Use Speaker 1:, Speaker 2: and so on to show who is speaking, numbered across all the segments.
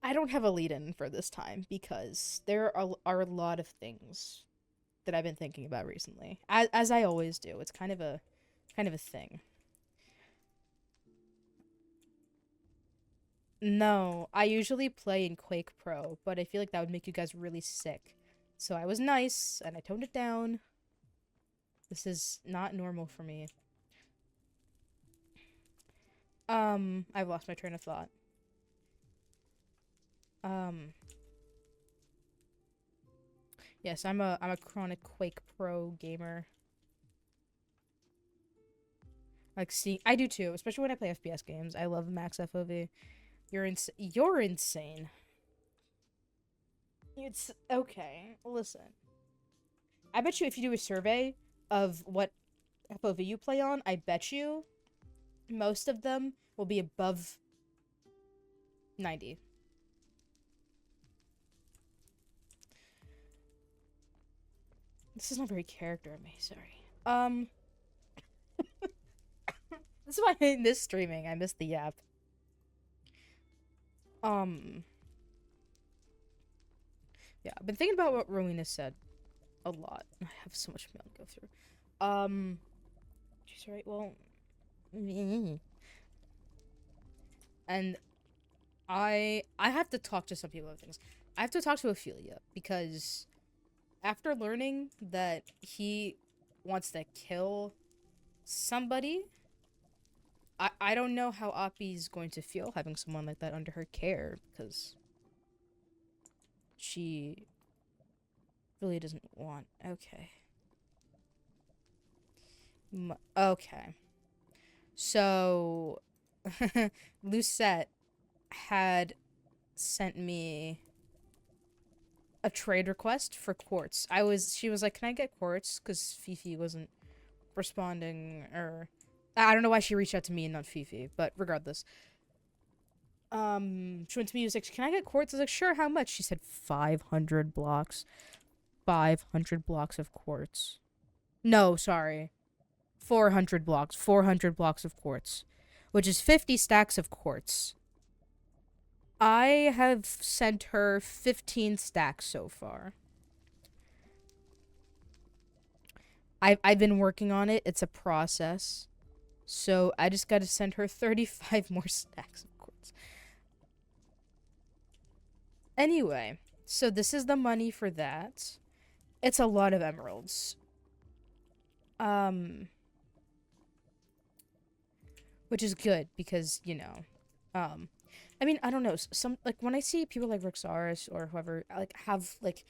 Speaker 1: I don't have a lead-in for this time because there are a lot of things that I've been thinking about recently. As I always do. It's kind of a thing. No, I usually play in Quake Pro, but I feel like that would make you guys really sick. So I was nice and I toned it down. This is not normal for me. I've lost my train of thought. Um, yes, I'm a chronic Quake Pro gamer. Like, see, I do too, especially when I play FPS games. I love max FOV. You're insane. It's okay. Listen, I bet you if you do a survey of what FOV you play on, I bet you most of them will be above 90. This is not very character of me. Sorry. This is why I miss streaming. I miss the app. Um, yeah, I've been thinking about what Rowena said a lot. I have so much mail to go through. She's right. Well, and I have to talk to some people about things. I have to talk to Ophelia because after learning that he wants to kill somebody, I don't know how Oppi's going to feel having someone like that under her care because she really doesn't want. Okay. Okay. So, Lucette had sent me a trade request for quartz. She was like, "Can I get quartz?" Because Fifi wasn't responding, or I don't know why she reached out to me and not Fifi, but regardless. She went to me, was like, "Can I get quartz?" I was like, "Sure, how much?" She said 500 blocks. 500 blocks of quartz. No, sorry. 400 blocks. 400 blocks of quartz. Which is 50 stacks of quartz. I have sent her 15 stacks so far. I've been working on it. It's a process. So I just gotta send her 35 more stacks of quartz. Anyway, so this is the money for that. It's a lot of emeralds. Um, which is good because, I mean, I don't know. Some like when I see people like Rexaris or whoever like have like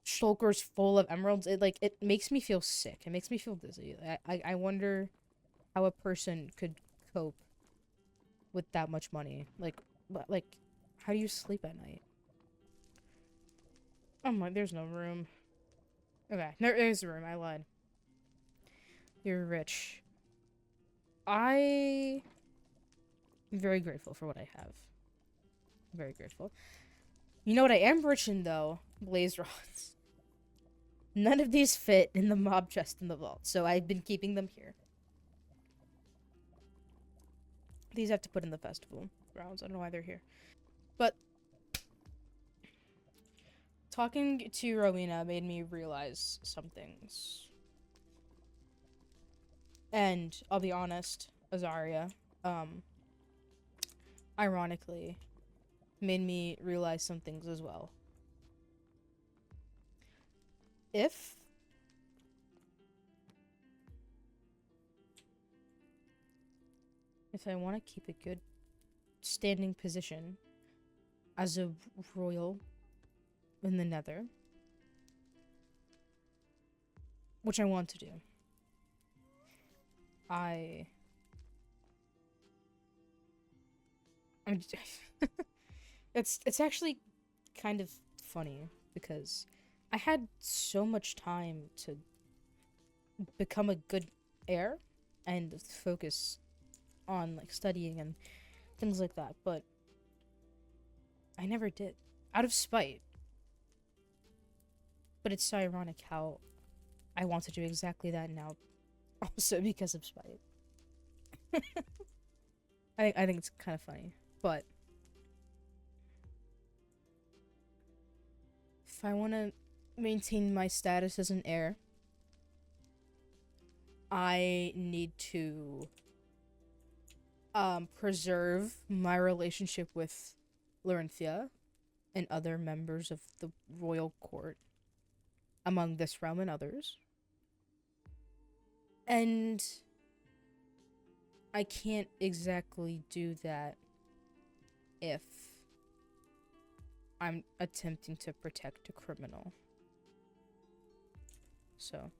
Speaker 1: shulkers full of emeralds, it makes me feel sick. It makes me feel dizzy. I wonder how a person could cope with that much money. Like, how do you sleep at night? Oh my, there's no room. Okay, there's a room. I lied. You're rich. I am very grateful for what I have. Very grateful. You know what I am rich in though? Blaze rods. None of these fit in the mob chest in the vault, so I've been keeping them here. These I have to put in the festival grounds. I don't know why they're here. But talking to Rowena made me realize some things. And I'll be honest, Azaria, ironically, made me realize some things as well. If I want to keep a good standing position as a royal in the Nether, which I want to do, I I'm it's actually kind of funny because I had so much time to become a good heir and focus on like studying and things like that, but I never did out of spite. But it's so ironic how I want to do exactly that now, also because of spite. I think it's kind of funny, but if I want to maintain my status as an heir, I need to preserve my relationship with Lorynthia and other members of the royal court among this realm and others. And I can't exactly do that if I'm attempting to protect a criminal. So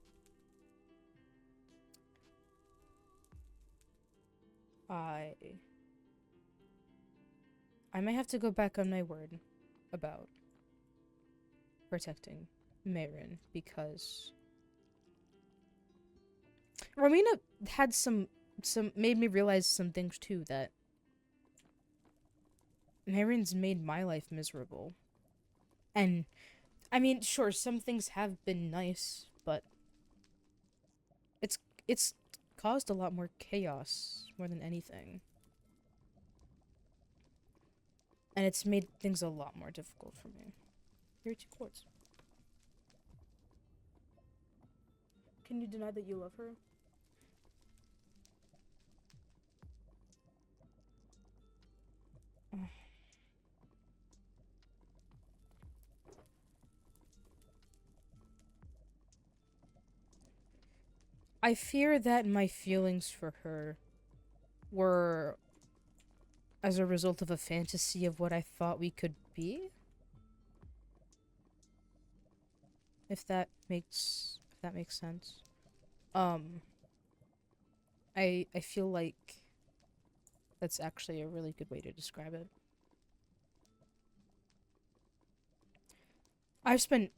Speaker 1: I may have to go back on my word about protecting Marin, because Reina had some made me realize some things too, that Marin's made my life miserable. And I mean, sure, some things have been nice, but it's caused a lot more chaos more than anything. And it's made things a lot more difficult for me. Here are 2 quartz. Can you deny that you love her? I fear that my feelings for her were as a result of a fantasy of what I thought we could be. If that makes sense. I feel like that's actually a really good way to describe it. I've spent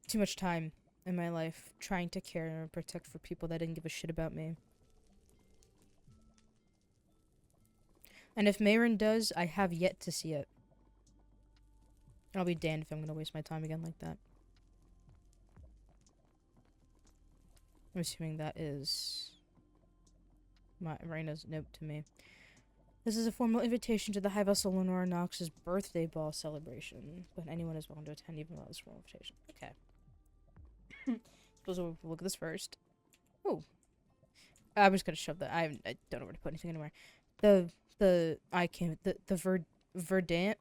Speaker 1: too much time in my life trying to care and protect for people that didn't give a shit about me. And if Marin does, I have yet to see it. I'll be damned if I'm gonna waste my time again like that. I'm assuming that is Reina's note to me. This is a formal invitation to the High Vessel Lanoira Nox's birthday ball celebration, but anyone is welcome to attend even without this formal invitation. Okay. Suppose we'll look at this first. Oh. I'm just gonna shove that. I don't know where to put anything anywhere. The Verdant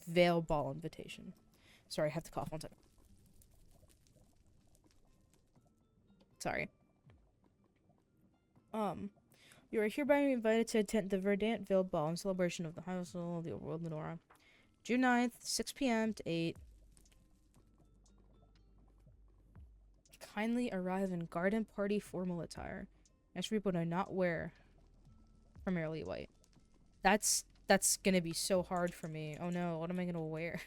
Speaker 1: Veil Ball invitation. Sorry, I have to cough 1 second. Sorry. You are hereby invited to attend the Verdant Veil Ball in celebration of the High Vessel of the Overworld Netherians, June 9th, 6 p.m. to 8. Kindly arrive in garden party formal attire. Next people do not wear primarily white. That's gonna be so hard for me. Oh no, what am I gonna wear?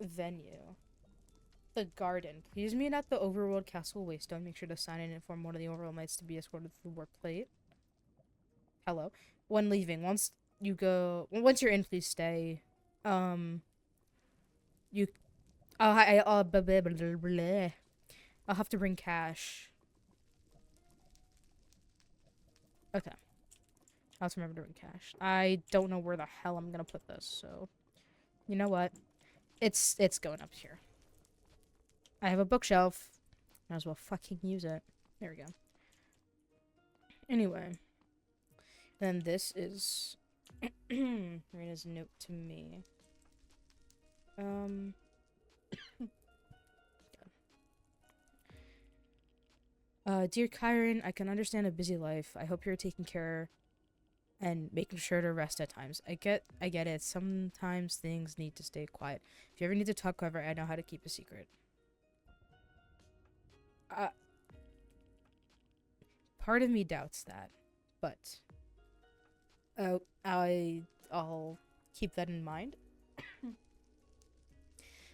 Speaker 1: Venue. The garden. Please meet at the Overworld Castle Waystone. Make sure to sign in and inform one of the Overworld Knights to be escorted to the work plate. Hello. When leaving, once you're in, please stay. I'll have to bring cash. Okay. I'll have to remember to bring cash. I don't know where the hell I'm gonna put this, so you know what? It's going up here. I have a bookshelf. Might as well fucking use it. There we go. Anyway. Then this is Reina's note to me. Dear Kyrin, I can understand a busy life. I hope you're taking care and making sure to rest at times. I get it. Sometimes things need to stay quiet. If you ever need to talk, however, I know how to keep a secret. Part of me doubts that, but I'll keep that in mind.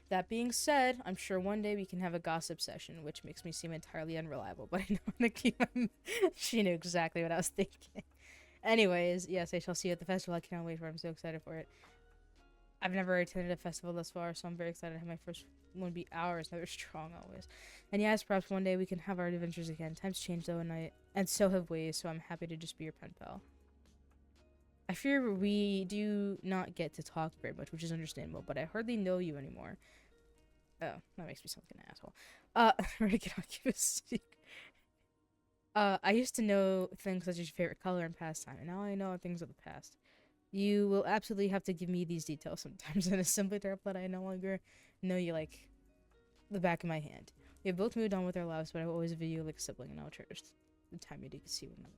Speaker 1: That being said, I'm sure one day we can have a gossip session, which makes me seem entirely unreliable, but I know how to keep She knew exactly what I was thinking. Anyways, yes, I shall see you at the festival. I can't wait for it. I'm so excited for it. I've never attended a festival thus far, so I'm very excited to have my first one be ours. Never strong always. And yes, perhaps one day we can have our adventures again. Times change though, and so have we, so I'm happy to just be your pen pal. I fear we do not get to talk very much, which is understandable, but I hardly know you anymore. Oh, that makes me sound like an asshole. Ready to give a secret. I used to know things such as your favorite color and pastime, and now I know things of the past. You will absolutely have to give me these details sometimes, and it's simply terrible that I no longer know you like the back of my hand. We have both moved on with our lives, but I will always view you like a sibling, and I'll cherish the time you do get to see one another.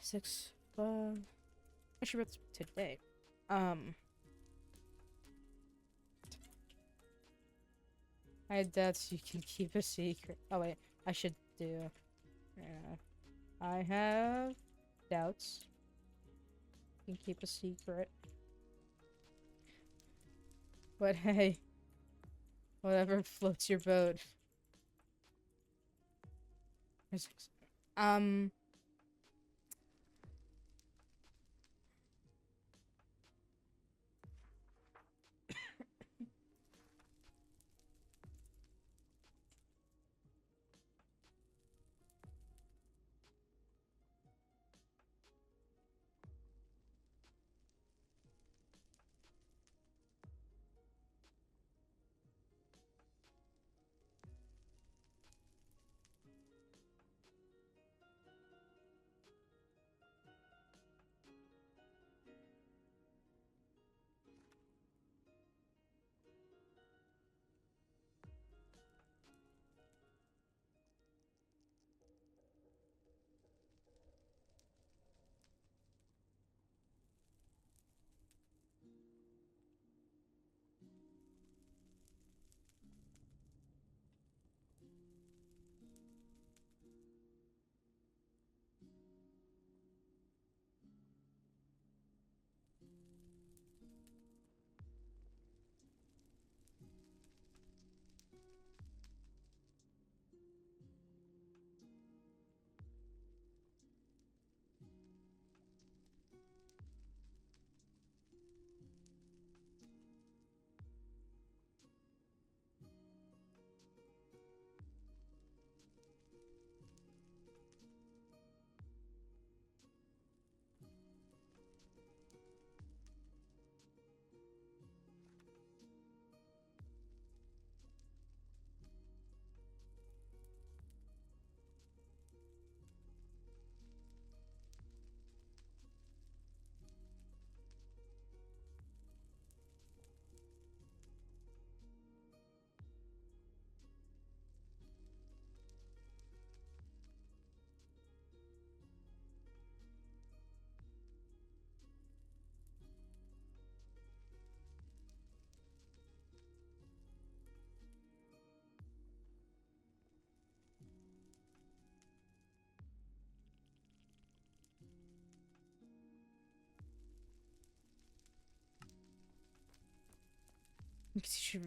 Speaker 1: 6, 5... Actually, what's today? I had doubts you can keep a secret. Oh, wait. I should do... I have doubts you can keep a secret. But hey, whatever floats your boat. Um...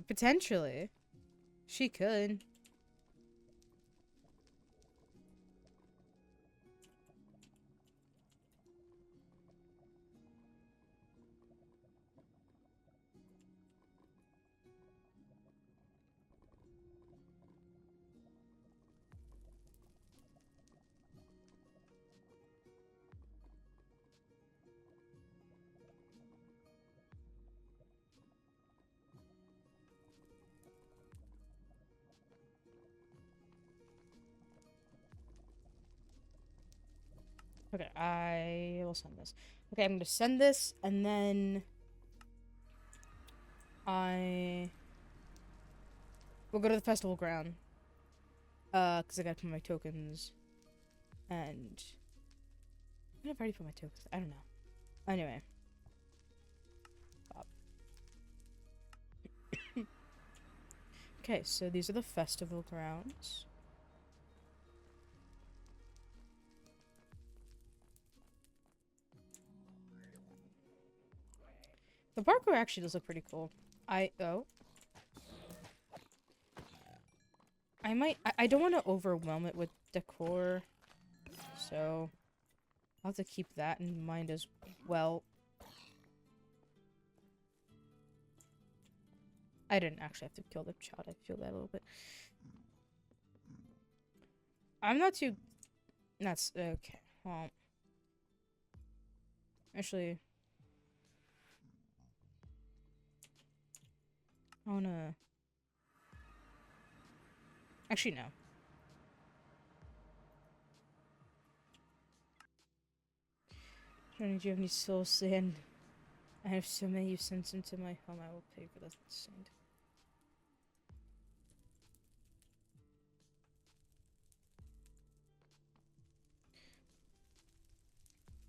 Speaker 1: Potentially. She could. Okay, I will send this. Okay, I'm gonna send this, and then I will go to the festival ground. Because I gotta put my tokens, and I have already put my tokens. I don't know. Anyway. Okay, so these are the festival grounds. The parkour actually does look pretty cool. I don't want to overwhelm it with decor, so I'll have to keep that in mind as well. I didn't actually have to kill the child. I feel that a little bit. I'm not too... That's... Okay. Well... Actually, I wanna... Actually, no. Johnny, do you have any soul sand? I have so many you sent into my home, I will pay for the sand.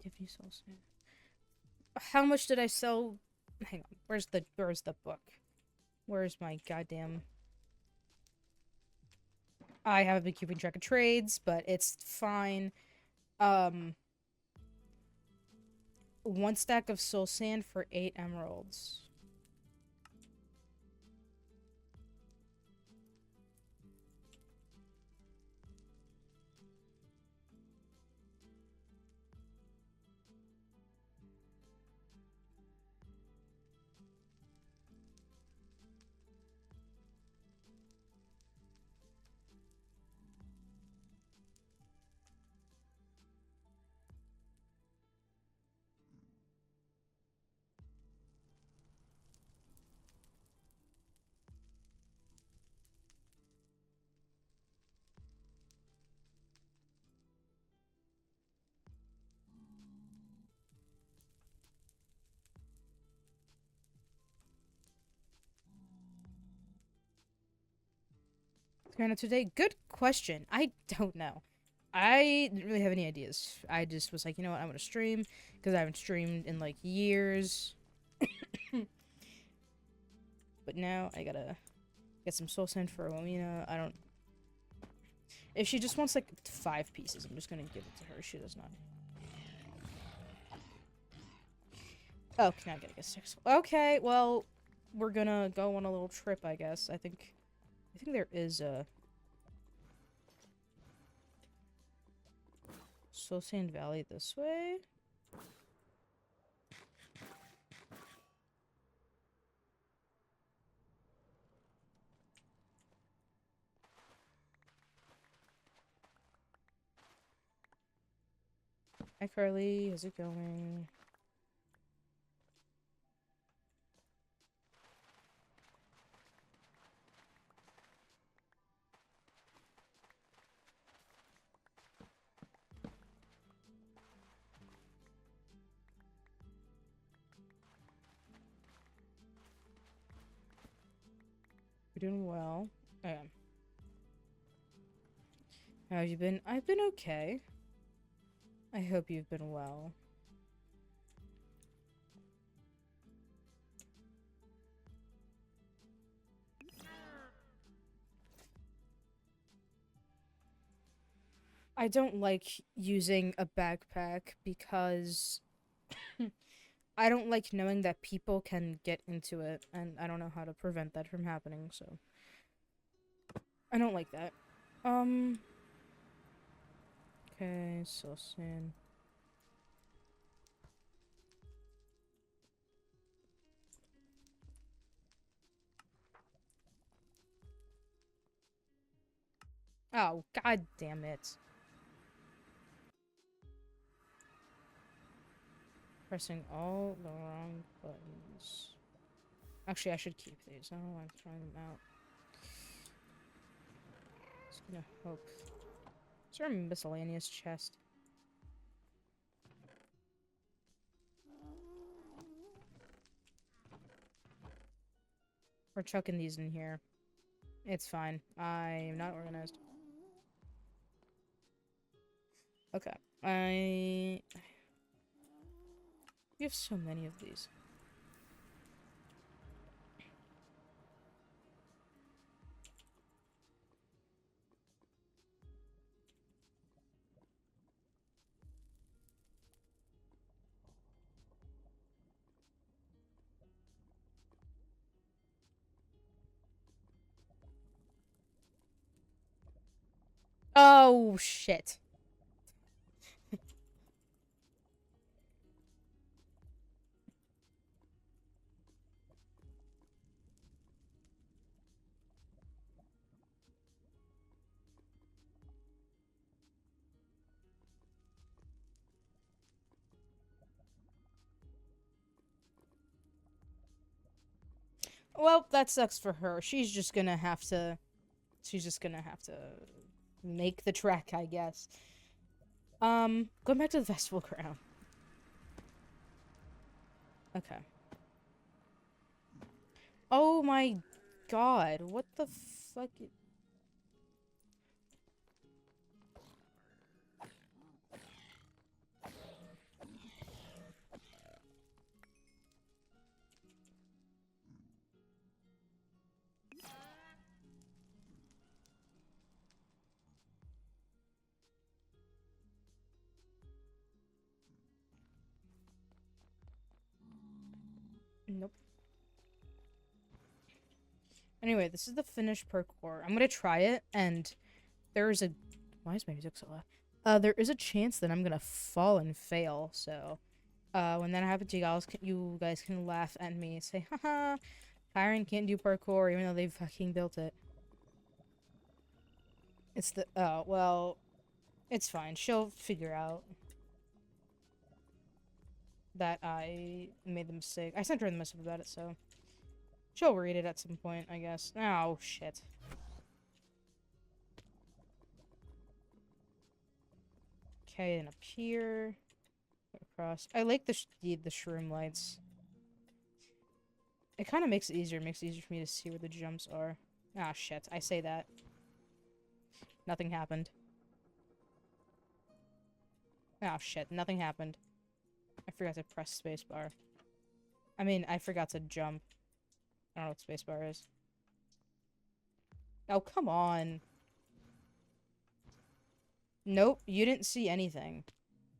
Speaker 1: Do you have any soul sand? How much did I sell? Hang on, where's the book? Where's my goddamn... I haven't been keeping track of trades, but it's fine. 1 stack of soul sand for 8 emeralds. Kind of today? Good question. I don't know. I didn't really have any ideas. I just was like, you know what, I'm gonna stream, because I haven't streamed in, like, years. But now, I gotta get some soul sand for Lorynthia. I don't... If she just wants, like, 5 pieces, I'm just gonna give it to her. She does not. Oh, now I gotta get 6. Okay, well, we're gonna go on a little trip, I guess. I think there is a... Soul Sand Valley this way? Hi, Carly. How's it going? You're doing well. I am. How have you been? I've been okay. I hope you've been well. I don't like using a backpack because I don't like knowing that people can get into it, and I don't know how to prevent that from happening, so I don't like that. Okay, so soon. Oh, god damn it. Pressing all the wrong buttons. Actually, I should keep these. I don't want to throw them out. Just gonna hope. Is there a miscellaneous chest? We're chucking these in here. It's fine. I'm not organized. Okay. We have so many of these. Oh, shit. Well, that sucks for her. She's just gonna have to make the trek, I guess. Going back to the festival ground. Okay. Oh my god, what the fuck? Nope. Anyway, this is the finished parkour. I'm gonna try it, and there's a... Why is my music so loud? There is a chance that I'm gonna fall and fail, so... when that happens, you guys can laugh at me and say, haha, Kyrin can't do parkour even though they fucking built it. It's the... Oh, well... It's fine. She'll figure out that I made the mistake. I sent her the message about it, so... She'll read it at some point, I guess. Oh, shit. Okay, and up here. Across. I like the shroom lights. It kind of makes it easier. It makes it easier for me to see where the jumps are. Ah, shit. I say that. Nothing happened. Oh, shit. Nothing happened. I forgot to press spacebar. I mean, I forgot to jump. I don't know what spacebar is. Oh, come on. Nope, you didn't see anything.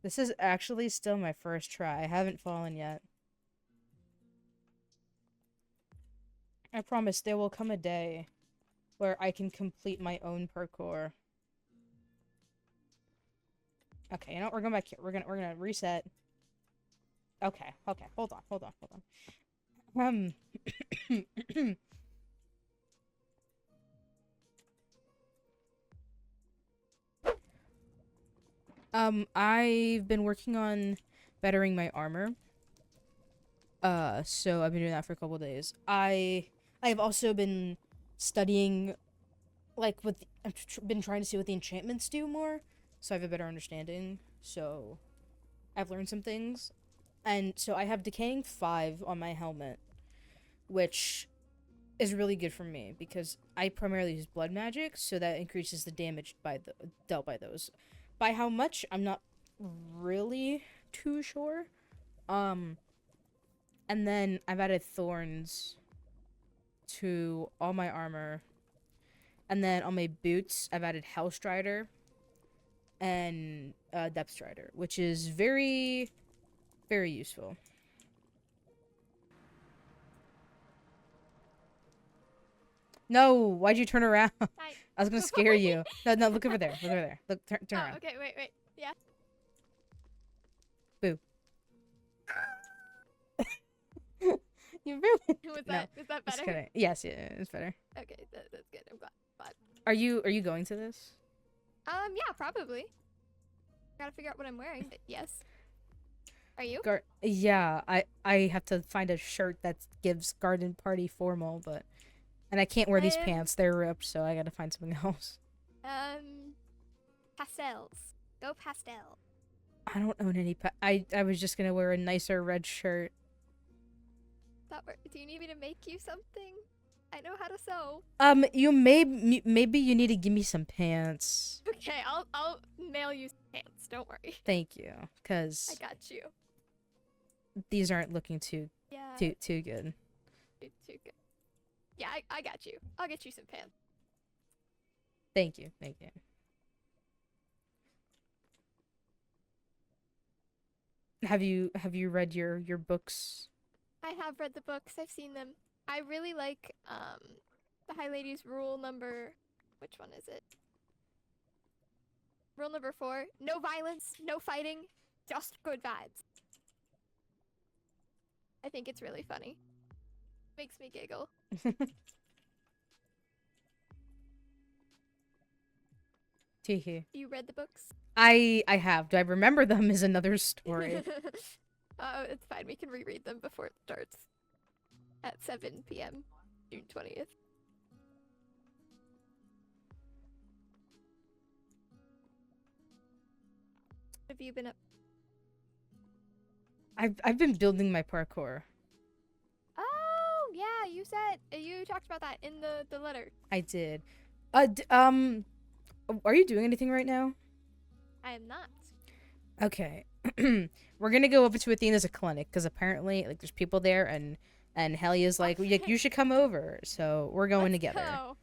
Speaker 1: This is actually still my first try. I haven't fallen yet. I promise there will come a day where I can complete my own parkour. Okay, you know what? We're going back here. We're gonna reset. Okay, hold on. I've been working on bettering my armor. So I've been doing that for a couple days. I've also been studying, like, I've been trying to see what the enchantments do more, so I have a better understanding. So I've learned some things. And so I have Decaying 5 on my helmet, which is really good for me because I primarily use blood magic, so that increases the damage dealt by those. By how much, I'm not really too sure. And then I've added thorns to all my armor. And then on my boots, I've added Hellstrider and Depth Strider, which is very, very useful. No, why'd you turn around?
Speaker 2: Hi.
Speaker 1: I was gonna scare you. No, look over there. Look over there. Look, turn around.
Speaker 2: Okay, wait. Yeah.
Speaker 1: Boo. You really...
Speaker 2: Was that better?
Speaker 1: Just kidding. Yes, yeah, it's better.
Speaker 2: Okay, that's good. I'm glad.
Speaker 1: Are you going to this?
Speaker 2: Yeah, probably. Gotta figure out what I'm wearing, but yes. Are you?
Speaker 1: Yeah, I have to find a shirt that gives garden party formal, and I can't wear these pants. They're ripped, so I gotta find something else.
Speaker 2: Pastels. Go pastel.
Speaker 1: I don't own any I was just gonna wear a nicer red shirt.
Speaker 2: Do you need me to make you something? I know how to sew.
Speaker 1: Maybe you need to give me some pants.
Speaker 2: Okay, I'll mail you some pants. Don't worry.
Speaker 1: Thank you, cause
Speaker 2: I got you.
Speaker 1: These aren't looking too good.
Speaker 2: Too good. Yeah, I got you. I'll get you some pants.
Speaker 1: Thank you. Have you read your books?
Speaker 2: I have read the books. I've seen them. I really like the High Lady's rule number. Which one is it? Rule number 4. No violence, no fighting, just good vibes. I think it's really funny. Makes me giggle.
Speaker 1: Teehee.
Speaker 2: You read the books?
Speaker 1: I have. Do I remember them is another story.
Speaker 2: It's fine. We can reread them before it starts at 7 p.m. June 20th. Have you been up?
Speaker 1: I've been building my parkour.
Speaker 2: Oh, yeah, you said you talked about that in the letter.
Speaker 1: I did. Are you doing anything right now?
Speaker 2: I am not.
Speaker 1: Okay. We're gonna go over to Athena's clinic because apparently, like, there's people there, and Helia's like, you should come over. So we're going
Speaker 2: Let's
Speaker 1: together.
Speaker 2: Go.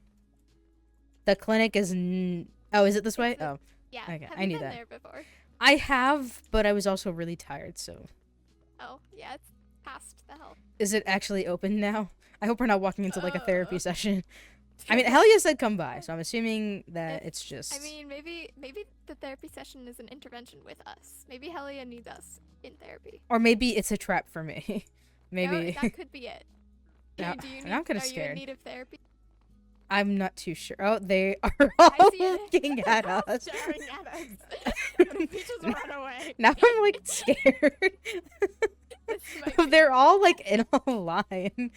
Speaker 1: The clinic is. Oh, is it this way?
Speaker 2: It's the-
Speaker 1: Oh,
Speaker 2: Yeah.
Speaker 1: okay.
Speaker 2: Have
Speaker 1: I
Speaker 2: you
Speaker 1: knew
Speaker 2: been
Speaker 1: that.
Speaker 2: there before?
Speaker 1: I have, but I was also really tired. So,
Speaker 2: Oh, yeah, it's past the health.
Speaker 1: is it actually open now? I hope we're not walking into like a therapy
Speaker 2: Uh.
Speaker 1: session. I mean, Helia said come by, so I'm assuming that
Speaker 2: If-
Speaker 1: it's just.
Speaker 2: I mean, maybe the therapy session is an intervention with us. Maybe Helia needs us in therapy.
Speaker 1: Or maybe it's a trap for me. Maybe.
Speaker 2: No, that could be it.
Speaker 1: Now-
Speaker 2: Do you
Speaker 1: now I'm kinda
Speaker 2: are you
Speaker 1: scared.
Speaker 2: in need of therapy?
Speaker 1: I'm not too sure. Oh, they are all
Speaker 2: I see it.
Speaker 1: looking at us.
Speaker 2: Staring at us. We just run away.
Speaker 1: Now I'm like scared.
Speaker 2: This might be-
Speaker 1: They're all like in a line.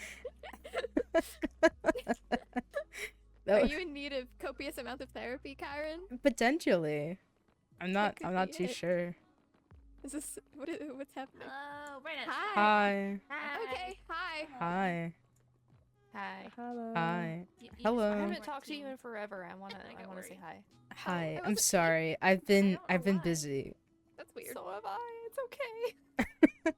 Speaker 2: Are you in need of copious amount of therapy, Kyrin?
Speaker 1: Potentially. I'm not
Speaker 2: could be
Speaker 1: too
Speaker 2: it.
Speaker 1: sure.
Speaker 2: Is this what's happening?
Speaker 3: Hello, Reina.
Speaker 2: Hi.
Speaker 1: Hi.
Speaker 2: Okay, hi.
Speaker 1: Hi.
Speaker 3: Hi.
Speaker 4: Hello.
Speaker 1: Hi.
Speaker 3: You
Speaker 1: Hello.
Speaker 3: I
Speaker 1: I
Speaker 3: haven't talked to you in forever. I wanna say hi.
Speaker 1: Hi.
Speaker 2: it
Speaker 1: I'm
Speaker 2: was a
Speaker 1: sorry. I've
Speaker 3: don't know
Speaker 1: been
Speaker 3: why.
Speaker 1: busy.
Speaker 2: That's weird.
Speaker 3: So have I. It's okay.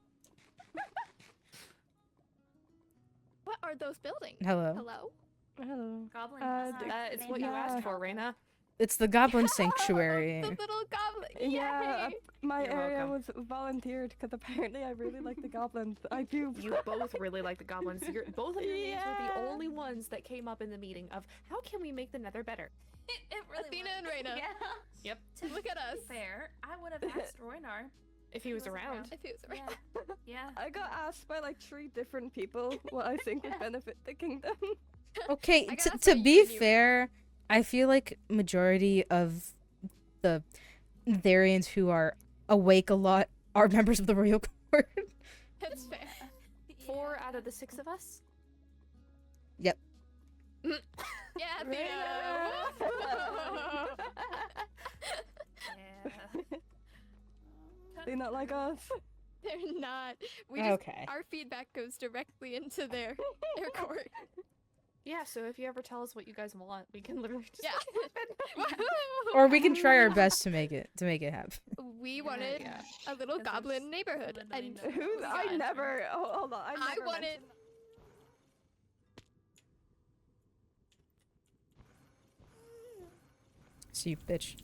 Speaker 2: What are those buildings?
Speaker 1: Hello.
Speaker 2: Hello?
Speaker 4: Hello.
Speaker 3: Goblin.
Speaker 4: the-
Speaker 3: It's what you asked
Speaker 4: yeah.
Speaker 3: for, Reina.
Speaker 1: It's the Goblin Sanctuary.
Speaker 2: The little goblin.
Speaker 4: Yeah,
Speaker 2: Yay!
Speaker 4: my
Speaker 3: You're
Speaker 4: area
Speaker 3: welcome.
Speaker 4: was volunteered because apparently I really like the goblins. I do.
Speaker 3: You both really like the goblins. Both of your names were
Speaker 4: Yeah.
Speaker 3: the only ones that came up in the meeting of how can we make the Nether better.
Speaker 5: It really
Speaker 2: Athena
Speaker 5: was.
Speaker 2: and Reina.
Speaker 5: Yeah.
Speaker 3: Yep.
Speaker 5: To
Speaker 2: Look at
Speaker 5: be
Speaker 2: us.
Speaker 5: fair, I would have asked Roynar.
Speaker 3: If he was around.
Speaker 2: If it was
Speaker 5: Yeah. Yeah.
Speaker 4: I got asked by like 3 different people what I think would benefit the kingdom.
Speaker 1: Okay,
Speaker 2: I got
Speaker 1: to
Speaker 2: asked by you
Speaker 1: be
Speaker 2: and you.
Speaker 1: fair, I feel like majority of the Netherians who are awake a lot are members of the royal court.
Speaker 2: That's fair.
Speaker 3: 4 out of the 6 of us.
Speaker 2: Yeah, Athena.
Speaker 5: Yeah.
Speaker 4: They not like us.
Speaker 2: They're not. We just
Speaker 1: Okay.
Speaker 2: our feedback goes directly into their court.
Speaker 3: Yeah, so if you ever tell us what you guys want, we can literally just
Speaker 2: Yeah.
Speaker 1: Or we can try our best to make it happen.
Speaker 2: We wanted
Speaker 3: yeah.
Speaker 2: a little
Speaker 5: Because
Speaker 2: goblin
Speaker 5: there's
Speaker 2: neighborhood,
Speaker 5: literally
Speaker 2: and
Speaker 5: no-
Speaker 4: Who's? I
Speaker 2: God.
Speaker 4: never. Oh, hold on. I
Speaker 2: I
Speaker 4: never
Speaker 2: wanted.
Speaker 4: mentioned-
Speaker 1: See you, bitch.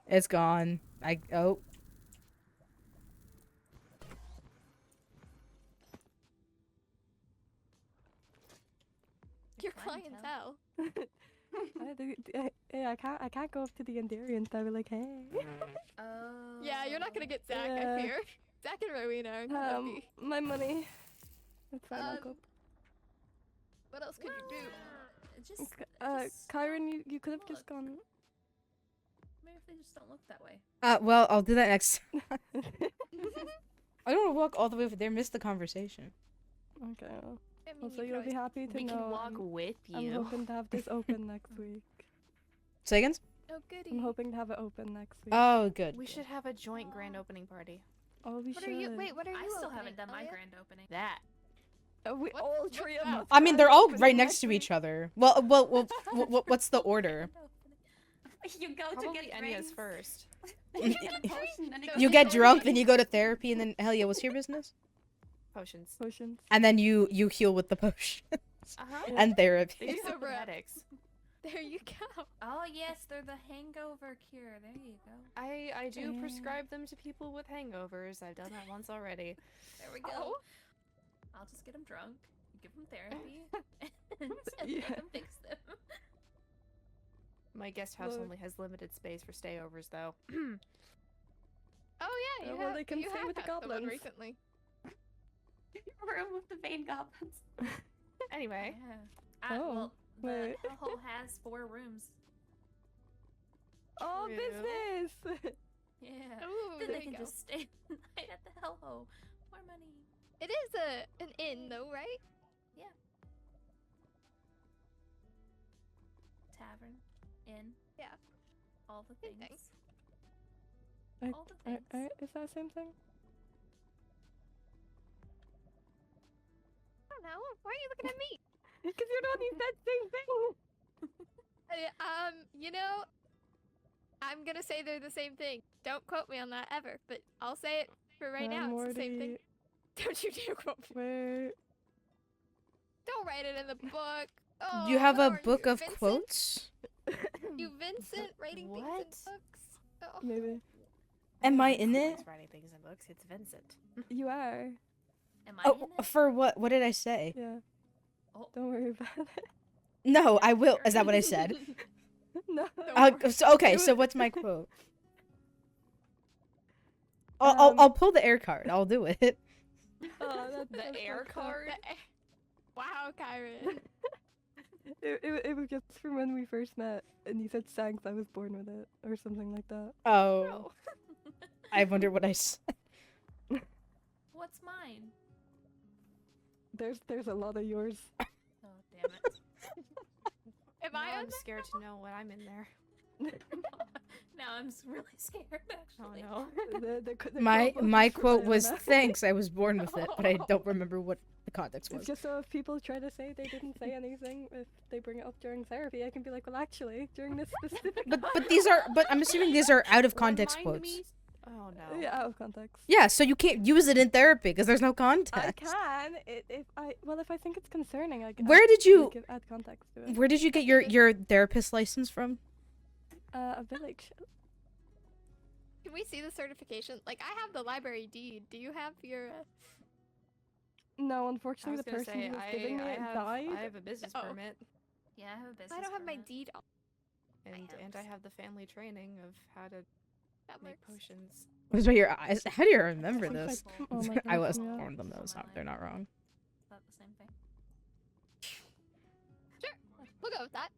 Speaker 1: It's gone. Oh.
Speaker 2: Your clientele.
Speaker 4: I can't go up to the Endarians. I was like, hey.
Speaker 5: Oh.
Speaker 2: Yeah, you're not gonna get Zach.
Speaker 4: Yeah.
Speaker 2: I fear. Zach and Rowena are gonna be.
Speaker 4: My money. That's fine. I'll go.
Speaker 2: What else could you
Speaker 5: Just, just
Speaker 4: Kyrin, you could have just
Speaker 5: look.
Speaker 4: gone.
Speaker 5: Maybe if they just don't look that way.
Speaker 1: Well, I'll do that next. I don't want to walk all the way over there. Miss the conversation.
Speaker 4: Okay. Well,
Speaker 2: do? I mean,
Speaker 4: also,
Speaker 2: you
Speaker 4: you'll
Speaker 2: could
Speaker 4: be
Speaker 2: always-
Speaker 4: happy to
Speaker 3: We
Speaker 4: know.
Speaker 3: can walk with
Speaker 4: I'm
Speaker 3: you.
Speaker 4: hoping to have this open next week.
Speaker 1: Say again?
Speaker 2: Oh, goody.
Speaker 4: I'm hoping to have it open next week.
Speaker 1: Oh, good.
Speaker 3: We
Speaker 1: good.
Speaker 3: should have a joint grand opening party.
Speaker 4: Oh, we
Speaker 2: What
Speaker 4: should.
Speaker 2: are you? Wait, what are you?
Speaker 5: I still
Speaker 2: opening,
Speaker 5: haven't done my
Speaker 2: Elliot?
Speaker 5: grand opening.
Speaker 3: That.
Speaker 4: We
Speaker 2: What's-
Speaker 4: all
Speaker 2: what's
Speaker 4: 3 of
Speaker 2: that?
Speaker 4: us.
Speaker 1: I mean,
Speaker 4: grand
Speaker 1: they're all
Speaker 4: opening
Speaker 1: right next
Speaker 4: next
Speaker 1: to
Speaker 4: week.
Speaker 1: each other. Well, what's the order?
Speaker 5: You go to
Speaker 3: Probably
Speaker 5: get
Speaker 3: Enya's
Speaker 5: drinks.
Speaker 3: first.
Speaker 5: You get a potion, then
Speaker 1: You get drunk, then you go to therapy, and then Helia, what's your business?
Speaker 3: Potions.
Speaker 4: Potions.
Speaker 1: And then you heal with the potion
Speaker 3: Uh-huh.
Speaker 1: and
Speaker 3: They
Speaker 1: therapy.
Speaker 3: do
Speaker 2: Sober up.
Speaker 3: cosmetics.
Speaker 2: There you go.
Speaker 5: Oh yes, they're the hangover cure. There you go.
Speaker 3: I do
Speaker 4: Yeah.
Speaker 3: prescribe them to people with hangovers. I've done that once already.
Speaker 5: There we go.
Speaker 2: Oh.
Speaker 5: I'll just get them drunk, give them therapy, and
Speaker 4: Yeah.
Speaker 5: make them fix them.
Speaker 3: My guest house
Speaker 4: Look.
Speaker 3: only has limited space for stayovers, though.
Speaker 2: Oh yeah, you
Speaker 4: well,
Speaker 2: have.
Speaker 4: they can
Speaker 2: you
Speaker 4: stay
Speaker 2: have
Speaker 4: with the
Speaker 2: had someone
Speaker 4: goblins.
Speaker 2: recently.
Speaker 5: Room with the vein goblins.
Speaker 3: Anyway,
Speaker 5: Yeah.
Speaker 4: Oh,
Speaker 5: Well, the
Speaker 4: wait.
Speaker 5: hellhole has 4 rooms.
Speaker 4: Oh,
Speaker 3: True.
Speaker 4: business!
Speaker 5: Yeah.
Speaker 2: Ooh,
Speaker 5: Then
Speaker 2: there
Speaker 5: they
Speaker 2: you
Speaker 5: can
Speaker 2: go.
Speaker 5: just stay the night at the hellhole. Or harmony.
Speaker 2: It is an inn though, right?
Speaker 5: Tavern, inn,
Speaker 2: Yeah.
Speaker 5: all the
Speaker 2: Same
Speaker 5: things.
Speaker 2: thing.
Speaker 5: All the things.
Speaker 4: Is that the same thing?
Speaker 2: I don't know. Why are you looking at me?
Speaker 4: Because you're the one who said same thing.
Speaker 2: You know, I'm gonna say they're the same thing. Don't quote me on that ever, but I'll say it for right now. It's the same thing. Don't you dare quote me.
Speaker 4: Wait.
Speaker 2: Don't write it in the book. Oh,
Speaker 1: You have
Speaker 2: what
Speaker 1: a
Speaker 2: are
Speaker 1: book
Speaker 2: you,
Speaker 1: of
Speaker 2: Vincent?
Speaker 1: quotes?
Speaker 2: You Vincent writing things in
Speaker 6: What?
Speaker 2: books? Oh.
Speaker 4: Maybe.
Speaker 1: Am I in it?
Speaker 6: He's writing things in books. It's Vincent.
Speaker 4: You are.
Speaker 5: Am I in
Speaker 1: Oh,
Speaker 5: it?
Speaker 1: for what? What did I say?
Speaker 4: Yeah.
Speaker 5: Oh.
Speaker 4: Don't worry about it.
Speaker 1: No, I will. Is that what I said?
Speaker 4: No.
Speaker 1: Okay, so what's my quote? I'll pull the air card. I'll do it.
Speaker 4: Oh,
Speaker 3: The air card.
Speaker 2: Wow, Kyrin.
Speaker 4: It was just from when we first met, and you said thanks, I was born with it, or something like that.
Speaker 1: Oh, I wonder what I said.
Speaker 5: What's mine?
Speaker 4: There's a lot of yours.
Speaker 5: Oh, damn it.
Speaker 2: Am
Speaker 3: Now
Speaker 2: I on
Speaker 3: I'm scared to know what I'm in there.
Speaker 5: Now I'm really scared, actually.
Speaker 3: Oh no.
Speaker 1: My quote was
Speaker 4: thanks.
Speaker 1: thanks. I was born with it, but I don't remember what the context
Speaker 4: It's
Speaker 1: was.
Speaker 4: just so if people try to say they didn't say anything, if they bring it up during therapy, I can be like, well, actually, during this specific.
Speaker 1: But I'm assuming these are out of context
Speaker 3: Remind
Speaker 1: quotes.
Speaker 3: me- Oh no.
Speaker 4: Yeah, out of context.
Speaker 1: Yeah, so you can't use it in therapy because there's no
Speaker 4: I
Speaker 1: context.
Speaker 4: can. If I think it's concerning, I can.
Speaker 1: Where did you
Speaker 4: add context to it?
Speaker 1: Where did you get your therapist license from?
Speaker 4: A village.
Speaker 2: Can we see the certification? Like, I have the library deed. Do you have your?
Speaker 4: No,
Speaker 3: I
Speaker 4: unfortunately,
Speaker 3: was
Speaker 4: the
Speaker 3: gonna
Speaker 4: person
Speaker 3: say
Speaker 4: who was giving me it
Speaker 3: I
Speaker 4: died.
Speaker 3: have a business
Speaker 2: Oh.
Speaker 3: permit,
Speaker 5: Yeah, I have a business
Speaker 2: I don't have my
Speaker 5: permit.
Speaker 2: deed on.
Speaker 3: and I have the family training of how to
Speaker 2: That
Speaker 3: make
Speaker 2: works.
Speaker 3: potions.
Speaker 1: What's about your eyes? How do you remember
Speaker 4: Sounds
Speaker 1: this?
Speaker 4: like- oh my
Speaker 1: I
Speaker 4: God,
Speaker 1: was
Speaker 4: yeah.
Speaker 1: born with them though, so they're not wrong.
Speaker 5: Is that the same thing?
Speaker 2: Sure, we'll go with that.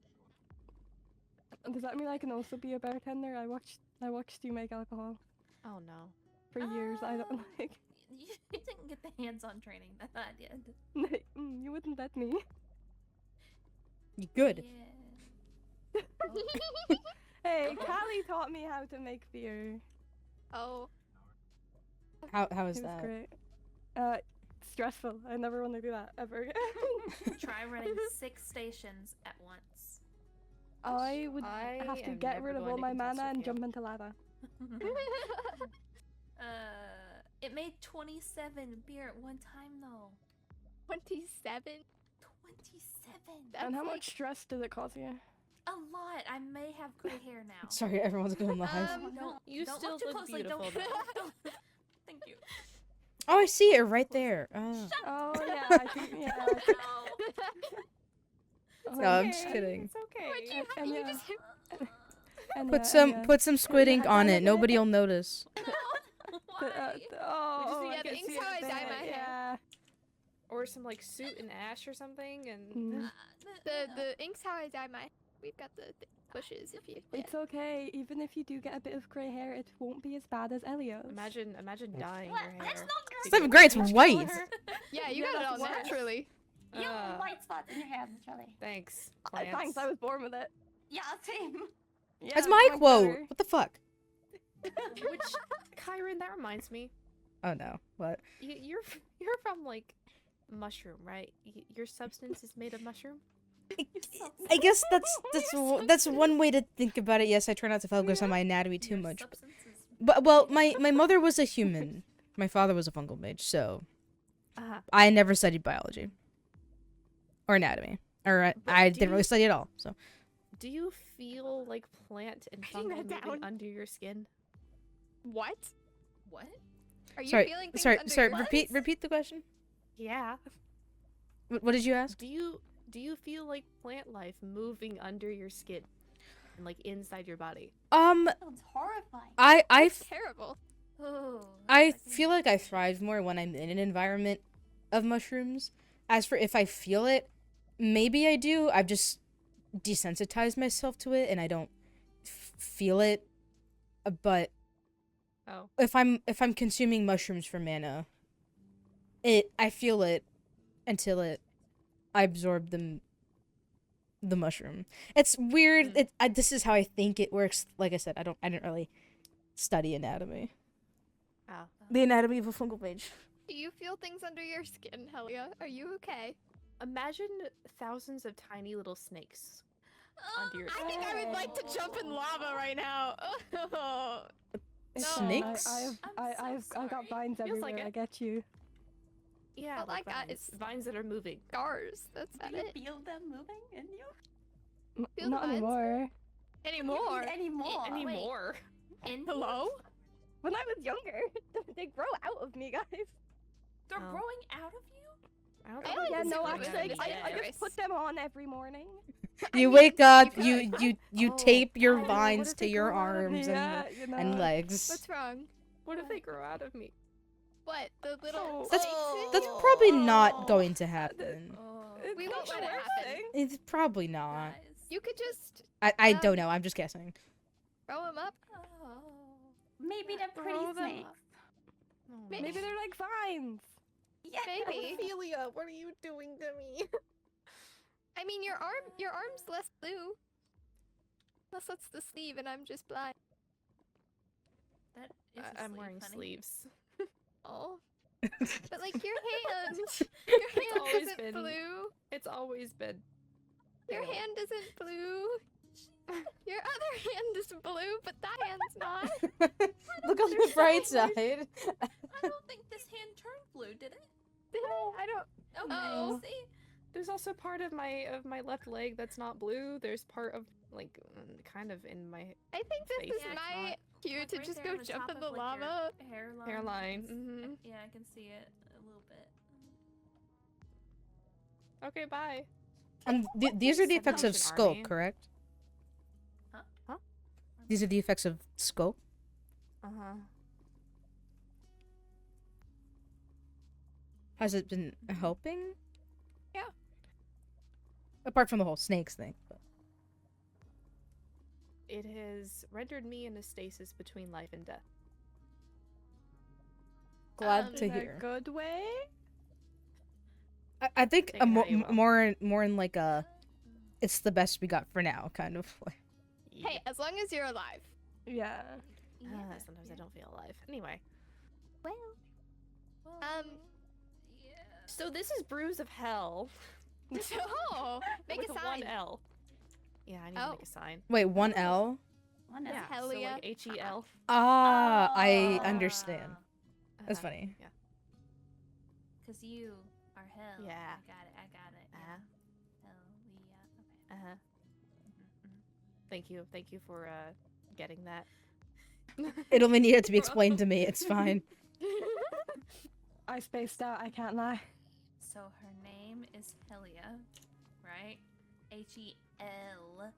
Speaker 4: Does that mean I can also be a bartender? I watched you make alcohol
Speaker 3: Oh no.
Speaker 4: for years. I don't
Speaker 5: Um,
Speaker 4: like.
Speaker 5: You didn't get the hands-on training that I did.
Speaker 4: You wouldn't let me.
Speaker 1: You good?
Speaker 5: Yeah.
Speaker 4: Hey, Callie taught me how to make beer.
Speaker 2: Oh,
Speaker 1: How is
Speaker 4: It was
Speaker 1: that?
Speaker 4: great. Stressful. I never want to do that ever again.
Speaker 5: Try running 6 stations at once.
Speaker 4: I would
Speaker 3: I
Speaker 4: have to
Speaker 3: am
Speaker 4: get
Speaker 3: never
Speaker 4: rid of
Speaker 3: going
Speaker 4: all
Speaker 3: to
Speaker 4: my
Speaker 3: contest
Speaker 4: mana
Speaker 3: with
Speaker 4: and
Speaker 3: you.
Speaker 4: jump into lava.
Speaker 5: It made 27 beer at one time though.
Speaker 2: 27.
Speaker 5: 27.
Speaker 2: That's
Speaker 4: And how
Speaker 2: like,
Speaker 4: much stress does it cause you?
Speaker 5: A lot. I may have gray hair now.
Speaker 1: Sorry, everyone's going live.
Speaker 5: Don't,
Speaker 3: You
Speaker 5: don't
Speaker 3: still
Speaker 5: look too
Speaker 3: look
Speaker 5: closely. Don't,
Speaker 3: beautiful,
Speaker 5: don't. Thank you.
Speaker 1: Oh, I see it right there.
Speaker 4: Oh yeah, I think yeah. I think-
Speaker 1: No, I'm
Speaker 3: Okay,
Speaker 1: just kidding.
Speaker 3: It's okay.
Speaker 4: And
Speaker 2: you
Speaker 4: yeah,
Speaker 2: just
Speaker 4: and
Speaker 1: Put
Speaker 4: yeah,
Speaker 1: some
Speaker 4: and yeah.
Speaker 1: put some squid ink
Speaker 4: Yeah,
Speaker 1: on
Speaker 4: I
Speaker 1: it.
Speaker 4: like
Speaker 1: Nobody'll notice.
Speaker 5: Why?
Speaker 4: Oh,
Speaker 2: yeah,
Speaker 4: I
Speaker 2: the
Speaker 4: can
Speaker 2: ink's
Speaker 4: see
Speaker 2: how
Speaker 4: it
Speaker 2: I dye
Speaker 4: there,
Speaker 2: my hair.
Speaker 4: Yeah.
Speaker 3: Or some like suit and ash or something, and
Speaker 4: Mm.
Speaker 2: the ink's how I dye my. We've got the bushes if you.
Speaker 4: It's okay. Even if you do get a bit of grey hair, it won't be as bad as Elio's.
Speaker 3: imagine dyeing
Speaker 5: What?
Speaker 3: your hair.
Speaker 5: That's not
Speaker 1: It's not great. It's white.
Speaker 2: Yeah, you
Speaker 4: Yeah,
Speaker 2: got it all
Speaker 4: that's worse.
Speaker 2: naturally.
Speaker 6: You have
Speaker 3: Uh,
Speaker 6: white spots in your hair, Charlie.
Speaker 3: Thanks.
Speaker 4: Thanks,
Speaker 3: Plants.
Speaker 4: I was born with it.
Speaker 6: Yeah, same.
Speaker 4: Yeah,
Speaker 1: That's my
Speaker 4: mine's
Speaker 1: quote.
Speaker 4: better.
Speaker 1: What the fuck?
Speaker 3: Which, Kyrin, that reminds me.
Speaker 1: Oh no. What?
Speaker 3: You're from like mushroom, right? Your substance is made of mushroom.
Speaker 1: I guess that's one way to think about it. Yes, I try not to focus on my anatomy too
Speaker 5: Your
Speaker 1: much.
Speaker 5: substance is
Speaker 1: But well, my mother was a human. My father was a fungal mage, so
Speaker 3: Ah.
Speaker 1: I never studied biology or anatomy, or I
Speaker 3: do
Speaker 1: didn't really
Speaker 3: you-
Speaker 1: study at all. So
Speaker 3: Do you feel like plant and
Speaker 2: Writing
Speaker 3: fungal
Speaker 2: that
Speaker 3: moving
Speaker 2: down.
Speaker 3: under your skin?
Speaker 2: What?
Speaker 5: what?
Speaker 2: Are you
Speaker 1: sorry,
Speaker 2: feeling things
Speaker 1: sorry,
Speaker 2: under
Speaker 1: sorry.
Speaker 2: your
Speaker 1: Repeat the question.
Speaker 3: Yeah.
Speaker 1: What did you ask?
Speaker 3: Do you feel like plant life moving under your skin and like inside your body?
Speaker 6: Sounds horrifying.
Speaker 1: I
Speaker 2: That's terrible.
Speaker 5: Oh,
Speaker 1: I feel like I thrive more when I'm in an environment of mushrooms. As for if I feel it, maybe I do. I've just desensitized myself to it and I don't feel it. But
Speaker 3: Oh.
Speaker 1: if I'm consuming mushrooms for mana, I feel it until I absorb the mushroom. It's weird. This is how I think it works. Like I said, I didn't really study anatomy.
Speaker 3: Oh.
Speaker 1: The anatomy of a fungal page.
Speaker 2: Do you feel things under your skin, Helia? Are you okay?
Speaker 3: Imagine thousands of tiny little snakes under your
Speaker 2: I think I would like to jump in lava right now. No.
Speaker 1: Snakes?
Speaker 4: I've got
Speaker 5: sorry.
Speaker 4: vines
Speaker 3: Feels
Speaker 4: everywhere.
Speaker 3: like it.
Speaker 4: I get you.
Speaker 3: Yeah,
Speaker 2: All
Speaker 3: like
Speaker 2: I got
Speaker 3: vines.
Speaker 2: is-
Speaker 3: Vines that are moving.
Speaker 2: Scars. That's
Speaker 6: Do
Speaker 2: about
Speaker 6: you
Speaker 2: it.
Speaker 6: feel them moving in you?
Speaker 2: Feel
Speaker 4: Not
Speaker 2: the vines?
Speaker 4: anymore.
Speaker 2: Anymore.
Speaker 6: Anymore.
Speaker 3: Anymore.
Speaker 5: In
Speaker 2: Hello?
Speaker 4: When I was younger, they grow out of me, guys.
Speaker 5: They're
Speaker 3: Oh.
Speaker 5: growing out of you?
Speaker 3: I don't
Speaker 2: I
Speaker 3: think
Speaker 2: like
Speaker 4: Yeah,
Speaker 2: this
Speaker 4: no,
Speaker 2: equipment
Speaker 4: actually,
Speaker 2: is
Speaker 4: I
Speaker 2: dangerous.
Speaker 4: just put them on every morning.
Speaker 1: You wake up,
Speaker 2: you
Speaker 1: you
Speaker 3: Oh,
Speaker 1: tape your
Speaker 3: God, what
Speaker 1: vines
Speaker 3: if
Speaker 1: to
Speaker 3: they
Speaker 1: your
Speaker 3: grow out of
Speaker 1: arms
Speaker 4: Yeah, you know.
Speaker 1: and legs.
Speaker 2: What's wrong?
Speaker 3: What if they grow out of me?
Speaker 2: What? The little.
Speaker 1: That's
Speaker 2: Oh.
Speaker 1: that's probably not going to happen.
Speaker 5: Oh,
Speaker 2: We
Speaker 4: It's
Speaker 2: won't
Speaker 4: not
Speaker 2: let it
Speaker 4: the worst
Speaker 2: happen.
Speaker 4: thing.
Speaker 1: It's probably not.
Speaker 5: guys.
Speaker 2: You could just
Speaker 1: I don't know. I'm just guessing.
Speaker 2: throw him up.
Speaker 5: Oh.
Speaker 6: Maybe they're pretty
Speaker 2: Throw them
Speaker 6: snakes.
Speaker 2: up.
Speaker 3: Oh,
Speaker 2: Maybe-
Speaker 4: Maybe they're like vines.
Speaker 6: Yeah.
Speaker 2: Maybe.
Speaker 3: Helia, what are you doing to me?
Speaker 2: I mean, your arm's less blue. Unless that's the sleeve, and I'm just blind.
Speaker 5: That is a
Speaker 3: I'm
Speaker 5: sleeve,
Speaker 3: wearing
Speaker 5: honey.
Speaker 3: sleeves.
Speaker 2: Oh. But like your hand, your hand
Speaker 3: always
Speaker 2: isn't
Speaker 3: been-
Speaker 2: blue.
Speaker 3: It's always been.
Speaker 2: Your hand isn't blue. Your other hand is blue, but that hand's not.
Speaker 1: Look on the bright side.
Speaker 5: I don't think this hand turned blue, did it?
Speaker 2: Did it? I don't.
Speaker 5: Okay,
Speaker 2: Oh.
Speaker 5: see?
Speaker 3: There's also part of my left leg that's not blue. There's part of like kind of in my
Speaker 2: I think this
Speaker 3: Face
Speaker 2: is
Speaker 3: is
Speaker 2: my
Speaker 3: not-
Speaker 2: cue
Speaker 5: Like
Speaker 2: to
Speaker 5: right
Speaker 2: just
Speaker 5: there
Speaker 2: go
Speaker 5: on
Speaker 2: jump
Speaker 5: top
Speaker 2: in the
Speaker 5: of, like, your
Speaker 2: lava.
Speaker 5: Hairline.
Speaker 3: hairline.
Speaker 5: It's- Yeah, I can see it a little bit.
Speaker 3: Okay, bye.
Speaker 1: These are the effects of
Speaker 3: Salvation
Speaker 1: skulk,
Speaker 3: Army.
Speaker 1: correct?
Speaker 3: Huh?
Speaker 1: These are the effects of skulk.
Speaker 3: Uh-huh.
Speaker 1: Has it been helping?
Speaker 2: Yeah.
Speaker 1: Apart from the whole snakes thing. But.
Speaker 3: It has rendered me in a stasis between life and death.
Speaker 1: Glad to
Speaker 4: In a
Speaker 1: hear.
Speaker 4: good way.
Speaker 1: I think
Speaker 3: Take it how you will.
Speaker 1: more in like a, it's the best we got for now kind of way.
Speaker 2: Hey, as long as you're alive.
Speaker 4: Yeah.
Speaker 3: Sometimes I don't feel alive. Anyway.
Speaker 2: Well.
Speaker 5: Yeah.
Speaker 3: So this is Bruise of Hell.
Speaker 2: Oh, make
Speaker 3: with
Speaker 2: a
Speaker 3: one
Speaker 2: sign.
Speaker 3: L. Yeah, I need to
Speaker 2: Oh.
Speaker 3: make a sign.
Speaker 1: Wait, one L?
Speaker 6: One is
Speaker 3: Yeah, so
Speaker 2: Helia.
Speaker 3: like H-E-L.
Speaker 1: Ah, I
Speaker 6: Ah.
Speaker 1: understand. That's
Speaker 3: Uh-huh.
Speaker 1: funny.
Speaker 3: Yeah.
Speaker 5: Because you are hell.
Speaker 3: Yeah.
Speaker 5: I got it. Yeah. Helia. Okay.
Speaker 3: Uh-huh.
Speaker 5: Mhm.
Speaker 3: Thank you for getting that.
Speaker 1: It only needed to be explained to me. It's fine.
Speaker 4: I spaced out. I can't lie.
Speaker 5: So her name is Helia, right? H-E-L.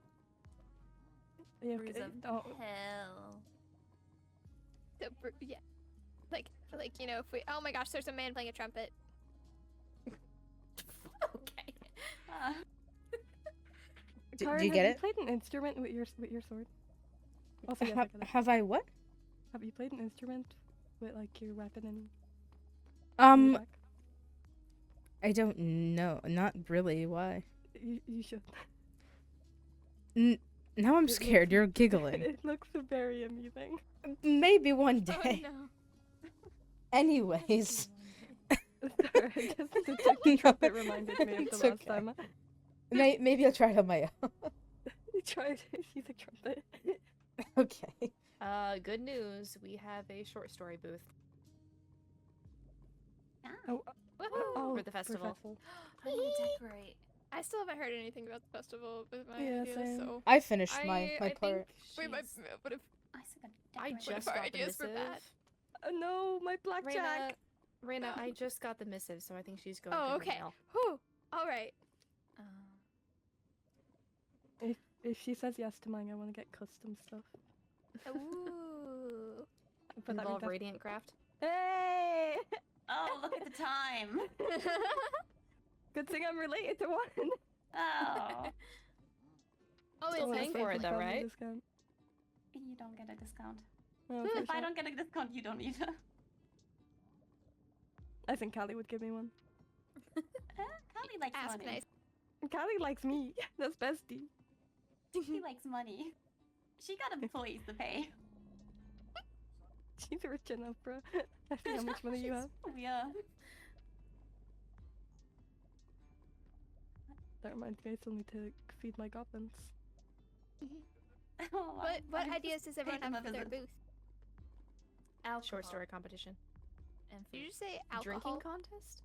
Speaker 4: You
Speaker 5: Bruise of
Speaker 4: don't.
Speaker 5: hell.
Speaker 2: Yeah. Like you know, if we. Oh my gosh, there's a man playing a trumpet.
Speaker 5: Okay.
Speaker 1: Do
Speaker 4: Kyrin,
Speaker 1: you get
Speaker 4: have
Speaker 1: it?
Speaker 4: you played an instrument with your sword? Also, yes, I get it.
Speaker 1: Have I what?
Speaker 4: Have you played an instrument with like your weapon and your back?
Speaker 1: I don't know. Not really. Why?
Speaker 4: You should.
Speaker 1: Now I'm
Speaker 4: It
Speaker 1: scared.
Speaker 4: looks-
Speaker 1: You're giggling.
Speaker 4: It looks very amusing.
Speaker 1: Maybe one
Speaker 2: Oh
Speaker 1: day.
Speaker 2: no.
Speaker 1: Anyways.
Speaker 4: Sorry, just the trumpet reminded me of
Speaker 1: It's
Speaker 4: the last
Speaker 1: okay.
Speaker 4: time.
Speaker 1: Maybe I'll try it on my own.
Speaker 4: You tried to use a trumpet.
Speaker 1: Okay.
Speaker 3: Good news. We have a short story booth
Speaker 4: Oh,
Speaker 2: Woohoo.
Speaker 3: for the festival.
Speaker 5: I need to decorate.
Speaker 2: I still haven't heard anything about the festival with my
Speaker 4: Yeah,
Speaker 2: ideas,
Speaker 4: same.
Speaker 2: so
Speaker 1: I finished my
Speaker 3: I
Speaker 1: part.
Speaker 3: think
Speaker 2: we might
Speaker 3: she's-
Speaker 2: would have.
Speaker 6: I said
Speaker 3: I
Speaker 6: decorate.
Speaker 3: just
Speaker 2: our
Speaker 3: got the
Speaker 2: ideas for
Speaker 3: missive.
Speaker 2: that?
Speaker 4: No, my blackjack.
Speaker 3: Reina, I just got the missive, so I think she's going
Speaker 2: Oh,
Speaker 3: through
Speaker 2: okay.
Speaker 3: her mail.
Speaker 2: Whew. All right.
Speaker 4: If she says yes to mine, I want to get custom stuff.
Speaker 2: Ooh.
Speaker 4: But that means
Speaker 3: Involve
Speaker 4: I-
Speaker 3: Radiant Craft.
Speaker 4: Hey!
Speaker 6: Oh, look at the time.
Speaker 4: Good thing I'm related to one.
Speaker 6: Oh,
Speaker 2: Oh,
Speaker 3: Still
Speaker 2: it's
Speaker 3: paying
Speaker 2: nice.
Speaker 3: for it though,
Speaker 4: Family
Speaker 3: right?
Speaker 4: discount.
Speaker 6: you don't get a discount.
Speaker 4: Oh,
Speaker 6: If
Speaker 4: for
Speaker 6: I
Speaker 4: sure.
Speaker 6: don't get a discount, you don't either.
Speaker 4: I think Callie would give me one.
Speaker 6: Callie likes
Speaker 2: Ask
Speaker 6: money.
Speaker 2: nice.
Speaker 4: Callie likes me. That's bestie.
Speaker 6: She likes money. She got employees to pay.
Speaker 4: She's rich enough, bro. I see how much money you have.
Speaker 6: Yeah.
Speaker 4: That reminds me, I still need to feed my goblins.
Speaker 6: Oh,
Speaker 2: What
Speaker 6: I
Speaker 2: ideas does
Speaker 6: paid
Speaker 2: everyone
Speaker 6: them
Speaker 2: have
Speaker 6: a
Speaker 2: for their
Speaker 6: visit.
Speaker 2: booth?
Speaker 5: Alcohol
Speaker 3: Short story competition.
Speaker 5: and
Speaker 2: Did
Speaker 5: food.
Speaker 2: you just say alcohol?
Speaker 3: Drinking contest?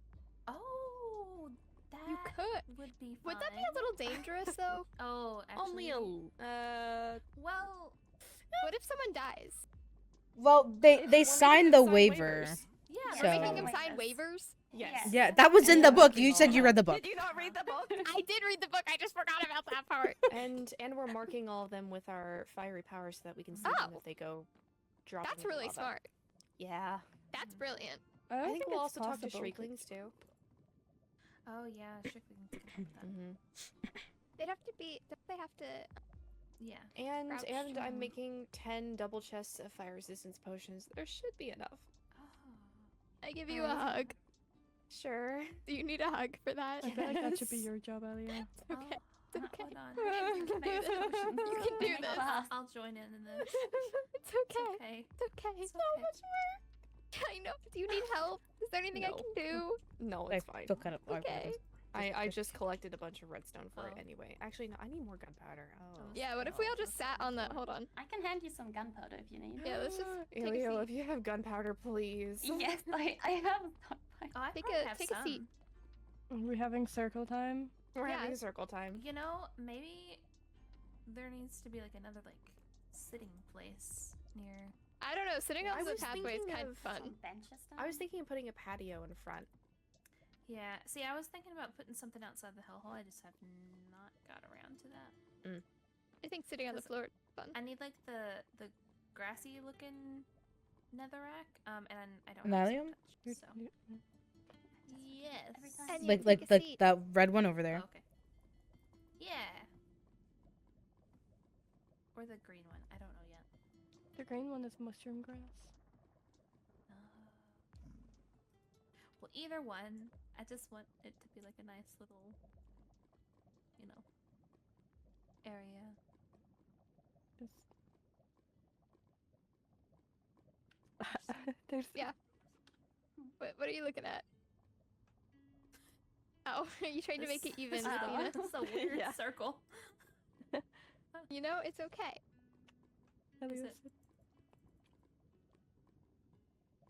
Speaker 5: Oh, that
Speaker 2: You could.
Speaker 5: would be fun.
Speaker 2: Would that be a little dangerous though?
Speaker 5: Oh, actually.
Speaker 3: Only a
Speaker 5: Well,
Speaker 2: What if someone dies?
Speaker 1: Well, they
Speaker 3: If one of
Speaker 1: signed
Speaker 3: them
Speaker 1: the
Speaker 3: signed
Speaker 1: waiver.
Speaker 3: waivers.
Speaker 5: yeah.
Speaker 1: So-
Speaker 2: We're
Speaker 5: that's
Speaker 2: making
Speaker 5: what
Speaker 2: them
Speaker 5: I
Speaker 2: sign
Speaker 5: guess.
Speaker 2: waivers?
Speaker 3: Yes.
Speaker 1: Yeah, that was in the
Speaker 3: Yeah.
Speaker 1: book. You said you read the book.
Speaker 4: Did you not read the book?
Speaker 2: I did read the book. I just forgot about that part.
Speaker 3: And we're marking all of them with our fiery powers so that we can see them
Speaker 2: Oh.
Speaker 3: if they go dropping.
Speaker 2: That's
Speaker 3: into
Speaker 2: really
Speaker 3: lava.
Speaker 2: smart.
Speaker 3: Yeah.
Speaker 2: That's brilliant.
Speaker 4: I,
Speaker 3: I
Speaker 4: don't
Speaker 3: think we'll
Speaker 4: it's
Speaker 3: also talk to
Speaker 4: possible
Speaker 3: Shrieklings too.
Speaker 5: Oh yeah, Shrieklings can help that.
Speaker 3: Mm-hmm.
Speaker 2: They'd have to be. Don't they have to?
Speaker 5: Yeah.
Speaker 3: And
Speaker 2: Crouch
Speaker 3: I'm
Speaker 2: down.
Speaker 3: making 10 double chests of fire resistance potions. There should be enough.
Speaker 5: Oh.
Speaker 2: I give you a hug.
Speaker 3: Sure.
Speaker 2: Do you need a hug for that?
Speaker 4: I feel like that should be your job, Helia.
Speaker 2: Okay.
Speaker 5: Oh,
Speaker 2: okay.
Speaker 5: Hold on.
Speaker 6: You can make the potion.
Speaker 2: You can do
Speaker 6: Make
Speaker 2: this.
Speaker 6: class.
Speaker 5: I'll join in this.
Speaker 2: It's
Speaker 5: It's
Speaker 2: okay.
Speaker 5: okay.
Speaker 2: It's okay.
Speaker 5: It's
Speaker 2: So
Speaker 5: okay.
Speaker 2: much work. I know. Do you need help? Is there anything I
Speaker 3: No.
Speaker 2: can do?
Speaker 3: No,
Speaker 1: I
Speaker 3: it's fine.
Speaker 1: feel kind of awkward.
Speaker 2: Okay.
Speaker 3: I just collected a bunch of redstone for it
Speaker 5: Oh.
Speaker 3: anyway. Actually, no, I need more gunpowder. Oh.
Speaker 2: Yeah. What if we all just sat on the? Hold on.
Speaker 6: I can hand you some gunpowder if you need.
Speaker 2: Yeah. Let's just take a
Speaker 3: Elio, if
Speaker 2: seat.
Speaker 3: you have gunpowder, please.
Speaker 6: Yes, I have.
Speaker 5: Oh, I
Speaker 2: Take
Speaker 5: probably
Speaker 2: a-
Speaker 5: have
Speaker 2: take a
Speaker 5: some.
Speaker 2: seat.
Speaker 4: Are we having circle time?
Speaker 3: We're
Speaker 2: Yeah.
Speaker 3: having circle time.
Speaker 5: You know, maybe there needs to be like another like sitting place near.
Speaker 2: I don't know. Sitting
Speaker 3: I
Speaker 2: on the
Speaker 3: was
Speaker 2: pathway is
Speaker 3: thinking
Speaker 2: kind of
Speaker 3: of
Speaker 2: fun.
Speaker 6: Some benches down.
Speaker 3: I was thinking of putting a patio in front.
Speaker 5: Yeah. See, I was thinking about putting something outside the hellhole. I just have not got around to that.
Speaker 2: I think sitting on the
Speaker 5: 'Cause
Speaker 2: floor is fun.
Speaker 5: I need like the grassy looking netherrack. And I don't
Speaker 1: Nalium?
Speaker 5: have so yes.
Speaker 6: Every time.
Speaker 2: And you
Speaker 1: Like
Speaker 2: take a
Speaker 1: like
Speaker 2: seat.
Speaker 1: that red one over there.
Speaker 5: Oh, okay. Yeah. Or the green one. I don't know yet.
Speaker 4: The green one is mushroom grass.
Speaker 5: Well, either one. I just want it to be like a nice little, area.
Speaker 4: There's
Speaker 2: Yeah. What are you looking at? Oh, are you trying to make it even, Athena?
Speaker 5: It's a weird
Speaker 4: Yeah.
Speaker 5: circle.
Speaker 2: You know, it's okay.
Speaker 4: Helia's
Speaker 5: it-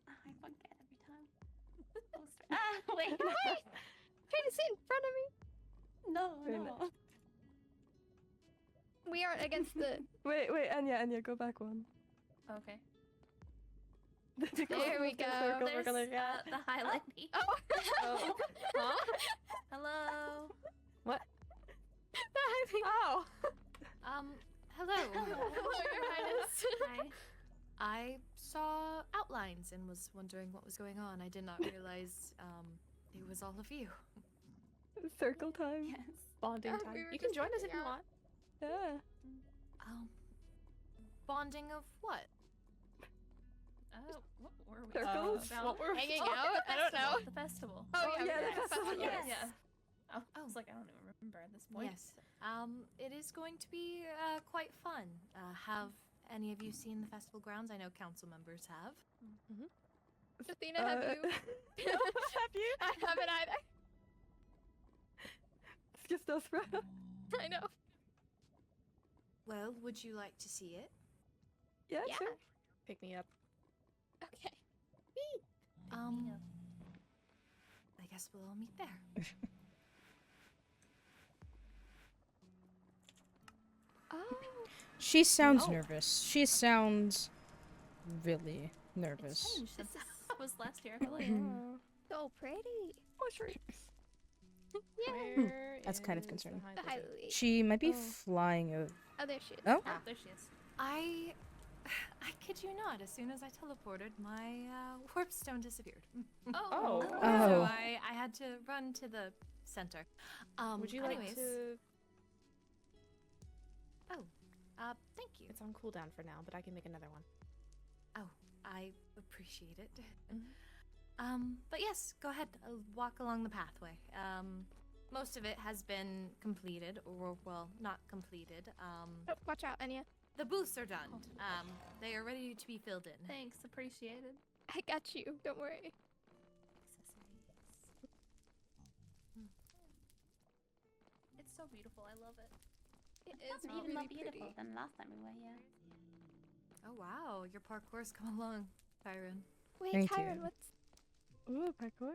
Speaker 6: I forget every time. Wait.
Speaker 2: Trying to sit in front of me.
Speaker 6: No,
Speaker 4: Wait a
Speaker 6: no.
Speaker 2: We aren't against the.
Speaker 4: Wait, Anya, go back one.
Speaker 5: Okay.
Speaker 2: There we go.
Speaker 4: Circle we're
Speaker 5: There's
Speaker 4: gonna get.
Speaker 5: the highlight.
Speaker 2: Oh.
Speaker 3: Huh?
Speaker 5: Hello.
Speaker 3: Oh.
Speaker 7: Hello.
Speaker 2: Hello, Your Highness.
Speaker 5: Hi.
Speaker 7: I saw outlines and was wondering what was going on. I did not realize it was all of you.
Speaker 4: Circle time.
Speaker 6: Yes.
Speaker 3: Bonding
Speaker 2: Oh,
Speaker 3: time.
Speaker 2: we were
Speaker 3: You can
Speaker 2: just
Speaker 3: join us if
Speaker 2: hanging
Speaker 3: you
Speaker 2: out.
Speaker 3: want.
Speaker 4: Yeah.
Speaker 7: Bonding of what?
Speaker 5: Oh, what were we
Speaker 4: Circles?
Speaker 5: talking about?
Speaker 3: What were
Speaker 2: Hanging
Speaker 5: Oh,
Speaker 2: out?
Speaker 5: the
Speaker 2: I don't know.
Speaker 5: festival, The festival.
Speaker 2: Oh,
Speaker 4: Oh,
Speaker 2: yeah,
Speaker 4: yeah,
Speaker 2: we
Speaker 4: the
Speaker 2: were at a
Speaker 4: festival,
Speaker 2: festival.
Speaker 4: yes.
Speaker 5: Yeah. I was like, I don't even remember at this point.
Speaker 7: Yes. It is going to be quite fun. Have any of you seen the festival grounds? I know council members have.
Speaker 2: Athena, have you?
Speaker 4: Have you?
Speaker 2: I haven't either.
Speaker 4: It's just us, bro.
Speaker 2: I know.
Speaker 7: Well, would you like to see it?
Speaker 4: Yeah,
Speaker 2: Yeah.
Speaker 4: sure.
Speaker 3: Pick me up.
Speaker 2: Okay.
Speaker 7: I guess we'll all meet there.
Speaker 2: Oh.
Speaker 1: She sounds
Speaker 3: Oh.
Speaker 1: nervous. She sounds really nervous.
Speaker 5: Strange. This was last year.
Speaker 2: So pretty.
Speaker 4: Mushrooms.
Speaker 3: Where
Speaker 1: That's kind of
Speaker 3: is
Speaker 1: concerning.
Speaker 3: high
Speaker 2: The
Speaker 3: lizard?
Speaker 2: highlight.
Speaker 1: She might be
Speaker 3: Oh.
Speaker 1: flying over.
Speaker 2: Oh, there she is.
Speaker 1: Oh,
Speaker 5: Oh, there she is.
Speaker 7: I kid you not. As soon as I teleported, my warp stone disappeared.
Speaker 3: Oh.
Speaker 7: So
Speaker 1: Oh.
Speaker 7: I had to run to the center.
Speaker 3: Would you
Speaker 7: anyways,
Speaker 3: like to?
Speaker 7: thank you.
Speaker 3: It's on cooldown for now, but I can make another one.
Speaker 7: Oh, I appreciate it. But yes, go ahead. Walk along the pathway. Most of it has been completed, or well, not completed.
Speaker 2: Oh, watch out, Anya.
Speaker 7: The booths are done. They are ready to be filled in.
Speaker 5: Thanks, appreciated.
Speaker 2: I got you. Don't worry.
Speaker 5: It's so beautiful. I love it.
Speaker 2: It
Speaker 6: It's
Speaker 2: is
Speaker 6: even
Speaker 2: really
Speaker 6: more
Speaker 2: pretty.
Speaker 6: beautiful than last time we were here.
Speaker 7: Oh wow, your parkour's come along, Kyrin.
Speaker 2: Wait,
Speaker 1: Thank
Speaker 2: Kyrin,
Speaker 1: you.
Speaker 2: what's...
Speaker 4: Ooh, parkour.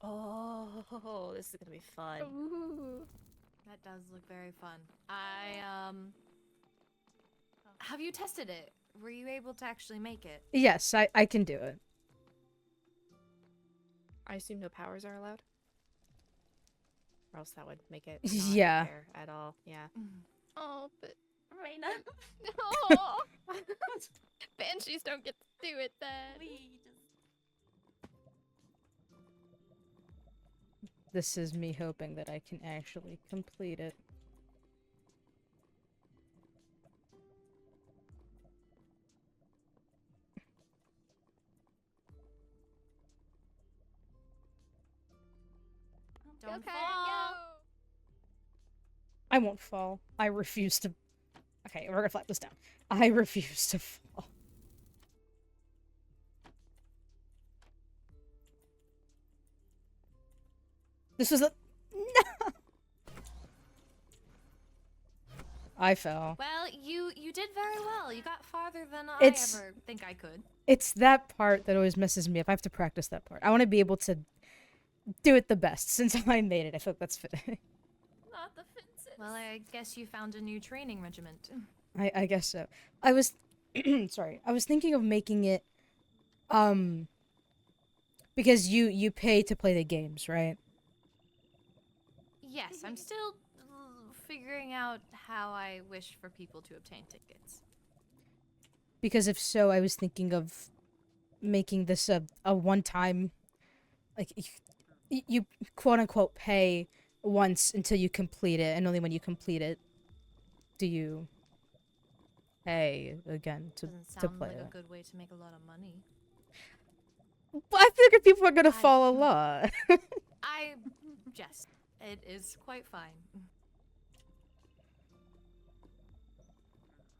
Speaker 3: Oh, this is gonna be fun.
Speaker 2: Ooh.
Speaker 7: That does look very fun. Have you tested it? Were you able to actually make it?
Speaker 1: Yes, I can do it.
Speaker 3: I assume no powers are allowed? Or else that would make it
Speaker 1: Yeah.
Speaker 3: not fair at all. Yeah.
Speaker 2: Oh, but...
Speaker 6: Reina,
Speaker 2: No! Banshees don't get to do it then.
Speaker 6: we just...
Speaker 1: This is me hoping that I can actually complete it.
Speaker 7: Don't
Speaker 2: Okay,
Speaker 7: fall.
Speaker 1: I won't fall. I refuse to... Okay, we're gonna flat this down. I refuse to fall. This was a... No! I fell.
Speaker 7: Well, you did very well. You got farther than
Speaker 1: It's-
Speaker 7: I ever think I could.
Speaker 1: It's that part that always messes me up. I have to practice that part. I want to be able to do it the best. Since I made it, I feel like that's fitting.
Speaker 5: Not the fences.
Speaker 7: Well, I guess you found a new training regiment.
Speaker 1: I guess so. I was... sorry. I was thinking of making it... Because you pay to play the games, right?
Speaker 7: Yes, I'm still figuring out how I wish for people to obtain tickets.
Speaker 1: Because if so, I was thinking of making this a one-time... Like, you quote-unquote pay once until you complete it, and only when you complete it do you pay again to
Speaker 7: Doesn't
Speaker 1: to
Speaker 7: sound
Speaker 1: play
Speaker 7: like
Speaker 1: it.
Speaker 7: a good way to make a lot of money.
Speaker 1: But I feel like people are gonna
Speaker 7: I-
Speaker 1: fall a lot.
Speaker 7: I jest. It is quite fine.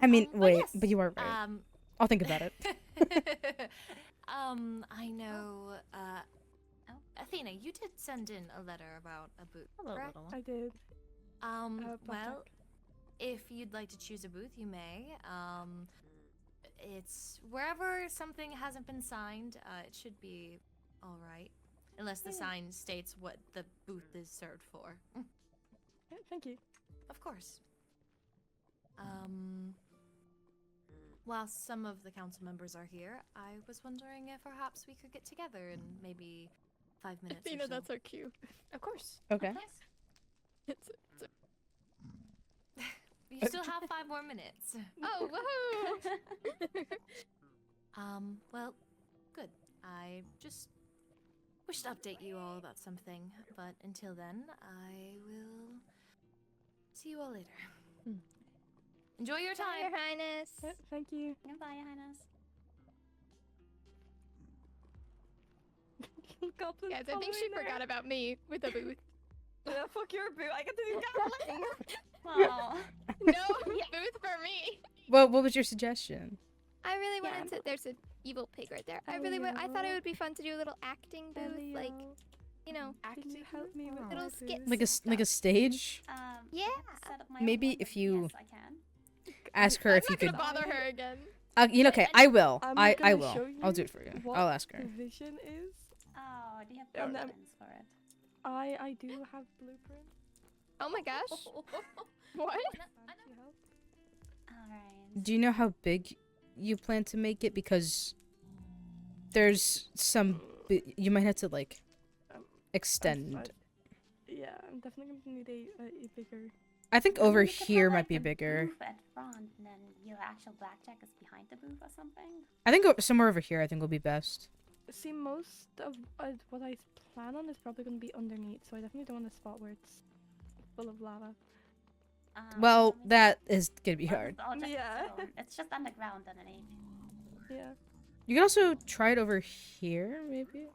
Speaker 1: I mean,
Speaker 7: But
Speaker 1: wait,
Speaker 7: yes,
Speaker 1: but you are right. I'll think about it.
Speaker 7: I know, Athena, you did send in a letter about a booth, correct?
Speaker 4: I did.
Speaker 7: Well,
Speaker 4: Blackjack.
Speaker 7: if you'd like to choose a booth, you may. It's wherever something hasn't been signed, it should be all right. Unless the sign states what the booth is served for.
Speaker 4: Yeah, thank you.
Speaker 7: Of course. While some of the council members are here, I was wondering if perhaps we could get together in maybe 5 minutes
Speaker 2: Athena,
Speaker 7: or so.
Speaker 2: that's so cute.
Speaker 3: Of course.
Speaker 1: Okay.
Speaker 2: It's
Speaker 7: You still have 5 more minutes.
Speaker 2: Oh, woohoo!
Speaker 7: Well, good. I just wish to update you all about something, but until then, I will see you all later. Enjoy your
Speaker 2: Bye,
Speaker 7: time.
Speaker 2: Your Highness.
Speaker 4: Yeah, thank you.
Speaker 6: Goodbye, Your Highness.
Speaker 4: Goblins
Speaker 2: Guys, I think she
Speaker 4: following her.
Speaker 2: forgot about me with the booth.
Speaker 4: Yeah, fuck your boot. I can do goblin.
Speaker 6: Well,
Speaker 2: No booth for me.
Speaker 1: Well, what was your suggestion?
Speaker 2: I really
Speaker 6: Yeah,
Speaker 2: wanted to. There's an evil pig right there. I really I thought it would be fun to do a little acting booth, like, you know,
Speaker 4: Can you help me with
Speaker 2: little
Speaker 4: my
Speaker 2: skits.
Speaker 4: boot?
Speaker 1: Like a stage?
Speaker 2: Yeah.
Speaker 6: set up my
Speaker 1: Maybe
Speaker 6: own one,
Speaker 1: if
Speaker 6: but
Speaker 1: you-
Speaker 6: Yes, I can.
Speaker 1: Ask her
Speaker 2: I'm
Speaker 1: if you
Speaker 2: not
Speaker 1: could.
Speaker 2: gonna bother her again.
Speaker 1: You know, okay, I will.
Speaker 4: I'm
Speaker 1: I
Speaker 4: gonna
Speaker 1: will.
Speaker 4: show
Speaker 1: I'll do
Speaker 4: you
Speaker 1: it for you.
Speaker 4: what
Speaker 1: I'll ask her.
Speaker 4: the vision is.
Speaker 6: Oh, do you have
Speaker 4: And
Speaker 6: blueprints for it?
Speaker 4: I do have blueprints.
Speaker 2: Oh my gosh. What?
Speaker 4: Fancy help.
Speaker 6: Alright.
Speaker 1: Do you know how big you plan to make it? Because there's some... You might have to, like,
Speaker 4: Um,
Speaker 1: extend.
Speaker 4: Yeah, I'm definitely gonna need a bigger.
Speaker 1: I think
Speaker 6: I mean,
Speaker 1: over
Speaker 6: you could
Speaker 1: here
Speaker 6: have,
Speaker 1: might
Speaker 6: like,
Speaker 1: be
Speaker 6: a
Speaker 1: bigger.
Speaker 6: booth at front, and then your actual blackjack is behind the booth or something.
Speaker 1: I think somewhere over here I think will be best.
Speaker 4: See, most of what I plan on is probably gonna be underneath, so I definitely don't want a spot where it's full of lava.
Speaker 1: Well,
Speaker 6: let me
Speaker 1: that is gonna be
Speaker 6: see.
Speaker 1: hard.
Speaker 6: Oh, just
Speaker 4: Yeah.
Speaker 6: it's just underground underneath.
Speaker 4: Yeah.
Speaker 1: You could also try it over here, maybe?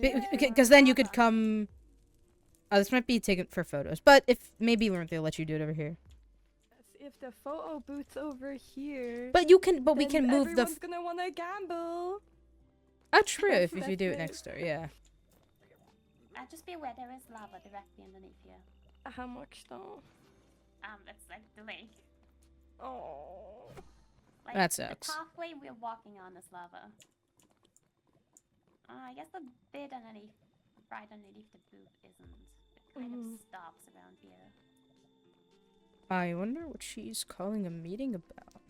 Speaker 6: Yeah.
Speaker 1: Because then you could come... Oh, this might be taken for photos. But if... Maybe they'll let you do it over here.
Speaker 4: If the photo booth's over here,
Speaker 1: But you can... But we
Speaker 4: then
Speaker 1: can move the...
Speaker 4: everyone's gonna wanna gamble.
Speaker 1: Oh, true, if
Speaker 4: That's
Speaker 1: you do it
Speaker 4: it.
Speaker 1: next door, yeah.
Speaker 6: Just be aware there is lava directly underneath you.
Speaker 4: How much though?
Speaker 6: It's like the lake.
Speaker 4: Oh.
Speaker 6: Like,
Speaker 1: That sucks.
Speaker 6: The pathway we're walking on is lava. I guess the bit underneath, right underneath the booth isn't. It kind of stops around here.
Speaker 1: I wonder what she's calling a meeting about.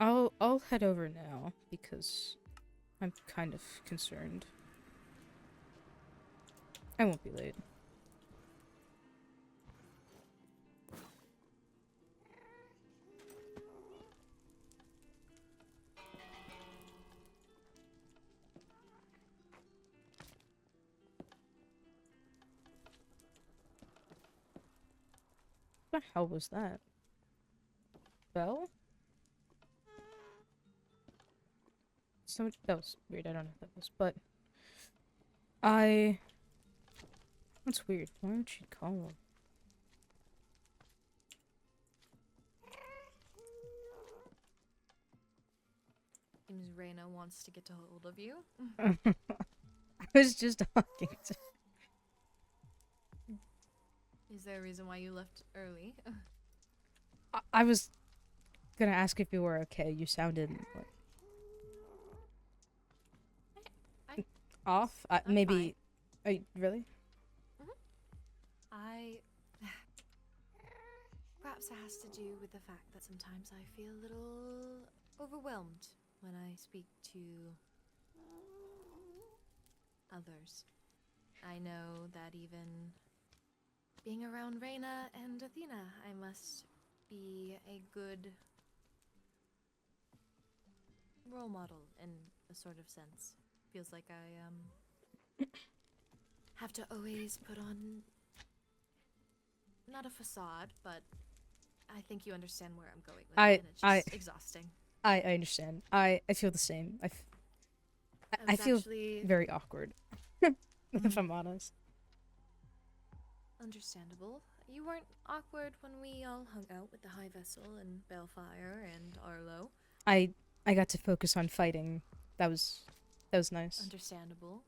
Speaker 1: I'll head over now because I'm kind of concerned. I won't be late. What the hell was that? Bell? That was weird, I don't know what that was, but... That's weird. Why would she call him?
Speaker 7: Seems Reina wants to get a hold of you.
Speaker 1: I was just talking to...
Speaker 7: Is there a reason why you left early?
Speaker 1: I was gonna ask if you were okay. You sounded like... Off? Maybe... Are you, really?
Speaker 7: Perhaps it has to do with the fact that sometimes I feel a little overwhelmed when I speak to others. I know that even being around Reina and Athena, I must be a good role model in a sort of sense. Feels like I have to always put on not a facade, but I think you understand where I'm going with it, and it's just exhausting.
Speaker 1: I understand. I feel the same. I feel
Speaker 7: actually
Speaker 1: very awkward, if I'm honest.
Speaker 7: Understandable. You weren't awkward when we all hung out with the High Vessel and Balefire and Arlo.
Speaker 1: I got to focus on fighting. That was nice.
Speaker 7: Understandable.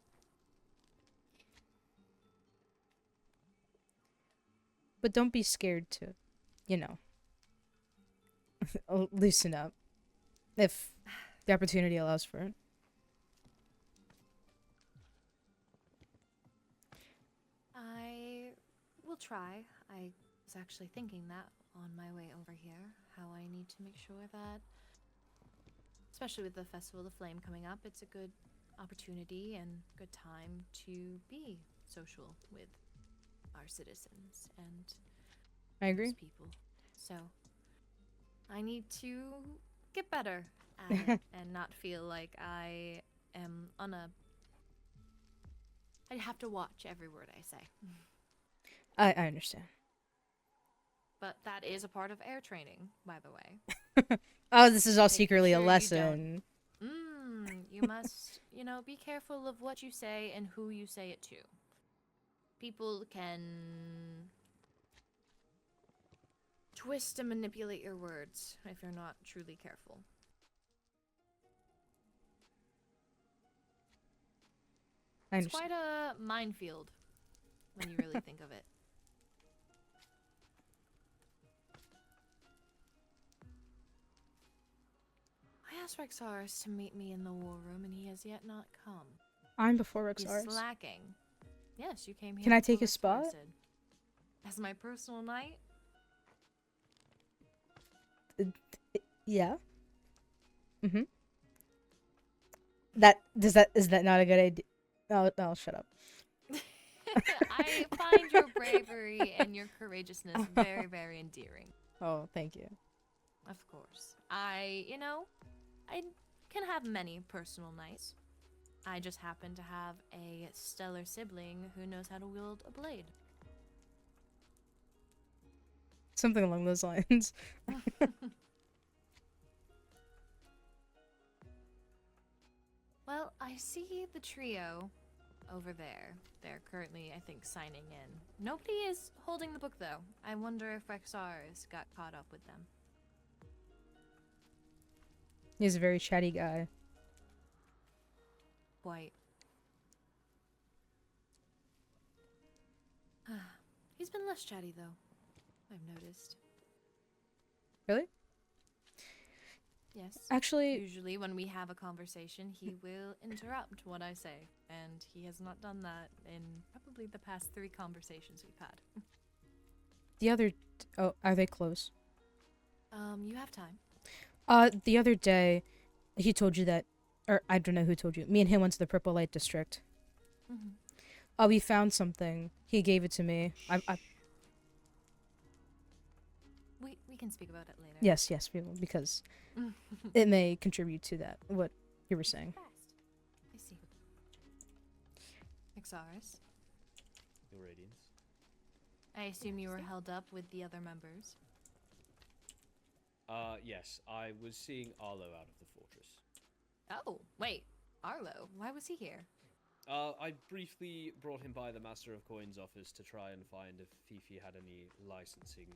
Speaker 1: But don't be scared to, you know, loosen up if the opportunity allows for it.
Speaker 7: I will try. I was actually thinking that on my way over here, how I need to make sure that, especially with the Festival of the Flame coming up, it's a good opportunity and good time to be social with our citizens and
Speaker 1: I agree.
Speaker 7: those people. So I need to get better at it and not feel like I am on a... I have to watch every word I say.
Speaker 1: I understand.
Speaker 7: But that is a part of air training, by the way.
Speaker 1: Oh, this is all
Speaker 7: Making
Speaker 1: secretly
Speaker 7: sure
Speaker 1: a
Speaker 7: you
Speaker 1: lesson.
Speaker 7: You must, be careful of what you say and who you say it to. People can twist and manipulate your words if you're not truly careful. It's quite a minefield when you really think of it. I asked Rexaris to meet me in the war room, and he has yet not come.
Speaker 1: I'm before Rexaris.
Speaker 7: He's slacking. Yes, you came here.
Speaker 1: Can I take
Speaker 7: before
Speaker 1: his spot?
Speaker 7: Rexaris did. As my personal knight?
Speaker 1: Yeah. Mm-hmm. Is that not a good idea? Oh, shut up.
Speaker 7: I find your bravery and your courageousness very, very endearing.
Speaker 1: Oh, thank you.
Speaker 7: Of course. I can have many personal knights. I just happen to have a stellar sibling who knows how to wield a blade.
Speaker 1: Something along those lines.
Speaker 7: I see the trio over there. They're currently, I think, signing in. Nobody is holding the book, though. I wonder if Rexaris got caught up with them.
Speaker 1: He's a very chatty guy.
Speaker 7: Quite. He's been less chatty, though. I've noticed.
Speaker 1: Really?
Speaker 7: Yes.
Speaker 1: Actually,
Speaker 7: Usually when we have a conversation, he will interrupt what I say, and he has not done that in probably the past 3 conversations we've had.
Speaker 1: the other... Oh, are they close?
Speaker 7: You have time.
Speaker 1: The other day, he told you that... Or, I don't know who told you. Me and him went to the Purple Light District.
Speaker 7: Mm-hmm.
Speaker 1: We found something. He gave it to me.
Speaker 7: We can speak about it later.
Speaker 1: Yes, we will, because it may contribute to that, what you were saying.
Speaker 7: I see. Rexaris,
Speaker 8: Your Radiance.
Speaker 7: I assume you were held up with the other members.
Speaker 8: Yes, I was seeing Arlo out of the fortress.
Speaker 7: Oh, wait. Arlo, why was he here?
Speaker 8: I briefly brought him by the Master of Coins office to try and find if Fifi had any licensing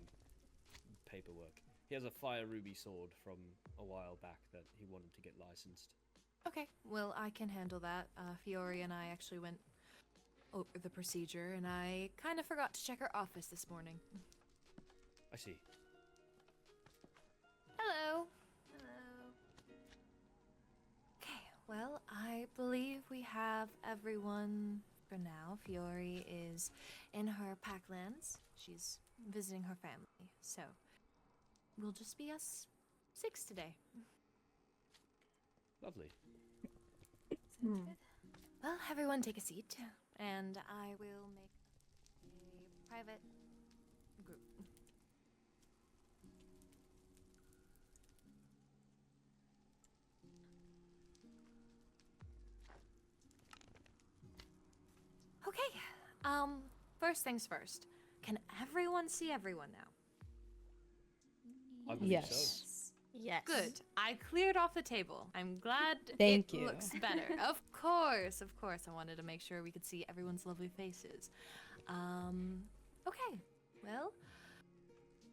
Speaker 8: paperwork. He has a fire ruby sword from a while back that he wanted to get licensed.
Speaker 7: Okay, well, I can handle that. Fiore and I actually went over the procedure, and I kind of forgot to check her office this morning.
Speaker 8: I see.
Speaker 7: Hello. Hello. Okay, well, I believe we have everyone for now. Fiore is in her Packlands. She's visiting her family, so we'll just be us 6 today.
Speaker 8: Lovely.
Speaker 5: Sounds good.
Speaker 7: Well, everyone take a seat, and I will make a private group. Okay, first things first. Can everyone see everyone now?
Speaker 8: I believe
Speaker 1: Yes.
Speaker 8: so.
Speaker 3: Yes.
Speaker 7: Good. I cleared off the table. I'm glad
Speaker 1: Thank
Speaker 7: it
Speaker 1: you.
Speaker 7: looks better. Of course. I wanted to make sure we could see everyone's lovely faces. Okay. Well,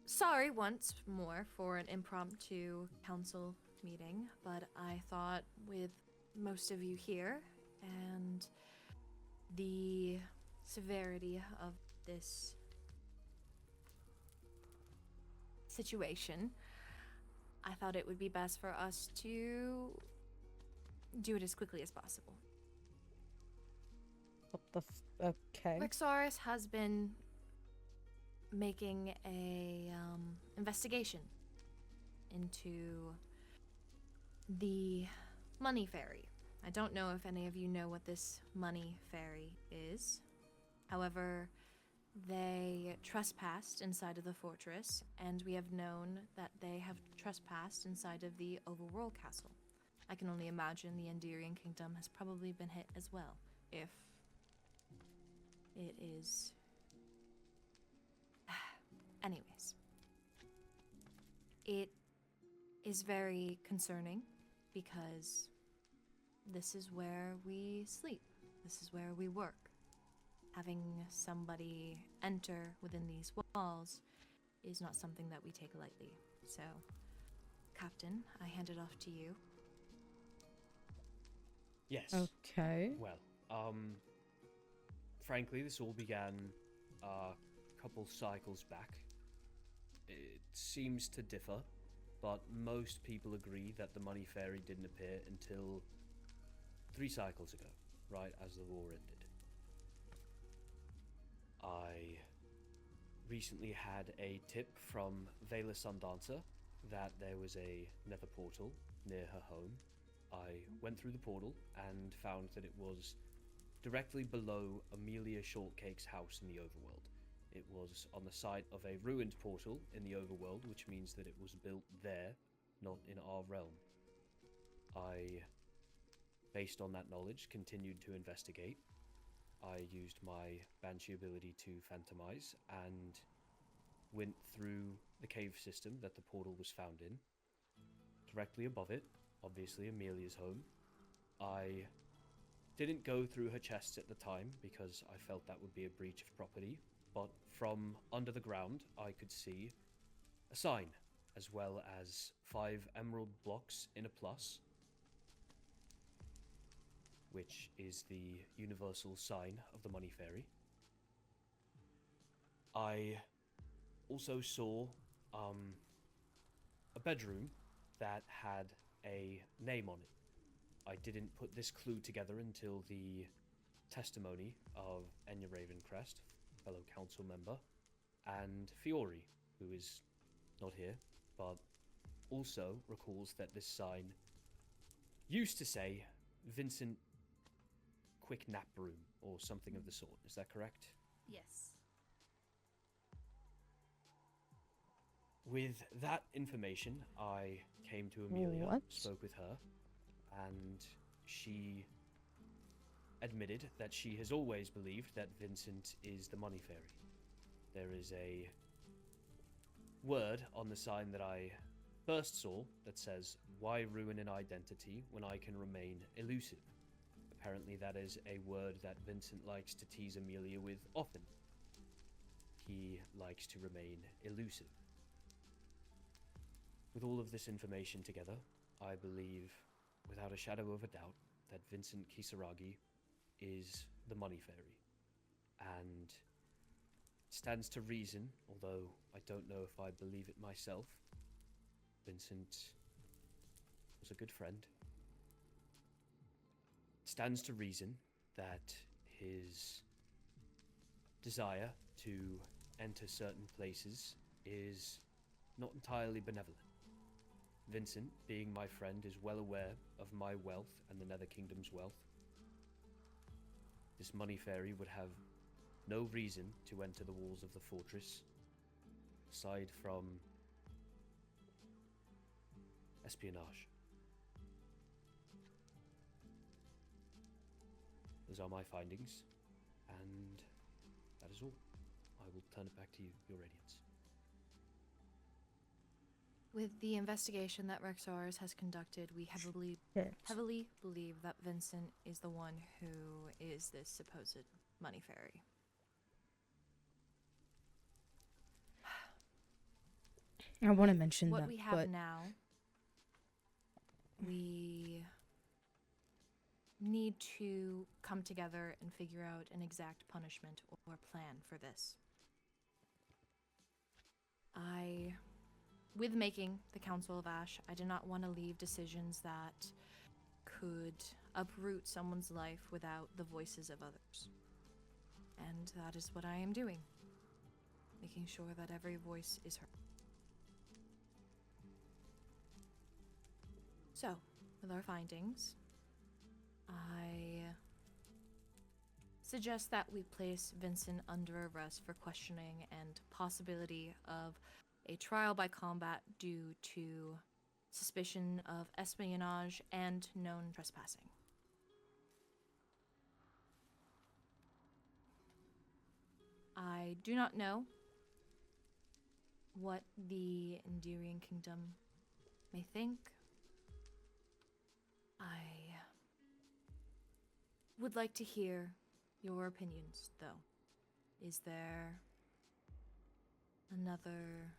Speaker 7: sorry once more for an impromptu council meeting, but I thought with most of you here and the severity of this situation, I thought it would be best for us to do it as quickly as possible.
Speaker 1: What the okay.
Speaker 7: Rexaris has been making a investigation into the money fairy. I don't know if any of you know what this money fairy is. However, they trespassed inside of the fortress, and we have known that they have trespassed inside of the Overworld castle. I can only imagine the Netherian kingdom has probably been hit as well, if it is... Anyways. It is very concerning, because this is where we sleep. This is where we work. Having somebody enter within these walls is not something that we take lightly. So, Captain, I hand it off to you.
Speaker 8: Yes.
Speaker 1: Okay.
Speaker 8: Well, frankly, this all began a couple cycles back. It seems to differ, but most people agree that the money fairy didn't appear until 3 cycles ago, right as the war ended. I recently had a tip from Vela Sundancer that there was a nether portal near her home. I went through the portal and found that it was directly below Amelia Shortcake's house in the Overworld. It was on the site of a ruined portal in the Overworld, which means that it was built there, not in our realm. I, based on that knowledge, continued to investigate. I used my Banshee ability to phantomize and went through the cave system that the portal was found in. Directly above it, obviously Amelia's home, I didn't go through her chests at the time because I felt that would be a breach of property, but from under the ground I could see a sign, as well as 5 emerald blocks in a plus, which is the universal sign of the Money Fairy. I also saw a bedroom that had a name on it. I didn't put this clue together until the testimony of Enya Ravencrest, fellow council member, and Fiore, who is not here, but also recalls that this sign used to say Vincent Quick Nap Room or something of the sort. Is that correct?
Speaker 5: Yes.
Speaker 8: With that information, I came to Amelia,
Speaker 1: What?
Speaker 8: spoke with her, and she admitted that she has always believed that Vincent is the Money Fairy. There is a word on the sign that I first saw that says, "Why ruin an identity when I can remain elusive?" Apparently that is a word that Vincent likes to tease Amelia with often. He likes to remain elusive. With all of this information together, I believe, without a shadow of a doubt, that Vincent Kisaragi is the Money Fairy. And it stands to reason, although I don't know if I believe it myself, Vincent was a good friend. It stands to reason that his desire to enter certain places is not entirely benevolent. Vincent, being my friend, is well aware of my wealth and the Nether Kingdom's wealth. This Money Fairy would have no reason to enter the walls of the fortress, aside from espionage. Those are my findings, and that is all. I will turn it back to you, Your Radiance.
Speaker 7: With the investigation that Rexaris has conducted, we heavily believe that Vincent is the one who is this supposed Money Fairy.
Speaker 1: I want to mention
Speaker 7: what
Speaker 1: that,
Speaker 7: we have
Speaker 1: but
Speaker 7: now, we need to come together and figure out an exact punishment or plan for this. With making the Council of Ash, I did not want to leave decisions that could uproot someone's life without the voices of others. And that is what I am doing. Making sure that every voice is heard. So, with our findings, I suggest that we place Vincent under arrest for questioning and possibility of a trial by combat due to suspicion of espionage and known trespassing. I do not know what the Netherian Kingdom may think. I would like to hear your opinions, though. Is there another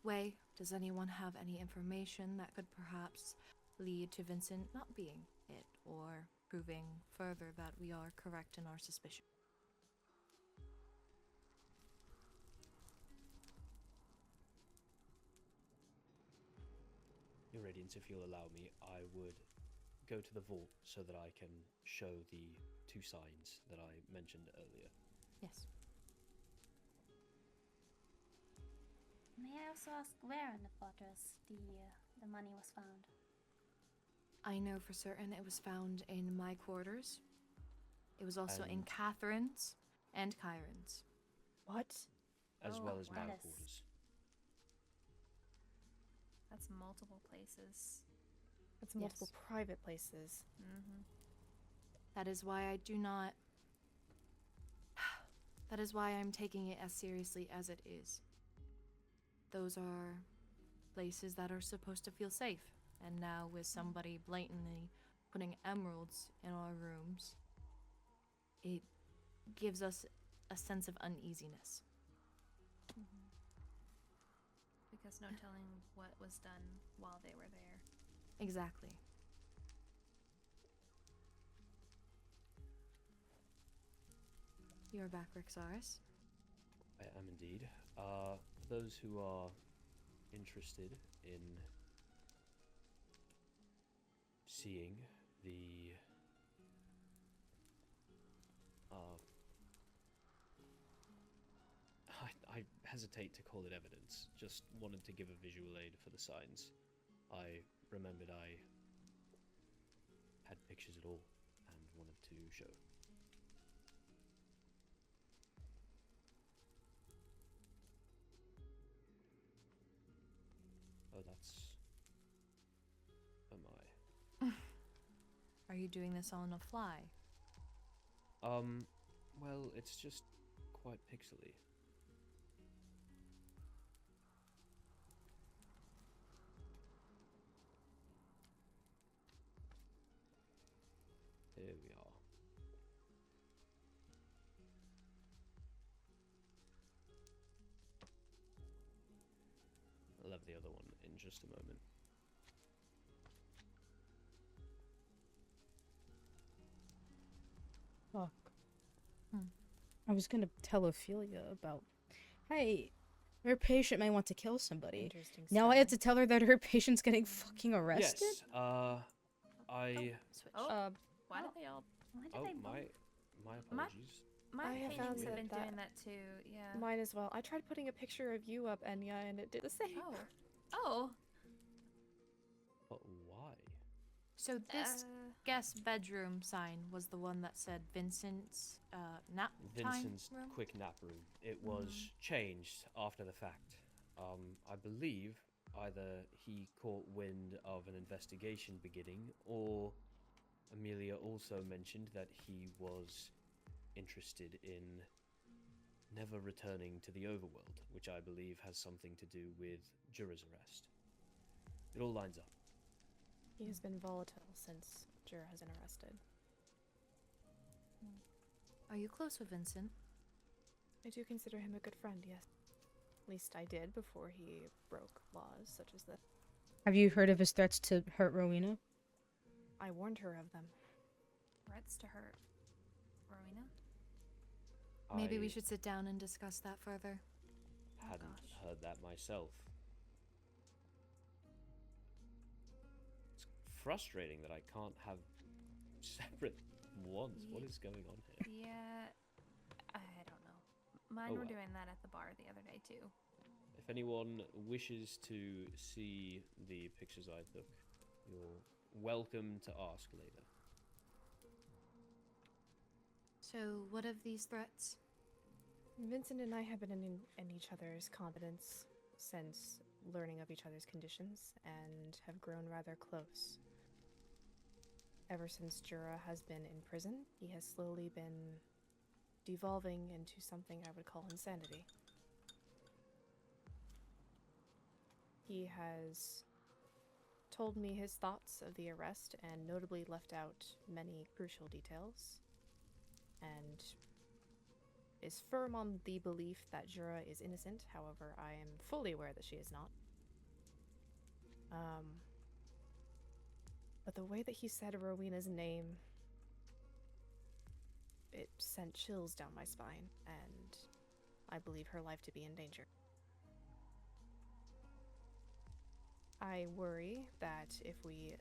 Speaker 7: way? Does anyone have any information that could perhaps lead to Vincent not being it, or proving further that we are correct in our suspicion?
Speaker 8: Your Radiance, if you'll allow me, I would go to the vault so that I can show the 2 signs that I mentioned earlier.
Speaker 7: Yes.
Speaker 6: May I also ask where in the fortress the money was found?
Speaker 7: I know for certain it was found in my quarters. It was also in
Speaker 8: And-
Speaker 7: Catherine's and Kyrin's.
Speaker 4: What?
Speaker 8: As
Speaker 5: Oh,
Speaker 8: well as my
Speaker 6: wow.
Speaker 8: quarters.
Speaker 5: That's multiple places.
Speaker 3: That's multiple
Speaker 7: Yes.
Speaker 3: private places.
Speaker 5: Mm-hmm.
Speaker 7: That is why I do not... That is why I'm taking it as seriously as it is. Those are places that are supposed to feel safe. And now with somebody blatantly putting emeralds in our rooms, it gives us a sense of uneasiness.
Speaker 5: Because no telling what was done while they were there.
Speaker 7: Exactly. You're back, Rexaris.
Speaker 8: I am indeed. For those who are interested in seeing the I hesitate to call it evidence, just wanted to give a visual aid for the signs. I remembered I had pictures at all and wanted to show. Oh, that's... Oh my.
Speaker 7: Are you doing this on the fly?
Speaker 8: Well, it's just quite pixely. Here we are. I'll have the other one in just a moment.
Speaker 1: Fuck. I was gonna tell Ophelia about, hey, her patient may want to kill somebody.
Speaker 3: Interesting
Speaker 1: Now I have to tell her that her patient's getting fucking arrested?
Speaker 8: Yes,
Speaker 7: Switch.
Speaker 5: Oh, why did they all...
Speaker 6: Why did
Speaker 8: Oh,
Speaker 6: they both?
Speaker 8: my apologies.
Speaker 5: My
Speaker 3: I have
Speaker 5: paintings
Speaker 3: found
Speaker 5: have been
Speaker 3: that
Speaker 5: doing that too, yeah.
Speaker 3: Mine as well. I tried putting a picture of you up, Enya, and it did the same.
Speaker 5: Oh.
Speaker 8: But why?
Speaker 7: So this guest bedroom sign was the one that said Vincent's nap
Speaker 8: Vincent's
Speaker 7: time room?
Speaker 8: quick nap room. It was changed after the fact. I believe either he caught wind of an investigation beginning, or Amelia also mentioned that he was interested in never returning to the Overworld, which I believe has something to do with Jura's arrest. It all lines up.
Speaker 3: He has been volatile since Jura has been arrested.
Speaker 7: Are you close with Vincent?
Speaker 3: I do consider him a good friend, yes. At least I did before he broke laws such as this.
Speaker 1: Have you heard of his threats to hurt Rowena?
Speaker 3: I warned her of them.
Speaker 5: Threats to hurt Rowena?
Speaker 7: Maybe we
Speaker 8: I
Speaker 7: should sit down and discuss that further.
Speaker 8: hadn't heard that myself. It's frustrating that I can't have separate ones. What is going on here?
Speaker 5: Yeah, I don't know. Mine
Speaker 8: Oh,
Speaker 5: were
Speaker 8: well.
Speaker 5: doing that at the bar the other day too.
Speaker 8: If anyone wishes to see the pictures I took, you're welcome to ask later.
Speaker 7: So, what of these threats?
Speaker 3: Vincent and I have been in each other's confidence since learning of each other's conditions and have grown rather close. Ever since Jura has been in prison, he has slowly been devolving into something I would call insanity. He has told me his thoughts of the arrest and notably left out many crucial details, and is firm on the belief that Jura is innocent. However, I am fully aware that she is not. But the way that he said Rowena's name, it sent chills down my spine, and I believe her life to be in danger. I worry that if we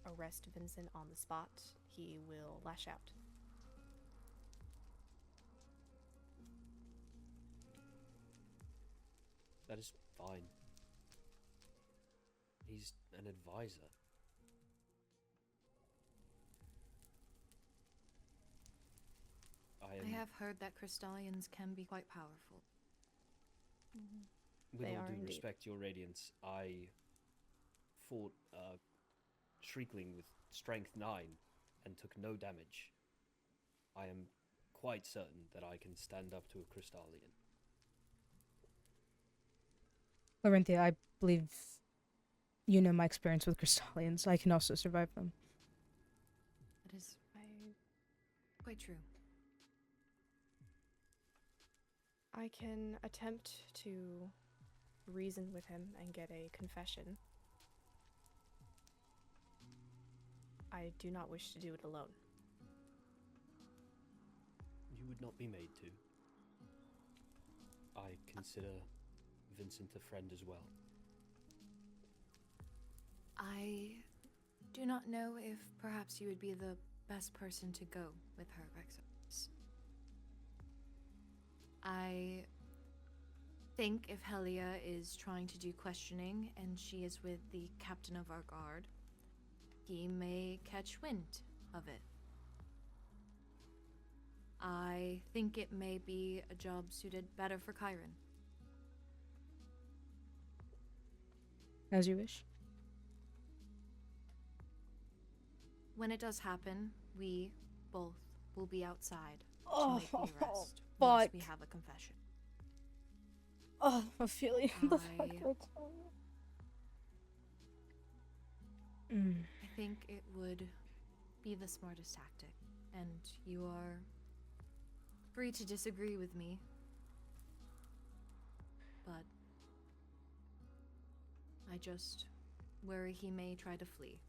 Speaker 3: arrest Vincent on the spot, he will lash out.
Speaker 8: That is fine. He's an advisor.
Speaker 7: I have heard that Crystallians can be quite powerful.
Speaker 8: With
Speaker 3: They
Speaker 8: all
Speaker 3: are
Speaker 8: due
Speaker 3: indeed.
Speaker 8: respect, Your Radiance, I fought Shriekling with Strength 9 and took no damage. I am quite certain that I can stand up to a Crystallian.
Speaker 1: Lorynthia, I believe you know my experience with Crystallians. I can also survive them.
Speaker 7: That is quite true.
Speaker 3: I can attempt to reason with him and get a confession. I do not wish to do it alone.
Speaker 8: You would not be made to. I consider Vincent a friend as well.
Speaker 7: I do not know if perhaps you would be the best person to go with her, Rexaris. I think if Helia is trying to do questioning and she is with the captain of our guard, he may catch wind of it. I think it may be a job suited better for Kyrin.
Speaker 1: As you wish.
Speaker 7: When it does happen, we both will be outside
Speaker 1: Oh,
Speaker 7: to make the arrest
Speaker 1: fuck.
Speaker 7: once we have a confession.
Speaker 1: Oh, Ophelia, the fuck
Speaker 7: I-
Speaker 1: did I tell you?
Speaker 7: I think it would be the smartest tactic, and you are free to disagree with me, but I just worry he may try to flee.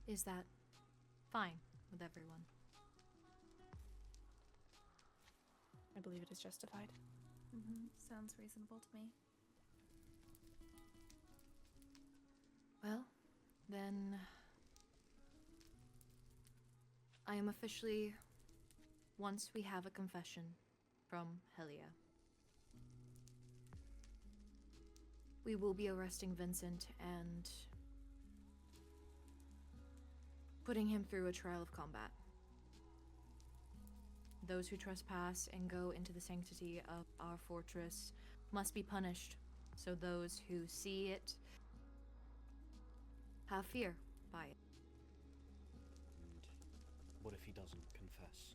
Speaker 7: Is that fine with everyone?
Speaker 3: I believe it is justified.
Speaker 5: Sounds reasonable to me.
Speaker 7: Well, then I am officially, once we have a confession from Helia, we will be arresting Vincent and putting him through a trial of combat. Those who trespass and go into the sanctity of our fortress must be punished, so those who see it have fear by it.
Speaker 8: And what if he doesn't confess?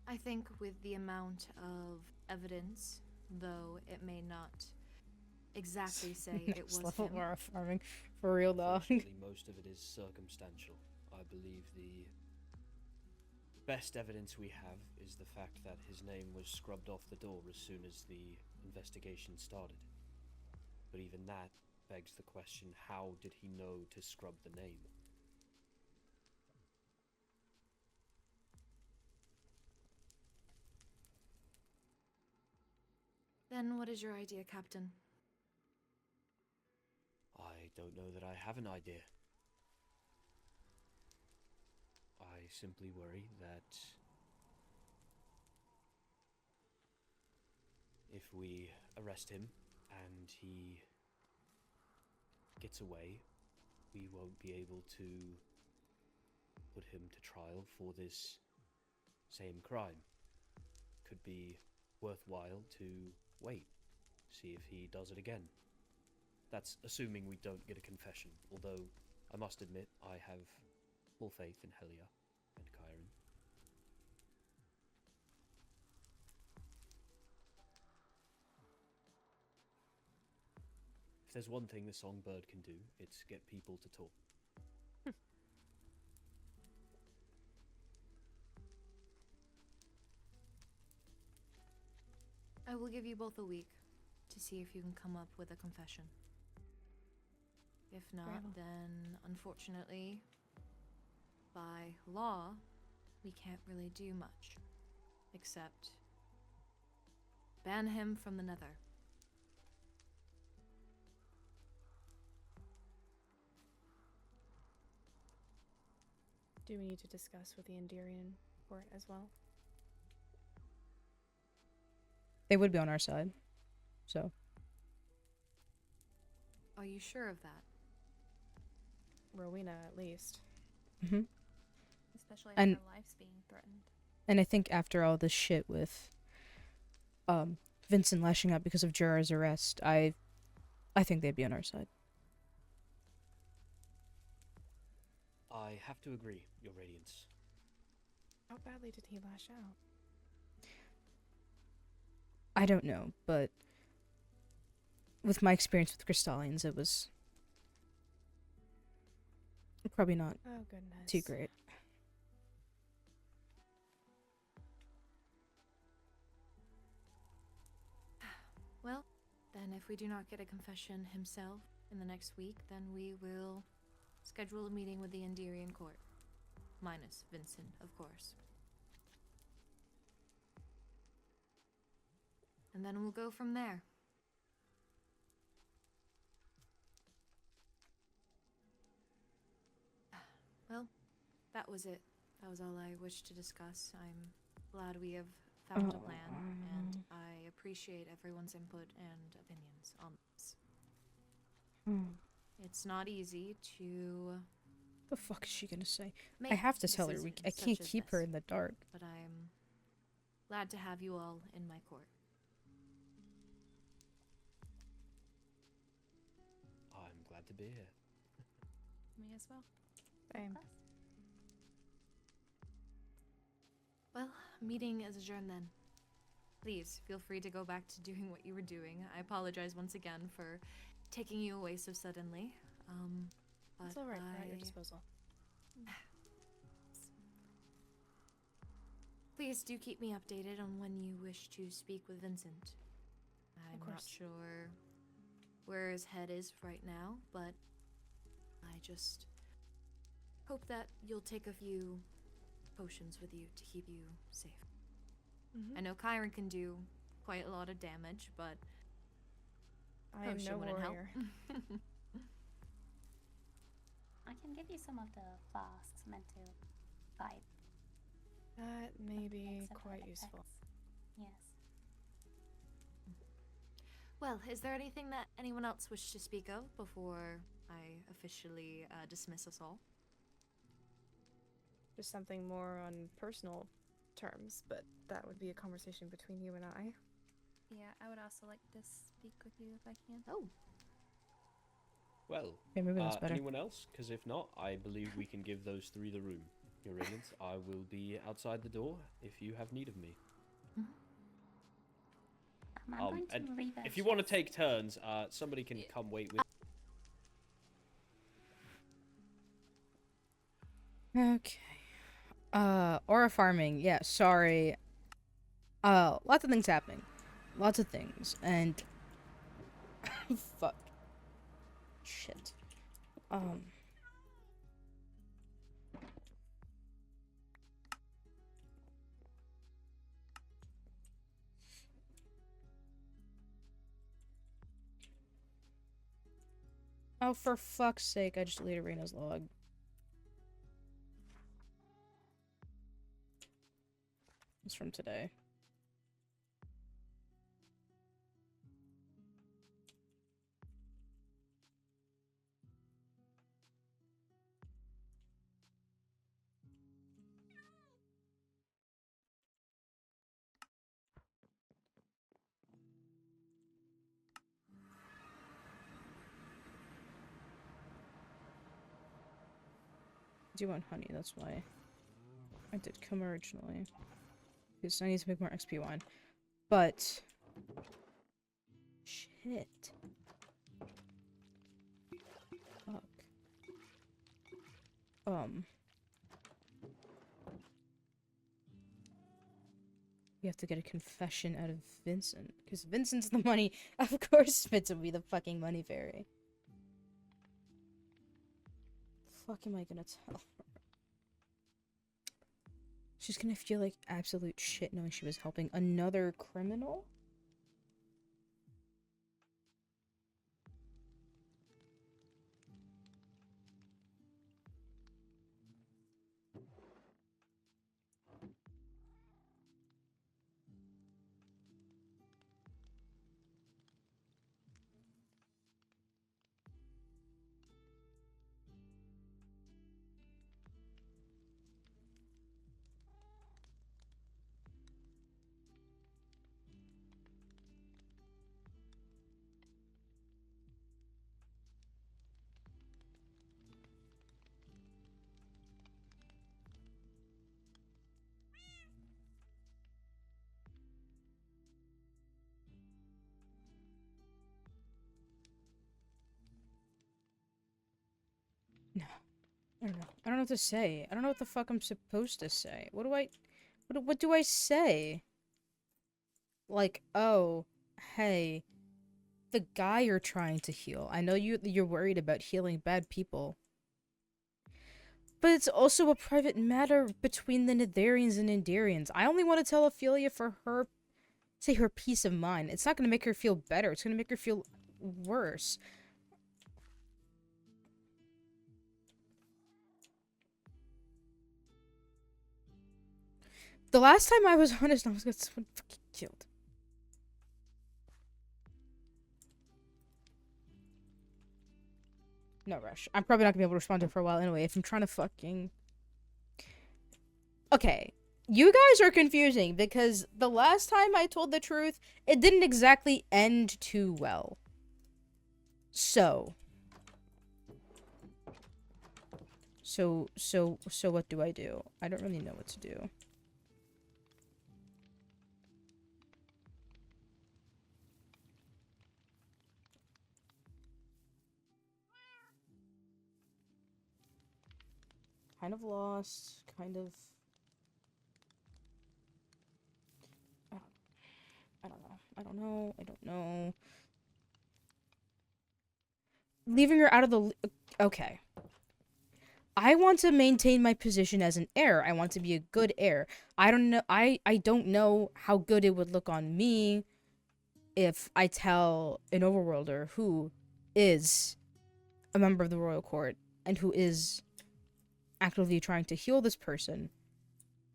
Speaker 7: I think with the amount of evidence, though it may not exactly say it was
Speaker 1: Next level
Speaker 7: him.
Speaker 1: Mara farming. For real, though.
Speaker 8: Unfortunately, most of it is circumstantial. I believe the best evidence we have is the fact that his name was scrubbed off the door as soon as the investigation started. But even that begs the question, how did he know to scrub the name?
Speaker 7: Then what is your idea, Captain?
Speaker 8: I don't know that I have an idea. I simply worry that if we arrest him and he gets away, we won't be able to put him to trial for this same crime. Could be worthwhile to wait, see if he does it again. That's assuming we don't get a confession, although I must admit I have full faith in Helia and Kyrin. If there's one thing the songbird can do, it's get people to talk.
Speaker 7: I will give you both a week to see if you can come up with a confession. If not,
Speaker 3: Grandma.
Speaker 7: then unfortunately, by law, we can't really do much. Except ban him from the Nether.
Speaker 3: Do we need to discuss with the Endirian court as well?
Speaker 1: They would be on our side. So.
Speaker 7: Are you sure of that?
Speaker 3: Rowena, at least.
Speaker 1: Mm-hmm.
Speaker 5: Especially
Speaker 1: And-
Speaker 5: if her life's being threatened.
Speaker 1: And I think after all this shit with Vincent lashing out because of Jura's arrest, I think they'd be on our side.
Speaker 8: I have to agree, Your Radiance.
Speaker 3: How badly did he lash out?
Speaker 1: I don't know, but with my experience with Crystallians, it was probably not
Speaker 3: Oh, goodness.
Speaker 1: too great.
Speaker 7: Well, then if we do not get a confession himself in the next week, then we will schedule a meeting with the Enderian court. Minus Vincent, of course. And then we'll go from there. Well, that was it. That was all I wished to discuss. I'm glad we have found a plan, and I appreciate everyone's input and opinions on this. It's not easy to
Speaker 1: The fuck is she gonna say?
Speaker 7: make
Speaker 1: I have to tell her. I
Speaker 7: decisions
Speaker 1: can't
Speaker 7: such as
Speaker 1: keep her
Speaker 7: this,
Speaker 1: in the dark.
Speaker 7: but I'm glad to have you all in my court.
Speaker 8: I'm glad to be here.
Speaker 5: Me as well.
Speaker 3: Same.
Speaker 7: Well, meeting is adjourned then. Please, feel free to go back to doing what you were doing. I apologize once again for taking you away so suddenly. But
Speaker 3: It's alright, we're at your disposal.
Speaker 7: Please do keep me updated on when you wish to speak with Vincent. I'm not
Speaker 3: course.
Speaker 7: sure where his head is right now, but I just hope that you'll take a few potions with you to keep you safe. I know Kyrin can do quite a lot of damage, but
Speaker 3: I am
Speaker 7: potion
Speaker 3: no
Speaker 7: wouldn't help.
Speaker 3: warrior.
Speaker 6: I can give you some of the flasks meant to fight.
Speaker 3: That may be
Speaker 6: Makes a
Speaker 3: quite
Speaker 6: bit of
Speaker 3: useful.
Speaker 6: effects. Yes.
Speaker 7: Well, is there anything that anyone else wishes to speak of before I officially dismiss us all?
Speaker 3: Just something more on personal terms, but that would be a conversation between you and I.
Speaker 5: Yeah, I would also like to speak with you if I can.
Speaker 7: Oh,
Speaker 8: Well,
Speaker 1: Okay, maybe that's better.
Speaker 8: anyone else? Because if not, I believe we can give those three the room. Your Radiance, I will be outside the door if you have need of me.
Speaker 6: I'm going to
Speaker 8: And
Speaker 6: read that
Speaker 8: if you want to
Speaker 6: chest.
Speaker 8: take turns, somebody can come wait with.
Speaker 1: Okay. Aura farming. Yeah, sorry. Lots of things happening. Lots of things. And fuck. Shit. Oh, for fuck's sake, I just deleted Reina's log. It's from today. I do want honey, that's why I did come originally. Because I need to make more XP wine. But... shit. Fuck. We have to get a confession out of Vincent. Because Vincent's the money. Of course Vincent will be the fucking money fairy. The fuck am I gonna tell her? She's gonna feel like absolute shit knowing she was helping another criminal? I don't know. I don't know what to say. I don't know what the fuck I'm supposed to say. What do I say? Like, oh, hey, the guy you're trying to heal. I know you're worried about healing bad people. But it's also a private matter between the Netherians and Enderians. I only want to tell Ophelia for her peace of mind. It's not going to make her feel better. It's going to make her feel worse. The last time I was honest, I was getting someone fucking killed. No rush. I'm probably not gonna be able to respond to it for a while anyway if I'm trying to fucking... Okay. You guys are confusing because the last time I told the truth, it didn't exactly end too well. So what do I do? I don't really know what to do. Kind of lost, kind of... I don't know. Leaving her out of the... Okay. I want to maintain my position as an heir. I want to be a good heir. I don't know how good it would look on me if I tell an overworlder who is a member of the royal court and who is actively trying to heal this person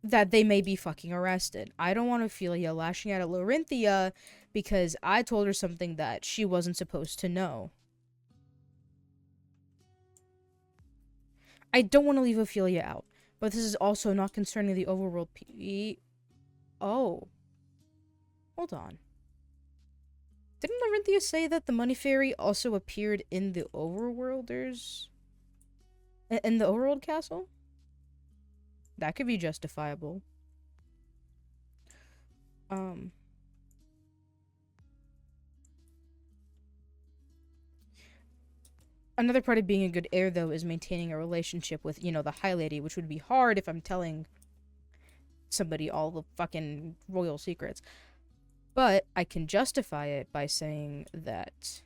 Speaker 1: that they may be fucking arrested. I don't want Ophelia lashing out at Lorynthia because I told her something that she wasn't supposed to know. I don't want to leave Ophelia out, but this is also not concerning the overworld Oh. Hold on. Didn't Lorynthia say that the money fairy also appeared in the overworlders? In the overworld castle? That could be justifiable. Another part of being a good heir, though, is maintaining a relationship with, you know, the High Lady, which would be hard if I'm telling somebody all the fucking royal secrets. But I can justify it by saying that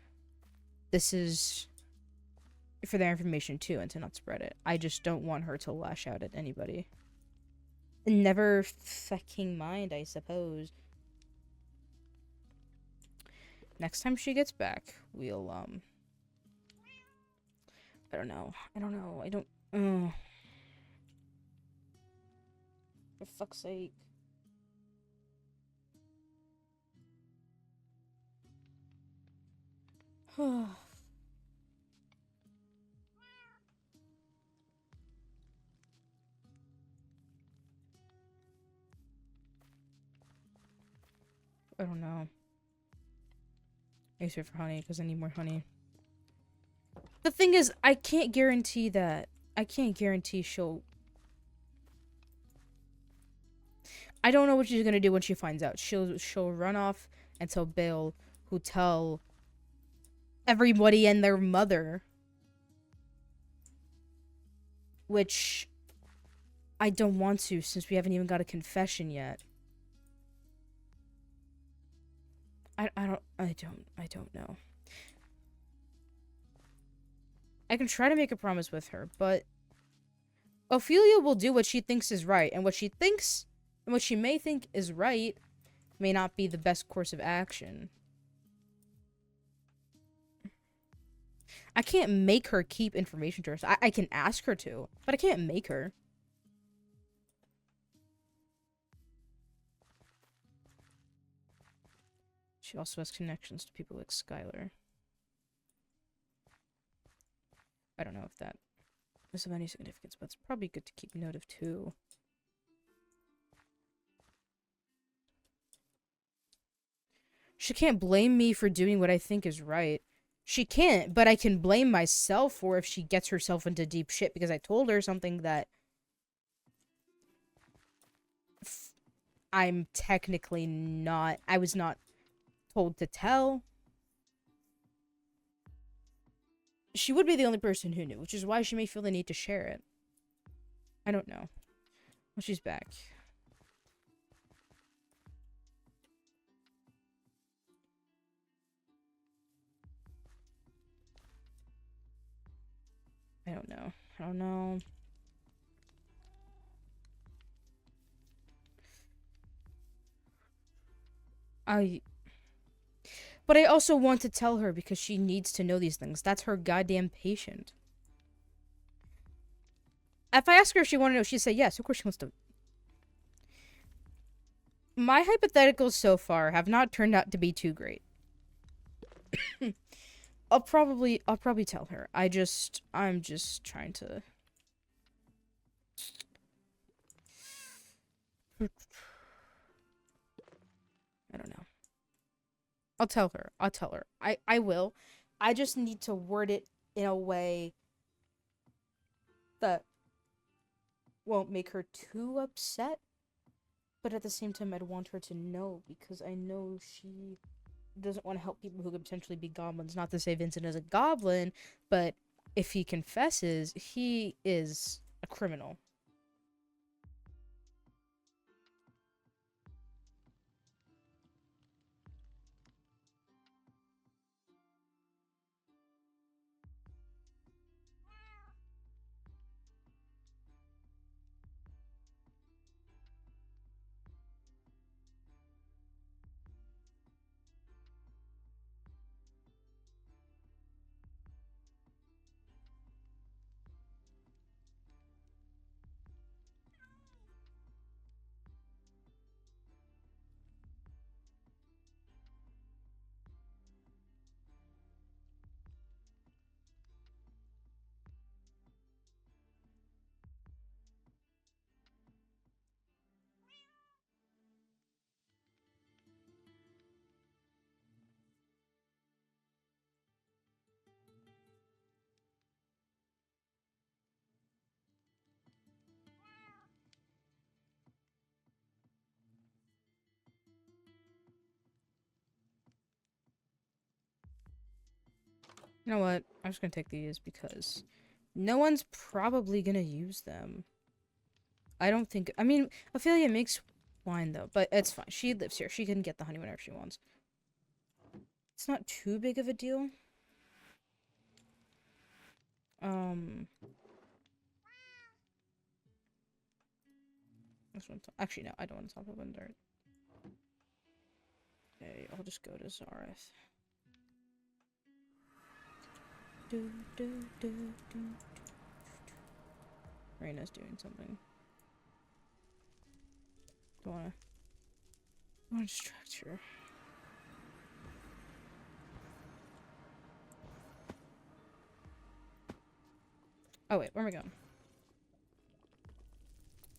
Speaker 1: this is for their information, too, and to not spread it. I just don't want her to lash out at anybody. Never fucking mind, I suppose. Next time she gets back, we'll, I don't know. For fuck's sake. I don't know. I used to wait for honey because I need more honey. The thing is, I can't guarantee that. I can't guarantee she'll... I don't know what she's gonna do when she finds out. She'll run off and tell Bale, who tell everybody and their mother. Which I don't want to, since we haven't even got a confession yet. I don't know. I can try to make a promise with her, but Ophelia will do what she thinks is right, and what she may think is right may not be the best course of action. I can't make her keep information to herself. I can ask her to, but I can't make her. She also has connections to people like Skylar. I don't know if that is of any significance, but it's probably good to keep note of too. She can't blame me for doing what I think is right. She can't, but I can blame myself for if she gets herself into deep shit because I told her something that I'm technically not, I was not told to tell. She would be the only person who knew, which is why she may feel the need to share it. I don't know. Well, she's back. I don't know. I don't know. But I also want to tell her because she needs to know these things. That's her goddamn patient. If I ask her if she wanted to know, she'd say yes. Of course she wants to. My hypotheticals so far have not turned out to be too great. I'll probably tell her. I'm just trying to. I don't know. I'll tell her. I will. I just need to word it in a way that won't make her too upset. But at the same time, I'd want her to know because I know she doesn't want to help people who could potentially be goblins. Not to say Vincent is a goblin, but if he confesses, he is a criminal. You know what? I'm just gonna take these because no one's probably gonna use them. I don't think. I mean, Ophelia makes wine though, but it's fine. She lives here. She can get the honey whenever she wants. It's not too big of a deal. This one. Actually, no. I don't want to talk about dirt. Okay, I'll just go to Zareth. Reina's doing something. Don't wanna distract her. Oh wait, where am I going?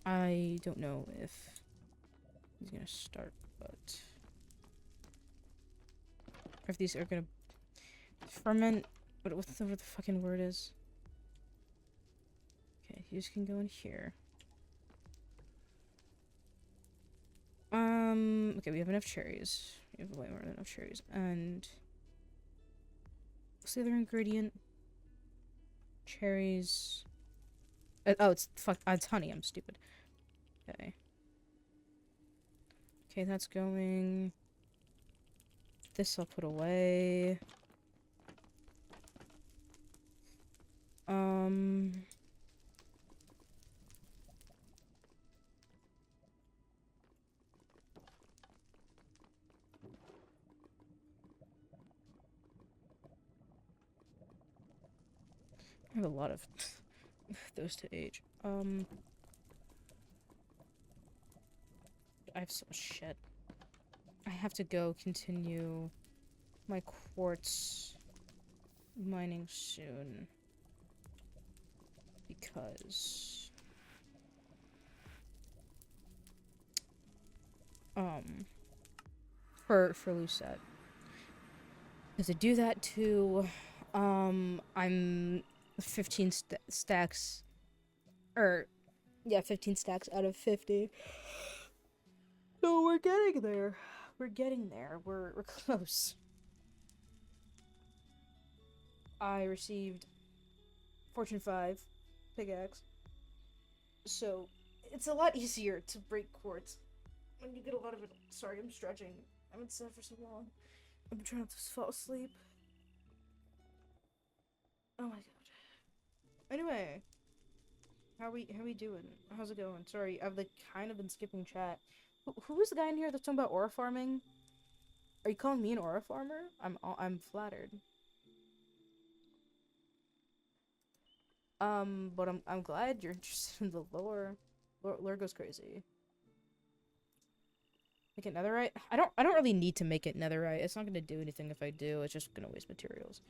Speaker 1: I don't know if he's gonna start, but if these are gonna ferment. What the fucking word is? Okay, you just can go in here. Okay, we have enough cherries. We have way more than enough cherries. And what's the other ingredient? Cherries. Oh, it's honey. I'm stupid. Okay. Okay, that's going. This I'll put away. I have a lot of those to age. I have so much shit. I have to go continue my quartz mining soon. Because for Lucette. Because I do that too. I'm 15 stacks, or yeah, 15 stacks out of 50. So we're getting there. We're getting there. We're close. I received Fortune 5 pickaxe. So it's a lot easier to break quartz when you get a lot of it. Sorry, I'm stretching. I've been sad for so long. I've been trying to fall asleep. Oh my god. Anyway, how we doing? How's it going? Sorry, I've like kind of been skipping chat. Who was the guy in here that's talking about aura farming? Are you calling me an aura farmer? I'm flattered. But I'm glad you're interested in the lore. Lore goes crazy. Make it netherite? I don't really need to make it netherite. It's not gonna do anything if I do. It's just gonna waste materials.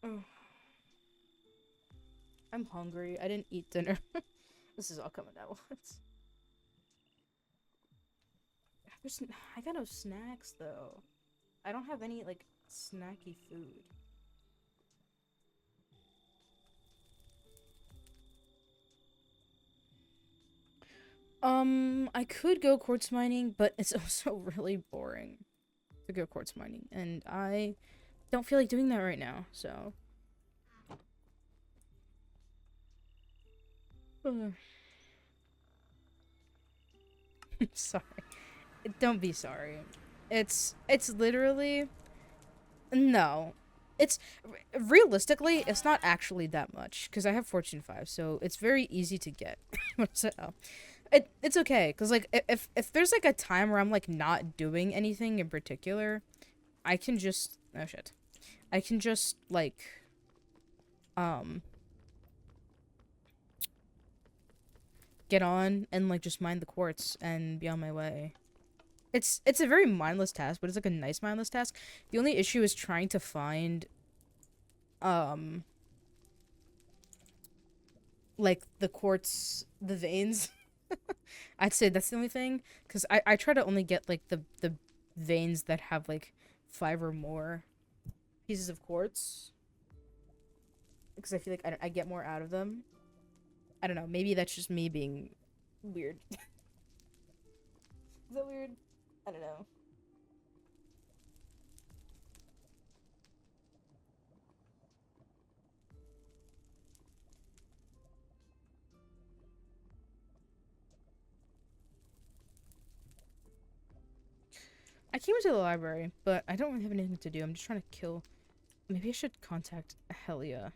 Speaker 1: Oh. I'm hungry. I didn't eat dinner. This is all coming at once. I got no snacks though. I don't have any like snacky food. I could go quartz mining, but it's also really boring to go quartz mining, and I don't feel like doing that right now, so. Sorry. Don't be sorry. It's literally no. It's realistically, it's not actually that much because I have Fortune 5, so it's very easy to get. So, it's okay cuz like if there's like a time where I'm like not doing anything in particular, I can just oh shit. I can just like get on and like just mine the quartz and be on my way. It's a very mindless task, but it's like a nice mindless task. The only issue is trying to find like the quartz, the veins. I'd say that's the only thing, because I try to only get like the veins that have like 5 or more pieces of quartz, because I feel like I get more out of them. I don't know, maybe that's just me being weird. Is that weird? I don't know. I came into the library, but I don't really have anything to do. I'm just trying to kill. Maybe I should contact Helia.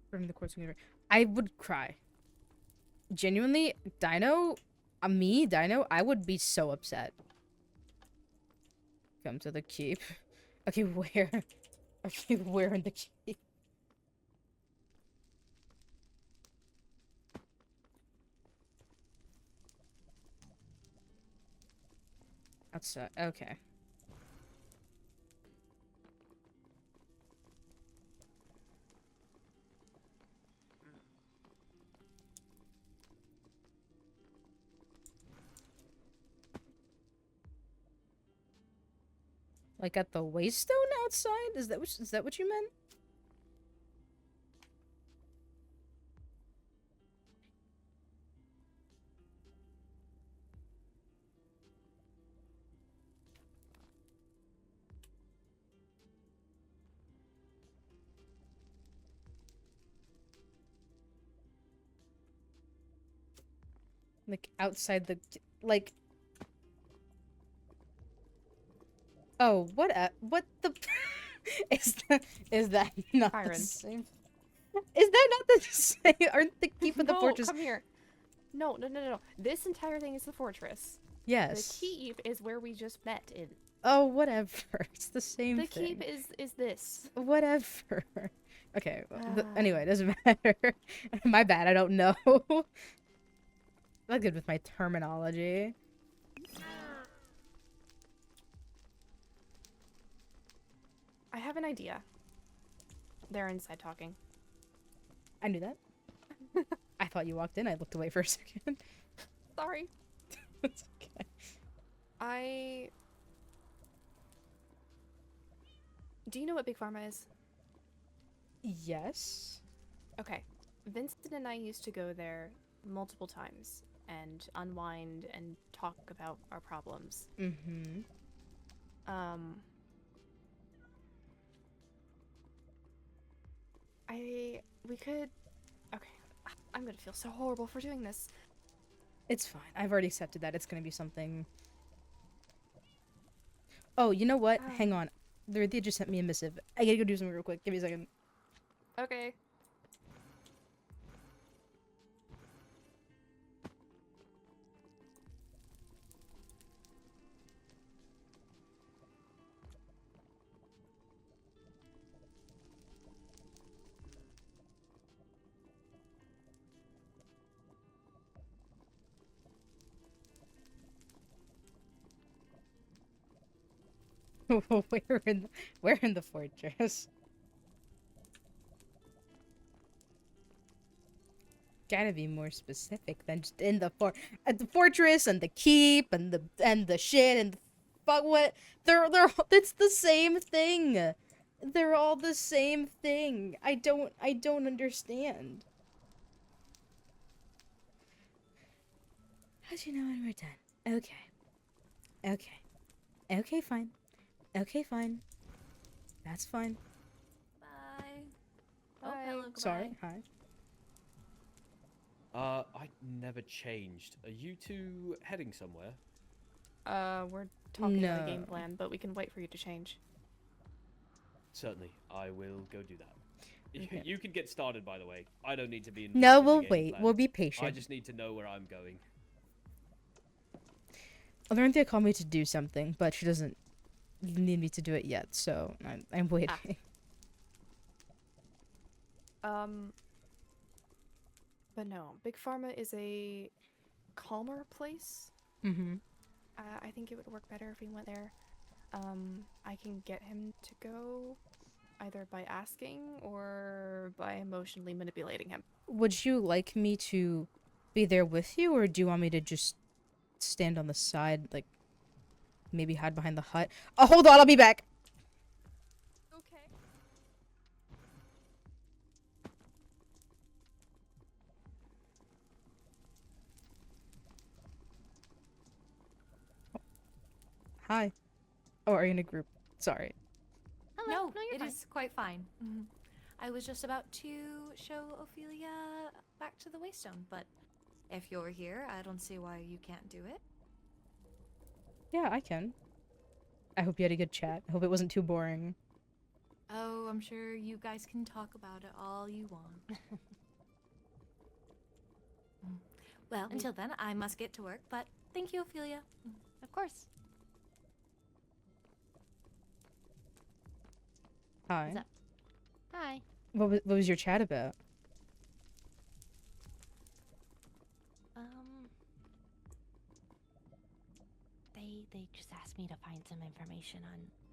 Speaker 1: From the quartz universe. I would cry. Genuinely, Dino, Dino, I would be so upset. Come to the keep. Okay, where? Okay, where in the keep? Outside. Okay. Like at the waystone outside? Is that what you meant? Like outside the like. Oh, what the is that not
Speaker 3: Kyrin.
Speaker 1: the same? Is that not the same? Aren't the keep of the
Speaker 3: No,
Speaker 1: fortress?
Speaker 3: come here. No. This entire thing is the fortress.
Speaker 1: Yes.
Speaker 3: The keep is where we just met in.
Speaker 1: Oh, whatever. It's the same
Speaker 3: The
Speaker 1: thing.
Speaker 3: keep is this.
Speaker 1: Whatever. Okay. Well, anyway, it doesn't matter. My bad. I don't know. Not good with my terminology.
Speaker 3: I have an idea. They're inside talking.
Speaker 1: I knew that. I thought you walked in. I looked away for a second.
Speaker 3: Sorry.
Speaker 1: It's okay.
Speaker 3: I Do you know what Big Pharma is?
Speaker 1: Yes.
Speaker 3: Okay. Vincent and I used to go there multiple times and unwind and talk about our problems.
Speaker 1: Mm-hmm.
Speaker 3: We could... Okay. I'm gonna feel so horrible for doing this.
Speaker 1: It's fine. I've already accepted that. It's gonna be something. Oh, you know what? Hang on. Lorynthia just sent me a missive. I gotta go do something real quick. Give me a second.
Speaker 3: Okay.
Speaker 1: Where in the fortress? Gotta be more specific than just in the at the fortress and the keep and the shit and the fuck what they're it's the same thing. They're all the same thing. I don't understand. How'd you know when we're done? Okay. Okay. Okay, fine. Okay, fine. That's fine.
Speaker 5: Bye. Oh,
Speaker 3: Bye.
Speaker 5: hello, goodbye.
Speaker 1: Sorry. Hi.
Speaker 8: I never changed. Are you two heading somewhere?
Speaker 3: We're talking about a game
Speaker 1: No.
Speaker 3: plan, but we can wait for you to change.
Speaker 8: Certainly, I will go do that.
Speaker 1: Okay.
Speaker 8: You can get started, by the way. I don't need to be involved
Speaker 1: No,
Speaker 8: in the
Speaker 1: we'll
Speaker 8: game
Speaker 1: wait.
Speaker 8: plan.
Speaker 1: We'll be
Speaker 8: I
Speaker 1: patient.
Speaker 8: just need to know where I'm going.
Speaker 1: Lorynthia called me to do something, but she doesn't need me to do it yet, so I'm waiting.
Speaker 3: But no, Big Pharma is a calmer place.
Speaker 1: Mm-hmm.
Speaker 3: I think it would work better if we went there. I can get him to go either by asking or by emotionally manipulating him.
Speaker 1: Would you like me to be there with you, or do you want me to just stand on the side, like maybe hide behind the hut? Oh, hold on, I'll be back.
Speaker 3: Okay.
Speaker 1: Hi. Oh, are you in a group? Sorry.
Speaker 7: Hello.
Speaker 6: No, you're
Speaker 7: it
Speaker 6: fine.
Speaker 7: is quite fine. I was just about to show Ophelia back to the Waystone, but if you're here, I don't see why you can't do it.
Speaker 1: Yeah, I can. I hope you had a good chat. I hope it wasn't too boring.
Speaker 7: Oh, I'm sure you guys can talk about it all you want. Well, until then, I must get to work, but thank you, Ophelia.
Speaker 6: Of course.
Speaker 1: Hi.
Speaker 6: What's up? Hi.
Speaker 1: What was your chat about?
Speaker 6: They just asked me to find some information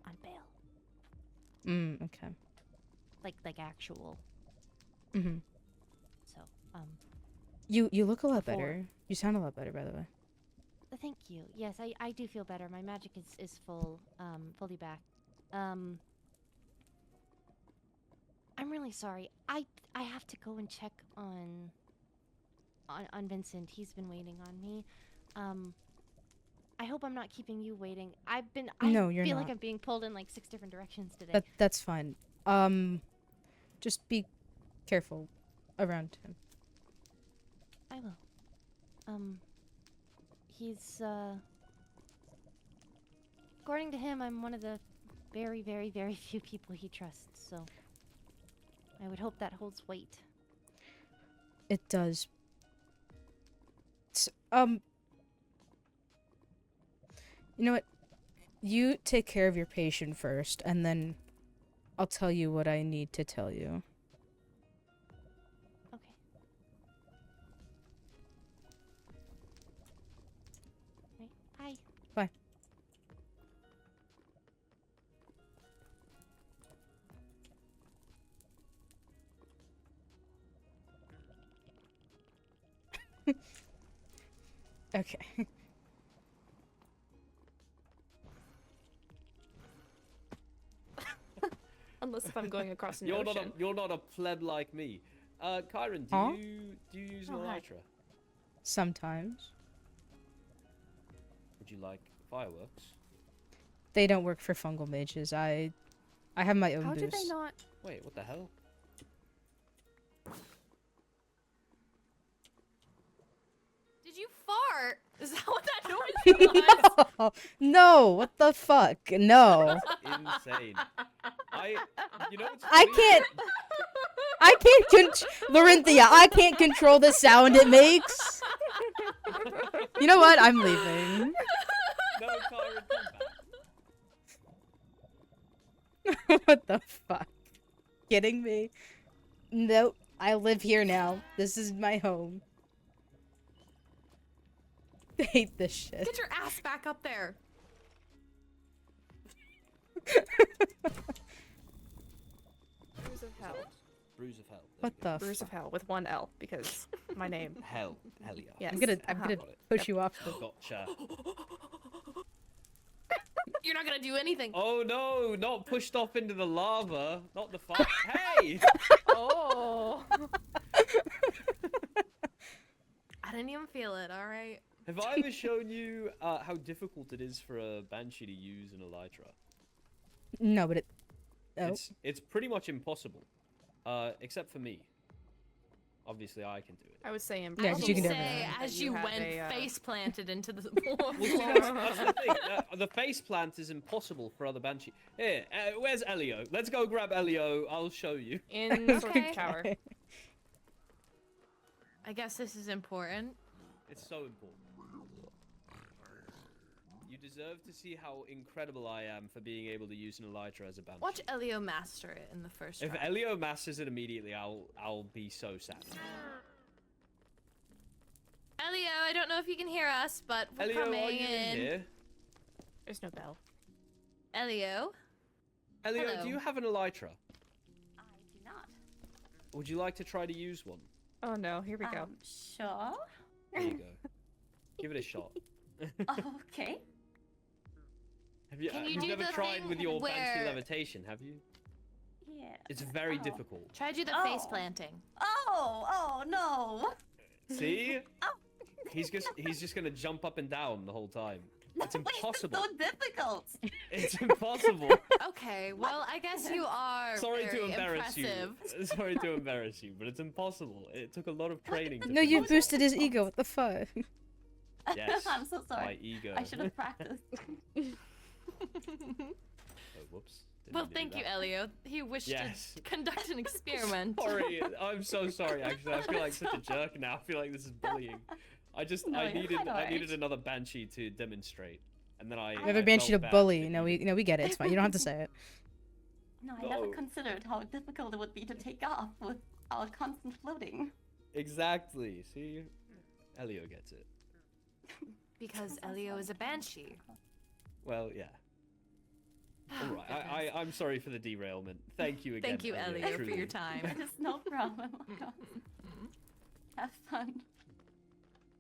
Speaker 6: on Bale.
Speaker 1: Okay.
Speaker 6: Like actual.
Speaker 1: Mm-hmm.
Speaker 6: So,
Speaker 1: You look a lot
Speaker 6: Before.
Speaker 1: better. You sound a lot better, by the way.
Speaker 6: thank you. Yes, I do feel better. My magic is fully back. I'm really sorry. I have to go and check on Vincent. He's been waiting on me. I hope I'm not keeping you waiting.
Speaker 1: No, you're
Speaker 6: feel
Speaker 1: not.
Speaker 6: like I'm being pulled in like 6 different directions today.
Speaker 1: That's fine. Just be careful around him.
Speaker 6: I will. He's according to him, I'm one of the very, very, very few people he trusts, so I would hope that holds weight.
Speaker 1: It does. You know what? You take care of your patient first, and then I'll tell you what I need to tell you.
Speaker 6: Okay. Right. Bye.
Speaker 1: Bye. Okay.
Speaker 3: if I'm going across an
Speaker 8: You're
Speaker 3: ocean.
Speaker 8: you're not a pleb like me. Kyrin,
Speaker 1: Huh?
Speaker 8: do you use an
Speaker 6: Oh, hi.
Speaker 8: elytra?
Speaker 1: Sometimes.
Speaker 8: Would you like fireworks?
Speaker 1: They don't work for fungal mages. I have my own
Speaker 3: How
Speaker 1: boost.
Speaker 3: did they not?
Speaker 8: Wait, what the hell?
Speaker 7: Did you fart? Is that what that noise was?
Speaker 1: No, no, what the fuck? No.
Speaker 8: Insane. You know what's
Speaker 1: I
Speaker 8: funny?
Speaker 1: can't. I can't Lorynthia, I can't control the sound it makes. You know what? I'm leaving.
Speaker 8: No, Kyrin, come back.
Speaker 1: What the fuck? Kidding me? Nope. I live here now. This is my home. I hate this shit.
Speaker 7: Get your ass back up there.
Speaker 3: Bruise of hell.
Speaker 8: Bruise of hell.
Speaker 1: What the
Speaker 3: Bruise
Speaker 1: fuck?
Speaker 3: of hell with one L because my name.
Speaker 8: Hell, Helia.
Speaker 3: Yes.
Speaker 1: I'm gonna
Speaker 8: Got it.
Speaker 1: push you off the
Speaker 8: Gotcha.
Speaker 7: You're not gonna do anything.
Speaker 8: Oh no, not pushed off into the lava. Not the fire. Hey!
Speaker 3: Oh.
Speaker 7: I didn't even feel it, alright?
Speaker 8: Have I ever shown you how difficult it is for a banshee to use an elytra?
Speaker 1: No, but it. Oh.
Speaker 8: It's pretty much impossible, except for me. Obviously, I can do it.
Speaker 3: I would say
Speaker 1: Yeah, 'cause you can do
Speaker 7: say
Speaker 1: everything.
Speaker 7: as
Speaker 3: You
Speaker 7: you
Speaker 3: have
Speaker 7: went
Speaker 3: a,
Speaker 7: face planted into the
Speaker 8: Well, see, that's the thing. The face plant is impossible for other banshee. Here, where's Elio? Let's go grab Elio. I'll show you.
Speaker 3: in Sword
Speaker 7: Okay.
Speaker 3: Tower.
Speaker 7: I guess this is important.
Speaker 8: It's so important. You deserve to see how incredible I am for being able to use an elytra as a banshee.
Speaker 7: Watch Elio master it in the first
Speaker 8: If
Speaker 7: try.
Speaker 8: Elio masters it immediately, I'll be so sad.
Speaker 7: Elio, I don't know if you can hear us, but we're
Speaker 8: Elio,
Speaker 7: coming
Speaker 8: are you in here?
Speaker 3: There's no bell.
Speaker 7: Elio?
Speaker 8: Elio,
Speaker 7: Hello.
Speaker 8: do you have an elytra?
Speaker 6: I do not.
Speaker 8: Would you like to try to use one?
Speaker 3: Oh no, here we go.
Speaker 6: Sure.
Speaker 8: There you go. Give it a shot.
Speaker 6: Okay.
Speaker 7: Can you
Speaker 8: you've
Speaker 7: do
Speaker 8: never
Speaker 7: the
Speaker 8: tried
Speaker 7: thing
Speaker 8: with your banshee
Speaker 7: where-
Speaker 8: levitation, have you?
Speaker 6: Yeah.
Speaker 8: It's very
Speaker 6: Oh.
Speaker 8: difficult.
Speaker 7: Try to do the
Speaker 6: Oh.
Speaker 7: face planting.
Speaker 6: Oh no.
Speaker 8: See?
Speaker 6: Oh.
Speaker 8: He's just gonna jump up and down the whole time. It's
Speaker 6: Wait,
Speaker 8: impossible.
Speaker 6: so difficult.
Speaker 8: It's impossible.
Speaker 7: Okay, well, I guess you are
Speaker 8: Sorry to
Speaker 7: very
Speaker 8: embarrass
Speaker 7: impressive.
Speaker 8: you. Sorry to embarrass you, but it's impossible. It took a lot of training. To
Speaker 1: No, you
Speaker 8: figure this
Speaker 1: boosted his ego. What the fuck?
Speaker 8: Yes,
Speaker 6: I'm so
Speaker 8: out.
Speaker 6: sorry.
Speaker 8: My ego.
Speaker 6: I should have practiced.
Speaker 8: Oh, whoops. Didn't
Speaker 7: Well,
Speaker 8: mean to do
Speaker 7: thank you,
Speaker 8: that.
Speaker 7: Elio. He wished
Speaker 8: Yes.
Speaker 7: to conduct an experiment.
Speaker 8: Sorry, I'm so sorry. Actually, I feel like such a jerk now. I feel like this is bullying.
Speaker 6: No,
Speaker 8: I
Speaker 6: you're
Speaker 8: needed
Speaker 6: quite
Speaker 8: I needed
Speaker 6: alright.
Speaker 8: another banshee to demonstrate, and then I.
Speaker 1: Another
Speaker 8: I
Speaker 1: banshee to
Speaker 8: felt bad
Speaker 1: bully.
Speaker 8: for
Speaker 1: No,
Speaker 8: using
Speaker 1: we get it. It's fine. You don't have to say it.
Speaker 6: No, I never
Speaker 8: No.
Speaker 6: considered how difficult it would be to take off with our constant floating.
Speaker 8: Exactly. See, Elio gets it.
Speaker 7: Because Elio is a banshee.
Speaker 8: Well, yeah. All right.
Speaker 7: Goodness.
Speaker 8: I'm sorry for the derailment. Thank you again.
Speaker 7: Thank you, Elio, for
Speaker 8: truly.
Speaker 7: your time.
Speaker 6: It is no problem. Have fun.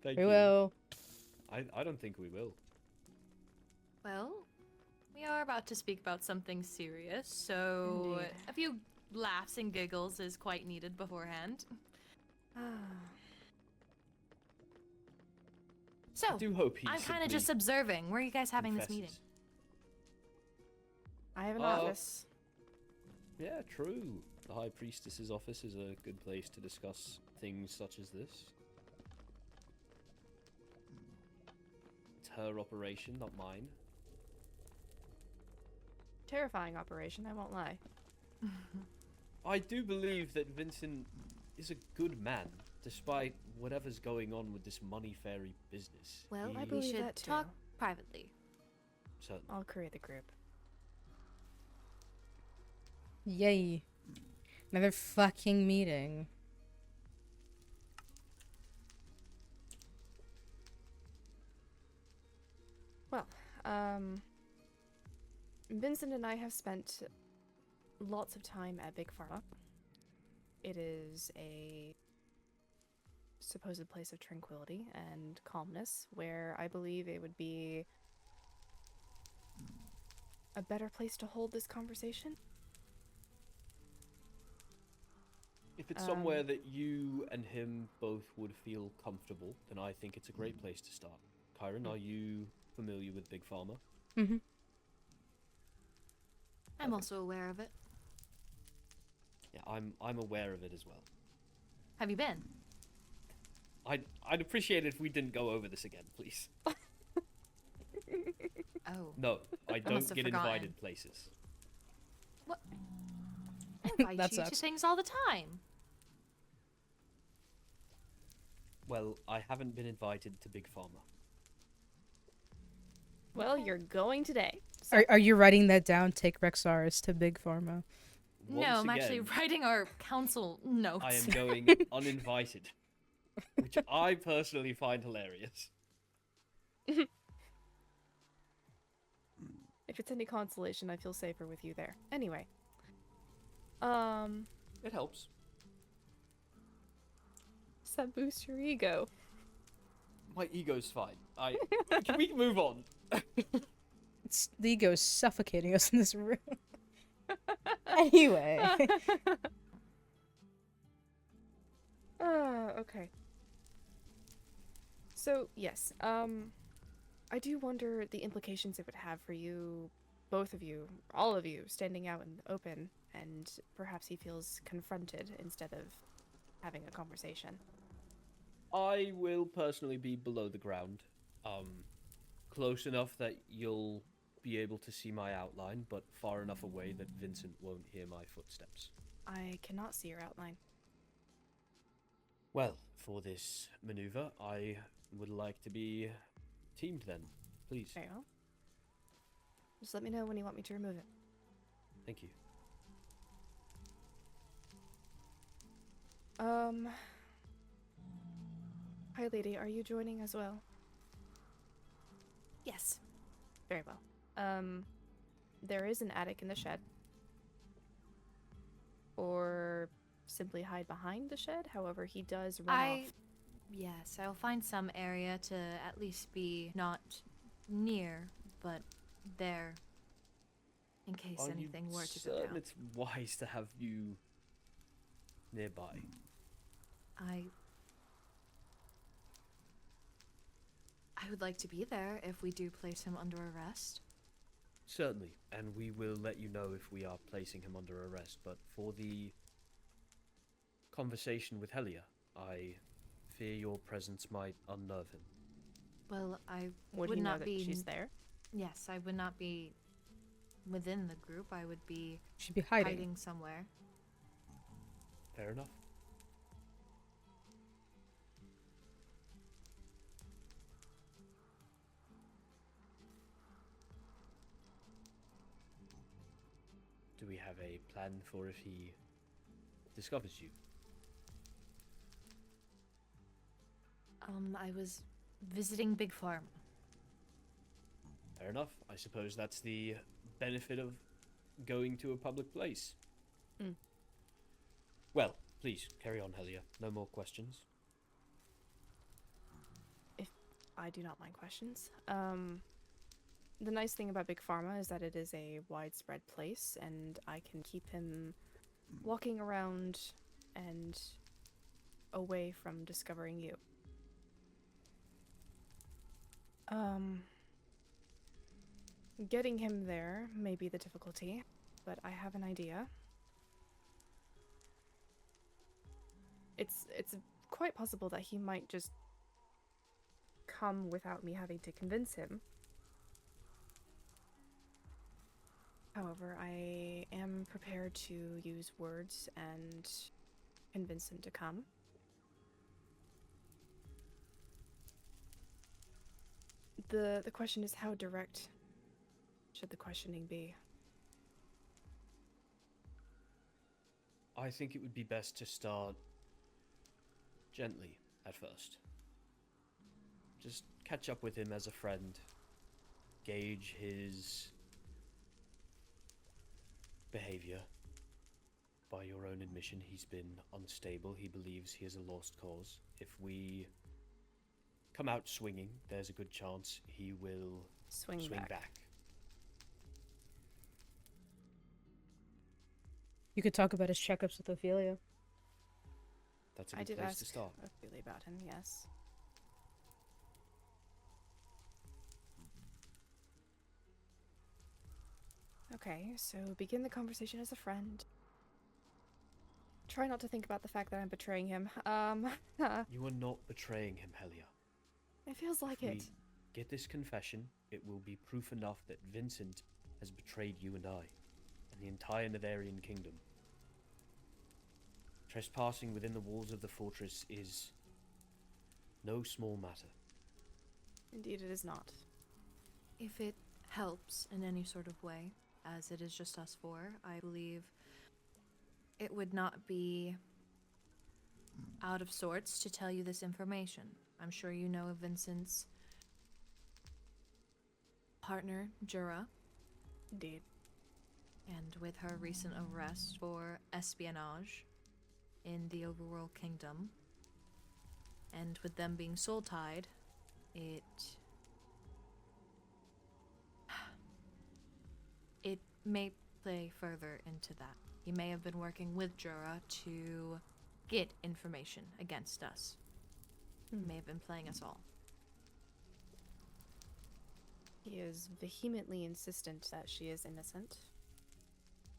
Speaker 8: Thank
Speaker 1: We
Speaker 8: you.
Speaker 1: will.
Speaker 8: I don't think we will.
Speaker 7: Well, we are about to speak about something serious, so
Speaker 3: Indeed.
Speaker 7: a few laughs and giggles is quite needed beforehand. So,
Speaker 8: I do hope he's.
Speaker 7: I'm kind of just observing. Where are you guys having this meeting?
Speaker 3: I have an
Speaker 8: Oh.
Speaker 3: office.
Speaker 8: Yeah, true. The High Priestess's office is a good place to discuss things such as this. It's her operation, not mine.
Speaker 3: Terrifying operation, I won't lie.
Speaker 8: I do believe that Vincent is a good man, despite whatever's going on with this money fairy business.
Speaker 7: Well,
Speaker 8: He-
Speaker 3: I
Speaker 7: we
Speaker 3: believe
Speaker 7: should
Speaker 3: that too.
Speaker 7: talk privately.
Speaker 8: Certainly.
Speaker 3: I'll create the group.
Speaker 1: Yay. Another fucking meeting.
Speaker 3: Well, Vincent and I have spent lots of time at Big Pharma. It is a supposed place of tranquility and calmness where I believe it would be a better place to hold this conversation.
Speaker 8: If it's somewhere that you and him both would feel comfortable, then I think it's a great place to start. Kyrin, are you familiar with Big Pharma?
Speaker 1: Mm-hmm.
Speaker 7: I'm also aware of it.
Speaker 8: Yeah, I'm aware of it as well.
Speaker 7: Have you been?
Speaker 8: I'd appreciate it if we didn't go over this again, please.
Speaker 7: Oh.
Speaker 8: No, I
Speaker 7: must
Speaker 8: don't
Speaker 7: have
Speaker 8: get
Speaker 7: forgotten.
Speaker 8: invited places.
Speaker 7: What? I invite
Speaker 1: That
Speaker 7: you to
Speaker 1: sucks.
Speaker 7: things all the time.
Speaker 8: Well, I haven't been invited to Big Pharma.
Speaker 3: Well, you're going today.
Speaker 1: Are you writing that down? Take Rexaris to Big Pharma.
Speaker 7: No,
Speaker 8: Once
Speaker 7: I'm actually
Speaker 8: again,
Speaker 7: writing our council notes.
Speaker 8: I am going uninvited, which I personally find hilarious.
Speaker 3: If it's any consolation, I feel safer with you there. Anyway.
Speaker 8: It helps.
Speaker 3: Does that boost your ego?
Speaker 8: My ego's fine. Can we move on?
Speaker 1: The ego's suffocating us in this room. Anyway.
Speaker 3: Okay. So, yes, I do wonder the implications it would have for you, both of you, all of you, standing out in the open, and perhaps he feels confronted instead of having a conversation.
Speaker 8: I will personally be below the ground, close enough that you'll be able to see my outline, but far enough away that Vincent won't hear my footsteps.
Speaker 3: I cannot see your outline.
Speaker 8: Well, for this maneuver, I would like to be teamed then, please.
Speaker 3: Very well. Just let me know when you want me to remove it.
Speaker 8: Thank you.
Speaker 3: Hi, lady. Are you joining as well?
Speaker 7: Yes.
Speaker 3: Very well. There is an attic in the shed. Or simply hide behind the shed. However, he does run off.
Speaker 7: Yes, I'll find some area to at least be not near, but there, in case anything were to go down.
Speaker 8: It's wise to have you nearby.
Speaker 7: I would like to be there if we do place him under arrest.
Speaker 8: Certainly, and we will let you know if we are placing him under arrest, but for the conversation with Helia, I fear your presence might unnerve him.
Speaker 7: Well, I
Speaker 3: Would
Speaker 7: would
Speaker 3: he know
Speaker 7: not
Speaker 3: that
Speaker 7: be.
Speaker 3: she's there?
Speaker 7: Yes, I would not be within the group. I would be
Speaker 1: Should be hiding.
Speaker 7: hiding somewhere.
Speaker 8: Fair enough. Do we have a plan for if he discovers you?
Speaker 7: I was visiting Big Farm.
Speaker 8: Fair enough. I suppose that's the benefit of going to a public place.
Speaker 3: Mm.
Speaker 8: Well, please, carry on, Helia. No more questions.
Speaker 3: I do not mind questions. The nice thing about Big Pharma is that it is a widespread place, and I can keep him walking around and away from discovering you. Getting him there may be the difficulty, but I have an idea. It's quite possible that he might just come without me having to convince him. However, I am prepared to use words and convince him to come. The question is, how direct should the questioning be?
Speaker 8: I think it would be best to start gently at first. Just catch up with him as a friend. Gauge his behavior. By your own admission, he's been unstable. He believes he is a lost cause. If we come out swinging, there's a good chance he will
Speaker 3: Swing back.
Speaker 1: You could talk about his checkups with Ophelia.
Speaker 8: That's a
Speaker 3: I
Speaker 8: good
Speaker 3: did
Speaker 8: place
Speaker 3: ask
Speaker 8: to start.
Speaker 3: Ophelia about him, yes. Okay, so begin the conversation as a friend. Try not to think about the fact that I'm betraying him.
Speaker 8: You are not betraying him, Helia.
Speaker 3: It feels like
Speaker 8: If
Speaker 3: it.
Speaker 8: we get this confession, it will be proof enough that Vincent has betrayed you and I, and the entire Netherian kingdom. Trespassing within the walls of the fortress is no small matter.
Speaker 3: Indeed, it is not.
Speaker 7: If it helps in any sort of way, as it is just us four, I believe it would not be out of sorts to tell you this information. I'm sure you know of Vincent's partner, Jura,
Speaker 3: Indeed.
Speaker 7: and with her recent arrest for espionage in the Overworld Kingdom, and with them being soul-tied, it may play further into that. He may have been working with Jura to get information against us. He may have been playing us all.
Speaker 3: He is vehemently insistent that she is innocent,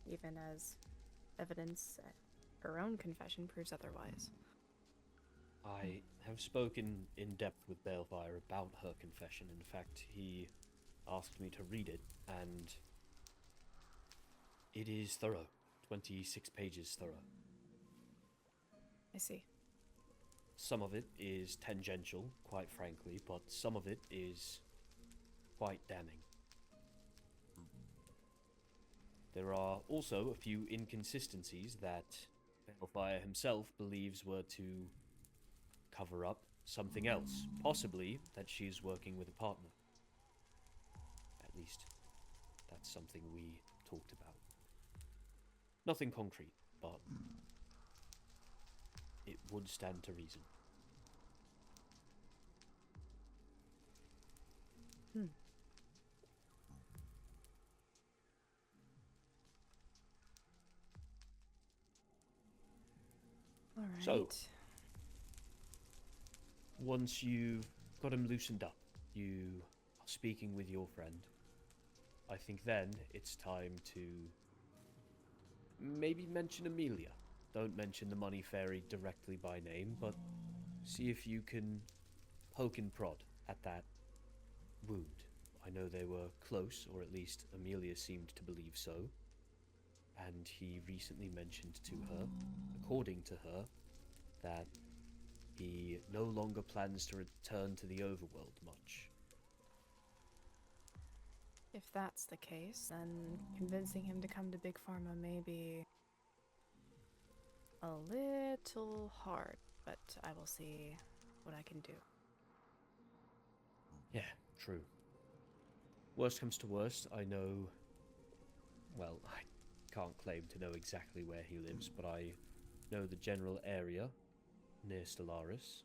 Speaker 3: even as evidence at her own confession proves otherwise.
Speaker 8: I have spoken in depth with Balefire about her confession. In fact, he asked me to read it, and it is thorough. 26 pages thorough.
Speaker 3: I see.
Speaker 8: Some of it is tangential, quite frankly, but some of it is quite damning. There are also a few inconsistencies that Balefire himself believes were to cover up something else, possibly that she's working with a partner. At least, that's something we talked about. Nothing concrete, but it would stand to reason.
Speaker 3: All right.
Speaker 8: So, once you've got him loosened up, you are speaking with your friend, I think then it's time to maybe mention Amelia. Don't mention the money fairy directly by name, but see if you can poke and prod at that wound. I know they were close, or at least Amelia seemed to believe so. And he recently mentioned to her, according to her, that he no longer plans to return to the Overworld much.
Speaker 3: If that's the case, then convincing him to come to Big Pharma may be a little hard, but I will see what I can do.
Speaker 8: Yeah, true. Worst comes to worst, I know... Well, I can't claim to know exactly where he lives, but I know the general area near Stellaris.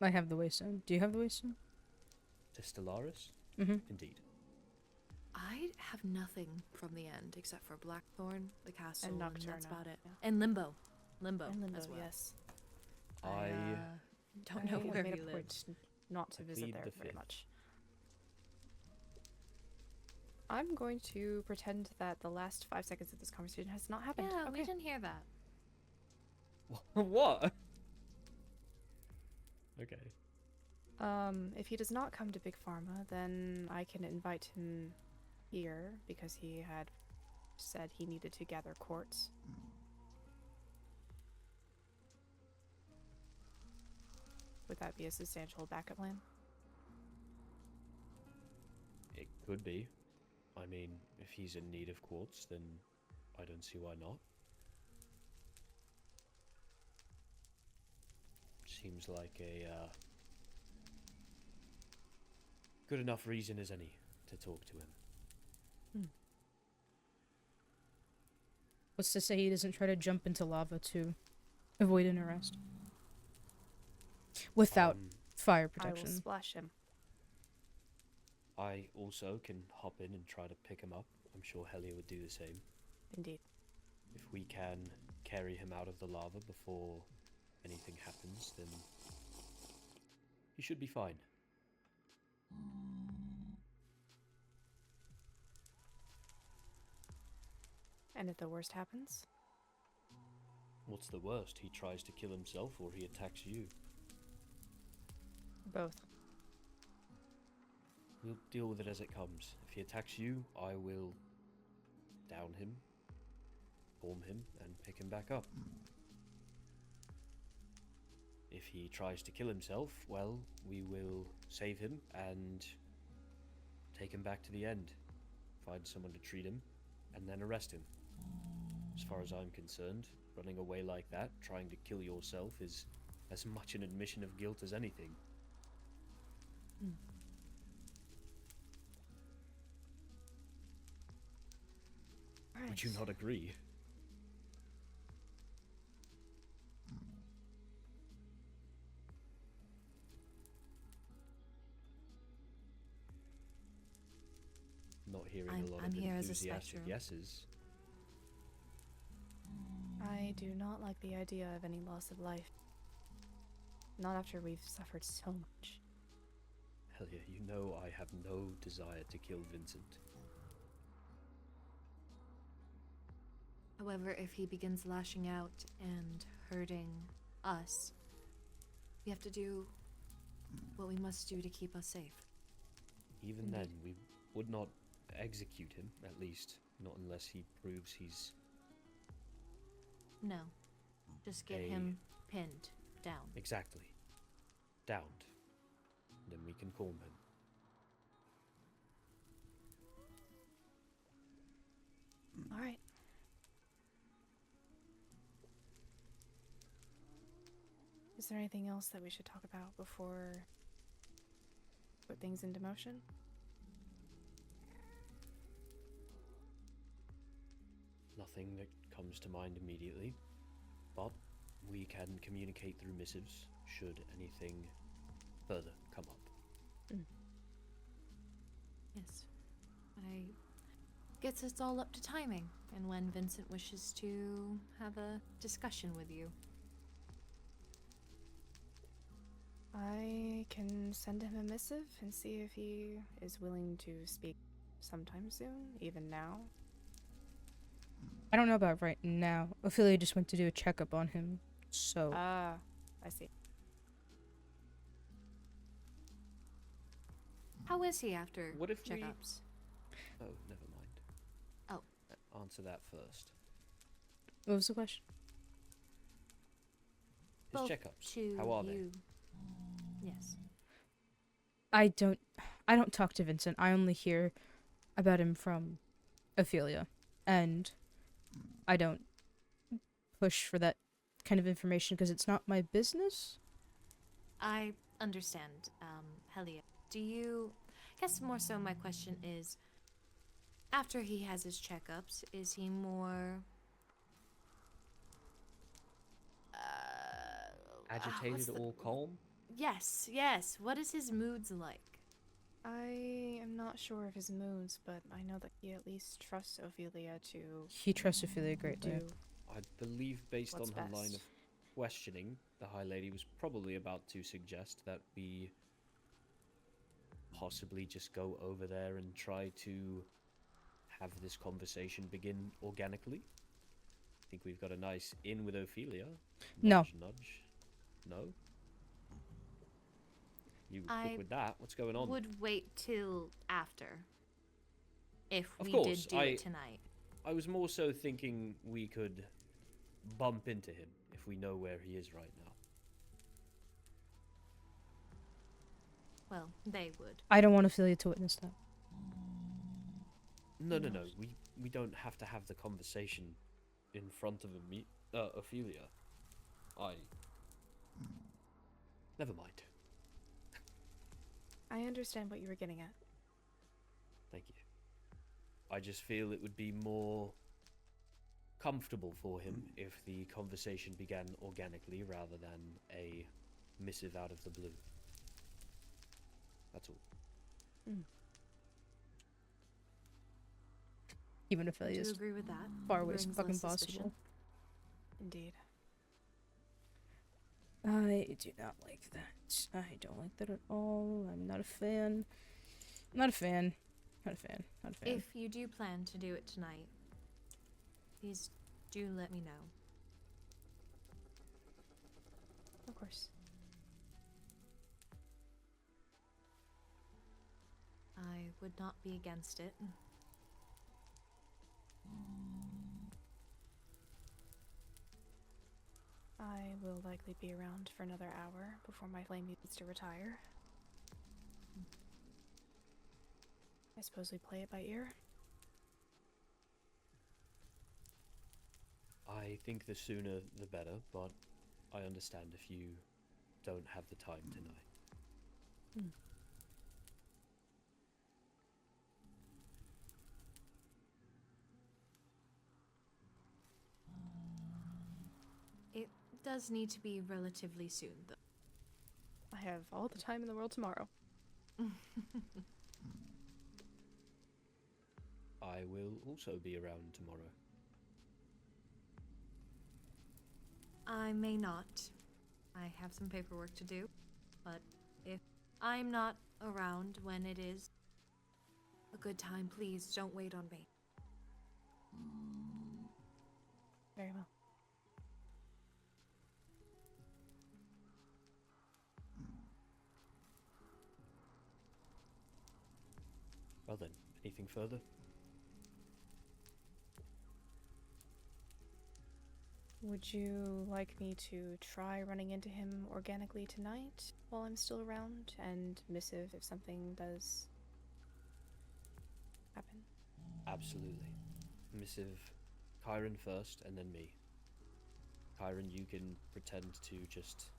Speaker 1: I have the waystone. Do you have the waystone?
Speaker 8: To Stellaris?
Speaker 1: Mm-hmm.
Speaker 8: Indeed.
Speaker 7: I have nothing from the end except for Blackthorn, the castle, and that's
Speaker 3: Nocturna,
Speaker 7: about it.
Speaker 3: yeah.
Speaker 7: And Limbo. Limbo,
Speaker 3: And Limbo,
Speaker 7: as well.
Speaker 3: yes.
Speaker 8: I
Speaker 7: don't know
Speaker 3: have
Speaker 7: where
Speaker 3: made
Speaker 7: he
Speaker 3: a
Speaker 7: lives.
Speaker 3: point not to
Speaker 8: I
Speaker 3: visit
Speaker 8: plead
Speaker 3: there
Speaker 8: the
Speaker 3: very
Speaker 8: fifth.
Speaker 3: much. I'm going to pretend that the last 5 seconds of this conversation has not happened.
Speaker 7: Yeah,
Speaker 3: Okay.
Speaker 7: we didn't hear that.
Speaker 8: What? Okay.
Speaker 3: If he does not come to Big Pharma, then I can invite him here because he had said he needed to gather quartz. Would that be a substantial backup plan?
Speaker 8: It could be. I mean, if he's in need of quartz, then I don't see why not. Seems like a good enough reason as any to talk to him.
Speaker 1: What's to say he doesn't try to jump into lava to avoid an arrest? Without fire
Speaker 3: I will
Speaker 1: protection.
Speaker 3: splash him.
Speaker 8: I also can hop in and try to pick him up. I'm sure Helia would do the same.
Speaker 3: Indeed.
Speaker 8: If we can carry him out of the lava before anything happens, then he should be fine.
Speaker 3: And if the worst happens?
Speaker 8: What's the worst? He tries to kill himself or he attacks you?
Speaker 3: Both.
Speaker 8: We'll deal with it as it comes. If he attacks you, I will down him, form him, and pick him back up. If he tries to kill himself, well, we will save him and take him back to the end. Find someone to treat him, and then arrest him. As far as I'm concerned, running away like that, trying to kill yourself, is as much an admission of guilt as anything.
Speaker 3: Right.
Speaker 8: Would you not agree? Not hearing a lot
Speaker 7: I'm
Speaker 8: of
Speaker 7: here as a
Speaker 8: enthusiastic
Speaker 7: spectrum.
Speaker 8: yeses.
Speaker 3: I do not like the idea of any loss of life. Not after we've suffered so much.
Speaker 8: Helia, you know I have no desire to kill Vincent.
Speaker 7: However, if he begins lashing out and hurting us, we have to do what we must do to keep us safe.
Speaker 8: Even then, we would not execute him, at least. Not unless he proves he's...
Speaker 7: No. Just get him pinned down.
Speaker 8: Exactly. Downed. Then we can calm him.
Speaker 3: Alright. Is there anything else that we should talk about before put things into motion?
Speaker 8: Nothing that comes to mind immediately, but we can communicate through missives should anything further come up.
Speaker 7: Yes. Guess it's all up to timing, and when Vincent wishes to have a discussion with you.
Speaker 3: I can send him a missive and see if he is willing to speak sometime soon, even now.
Speaker 1: I don't know about right now. Ophelia just went to do a checkup on him, so...
Speaker 3: Ah, I see.
Speaker 7: How is he after
Speaker 8: What if
Speaker 7: checkups?
Speaker 8: Oh, never mind.
Speaker 7: Oh.
Speaker 8: Answer that first.
Speaker 1: What was the question?
Speaker 8: His
Speaker 7: Both
Speaker 8: checkups,
Speaker 7: to
Speaker 8: how are they?
Speaker 7: you. Yes.
Speaker 1: I don't talk to Vincent. I only hear about him from Ophelia. And I don't push for that kind of information because it's not my business.
Speaker 7: I understand, Helia. Do you... I guess more so my question is, after he has his checkups, is he more...
Speaker 8: Agitated or calm?
Speaker 7: Yes, yes. What is his moods like?
Speaker 3: I am not sure of his moods, but I know that he at least trusts Ophelia to
Speaker 1: He trusts Ophelia a great
Speaker 3: do.
Speaker 1: deal.
Speaker 8: I believe, based
Speaker 3: What's
Speaker 8: on her line
Speaker 3: best?
Speaker 8: of questioning, the High Lady was probably about to suggest that we possibly just go over there and try to have this conversation begin organically. I think we've got a nice in with Ophelia.
Speaker 1: No.
Speaker 8: Nudge, nudge. No? You
Speaker 7: I
Speaker 8: quick with that? What's going on?
Speaker 7: Would wait till after. If
Speaker 8: Of
Speaker 7: we
Speaker 8: course,
Speaker 7: did do it tonight.
Speaker 8: I was more so thinking we could bump into him if we know where he is right now.
Speaker 7: Well, they would.
Speaker 1: I don't want Ophelia to witness that.
Speaker 8: No. We don't have to have the conversation in front of Ophelia. Never mind.
Speaker 3: I understand what you were getting at.
Speaker 8: Thank you. I just feel it would be more comfortable for him if the conversation began organically rather than a missive out of the blue. That's all.
Speaker 1: Even
Speaker 7: Do
Speaker 1: Ophelia
Speaker 7: you
Speaker 1: is
Speaker 7: agree with that?
Speaker 1: far away as
Speaker 7: Brings
Speaker 1: fucking
Speaker 7: less suspicion.
Speaker 1: possible.
Speaker 3: Indeed.
Speaker 1: I do not like that. I don't like that at all. I'm not a fan. Not a fan. Not a fan. Not a fan.
Speaker 7: If you do plan to do it tonight, please do let me know.
Speaker 3: Of course.
Speaker 7: I would not be against it.
Speaker 3: I will likely be around for another hour before my flame needs to retire. I suppose we play it by ear?
Speaker 8: I think the sooner the better, but I understand if you don't have the time tonight.
Speaker 7: It does need to be relatively soon, though.
Speaker 3: I have all the time in the world tomorrow.
Speaker 8: I will also be around tomorrow.
Speaker 7: I may not. I have some paperwork to do, but if I'm not around when it is a good time, please don't wait on me.
Speaker 3: Very well.
Speaker 8: Well then, anything further?
Speaker 3: Would you like me to try running into him organically tonight while I'm still around, and missive if something does happen?
Speaker 8: Absolutely. Missive Kyrin first, and then me. Kyrin, you can pretend to just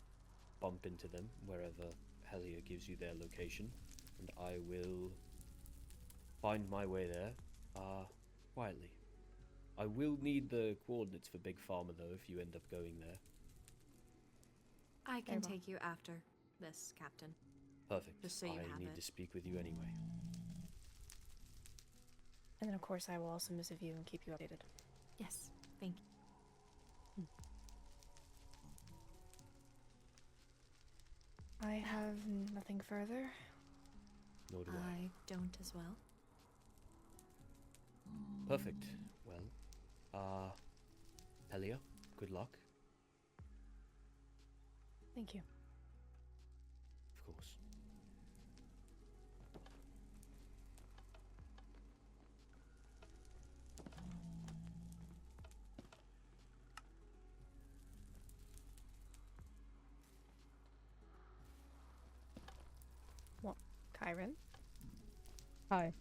Speaker 8: bump into them wherever Helia gives you their location, and I will find my way there, quietly. I will need the coordinates for Big Pharma, though, if you end up going there.
Speaker 7: I
Speaker 3: Very
Speaker 7: can
Speaker 3: well.
Speaker 7: take you after this, Captain.
Speaker 8: Perfect.
Speaker 7: Just so you
Speaker 8: I
Speaker 7: have
Speaker 8: need
Speaker 7: it.
Speaker 8: to speak with you anyway.
Speaker 3: And then, of course, I will also missive you and keep you updated.
Speaker 7: Yes, thank you.
Speaker 3: I have nothing further.
Speaker 8: Nor do
Speaker 7: I don't as well.
Speaker 8: Perfect. Well, Helia, good luck.
Speaker 3: Thank you.
Speaker 8: Of course.
Speaker 3: What? Kyrin?
Speaker 1: Hi.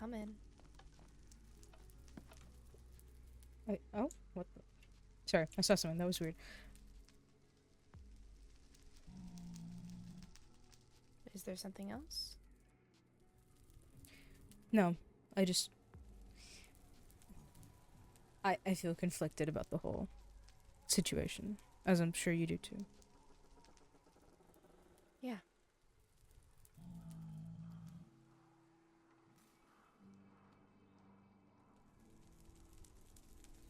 Speaker 3: Come in.
Speaker 1: Oh, what the? Sorry, I saw something. That was weird.
Speaker 3: Is there something else?
Speaker 1: No, I just... I feel conflicted about the whole situation, as I'm sure you do too.
Speaker 3: Yeah.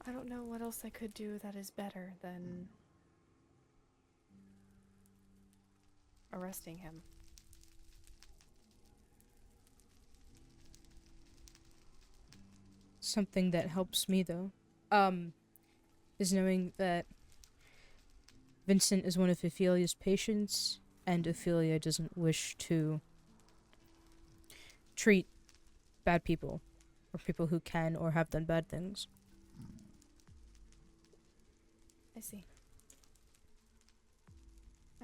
Speaker 3: I don't know what else I could do that is better than arresting him.
Speaker 1: Something that helps me, though, is knowing that Vincent is one of Ophelia's patients, and Ophelia doesn't wish to treat bad people, or people who can or have done bad things.
Speaker 3: I see.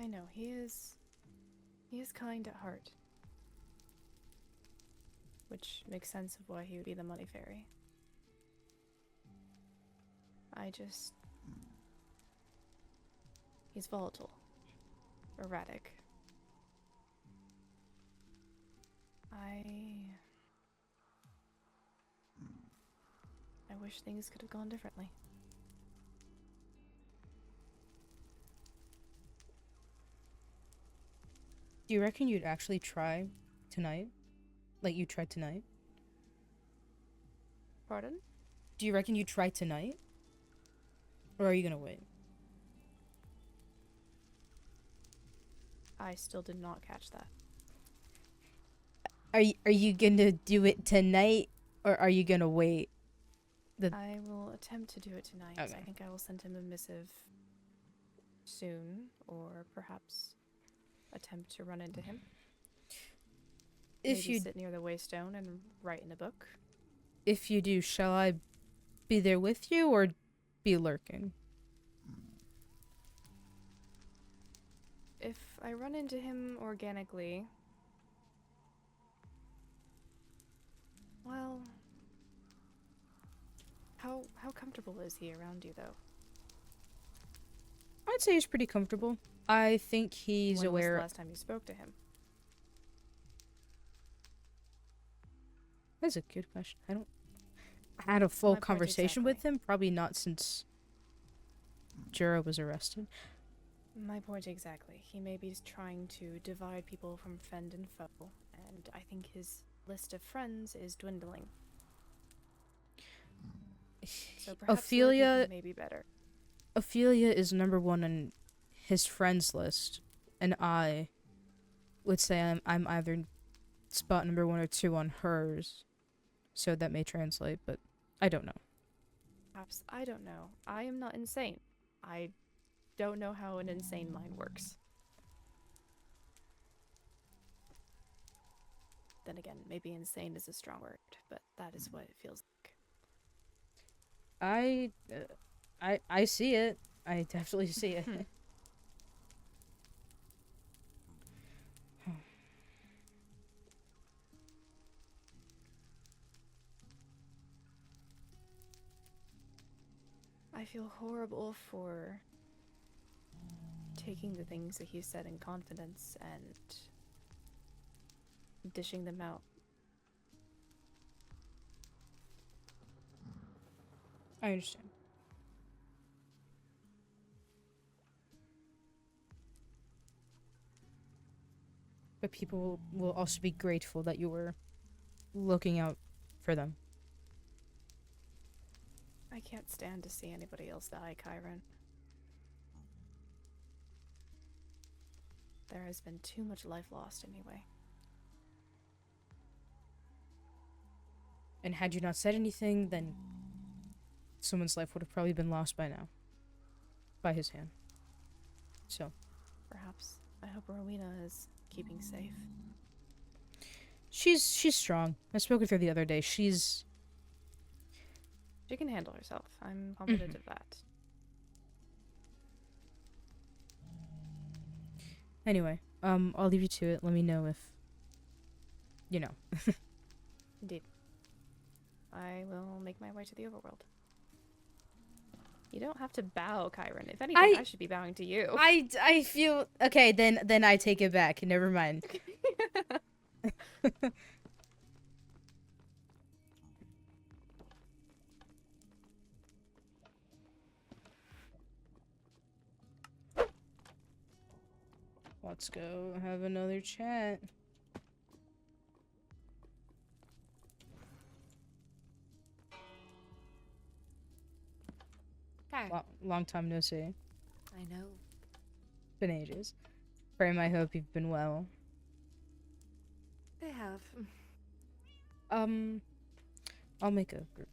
Speaker 3: I know, he is kind at heart. Which makes sense of why he would be the money fairy. He's volatile. Erratic. I wish things could have gone differently.
Speaker 1: Do you reckon you'd actually try tonight? Like you tried tonight?
Speaker 3: Pardon?
Speaker 1: Do you reckon you'd try tonight? Or are you gonna wait?
Speaker 3: I still did not catch that.
Speaker 1: Are you gonna do it tonight, or are you gonna wait?
Speaker 3: I will attempt to do it tonight.
Speaker 1: Okay.
Speaker 3: I think I will send him a missive soon, or perhaps attempt to run into him.
Speaker 1: If
Speaker 3: Maybe
Speaker 1: you
Speaker 3: sit near the waystone and write in a book.
Speaker 1: if you do, shall I be there with you or be lurking?
Speaker 3: If I run into him organically, well, how comfortable is he around you, though?
Speaker 1: I'd say he's pretty comfortable. I think he's
Speaker 3: When
Speaker 1: aware.
Speaker 3: was the last time you spoke to him?
Speaker 1: That's a good question. I had a full
Speaker 3: My point
Speaker 1: conversation with
Speaker 3: exactly.
Speaker 1: him. Probably not since Jura was arrested.
Speaker 3: My point exactly. He may be trying to divide people from friend and foe, and I think his list of friends is dwindling. So perhaps
Speaker 1: Ophelia
Speaker 3: may be better.
Speaker 1: Ophelia is #1 on his friends list, and I would say I'm either spot #1 or 2 on hers. So that may translate, but I don't know.
Speaker 3: Perhaps I don't know. I am not insane. I don't know how an insane mind works. Then again, maybe insane is a strong word, but that is what it feels like.
Speaker 1: I see it. I definitely see it.
Speaker 3: I feel horrible for taking the things that he said in confidence and dishing them out.
Speaker 1: I understand. But people will also be grateful that you were looking out for them.
Speaker 3: I can't stand to see anybody else die, Kyrin. There has been too much life lost anyway.
Speaker 1: And had you not said anything, then someone's life would have probably been lost by now. By his hand. So.
Speaker 3: Perhaps. I hope Rowena is keeping safe.
Speaker 1: She's strong. I spoke with her the other day. She
Speaker 3: can handle herself. I'm confident of that.
Speaker 1: Anyway, I'll leave you to it. Let me know if you know.
Speaker 3: Indeed. I will make my way to the Overworld. You don't have to bow, Kyrin. If anything, I should be bowing to you.
Speaker 1: I feel okay. Then I take it back. Never mind. Let's go have another chat. Long time no see.
Speaker 7: I know.
Speaker 1: Been ages. Frame, I hope you've been well.
Speaker 7: They have.
Speaker 1: I'll make a group.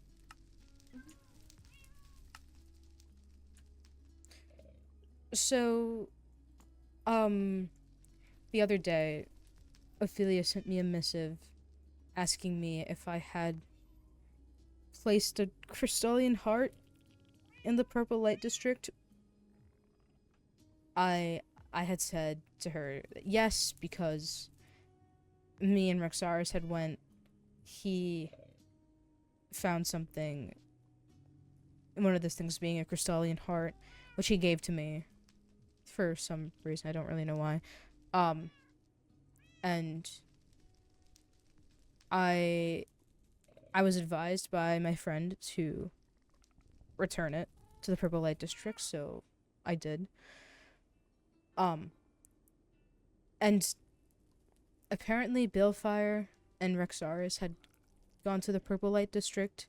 Speaker 1: So, the other day, Ophelia sent me a missive asking me if I had placed a crystalline heart in the Purple Light District. I had said to her yes, because me and Rexaris had went. He found something, one of those things being a crystalline heart, which he gave to me for some reason. I don't really know why. And I was advised by my friend to return it to the Purple Light District, so I did. And apparently Balefire and Rexaris had gone to the Purple Light District,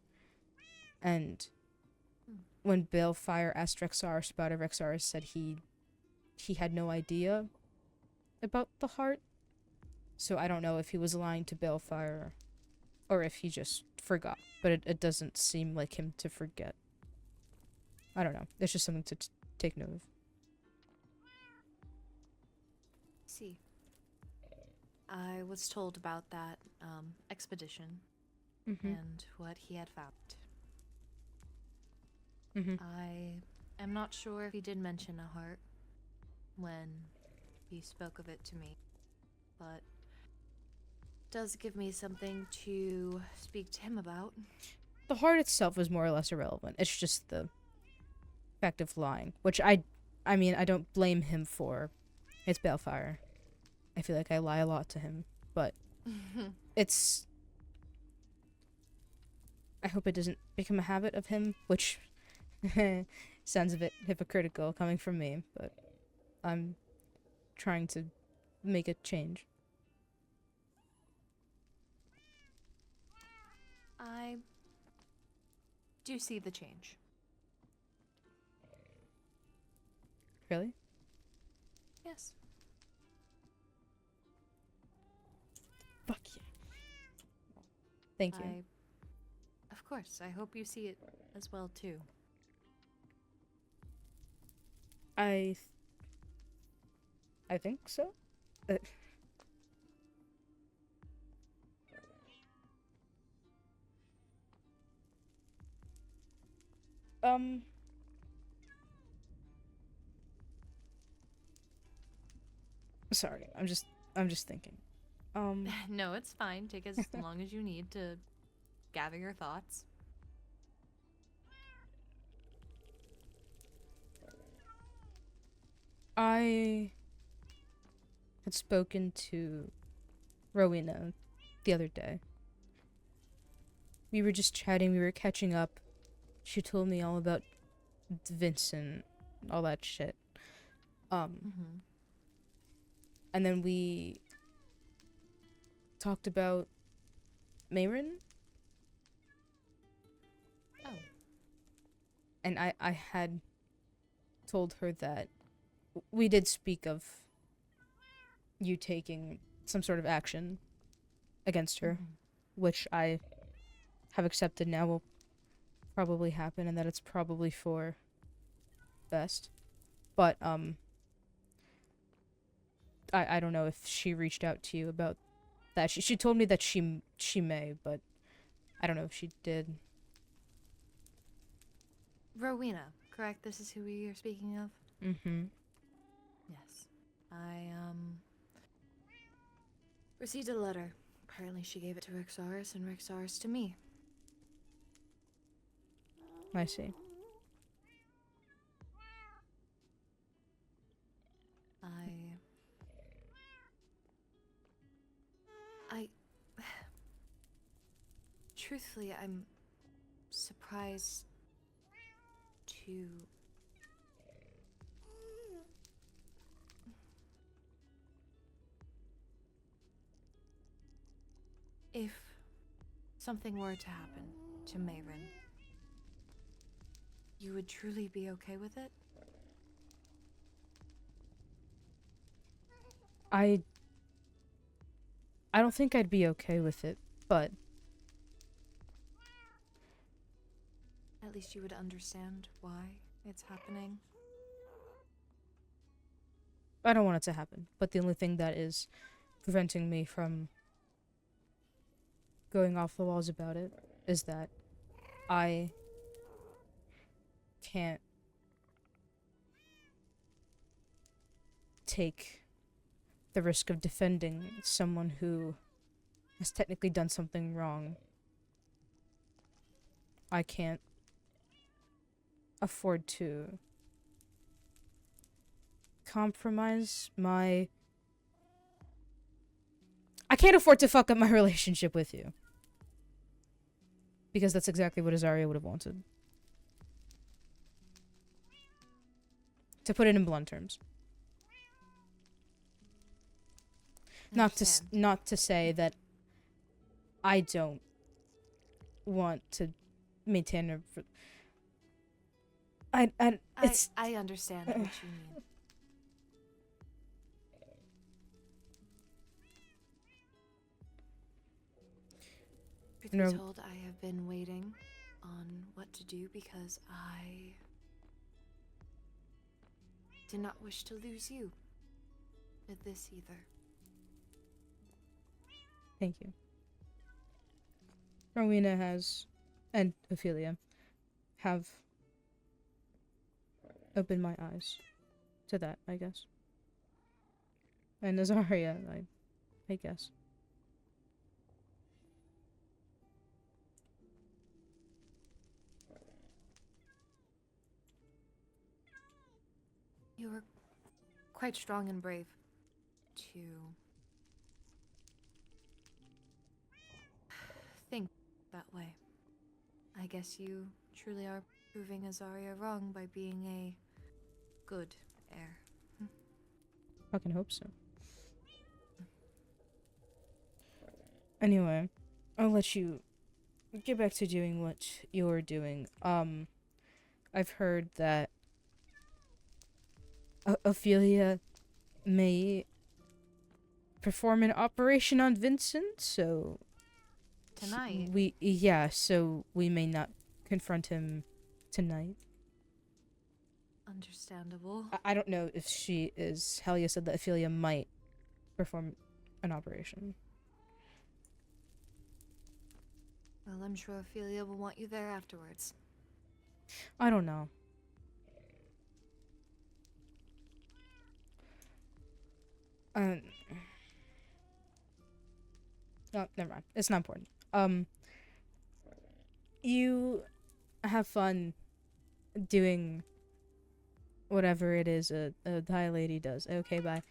Speaker 1: and when Balefire asked Rexaris about it, Rexaris said he had no idea about the heart. So I don't know if he was lying to Balefire or if he just forgot. But it doesn't seem like him to forget. I don't know. It's just something to take note of.
Speaker 7: See. I was told about that expedition and what he had found. I am not sure if he did mention a heart when he spoke of it to me, but does give me something to speak to him about.
Speaker 1: The heart itself is more or less irrelevant. It's just the fact of lying, which I mean, I don't blame him for. It's Balefire. I feel like I lie a lot to him, but it's... I hope it doesn't become a habit of him, which sounds a bit hypocritical coming from me, but I'm trying to make a change.
Speaker 7: I do see the change.
Speaker 1: Really?
Speaker 7: Yes.
Speaker 1: Fuck yeah. Thank you.
Speaker 7: Of course, I hope you see it as well too.
Speaker 1: I think so. Sorry, I'm just thinking.
Speaker 7: No, it's fine. Take as long as you need to gather your thoughts.
Speaker 1: I had spoken to Rowena the other day. We were just chatting, we were catching up. She told me all about Vincent, all that shit. And then we talked about Marin.
Speaker 7: Oh.
Speaker 1: And I had told her that we did speak of you taking some sort of action against her, which I have accepted now will probably happen, and that it's probably for best. But I don't know if she reached out to you about that. She told me that she may, but I don't know if she did.
Speaker 7: Rowena, correct? This is who we are speaking of? Yes. I received a letter. Apparently she gave it to Rexaris and Rexaris to me.
Speaker 1: I see.
Speaker 7: Truthfully, I'm surprised to... If something were to happen to Marin, you would truly be okay with it?
Speaker 1: I don't think I'd be okay with it, but
Speaker 7: at least you would understand why it's happening.
Speaker 1: I don't want it to happen. But the only thing that is preventing me from going off the walls about it is that I can't take the risk of defending someone who has technically done something wrong. I can't afford to compromise my... I can't afford to fuck up my relationship with you. Because that's exactly what Azaria would have wanted. To put it in blunt terms. Not to say that I don't want to maintain a it's
Speaker 7: I understand what you mean. Truth be told, I have been waiting on what to do because I did not wish to lose you with this either.
Speaker 1: Thank you. Rowena has, and Ophelia, have opened my eyes to that, I guess. And Azaria, I guess.
Speaker 7: You were quite strong and brave to think that way. I guess you truly are proving Azaria wrong by being a good heir.
Speaker 1: Fucking hope so. Anyway, I'll let you get back to doing what you're doing. I've heard that Ophelia may perform an operation on Vincent, so
Speaker 7: Tonight?
Speaker 1: so we may not confront him tonight.
Speaker 7: Understandable.
Speaker 1: I don't know if she is. Helia said that Ophelia might perform an operation.
Speaker 7: Well, I'm sure Ophelia will want you there afterwards.
Speaker 1: I don't know. No, never mind. It's not important. You have fun doing whatever it is a Thai lady does. Okay, bye.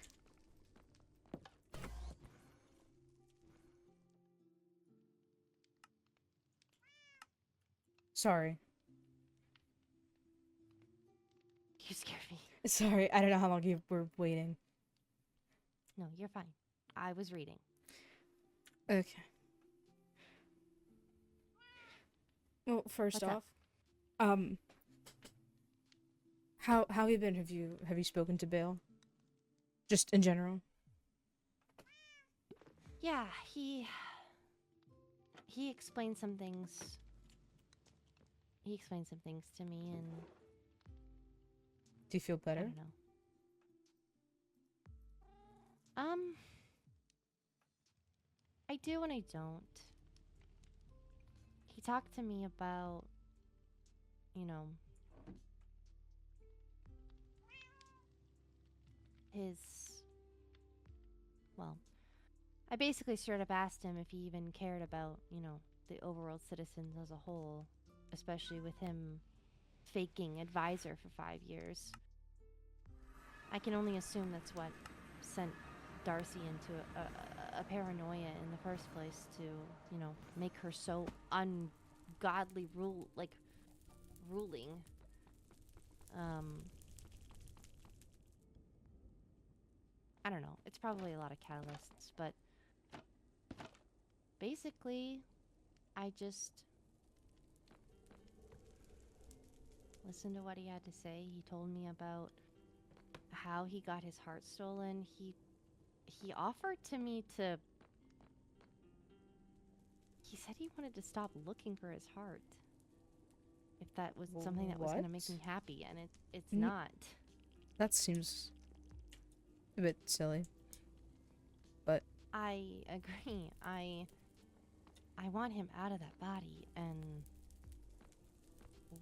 Speaker 1: Sorry.
Speaker 6: You scared me.
Speaker 1: Sorry, I don't know how long you were waiting.
Speaker 6: No, you're fine. I was reading.
Speaker 1: Okay. Well, first
Speaker 6: What's
Speaker 1: off,
Speaker 6: up?
Speaker 1: how have you been? Have you spoken to Bale? Just in general?
Speaker 6: Yeah, he explained some things. He explained some things to me, and
Speaker 1: Do you feel
Speaker 6: I
Speaker 1: better?
Speaker 6: don't know. I do and I don't. He talked to me about, you know, his, well, I basically straight up asked him if he even cared about, you know, the overworld citizens as a whole, especially with him faking advisor for 5 years. I can only assume that's what sent Darcy into a paranoia in the first place to, you know, make her so ungodly ruling. I don't know. It's probably a lot of catalysts, but basically, I just listened to what he had to say. He told me about how he got his heart stolen. He offered to me to... He said he wanted to stop looking for his heart. If that was something that was going to make me happy, and it's not.
Speaker 1: That seems a bit silly. But
Speaker 6: I agree. I want him out of that body, and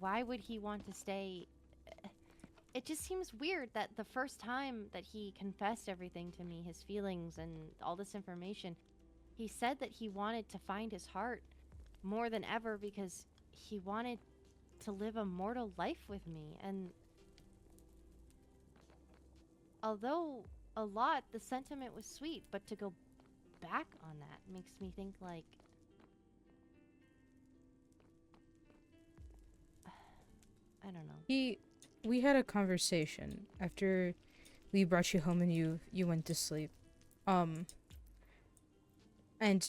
Speaker 6: why would he want to stay? It just seems weird that the first time that he confessed everything to me, his feelings and all this information, he said that he wanted to find his heart more than ever because he wanted to live a mortal life with me. And although a lot, the sentiment was sweet, but to go back on that makes me think like... I don't know.
Speaker 1: We had a conversation after we brought you home and you went to sleep. And I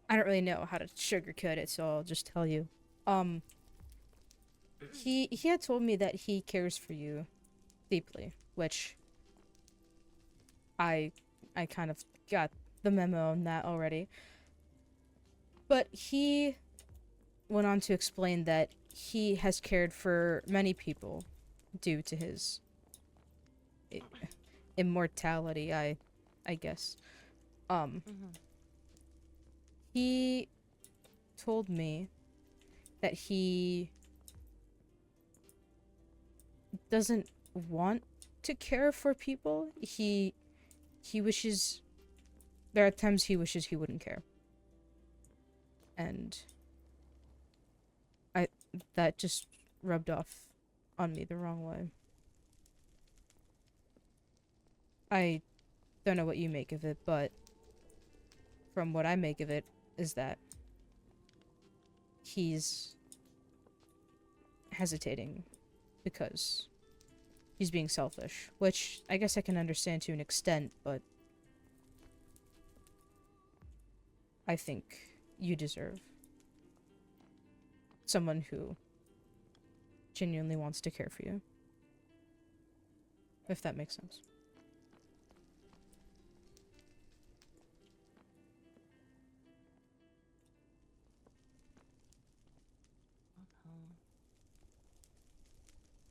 Speaker 1: don't really know how to sugarcoat it, so I'll just tell you. he had told me that he cares for you deeply, which I kind of got the memo on that already. But he went on to explain that he has cared for many people due to his immortality, I guess. He told me that he doesn't want to care for people. He wishes, there are times he wishes he wouldn't care. And that just rubbed off on me the wrong way. I don't know what you make of it, but from what I make of it is that he's hesitating because he's being selfish, which I guess I can understand to an extent, but I think you deserve someone who genuinely wants to care for you. If that makes sense.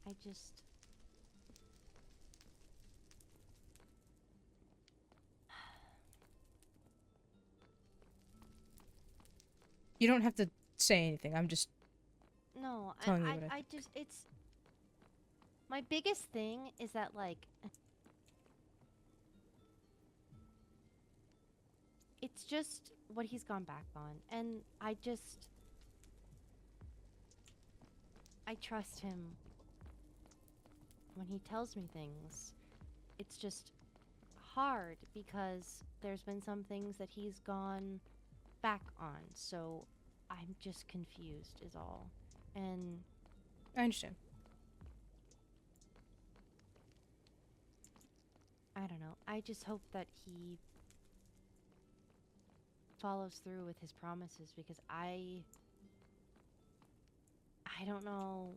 Speaker 6: I just...
Speaker 1: You don't have to say anything. I'm just
Speaker 6: No,
Speaker 1: telling you what
Speaker 6: I just, it's... My biggest thing is that, like... It's just what he's gone back on. And I just... I trust him when he tells me things. It's just hard because there's been some things that he's gone back on. So I'm just confused is all. And
Speaker 1: I understand.
Speaker 6: I don't know. I just hope that he follows through with his promises because I don't know.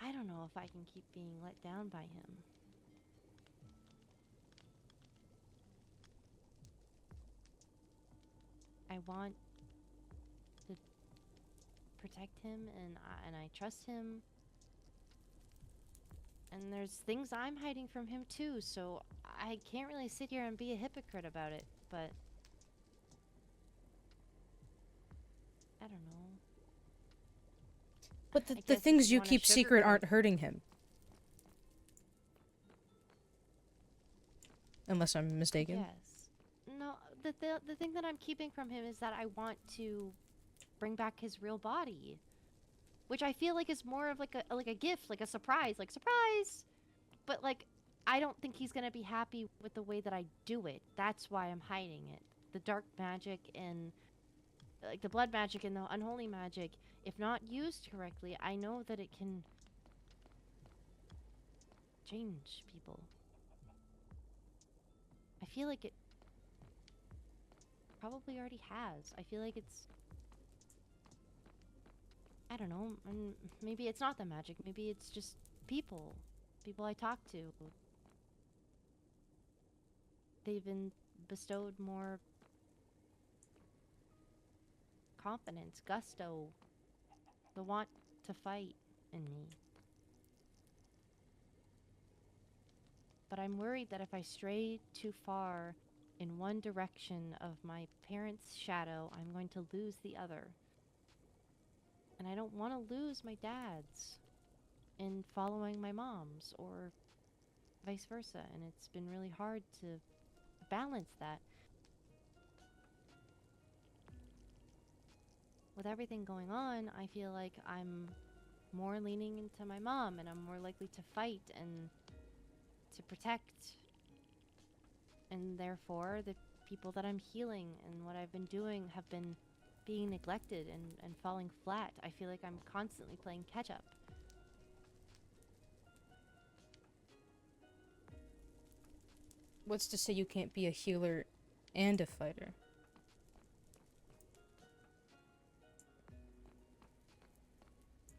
Speaker 6: I don't know if I can keep being let down by him. I want to protect him and I trust him. And there's things I'm hiding from him too, so I can't really sit here and be a hypocrite about it, but I don't know.
Speaker 1: But
Speaker 6: I
Speaker 1: the
Speaker 6: guess if
Speaker 1: things you
Speaker 6: wanna
Speaker 1: keep secret
Speaker 6: sugarcoat-
Speaker 1: aren't hurting him. Unless I'm mistaken.
Speaker 6: Yes. No, the thing that I'm keeping from him is that I want to bring back his real body, which I feel like is more of like a gift, like a surprise, like surprise. But like I don't think he's going to be happy with the way that I do it. That's why I'm hiding it. The dark magic and like the blood magic and the unholy magic, if not used correctly, I know that it can change people. I feel like it probably already has. I feel like it's... I don't know. Maybe it's not the magic. Maybe it's just people. People I talk to. They've been bestowed more confidence, gusto, the want to fight in me. But I'm worried that if I stray too far in one direction of my parents' shadow, I'm going to lose the other. And I don't want to lose my dad's in following my mom's or vice versa. And it's been really hard to balance that. With everything going on, I feel like I'm more leaning into my mom and I'm more likely to fight and to protect. And therefore, the people that I'm healing and what I've been doing have been being neglected and falling flat. I feel like I'm constantly playing catch up.
Speaker 1: What's to say you can't be a healer and a fighter?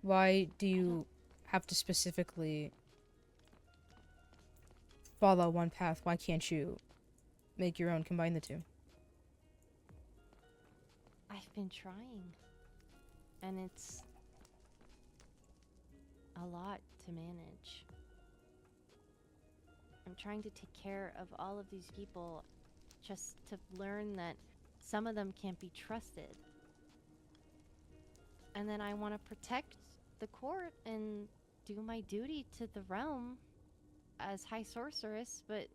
Speaker 1: Why do you have to specifically follow one path? Why can't you make your own, combine the two?
Speaker 6: I've been trying. And it's a lot to manage. I'm trying to take care of all of these people just to learn that some of them can't be trusted. And then I want to protect the court and do my duty to the realm as High Sorceress, but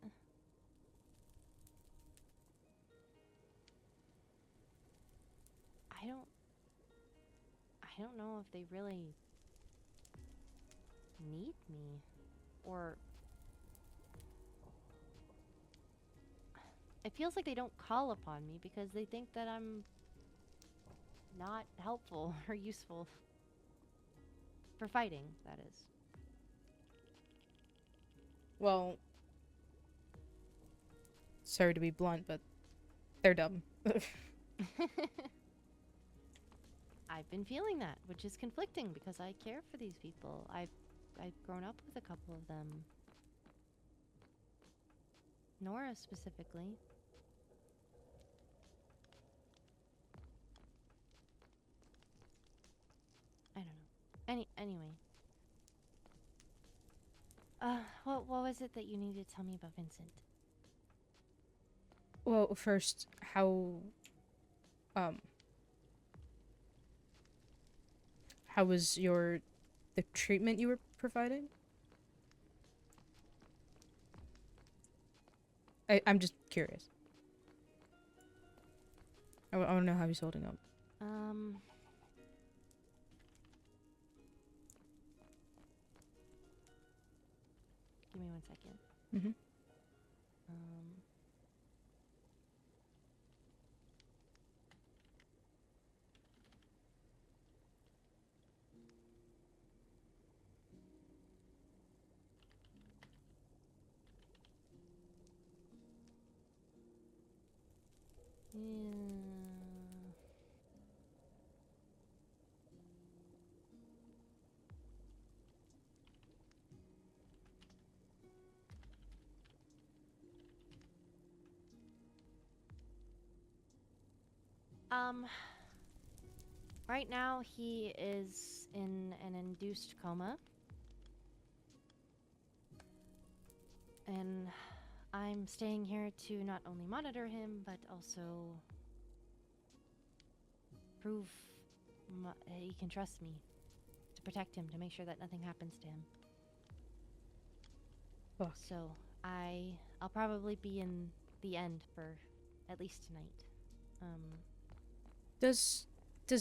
Speaker 6: I don't know if they really need me, or it feels like they don't call upon me because they think that I'm not helpful or useful for fighting, that is.
Speaker 1: Well, sorry to be blunt, but they're dumb.
Speaker 6: I've been feeling that, which is conflicting because I care for these people. I've grown up with a couple of them. Nora specifically. I don't know. Anyway. What was it that you needed to tell me about Vincent?
Speaker 1: Well, first, how was the treatment you were providing? I'm just curious. I want to know how he's holding up.
Speaker 6: Give me 1 second.
Speaker 1: Mm-hmm.
Speaker 6: Right now he is in an induced coma. And I'm staying here to not only monitor him, but also prove he can trust me, to protect him, to make sure that nothing happens to him.
Speaker 1: Oh.
Speaker 6: So I'll probably be in the end for at least tonight.
Speaker 1: Does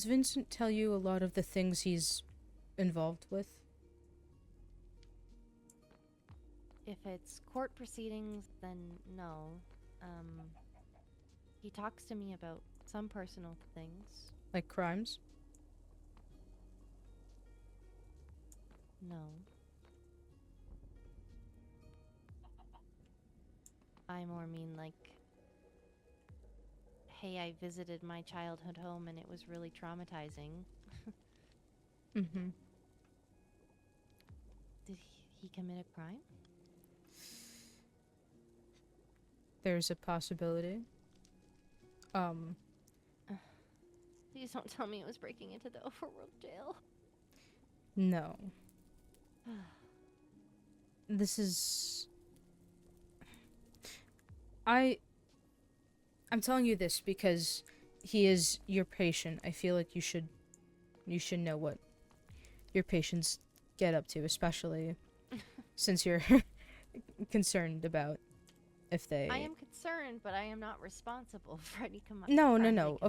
Speaker 1: Vincent tell you a lot of the things he's involved with?
Speaker 6: If it's court proceedings, then no. He talks to me about some personal things.
Speaker 1: Like crimes?
Speaker 6: No. I more mean like, hey, I visited my childhood home and it was really traumatizing.
Speaker 1: Mm-hmm.
Speaker 6: Did he commit a crime?
Speaker 1: There's a possibility.
Speaker 6: Please don't tell me it was breaking into the Overworld jail.
Speaker 1: No. This is... I'm telling you this because he is your patient. I feel like you should know what your patients get up to, especially since you're concerned about if they...
Speaker 6: I am concerned, but I am not responsible for any
Speaker 1: No.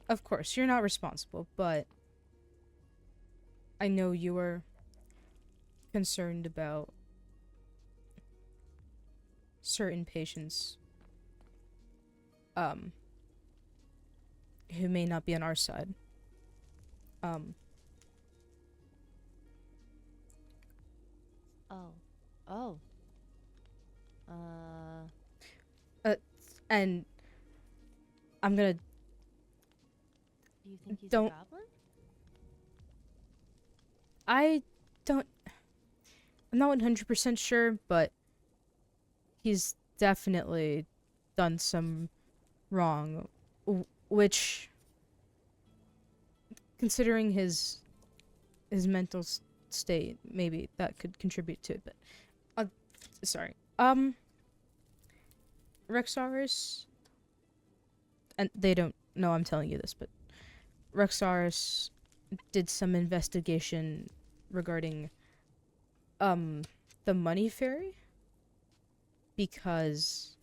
Speaker 1: Of course, you're not responsible, but I know you are concerned about certain patients who may not be on our side. And I'm gonna...
Speaker 6: Do you think he's
Speaker 1: Don't-
Speaker 6: a goblin?
Speaker 1: I don't. I'm not 100% sure, but he's definitely done some wrong, which, considering his mental state, maybe that could contribute to it. But, sorry. Rexaris, and they don't know I'm telling you this, but Rexaris did some investigation regarding the money fairy, because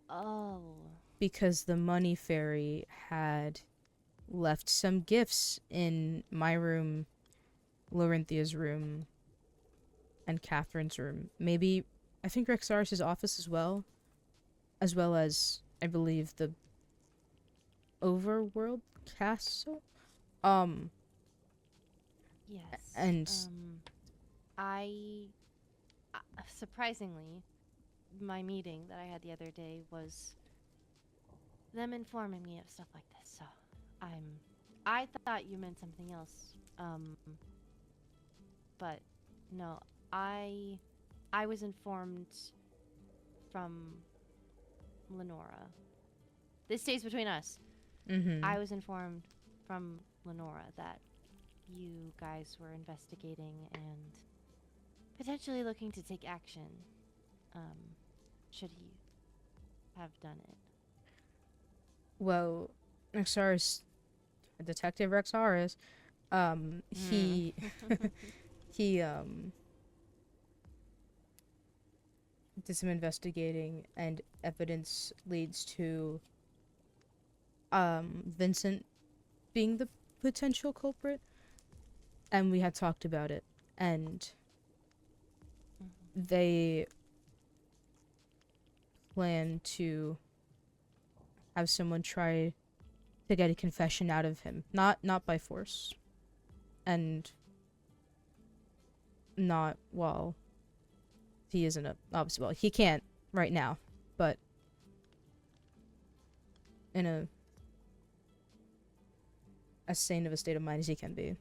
Speaker 1: the money fairy had left some gifts in my room, Lorynthia's room, and Catherine's room. Maybe, I think Rexaris' office as well as, I believe, the Overworld castle.
Speaker 6: Yes.
Speaker 1: And
Speaker 6: surprisingly, my meeting that I had the other day was them informing me of stuff like this. So I thought you meant something else. But no, I was informed from Lanoira. This stays between us.
Speaker 1: Mm-hmm.
Speaker 6: I was informed from Lanoira that you guys were investigating and potentially looking to take action, should he have done it.
Speaker 1: Well, Rexaris, Detective Rexaris, he did some investigating, and evidence leads to Vincent being the potential culprit, and we had talked about it, and they plan to have someone try to get a confession out of him, not by force, and not while he isn't obviously, well, he can't right now, but in as sane of a state of mind as he can be,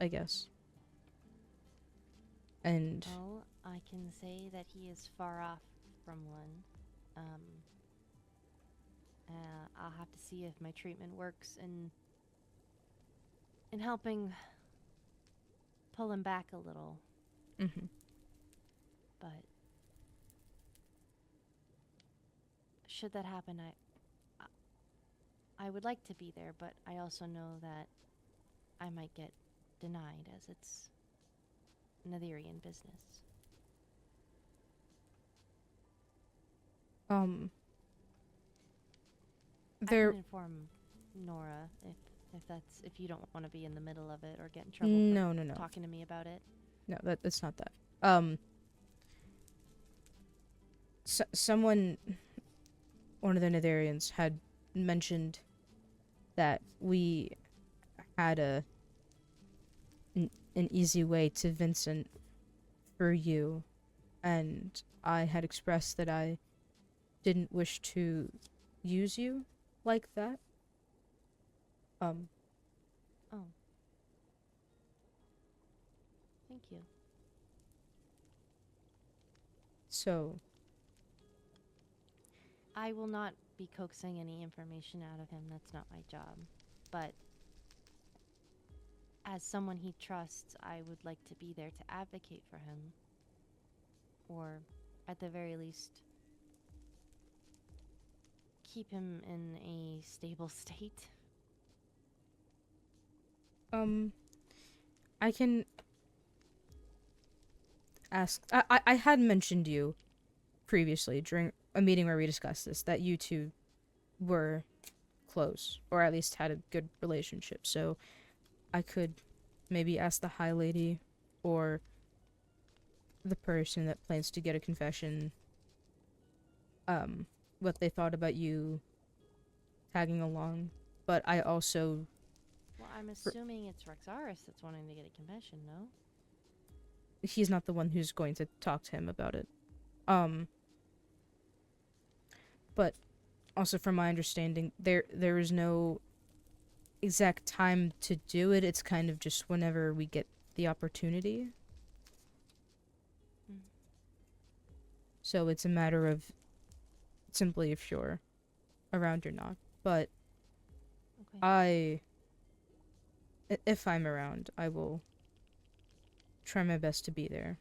Speaker 1: I guess. And
Speaker 6: well, I can say that he is far off from one. I'll have to see if my treatment works in helping pull him back a little.
Speaker 1: mm-hmm.
Speaker 6: But should that happen, I would like to be there, but I also know that I might get denied, as it's Netherian business. I can inform Nora if you don't want to be in the middle of it or get in trouble
Speaker 1: No.
Speaker 6: talking to me about it.
Speaker 1: No, that's not that. Someone, one of the Netherians, had mentioned that we had an easy way to Vincent for you, and I had expressed that I didn't wish to use you like that.
Speaker 6: Oh. Thank you.
Speaker 1: So
Speaker 6: I will not be coaxing any information out of him. That's not my job. But as someone he trusts, I would like to be there to advocate for him. Or, at the very least, keep him in a stable state.
Speaker 1: I can ask. I had mentioned you previously during a meeting where we discussed this, that you two were close, or at least had a good relationship. So I could maybe ask the High Lady or the person that plans to get a confession what they thought about you tagging along. But I also...
Speaker 6: Well, I'm assuming it's Rexaris that's wanting to get a confession, no?
Speaker 1: He's not the one who's going to talk to him about it. But also from my understanding, there is no exact time to do it. It's kind of just whenever we get the opportunity.
Speaker 6: Mm.
Speaker 1: So it's a matter of simply if you're around or not. But
Speaker 6: Okay.
Speaker 1: if I'm around, I will try my best to be there.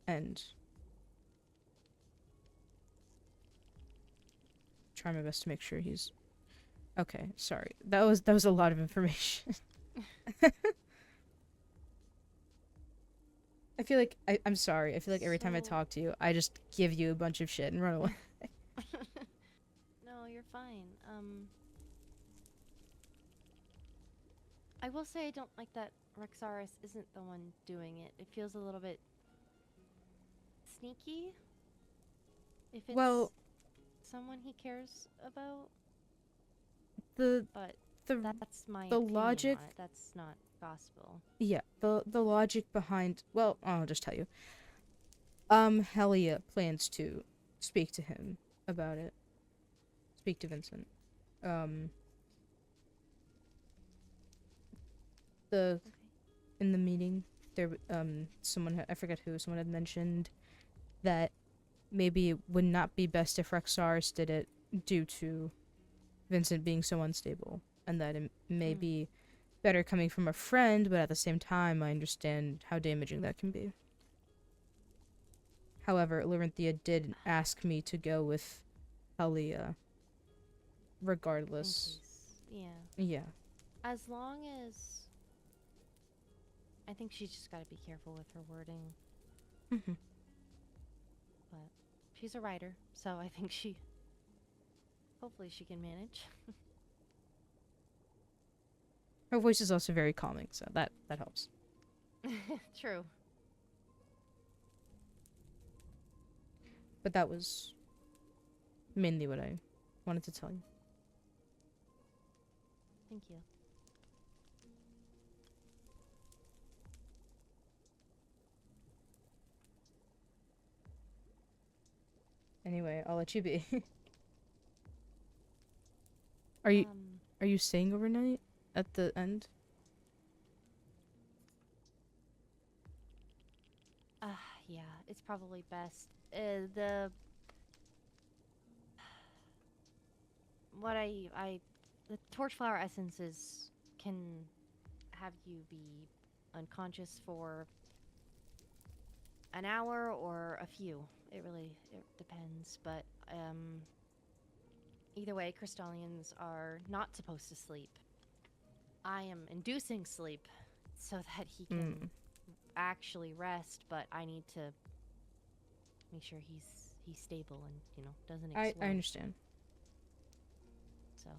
Speaker 1: And try my best to make sure he's okay. Sorry, that was a lot of information. I feel like I'm sorry. I feel like every time I
Speaker 6: So-
Speaker 1: talk to you, I just give you a bunch of shit and run away.
Speaker 6: No, you're fine. I will say I don't like that Rexaris isn't the one doing it. It feels a little bit sneaky. If it's
Speaker 1: Well,
Speaker 6: someone he cares about,
Speaker 1: the
Speaker 6: but
Speaker 1: the
Speaker 6: that's my
Speaker 1: the
Speaker 6: opinion
Speaker 1: logic.
Speaker 6: on it. That's not gospel.
Speaker 1: Yeah, the logic behind. Well, I'll just tell you. Helia plans to speak to him about it. Speak to Vincent. The
Speaker 6: Okay.
Speaker 1: in the meeting there I forget who, someone had mentioned that maybe it would not be best if Rexaris did it due to Vincent being so unstable, and that it may be better coming from a friend, but at the same time I understand how damaging that can be. However, Lorynthia did ask me to go with Helia regardless.
Speaker 6: Yeah.
Speaker 1: Yeah.
Speaker 6: As long as I think she's just got to be careful with her wording.
Speaker 1: Mm-hmm.
Speaker 6: But she's a writer, so I think hopefully she can manage.
Speaker 1: Her voice is also very calming, so that helps.
Speaker 6: True.
Speaker 1: But that was mainly what I wanted to tell you.
Speaker 6: Thank you.
Speaker 1: Anyway, I'll let you be. Are you staying overnight at the end?
Speaker 6: Yeah, it's probably best. The torchflower essences can have you be unconscious for an hour or a few. It depends, but either way, Crystallians are not supposed to sleep. I am inducing sleep so that he can actually rest, but I need to make sure he's stable and, doesn't explode.
Speaker 1: I understand.
Speaker 6: So,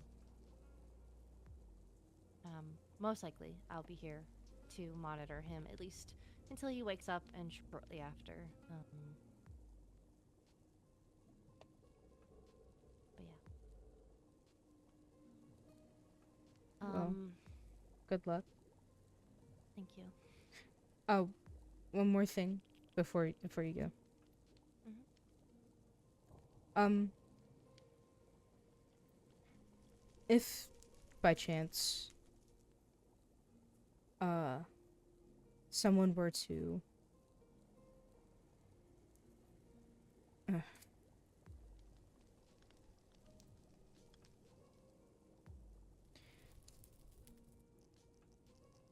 Speaker 6: most likely I'll be here to monitor him at least until he wakes up and shortly after. But yeah.
Speaker 1: Well, good luck.
Speaker 6: Thank you.
Speaker 1: Oh, one more thing before you go. If by chance someone were to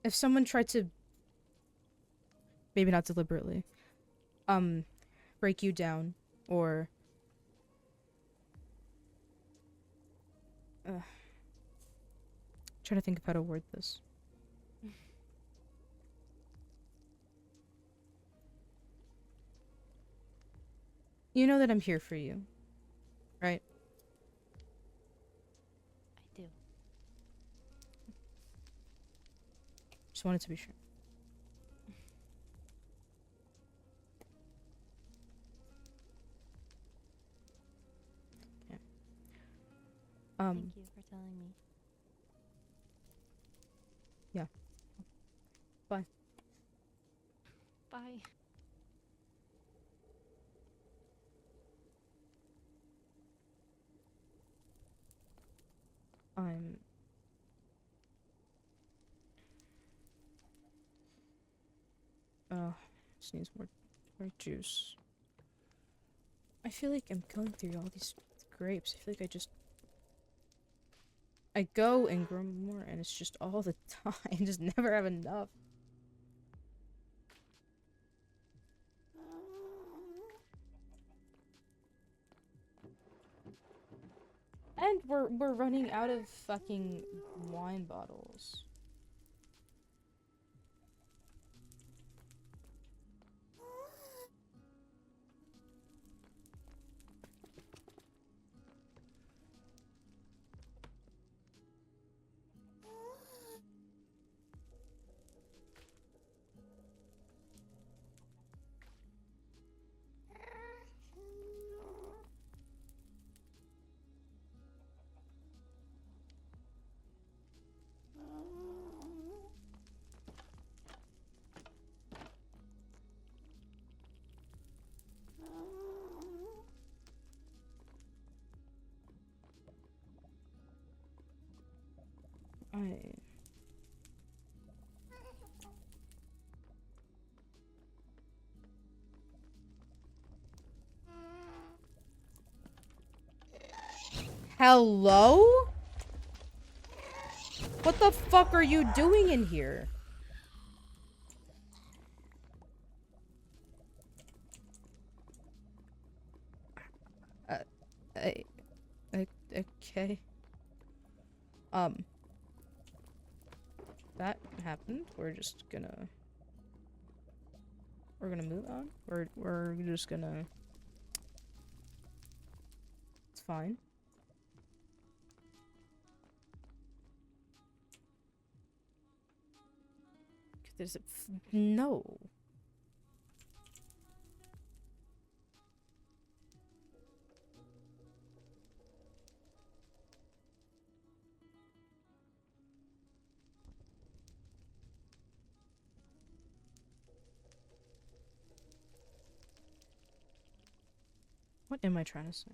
Speaker 1: if someone tried to, maybe not deliberately, break you down or trying to think of how to word this. You know that I'm here for you, right?
Speaker 6: I do.
Speaker 1: Just wanted to be sure. Yeah.
Speaker 6: Thank you for telling me.
Speaker 1: Yeah. Bye.
Speaker 6: Bye.
Speaker 1: Just needs more juice. I feel like I'm going through all these grapes. I feel like I go and grow more, and it's just all the time. I just never have enough. And we're running out of fucking wine bottles. Hello? What the fuck are you doing in here? Okay. That happened. We're gonna move on. We're just gonna. It's fine. There's a no. What am I trying to say?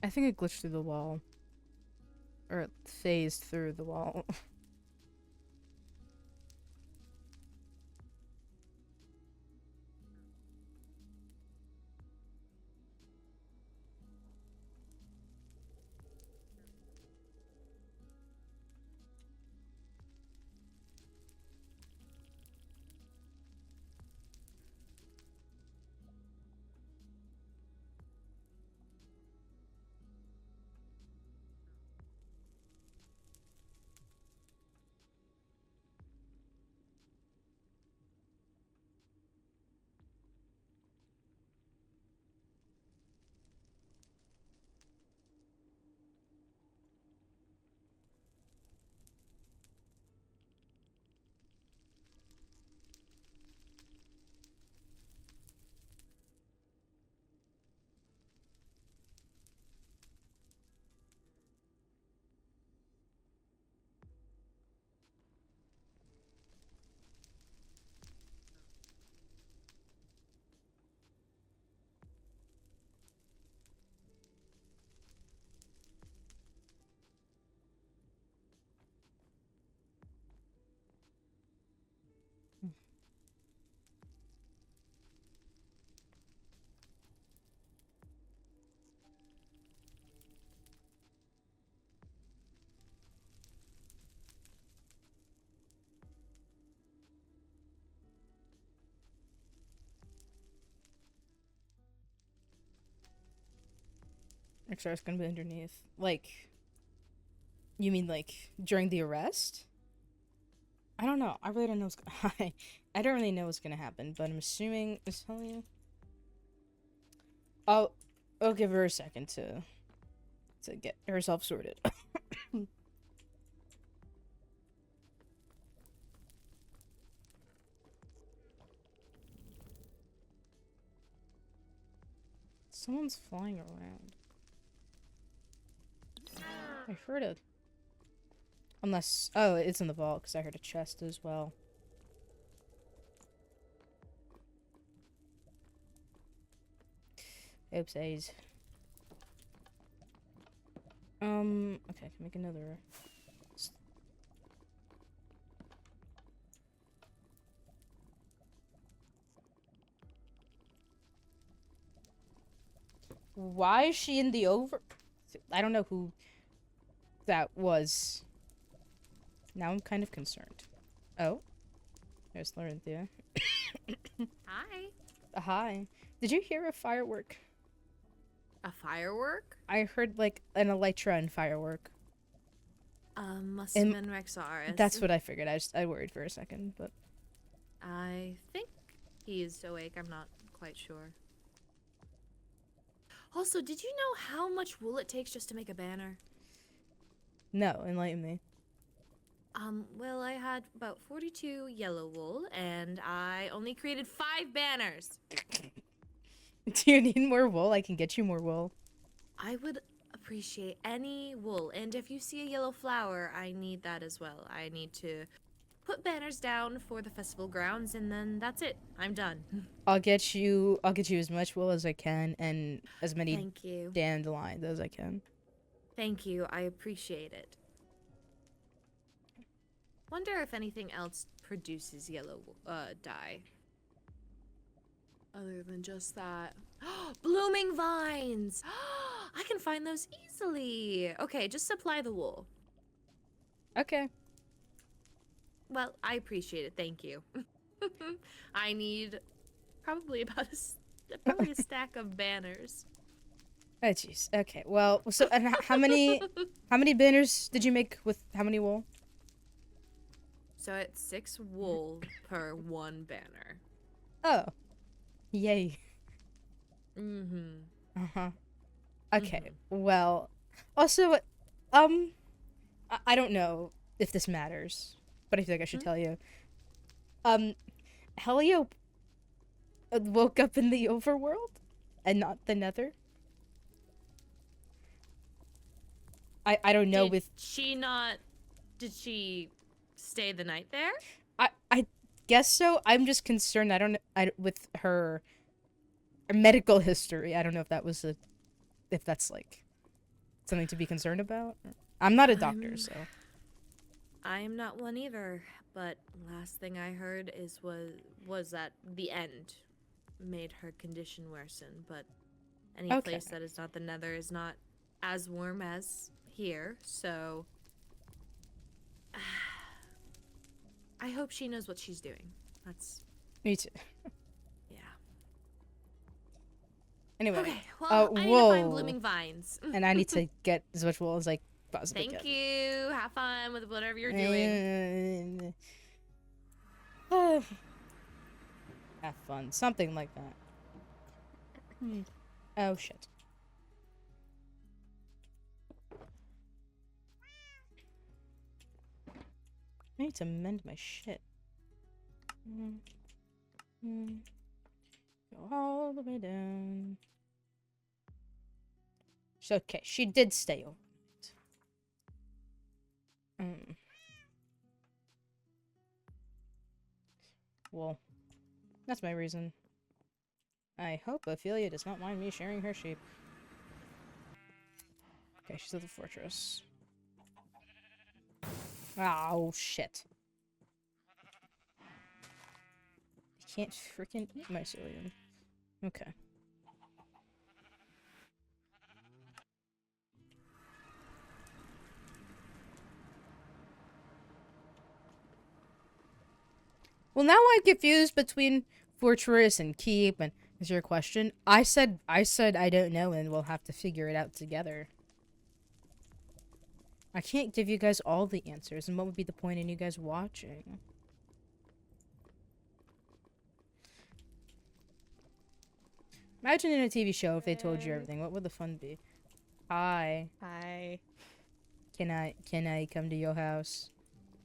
Speaker 1: I think it glitched through the wall. Or it phased through the wall. Rexaris gonna be underneath. Like, you mean like during the arrest? I don't know. I really don't know what's gonna I don't really know what's gonna happen, but I'm assuming is Helia. I'll give her a second to get herself sorted. Someone's flying around. I heard a... Unless... Oh, it's in the vault, because I heard a chest as well. Oopsies. Okay, I can make another. Why is she in the over? I don't know who that was. Now I'm kind of concerned. Oh, there's Lorynthia.
Speaker 7: Hi.
Speaker 1: Hi. Did you hear a firework?
Speaker 7: A firework?
Speaker 1: I heard like an elytra and firework.
Speaker 7: Must have been Rexaris.
Speaker 1: That's what I figured. I worried for a second, but
Speaker 7: I think he is awake. I'm not quite sure. Also, did you know how much wool it takes just to make a banner?
Speaker 1: no, enlighten me.
Speaker 7: Well, I had about 42 yellow wool, and I only created 5 banners.
Speaker 1: Do you need more wool? I can get you more wool.
Speaker 7: I would appreciate any wool, and if you see a yellow flower, I need that as well. I need to put banners down for the festival grounds, and then that's it. I'm done.
Speaker 1: I'll get you as much wool as I can and as many
Speaker 7: Thank you.
Speaker 1: dandelions as I can.
Speaker 7: Thank you. I appreciate it. Wonder if anything else produces yellow dye. Other than just that. Blooming vines! I can find those easily. Okay, just supply the wool.
Speaker 1: Okay.
Speaker 7: Well, I appreciate it. Thank you. I need probably about a stack of banners.
Speaker 1: Oh jeez. Okay. Well, so and how many banners did you make with how many wool?
Speaker 7: So it's 6 wool per 1 banner.
Speaker 1: Oh. Yay.
Speaker 7: Mm-hmm.
Speaker 1: Uh-huh. Okay. Well, also I don't know if this matters, but I feel like I should tell you. Helia woke up in the overworld and not the Nether. I don't know
Speaker 7: Did she stay the night there?
Speaker 1: I guess so. I'm just concerned. With her medical history. I don't know if that's like something to be concerned about. I'm not a doctor, so.
Speaker 7: I am not one either, but last thing I heard was that the end made her condition worsen, but any
Speaker 1: Okay.
Speaker 7: place that is not the Nether is not as warm as here, so I hope she knows what she's doing. That's
Speaker 1: Me too.
Speaker 7: yeah.
Speaker 1: Anyway.
Speaker 7: Okay, well, I need to find blooming vines.
Speaker 1: And I need to get as much wool as I possibly
Speaker 7: Thank
Speaker 1: can.
Speaker 7: you. Have fun with whatever you're doing.
Speaker 1: Have fun. Something like that. Oh, shit. I need to mend my shit. Go all the way down. So, okay, she did stay overnight. Well, that's my reason. I hope Ophelia does not mind me sharing her sheep. Okay, she's at the fortress. Oh, shit. I can't freaking eat mycelium. Okay. Well, now I'm confused between fortress and keep, and is your question? I said I don't know, and we'll have to figure it out together. I can't give you guys all the answers, and what would be the point in you guys watching? Imagine in a TV show if they told you everything. What would the fun be? Hi.
Speaker 3: Hi.
Speaker 1: Can I come to your house?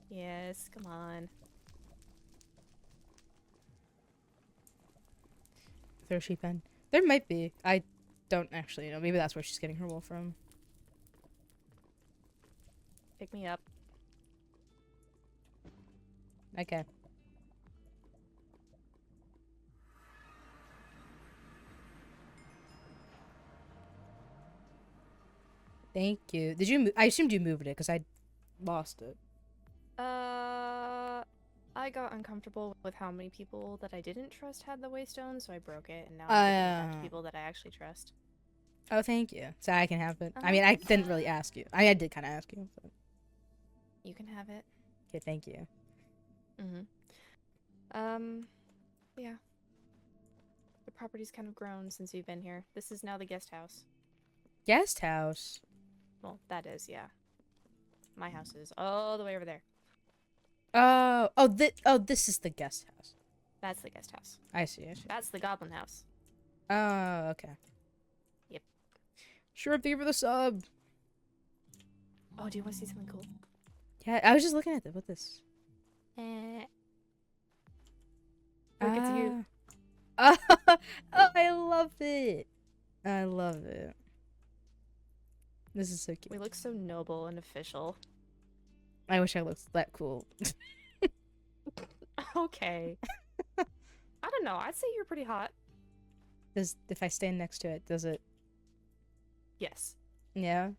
Speaker 3: Yes, come on.
Speaker 1: Throw sheep in. There might be. I don't actually know. Maybe that's where she's getting her wool from.
Speaker 3: Pick me up.
Speaker 1: Okay. Thank you. Did you? I assumed you moved it because I lost it.
Speaker 3: I got uncomfortable with how many people that I didn't trust had the waystone, so I broke it, and now I'm giving it back to people that I actually trust.
Speaker 1: Oh, thank you. So I can have it. I mean, I didn't really ask you. I did kind of ask you. But...
Speaker 3: You can have it.
Speaker 1: Okay, thank you.
Speaker 3: Yeah. The property's kind of grown since you've been here. This is now the guest house.
Speaker 1: Guest house?
Speaker 3: Well, that is, yeah. My house is all the way over there.
Speaker 1: This is the guest house.
Speaker 3: That's the guest house.
Speaker 1: I see.
Speaker 3: That's the goblin house.
Speaker 1: Oh, okay.
Speaker 3: Yep.
Speaker 1: Sure, thank you for the sub.
Speaker 3: Oh, do you want to see something cool?
Speaker 1: Yeah, I was just looking at what this.
Speaker 3: Look, it's you.
Speaker 1: Oh, I love it. I love it. This is so cute.
Speaker 3: We look so noble and official.
Speaker 1: I wish I looked that cool.
Speaker 3: Okay. I don't know. I'd say you're pretty hot.
Speaker 1: If I stand next to it, does it?
Speaker 3: Yes.
Speaker 1: Yeah?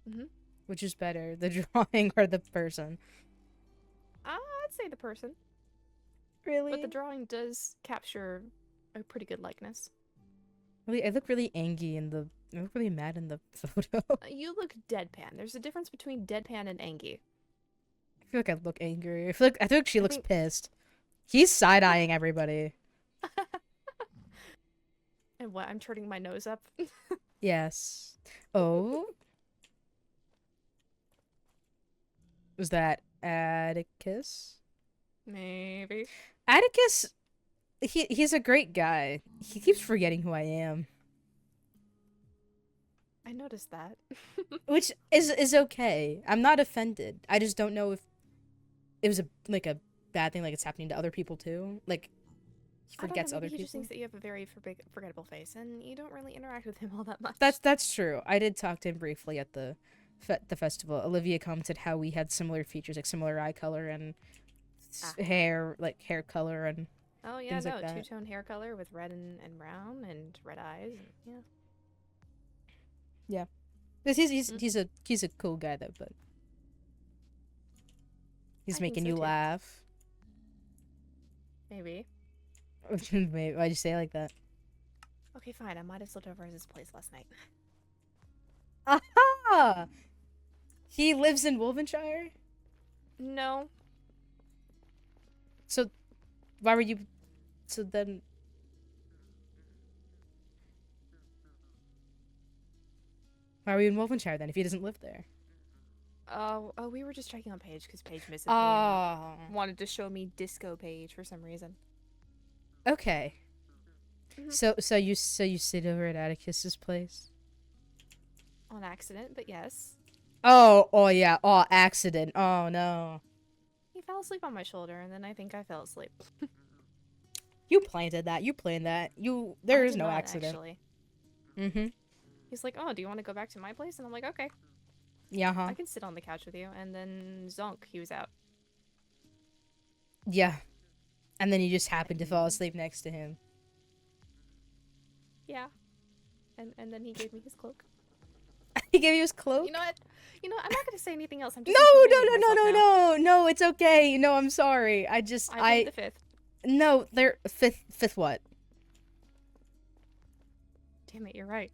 Speaker 3: Mhm.
Speaker 1: Which is better, the drawing or the person?
Speaker 3: I'd say the person.
Speaker 1: Really?
Speaker 3: But the drawing does capture a pretty good likeness.
Speaker 1: Really, I look really angry I look really mad in the photo.
Speaker 3: You look deadpan. There's a difference between deadpan and angry.
Speaker 1: I feel like I look angry. I feel like she looks pissed. He's side-eyeing everybody.
Speaker 3: And what? I'm turning my nose up?
Speaker 1: Yes. Oh? Was that Atticus?
Speaker 3: Maybe.
Speaker 1: Atticus, he's a great guy. He keeps forgetting who I am.
Speaker 3: I noticed that.
Speaker 1: Which is okay. I'm not offended. I just don't know if it was a bad thing, like it's happening to other people too. Like he forgets other people.
Speaker 3: He just thinks that you have a very forgettable face, and you don't really interact with him all that much.
Speaker 1: That's true. I did talk to him briefly at the festival. Olivia commented how we had similar features, like similar eye color and hair color and things like that.
Speaker 3: two-tone hair color with red and brown and red eyes. And,
Speaker 1: yeah. He's a cool guy though, but he's making you laugh.
Speaker 3: Maybe.
Speaker 1: Wait, why'd you say it like that?
Speaker 3: Okay, fine. I might have slipped over his place last night.
Speaker 1: Aha! He lives in Wolvenshire?
Speaker 3: No.
Speaker 1: So, why were you... So then... Why were you in Wolvenshire then, if he doesn't live there?
Speaker 3: Oh, we were just checking on Paige, because Paige missed me and wanted to show me Disco Paige for some reason.
Speaker 1: Okay. So you sit over at Atticus's place?
Speaker 3: On accident, but yes.
Speaker 1: Oh yeah. Oh, accident. Oh no.
Speaker 3: He fell asleep on my shoulder, and then I think I fell asleep.
Speaker 1: You planted that. You planned that. There is no accident.
Speaker 3: Actually.
Speaker 1: Mm-hmm.
Speaker 3: He's like, oh, do you want to go back to my place? And I'm like, okay.
Speaker 1: Yeah, huh?
Speaker 3: I can sit on the couch with you. And then zonk, he was out.
Speaker 1: Yeah. And then you just happened to fall asleep next to him.
Speaker 3: Yeah. And then he gave me his cloak.
Speaker 1: He gave you his cloak?
Speaker 3: You know what? I'm not gonna say anything else. I'm just
Speaker 1: No, it's okay. No, I'm sorry. I
Speaker 3: plead the fifth.
Speaker 1: No, they're fifth what?
Speaker 3: Damn it, you're right.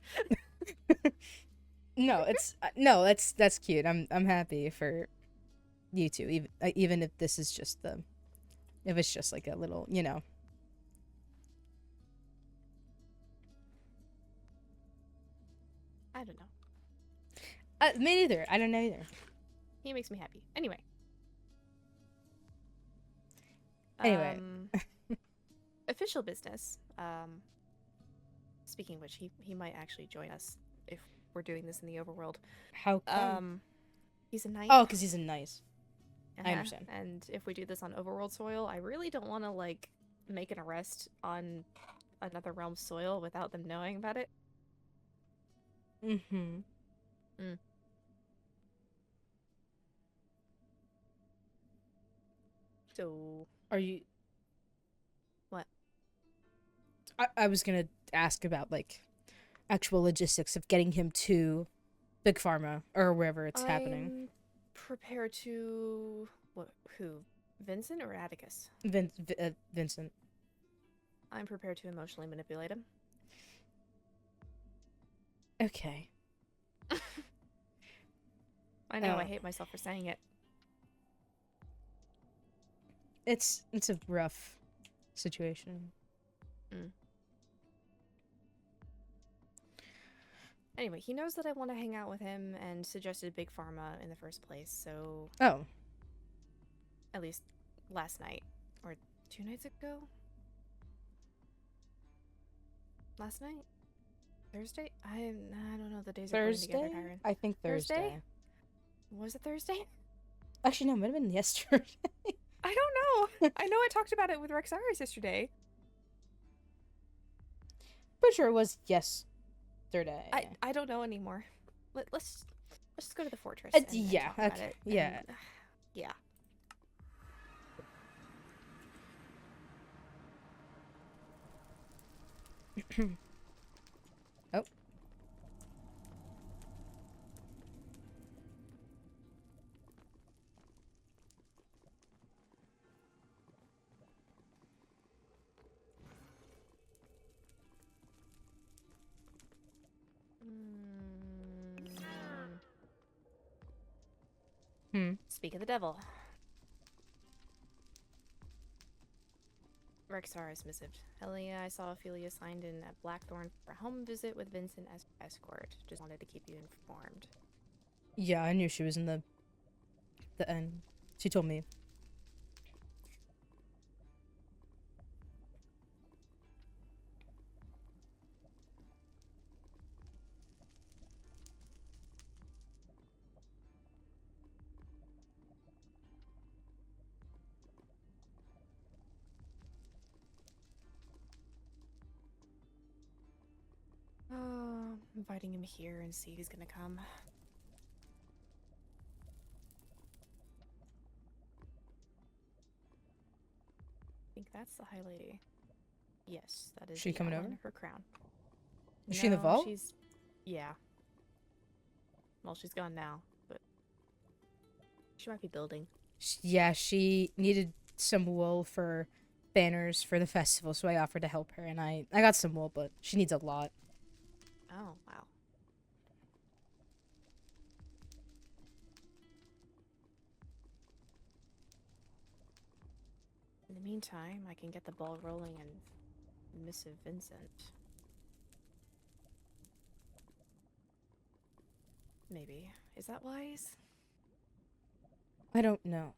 Speaker 1: No, that's cute. I'm happy for you two, even if this is just if it's just like a little,
Speaker 3: I don't know.
Speaker 1: Me neither. I don't know either.
Speaker 3: He makes me happy. Anyway. Official business. Speaking of which, he might actually join us if we're doing this in the overworld.
Speaker 1: How come?
Speaker 3: He's a knight.
Speaker 1: Oh, because he's a knight. I understand.
Speaker 3: And if we do this on overworld soil, I really don't want to make an arrest on another realm's soil without them knowing about it.
Speaker 1: Mm-hmm.
Speaker 3: So,
Speaker 1: are you...
Speaker 3: What?
Speaker 1: I was gonna ask about, actual logistics of getting him to Big Pharma or wherever it's happening.
Speaker 3: I'm prepared to... Who? Vincent or Atticus?
Speaker 1: Vincent.
Speaker 3: I'm prepared to emotionally manipulate him.
Speaker 1: Okay.
Speaker 3: I know,
Speaker 1: Oh.
Speaker 3: I hate myself for saying it.
Speaker 1: It's a rough situation.
Speaker 3: Anyway, he knows that I want to hang out with him and suggested Big Pharma in the first place, so...
Speaker 1: Oh.
Speaker 3: At least last night. Or 2 nights ago? Last night? Thursday? I don't know, the days are going together,
Speaker 1: Thursday?
Speaker 3: Kyrin.
Speaker 1: I think Thursday.
Speaker 3: Was it Thursday?
Speaker 1: Actually, no, it might have been yesterday.
Speaker 3: I don't know. I know I talked about it with Rexaris yesterday.
Speaker 1: Pretty sure it was yesterday.
Speaker 3: I don't know anymore. Let's just go to the fortress.
Speaker 1: Yeah,
Speaker 3: talk about
Speaker 1: okay,
Speaker 3: it,
Speaker 1: yeah.
Speaker 3: and, yeah.
Speaker 1: Oh.
Speaker 3: Speak of the devil. Rexaris missive. Helia, I saw Ophelia signed in at Blackthorn for a home visit with Vincent as escort. Just wanted to keep you informed.
Speaker 1: Yeah, I knew she was in the end. She told me.
Speaker 3: Inviting him here and see if he's gonna come. I think that's the High Lady. Yes, that is
Speaker 1: She
Speaker 3: the
Speaker 1: coming
Speaker 3: outline
Speaker 1: over?
Speaker 3: of her crown.
Speaker 1: Is she in the
Speaker 3: No,
Speaker 1: vault?
Speaker 3: Yeah. Well, she's gone now, but she might be building.
Speaker 1: Yeah, she needed some wool for banners for the festival, so I offered to help her, and I got some wool, but she needs a lot.
Speaker 3: Oh, wow. In the meantime, I can get the ball rolling and missive Vincent. Maybe. Is that wise?
Speaker 1: I don't know.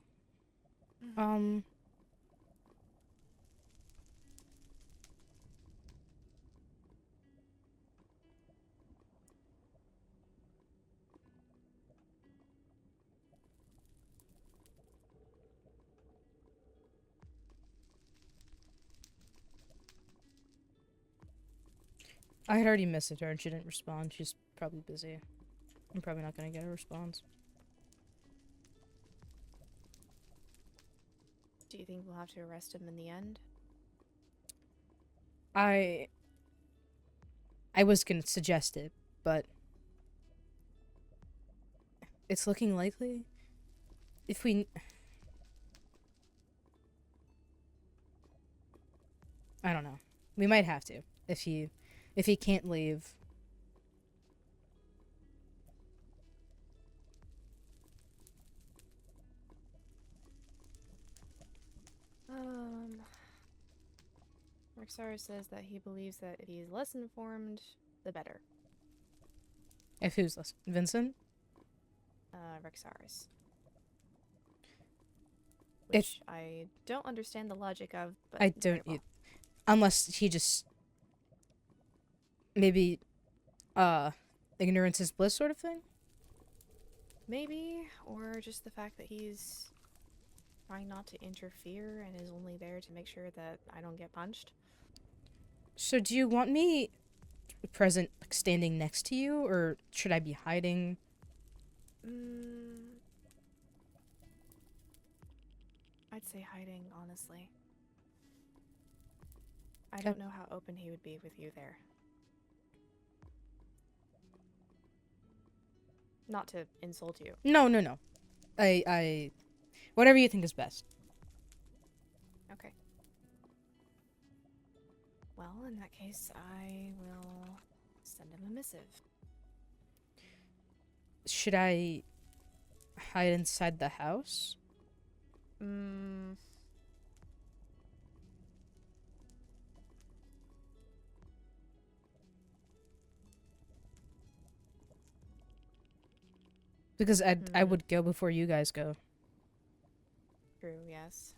Speaker 1: I had already messaged her and she didn't respond. She's probably busy. I'm probably not gonna get a response.
Speaker 3: Do you think we'll have to arrest him in the end?
Speaker 1: I was gonna suggest it, but it's looking likely. If we... I don't know. We might have to. If he can't leave.
Speaker 3: Rexaris says that he believes that if he's less informed, the better.
Speaker 1: If who's less? Vincent?
Speaker 3: Rexaris.
Speaker 1: If-
Speaker 3: Which I don't understand the logic of, but
Speaker 1: I
Speaker 3: very
Speaker 1: don't...
Speaker 3: well.
Speaker 1: Unless he just... Maybe... Ignorance is bliss sort of thing?
Speaker 3: Maybe, or just the fact that he's trying not to interfere and is only there to make sure that I don't get punched.
Speaker 1: So do you want me present, like, standing next to you, or should I be hiding?
Speaker 3: I'd say hiding, honestly. I don't know how open he would be with you there. Not to insult you.
Speaker 1: No, no, no. Whatever you think is best.
Speaker 3: Okay. Well, in that case, I will send him a missive.
Speaker 1: Should I hide inside the house? Because I would go before you guys go.
Speaker 3: True, yes.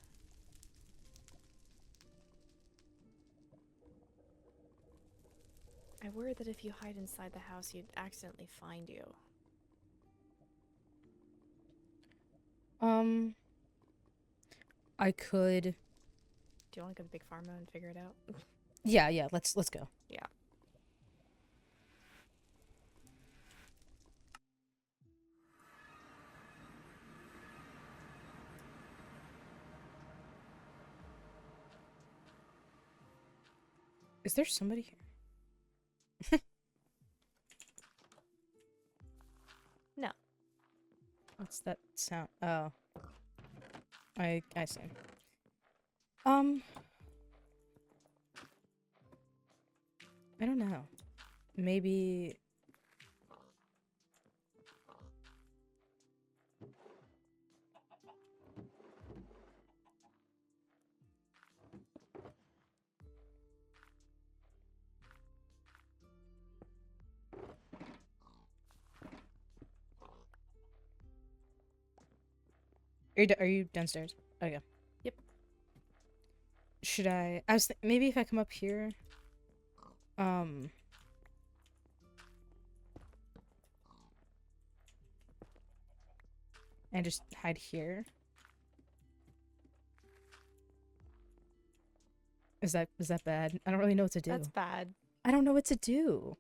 Speaker 3: I worry that if you hide inside the house, you'd accidentally find you.
Speaker 1: I could.
Speaker 3: Do you want to go to the big pharma and figure it out?
Speaker 1: Yeah, let's go.
Speaker 3: Yeah.
Speaker 1: Is there somebody here?
Speaker 3: No.
Speaker 1: What's that sound? Oh. I see. I don't know. Maybe... Are you downstairs? Okay.
Speaker 3: Yep.
Speaker 1: Should I was maybe if I come up here. And just hide here. Is that bad? I don't really know what to do.
Speaker 3: That's bad.
Speaker 1: I don't know what to do.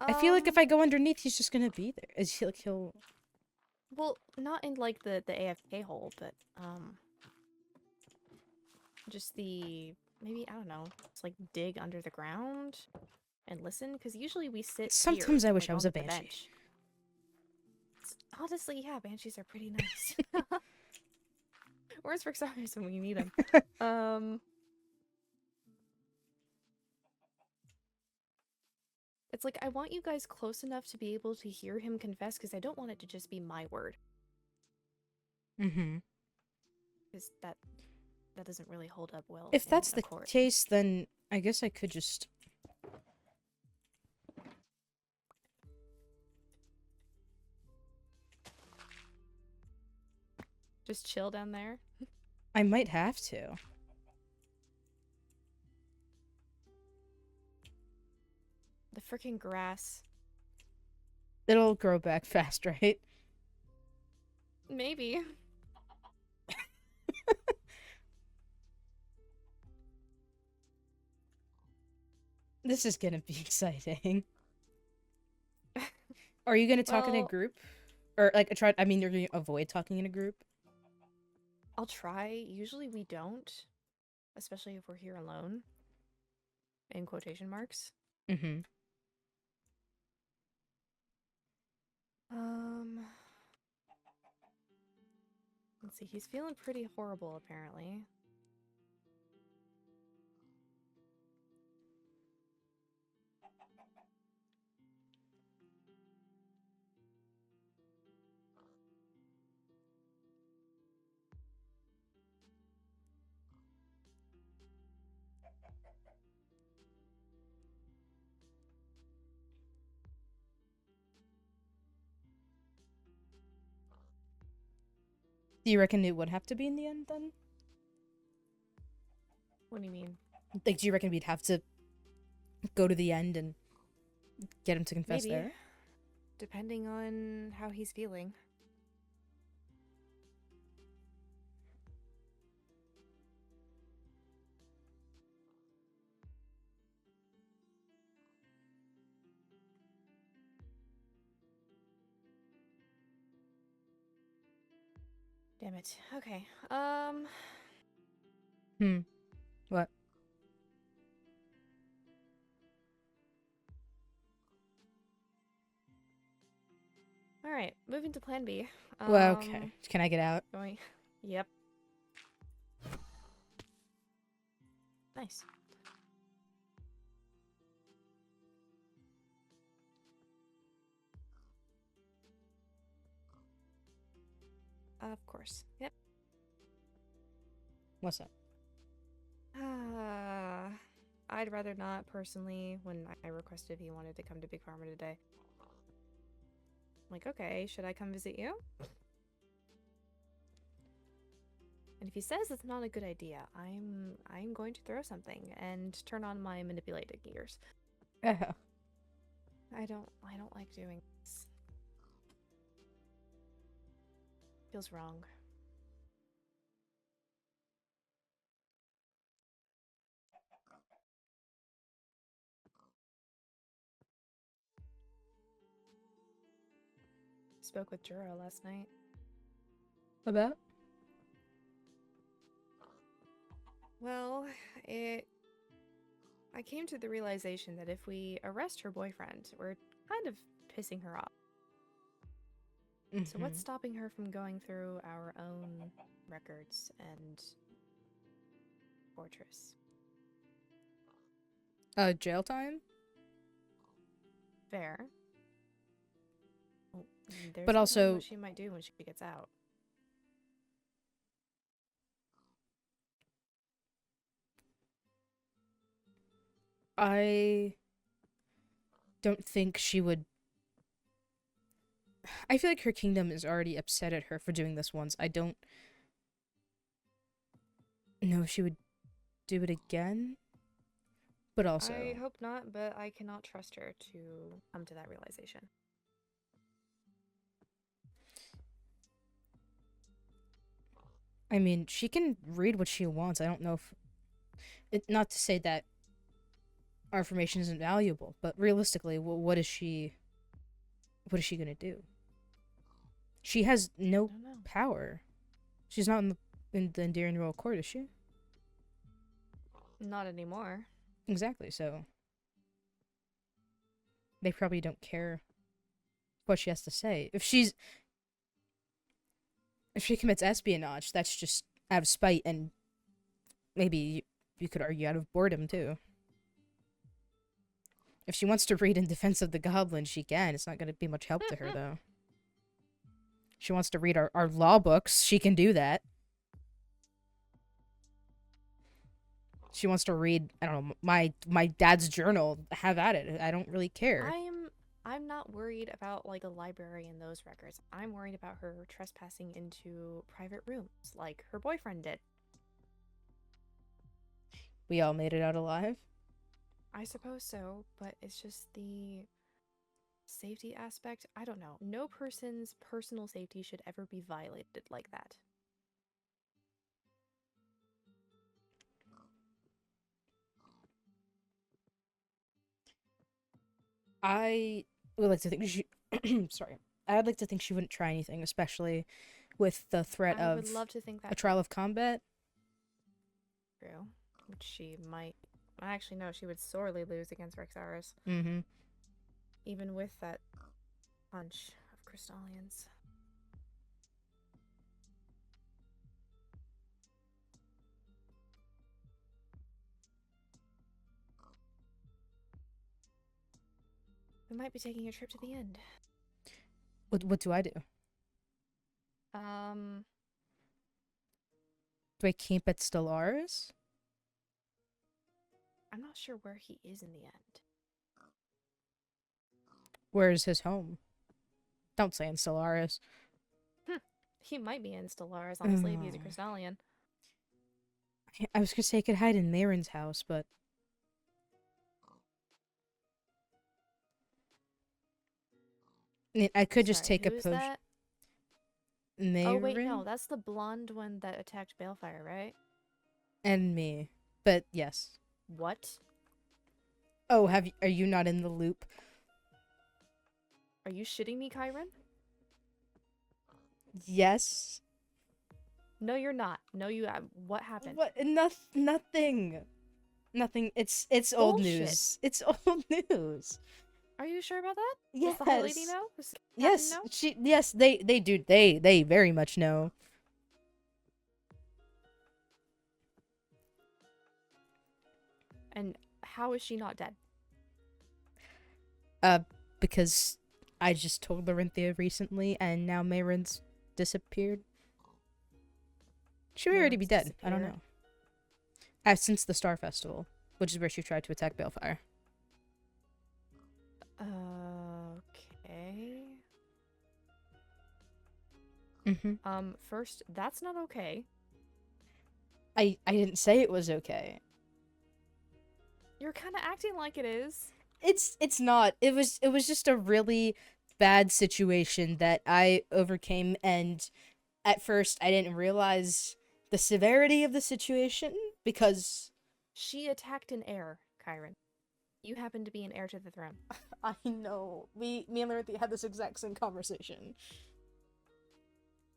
Speaker 1: I feel like if I go underneath, he's just gonna be there. Is he like he'll?
Speaker 3: Well, not in like the AFK hole, but just maybe I don't know. It's like dig under the ground and listen, because usually we sit.
Speaker 1: Sometimes
Speaker 3: here,
Speaker 1: I wish
Speaker 3: like,
Speaker 1: I was
Speaker 3: on
Speaker 1: a
Speaker 3: the
Speaker 1: banshee.
Speaker 3: bench. Honestly, yeah, banshees are pretty nice. Where's Rexaris when we need him? It's like I want you guys close enough to be able to hear him confess, because I don't want it to just be my word.
Speaker 1: Mm-hmm.
Speaker 3: Because that doesn't really hold up well.
Speaker 1: If
Speaker 3: in
Speaker 1: that's
Speaker 3: a
Speaker 1: the
Speaker 3: court.
Speaker 1: case, then I guess I could just.
Speaker 3: Just chill down there.
Speaker 1: I might have to.
Speaker 3: The freaking grass.
Speaker 1: It'll grow back fast, right?
Speaker 3: Maybe.
Speaker 1: This is gonna be exciting. Are you gonna talk in a
Speaker 3: Well,
Speaker 1: group? Or, like, try- I mean, you're gonna avoid talking in a group?
Speaker 3: I'll try. Usually we don't. Especially if we're here alone. In quotation marks.
Speaker 1: Mm-hmm.
Speaker 3: Let's see. He's feeling pretty horrible, apparently.
Speaker 1: Do you reckon it would have to be in the end, then?
Speaker 3: What do you mean?
Speaker 1: Like, do you reckon we'd have to go to the end and get him to confess
Speaker 3: Maybe.
Speaker 1: there?
Speaker 3: Depending on how he's feeling. Damn it. Okay.
Speaker 1: What?
Speaker 3: All right, moving to Plan B.
Speaker 1: Well, okay. Can I get out?
Speaker 3: Going. Yep. Nice. Of course. Yep.
Speaker 1: What's up?
Speaker 3: I'd rather not personally. When I requested if he wanted to come to Big Farmer today, I'm like, okay, should I come visit you? And if he says it's not a good idea, I'm going to throw something and turn on my manipulated gears. I don't like doing this. Feels wrong. Spoke with Jura last night.
Speaker 1: About?
Speaker 3: Well, I came to the realization that if we arrest her boyfriend, we're kind of pissing her off. So what's stopping her from going through our own records and fortress?
Speaker 1: Jail time?
Speaker 3: Fair. Well, there's
Speaker 1: But
Speaker 3: no
Speaker 1: also-
Speaker 3: telling what she might do when she gets out.
Speaker 1: I don't think she would. I feel like her kingdom is already upset at her for doing this once. I don't know if she would do it again. But also,
Speaker 3: I hope not, but I cannot trust her to come to that realization.
Speaker 1: I mean, she can read what she wants. I don't know if not to say that our information isn't valuable, but realistically, what is she gonna do? She has no
Speaker 3: I don't know.
Speaker 1: power. She's not in the Endearing Royal Court, is she?
Speaker 3: Not anymore.
Speaker 1: Exactly. So they probably don't care what she has to say. If she commits espionage, that's just out of spite, and maybe you could argue out of boredom too. If she wants to read in defense of the goblins, she can. It's not going to be much help to her, though. She wants to read our law books, she can do that. She wants to read, I don't know, my dad's journal. Have at it. I don't really care.
Speaker 3: I'm not worried about like a library and those records. I'm worried about her trespassing into private rooms like her boyfriend did.
Speaker 1: We all made it out alive.
Speaker 3: I suppose so, but it's just the safety aspect. I don't know. No person's personal safety should ever be violated like that.
Speaker 1: I would like to think she sorry. I'd like to think she wouldn't try anything, especially with the threat
Speaker 3: I
Speaker 1: of
Speaker 3: would love to think that
Speaker 1: a trial of combat.
Speaker 3: true, which she might. Actually, no, she would sorely lose against Rexaris,
Speaker 1: Mm-hmm.
Speaker 3: even with that punch of Crystallians. We might be taking a trip to the end.
Speaker 1: What do I do? Do I camp at Stellaris?
Speaker 3: I'm not sure where he is in the end.
Speaker 1: Where's his home? Don't say in Stellaris.
Speaker 3: He might be in Stellaris, honestly, if he's a
Speaker 1: Oh.
Speaker 3: Crystallian.
Speaker 1: I was gonna say I could hide in Marin's house, but I could just
Speaker 3: Sorry,
Speaker 1: take a
Speaker 3: who is
Speaker 1: potion.
Speaker 3: that?
Speaker 1: Marin
Speaker 3: Oh wait, no, that's the blonde one that attacked Balefire, right?
Speaker 1: and me. But yes.
Speaker 3: What?
Speaker 1: Oh, are you not in the loop?
Speaker 3: Are you shitting me, Kyrin?
Speaker 1: Yes.
Speaker 3: No, you're not. No, you. What happened?
Speaker 1: What? Nothing. Nothing. It's old
Speaker 3: Bullshit.
Speaker 1: news. It's old news.
Speaker 3: Are you sure about that?
Speaker 1: Yes.
Speaker 3: Does the whole lady know? Does the captain
Speaker 1: Yes,
Speaker 3: know?
Speaker 1: yes, they do. They very much know.
Speaker 3: And how is she not dead?
Speaker 1: Because I just told Lorynthia recently, and now Marin's disappeared. She may already be dead. I don't know. Since the Star Festival, which is where she tried to attack Balefire.
Speaker 3: Okay. First, that's not okay.
Speaker 1: I didn't say it was okay.
Speaker 3: You're kind of acting like it is.
Speaker 1: It's not. It was just a really bad situation that I overcame, and at first I didn't realize the severity of the situation because
Speaker 3: She attacked an heir, Kyrin. You happen to be an heir to the throne.
Speaker 1: I know. Me and Lorynthia had this exact same conversation.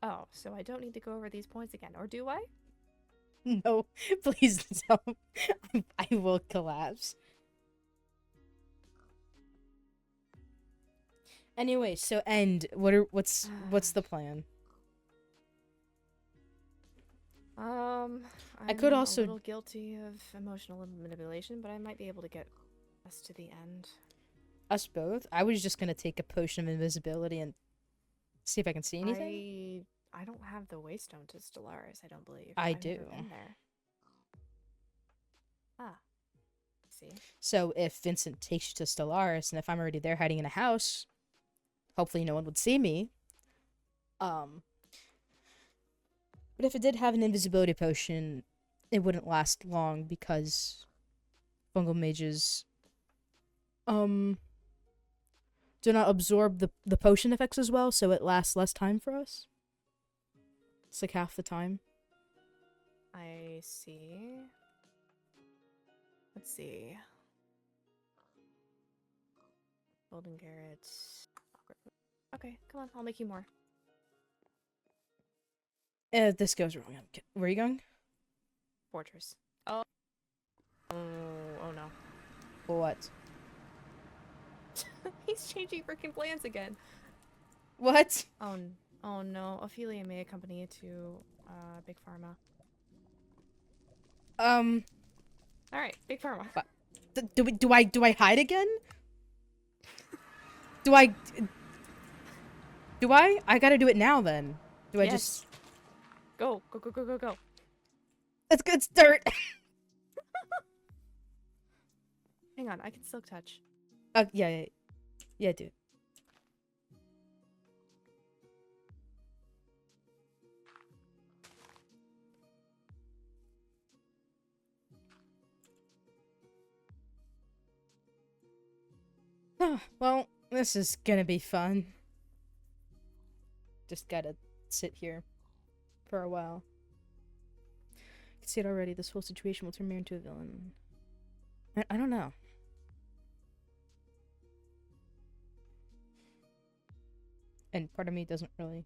Speaker 3: Oh, so I don't need to go over these points again, or do I?
Speaker 1: No, please don't. I will collapse. Anyway, so what's the plan?
Speaker 3: I
Speaker 1: could also-
Speaker 3: a little guilty of emotional manipulation, but I might be able to get us to the end.
Speaker 1: Us both? I was just gonna take a potion of invisibility and see if I can see anything.
Speaker 3: I don't have the waystone to Stellaris, I don't believe.
Speaker 1: I
Speaker 3: I've
Speaker 1: do.
Speaker 3: never been there. Ah. See.
Speaker 1: So if Vincent takes you to Stellaris, and if I'm already there hiding in a house, hopefully no one would see me. But if it did have an invisibility potion, it wouldn't last long because fungal mages do not absorb the potion effects as well, so it lasts less time for us. It's like half the time.
Speaker 3: I see. Let's see. Golden carrots. Okay, come on, I'll make you more.
Speaker 1: If this goes wrong, where are you going?
Speaker 3: Fortress. Oh. Oh no.
Speaker 1: What?
Speaker 3: He's changing freaking plans again.
Speaker 1: What?
Speaker 3: Oh no. Ophelia may accompany you to Big Pharma. Alright, Big Pharma.
Speaker 1: Do I hide again? Do I? I gotta do it now then. Do I
Speaker 3: Yes.
Speaker 1: just?
Speaker 3: Go. Go.
Speaker 1: It's good start.
Speaker 3: Hang on, I can silk touch.
Speaker 1: Yeah, dude. Well, this is gonna be fun. Just gotta sit here for a while. I can see it already. This whole situation will turn me into a villain. I don't know. And part of me doesn't really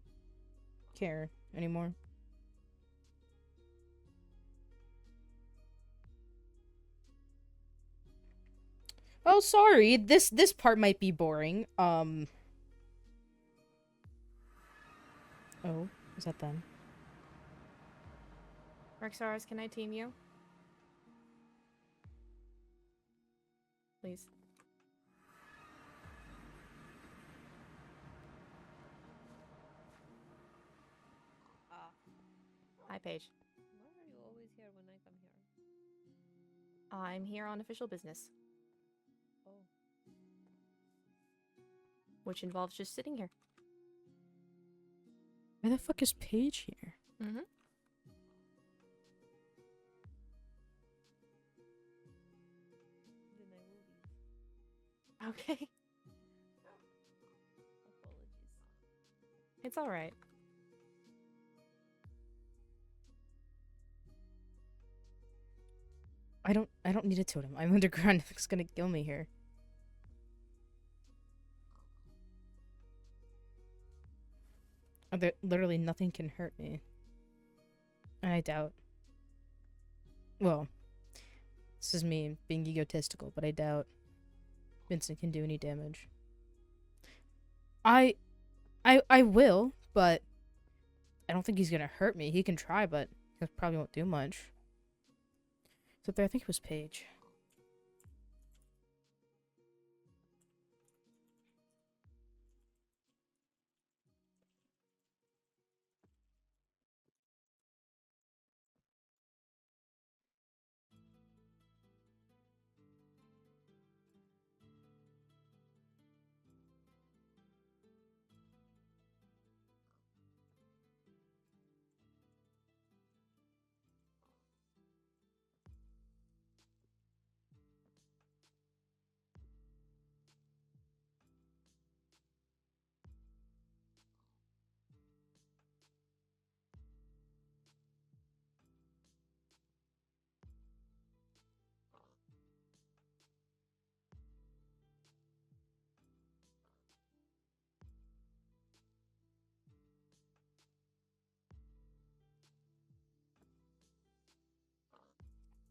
Speaker 1: care anymore. Oh, sorry. This part might be boring. Oh, is that them?
Speaker 3: Rexaris, can I team you? Please. Hi, Paige.
Speaker 9: Why are you always here when I come here?
Speaker 3: I'm here on official business.
Speaker 9: Oh.
Speaker 3: Which involves just sitting here.
Speaker 1: Why the fuck is Paige here?
Speaker 3: Mm-hmm.
Speaker 9: Then I will leave.
Speaker 3: Okay.
Speaker 9: Apologies.
Speaker 3: It's alright.
Speaker 1: I don't need a totem. I'm underground. It's gonna kill me here. Literally nothing can hurt me. I doubt. Well, this is me being egotistical, but I doubt Vincent can do any damage. I will, but I don't think he's gonna hurt me. He can try, but he probably won't do much. So there, I think it was Paige.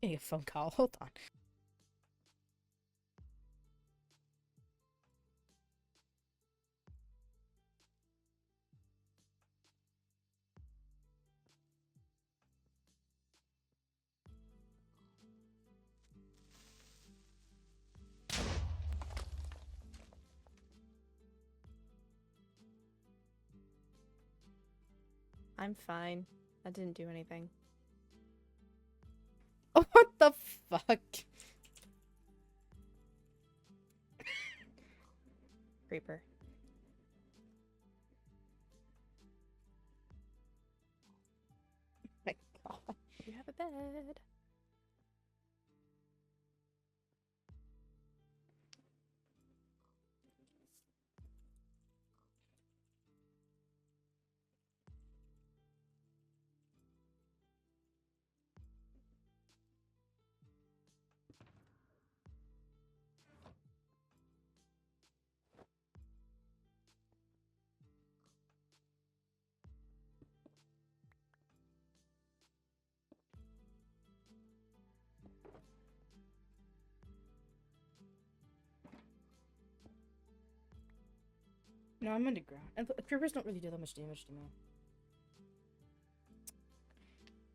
Speaker 1: Getting a phone call. Hold on.
Speaker 3: I'm fine. I didn't do anything.
Speaker 1: Oh, what the fuck?
Speaker 3: Creeper.
Speaker 1: My God.
Speaker 3: You have a bed.
Speaker 1: No, I'm underground. And creepers don't really do that much damage to me.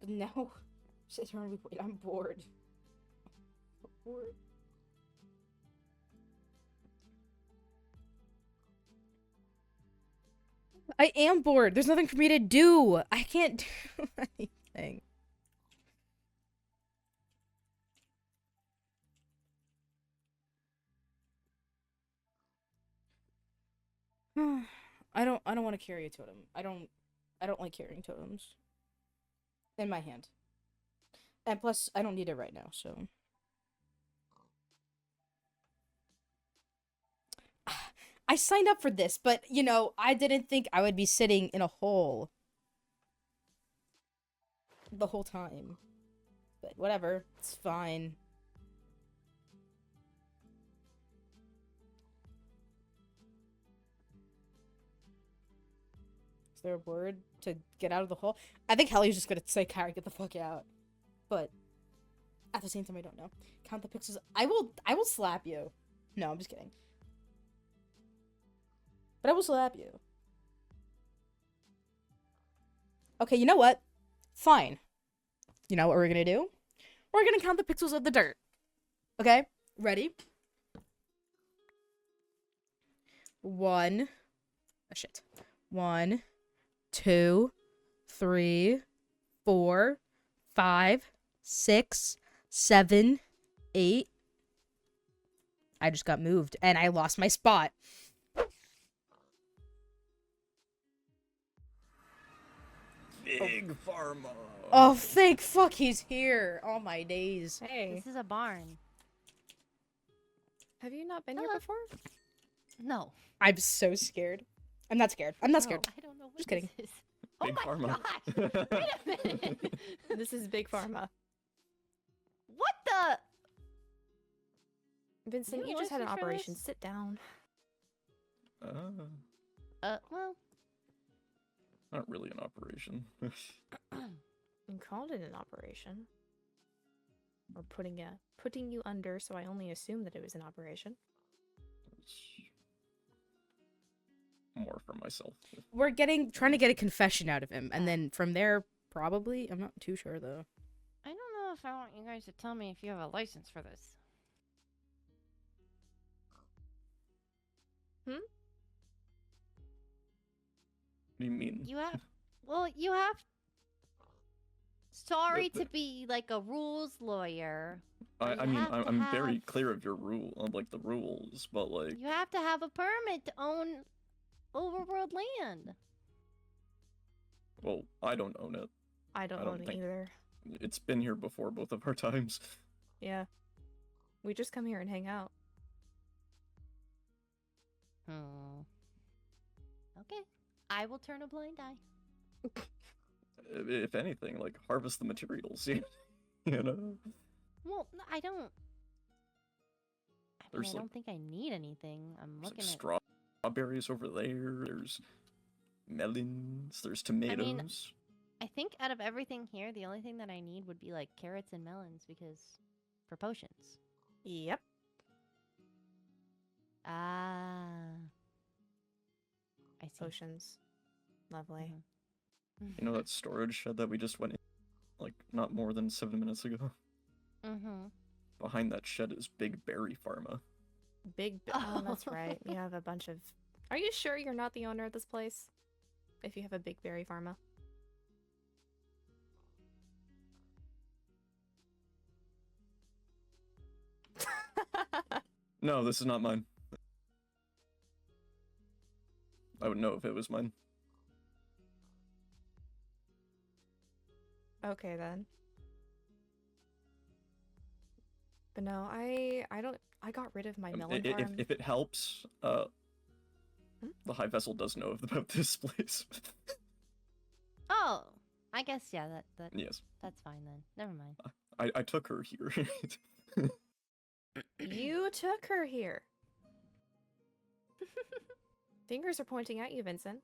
Speaker 1: But now, sit here and wait. I'm bored. I'm bored. I am bored. There's nothing for me to do. I can't do anything. I don't want to carry a totem. I don't like carrying totems in my hand. And plus, I don't need it right now, so. I signed up for this, but, you know, I didn't think I would be sitting in a hole the whole time. But whatever, it's fine. Is there a word to get out of the hole? I think Helia's just gonna say, Kyrin, get the fuck out. But at the same time, I don't know. Count the pixels. I will slap you. No, I'm just kidding. But I will slap you. Okay, you know what? Fine. You know what we're gonna do? We're gonna count the pixels of the dirt. Okay? Ready? 1. Oh, shit. 1, 2, 3, 4, 5, 6, 7, 8. I just got moved and I lost my spot.
Speaker 10: Big Pharma.
Speaker 1: Oh, thank fuck he's here. All my days.
Speaker 3: Hey,
Speaker 6: This is a barn.
Speaker 3: have you not been here
Speaker 6: Hello.
Speaker 3: before?
Speaker 6: No.
Speaker 1: I'm so scared. I'm not scared. I'm not scared.
Speaker 6: I don't know what
Speaker 1: Just kidding.
Speaker 6: this is.
Speaker 10: Big
Speaker 6: oh my
Speaker 10: Pharma.
Speaker 6: gosh! Wait a minute!
Speaker 3: This is Big Pharma.
Speaker 6: What the?
Speaker 3: Vincent,
Speaker 6: You
Speaker 3: you just had an
Speaker 6: listening for
Speaker 3: operation.
Speaker 6: this?
Speaker 3: Sit down.
Speaker 6: Well.
Speaker 10: Not really an operation.
Speaker 3: You called it an operation. Or putting you under, so I only assumed that it was an operation.
Speaker 10: more for myself.
Speaker 1: We're trying to get a confession out of him, and then from there, probably. I'm not too sure though.
Speaker 6: I don't know if I want you guys to tell me if you have a license for this.
Speaker 10: What do you mean?
Speaker 6: You have. Well, you have. Sorry
Speaker 10: The-
Speaker 6: to be like a rules lawyer.
Speaker 10: I
Speaker 6: you
Speaker 10: mean,
Speaker 6: have to
Speaker 10: I'm very
Speaker 6: have-
Speaker 10: clear of your rule, of like the rules, but like,
Speaker 6: You have to have a permit to own Overworld land.
Speaker 10: well, I don't own it.
Speaker 3: I don't
Speaker 10: I don't
Speaker 3: own it
Speaker 10: think-
Speaker 3: either.
Speaker 10: It's been here before both of our times.
Speaker 3: Yeah. We just come here and hang out.
Speaker 6: Okay. I will turn a blind eye.
Speaker 10: If anything, like harvest the materials, you know.
Speaker 6: Well, I don't. I
Speaker 10: There's,
Speaker 6: don't
Speaker 10: like-
Speaker 6: think I need anything. I'm
Speaker 10: There's
Speaker 6: looking
Speaker 10: like
Speaker 6: at.
Speaker 10: strawberries over there. There's melons. There's tomatoes.
Speaker 6: I think out of everything here, the only thing that I need would be like carrots and melons because for potions.
Speaker 3: Yep.
Speaker 6: Ah. I see.
Speaker 3: Potions. Lovely.
Speaker 10: You know that storage shed that we just went in, like not more than 7 minutes ago? Behind that shed is Big Berry Pharma.
Speaker 3: Oh, that's right. You have a bunch of... Are you sure you're not the owner of this place? If you have a Big Berry Pharma.
Speaker 10: No, this is not mine. I would know if it was mine.
Speaker 3: Okay, then. But no, I got rid of my melon farm.
Speaker 10: If it helps, the High Vessel does know about this place.
Speaker 6: Oh, I guess yeah. That
Speaker 10: Yes.
Speaker 6: That's fine then. Never mind.
Speaker 10: I took her here.
Speaker 3: You took her here. Fingers are pointing at you, Vincent.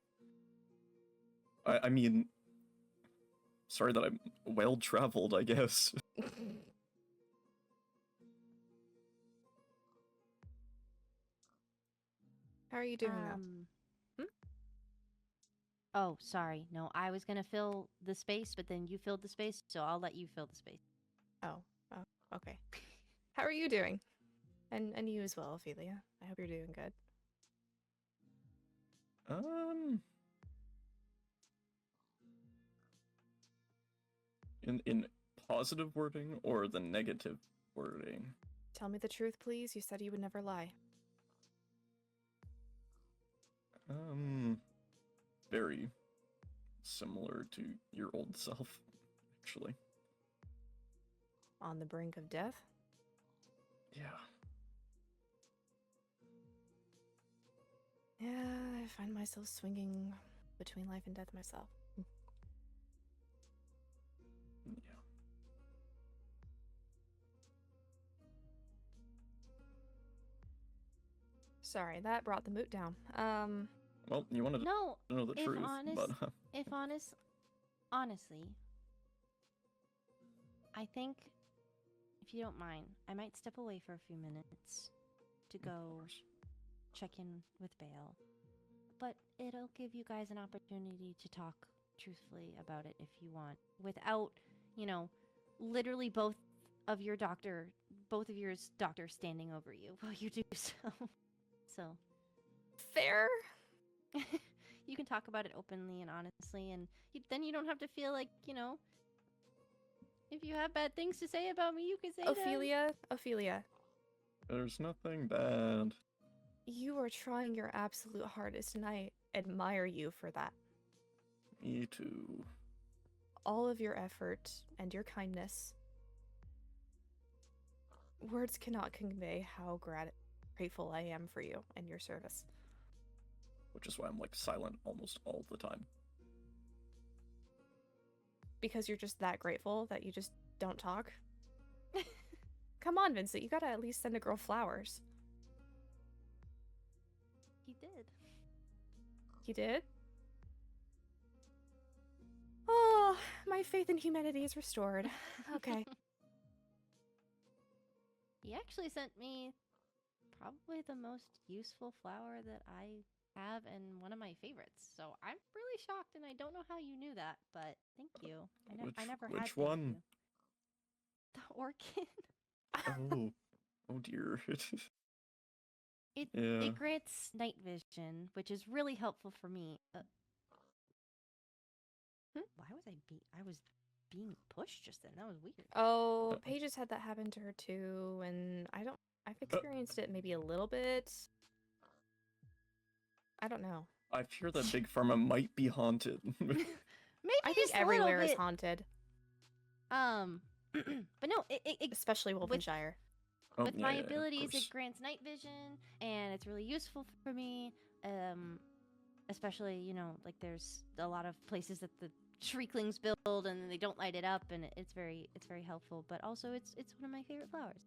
Speaker 10: I mean, sorry that I'm well traveled, I guess.
Speaker 3: How are you doing now?
Speaker 6: Oh, sorry. No, I was gonna fill the space, but then you filled the space, so I'll let you fill the space.
Speaker 3: Oh, okay. How are you doing? And you as well, Ophelia. I hope you're doing good.
Speaker 10: In positive wording or the negative wording?
Speaker 3: Tell me the truth, please. You said you would never lie.
Speaker 10: Very similar to your old self, actually.
Speaker 3: On the brink of death?
Speaker 10: Yeah.
Speaker 3: Yeah, I find myself swinging between life and death myself.
Speaker 10: Yeah.
Speaker 3: Sorry, that brought the mood down.
Speaker 10: Well, you wanted to
Speaker 6: No,
Speaker 10: know the
Speaker 6: if
Speaker 10: truth,
Speaker 6: honestly, I think, if you don't mind, I might step away for a few minutes to go check in with Bale. But it'll give you guys an opportunity to talk truthfully about it if you want, without, literally both of your doctors standing over you while you do so. So.
Speaker 3: Fair.
Speaker 6: You can talk about it openly and honestly, and then you don't have to feel like, if you have bad things to say about me, you can say
Speaker 3: Ophelia.
Speaker 10: There's nothing bad.
Speaker 3: You are trying your absolute hardest, and I admire you for that.
Speaker 10: Me too.
Speaker 3: All of your effort and your kindness. Words cannot convey how grateful I am for you and your service.
Speaker 10: Which is why I'm like silent almost all the time.
Speaker 3: Because you're just that grateful that you just don't talk? Come on, Vincent, you gotta at least send a girl flowers.
Speaker 6: He did.
Speaker 3: He did? Oh, my faith in humanity is restored. Okay.
Speaker 6: He actually sent me probably the most useful flower that I have and one of my favorites. So I'm really shocked, and I don't know how you knew that, but thank you. I never had
Speaker 10: Which
Speaker 6: thank
Speaker 10: one?
Speaker 6: you. The orchid.
Speaker 10: Oh, oh dear.
Speaker 6: It
Speaker 10: Yeah.
Speaker 6: it grants night vision, which is really helpful for me. Why was I was being pushed just then? That was weird.
Speaker 3: Oh, Paige has had that happen to her too, and I've experienced it maybe a little bit. I don't know.
Speaker 10: I fear that Big Pharma might be haunted.
Speaker 6: Maybe
Speaker 3: I think
Speaker 6: just a
Speaker 3: everywhere
Speaker 6: little
Speaker 3: is
Speaker 6: bit.
Speaker 3: haunted,
Speaker 6: But no, it
Speaker 3: especially Wolfenshire.
Speaker 6: with my
Speaker 10: yeah,
Speaker 6: abilities,
Speaker 10: of
Speaker 6: it grants night vision, and it's really useful for me. Especially, like there's a lot of places that the shrieklings build and they don't light it up, and it's very helpful. But also, it's one of my favorite flowers.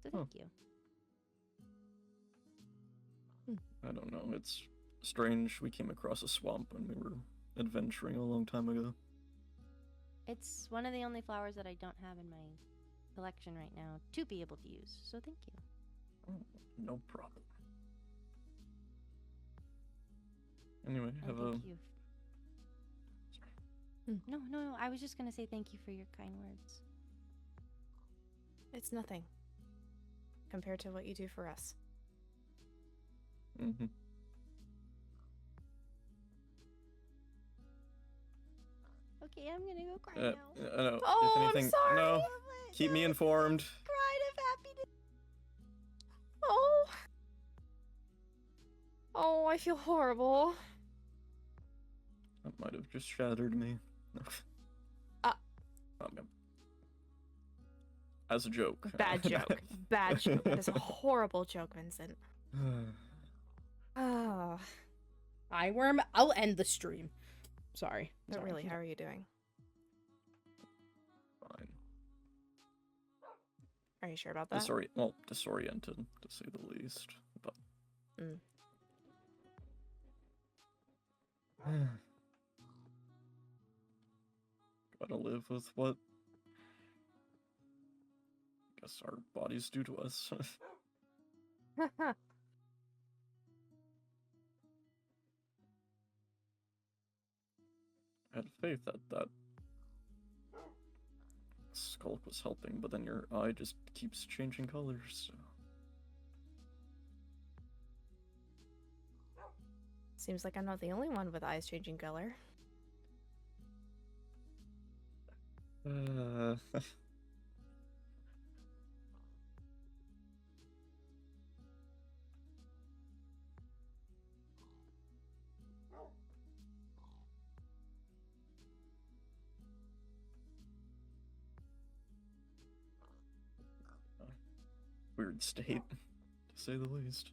Speaker 6: So thank you.
Speaker 10: I don't know. It's strange. We came across a swamp when we were adventuring a long time ago.
Speaker 6: It's one of the only flowers that I don't have in my collection right now to be able to use. So thank you.
Speaker 10: Oh, no problem. Anyway,
Speaker 6: And
Speaker 10: have
Speaker 6: thank you. No. I was just gonna say thank you for your kind words.
Speaker 3: It's nothing compared to what you do for us.
Speaker 10: Mm-hmm.
Speaker 6: Okay, I'm gonna go cry now.
Speaker 10: No,
Speaker 3: Oh,
Speaker 10: if anything,
Speaker 3: I'm sorry.
Speaker 10: no. Keep me informed.
Speaker 6: Cried of happiness.
Speaker 3: Oh. Oh, I feel horrible.
Speaker 10: That might have just shattered me. As a joke.
Speaker 3: Bad joke. Bad joke. That is a horrible joke, Vincent. Oh.
Speaker 1: Eye worm. I'll end the stream. Sorry.
Speaker 3: But really, how are you doing?
Speaker 10: Fine.
Speaker 3: Are you sure about that?
Speaker 10: Disoriented, to say the least. But gotta live with what I guess our bodies do to us. I had faith that sculpt was helping, but then your eye just keeps changing colors. So.
Speaker 3: Seems like I'm not the only one with eyes changing color.
Speaker 10: Weird state, to say the least.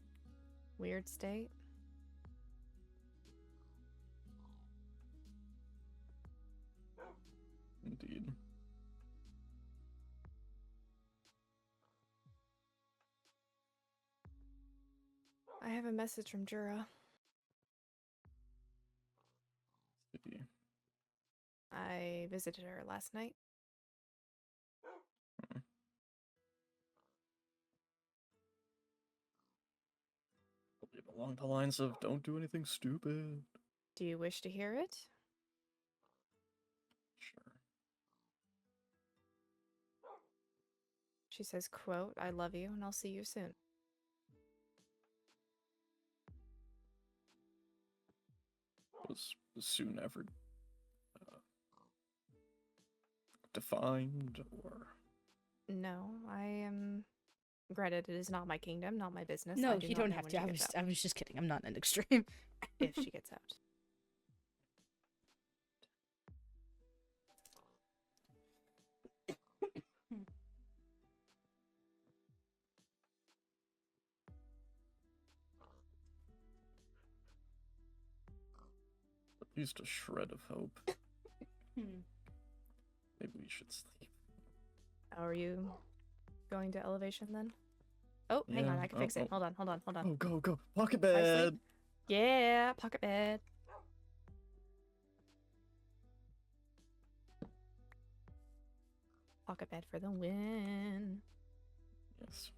Speaker 3: Weird state.
Speaker 10: Indeed.
Speaker 3: I have a message from Jura. I visited her last night.
Speaker 10: Along the lines of, don't do anything stupid.
Speaker 3: Do you wish to hear it?
Speaker 10: Sure.
Speaker 3: She says, quote, I love you and I'll see you soon.
Speaker 10: Was soon ever defined, or?
Speaker 3: No, I am... Granted, it is not my kingdom, not my business.
Speaker 1: No,
Speaker 3: I do
Speaker 1: you
Speaker 3: not
Speaker 1: don't
Speaker 3: know
Speaker 1: have
Speaker 3: when
Speaker 1: to.
Speaker 3: she gets
Speaker 1: I was just kidding. I'm not an extreme.
Speaker 3: if she gets out.
Speaker 10: At least a shred of hope. Maybe we should sleep.
Speaker 3: Are you going to elevation then? Oh, hang on, I can fix it. Hold on.
Speaker 10: Oh, go. Pocket bed!
Speaker 3: Yeah, pocket bed. Pocket bed for the win.
Speaker 10: Yes.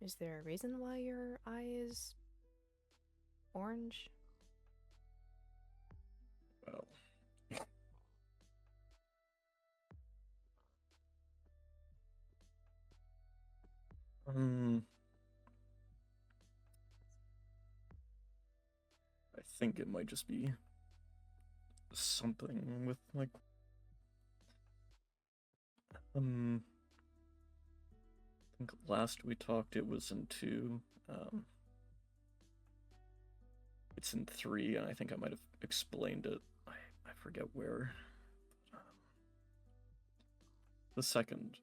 Speaker 3: Is there a reason why your eye is orange?
Speaker 10: Well. I think it might just be something with like I think last we talked it was in 2. It's in 3, and I think I might have explained it. I forget where. The second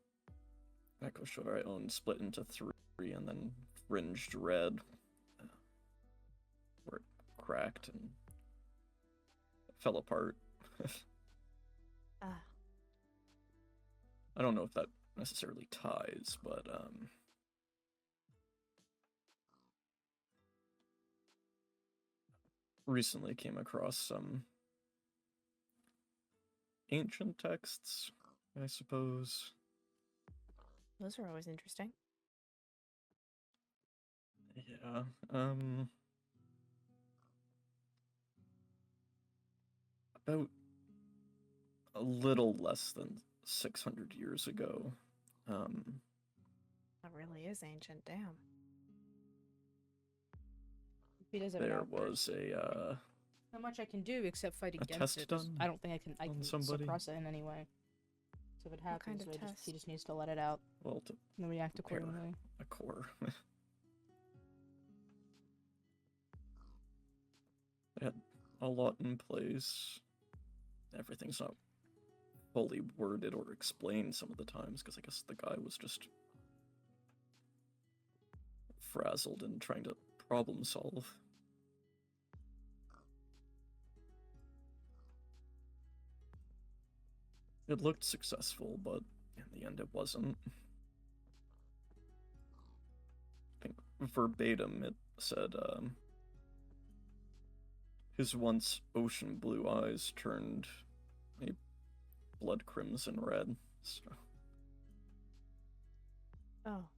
Speaker 10: Echo Shoulder I owned split into 3, and then fringed red, where it cracked and fell apart. I don't know if that necessarily ties, but recently came across some ancient texts, I suppose.
Speaker 3: Those are always interesting.
Speaker 10: Yeah, about a little less than 600 years ago.
Speaker 3: That really is ancient, damn.
Speaker 1: He does have
Speaker 10: There
Speaker 1: an outburst.
Speaker 10: was a
Speaker 1: Not much I can do except fight
Speaker 10: a
Speaker 1: against
Speaker 10: test
Speaker 1: it. 'Cause
Speaker 10: done
Speaker 1: I don't think I
Speaker 10: on
Speaker 1: can
Speaker 10: somebody?
Speaker 1: suppress it in any way. So if it happens,
Speaker 3: kind of
Speaker 1: he
Speaker 3: test?
Speaker 1: just needs to let it out.
Speaker 10: well, to
Speaker 1: And then react
Speaker 10: repair
Speaker 1: accordingly.
Speaker 10: a core. They had a lot in place. Everything's not fully worded or explained some of the times, because I guess the guy was just frazzled and trying to problem solve. It looked successful, but in the end it wasn't. I think verbatim it said, his once ocean blue eyes turned a blood crimson red. So.
Speaker 3: Oh.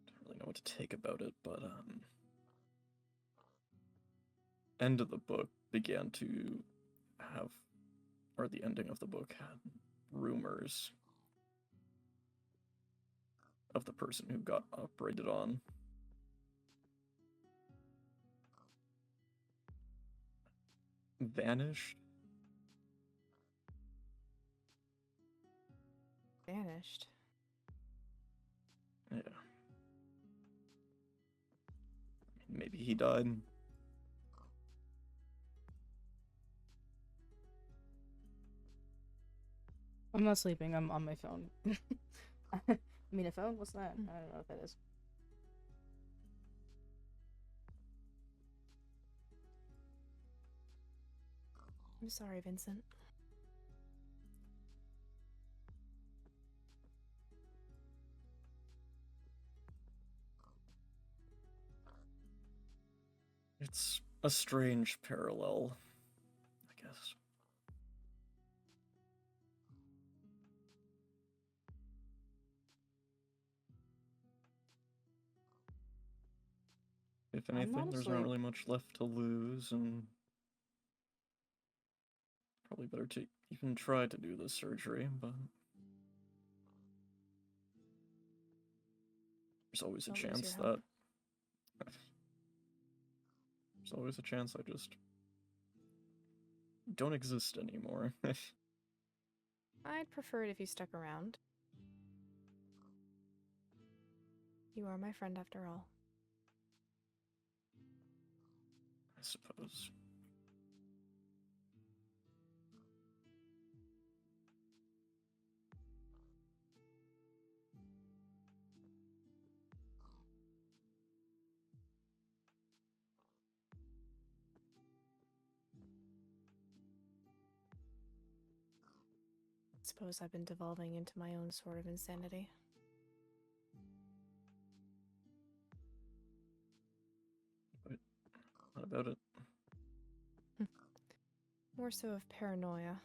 Speaker 10: Don't really know what to take about it, but end of the book began to have, or the ending of the book had rumors of the person who got operated on. Vanished.
Speaker 3: Vanished?
Speaker 10: Yeah. Maybe he died.
Speaker 1: I'm not sleeping. I'm on my phone. I mean, a phone? What's that? I don't know what that is.
Speaker 3: I'm sorry, Vincent.
Speaker 10: It's a strange parallel, I guess. If anything, there's not really much left to lose, and probably better to even try to do the surgery, but there's always a chance that there's always a chance I just don't exist anymore.
Speaker 3: I'd prefer it if you stuck around. You are my friend after all.
Speaker 10: I suppose.
Speaker 3: Suppose I've been devolving into my own sort of insanity.
Speaker 10: What about it?
Speaker 3: More so of paranoia.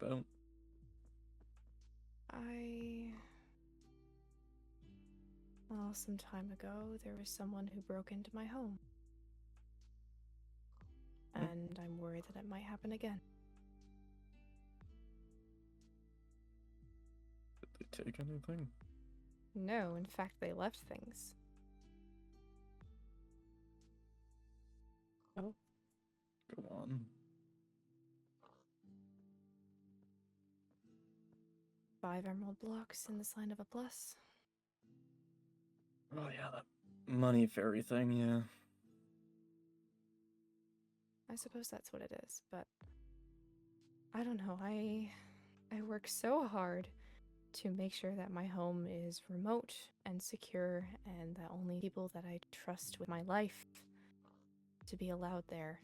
Speaker 10: about?
Speaker 3: Well, some time ago, there was someone who broke into my home. And I'm worried that it might happen again.
Speaker 10: Did they take anything?
Speaker 3: No, in fact, they left things.
Speaker 1: Oh.
Speaker 10: Go on.
Speaker 3: 5 emerald blocks in the sign of a plus.
Speaker 10: Oh yeah, that money fairy thing, yeah.
Speaker 3: I suppose that's what it is, but I don't know. I work so hard to make sure that my home is remote and secure and that only people that I trust with my life to be allowed there.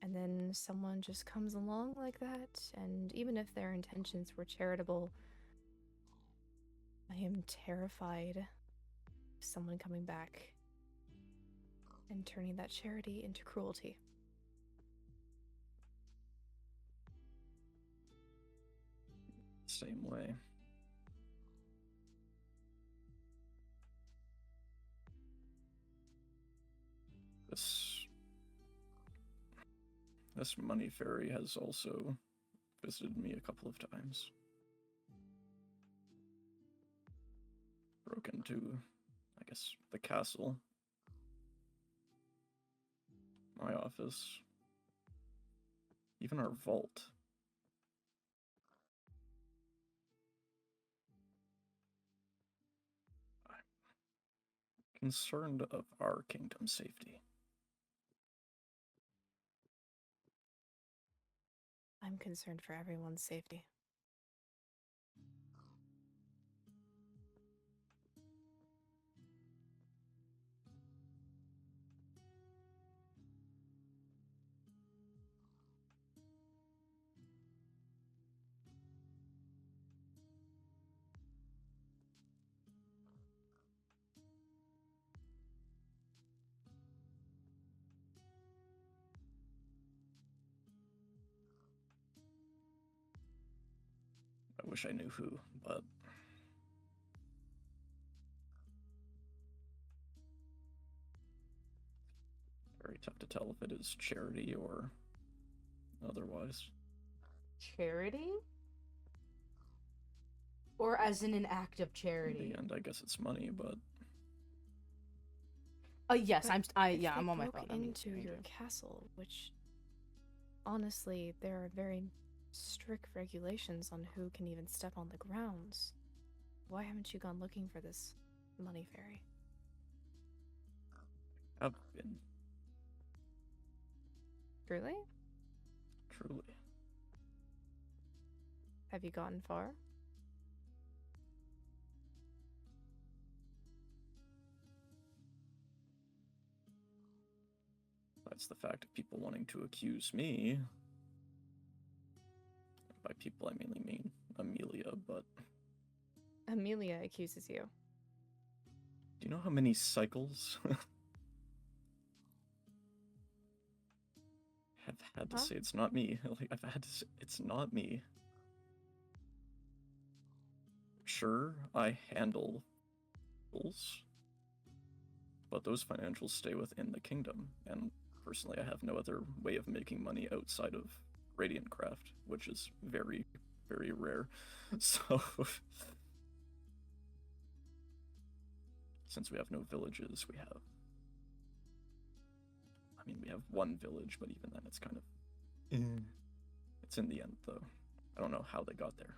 Speaker 3: And then someone just comes along like that, and even if their intentions were charitable, I am terrified of someone coming back and turning that charity into cruelty.
Speaker 10: Same way. This money fairy has also visited me a couple of times. Broke into, I guess, the castle, my office, even our vault. I'm concerned of our kingdom's safety.
Speaker 3: I'm concerned for everyone's safety.
Speaker 10: I wish I knew who, but very tough to tell if it is charity or otherwise.
Speaker 1: Charity? Or as in an act of charity?
Speaker 10: In the end, I guess it's money, but
Speaker 1: yes,
Speaker 3: But
Speaker 1: I'm on my
Speaker 3: broke
Speaker 1: phone.
Speaker 3: into your castle, which honestly, there are very strict regulations on who can even step on the grounds. Why haven't you gone looking for this money fairy?
Speaker 10: I've been.
Speaker 3: Truly?
Speaker 10: Truly.
Speaker 3: Have you gotten far?
Speaker 10: That's the fact of people wanting to accuse me. By people, I mainly mean Amelia, but...
Speaker 3: Amelia accuses you.
Speaker 10: Do you know how many cycles have had to say it's not me? Like, I've had to say it's not me. Sure, I handle bills, but those financials stay within the kingdom, and personally I have no other way of making money outside of Radiant Craft, which is very, very rare. So, since we have no villages, we have... I mean, we have one village, but even then it's kind of... It's in the end, though. I don't know how they got there.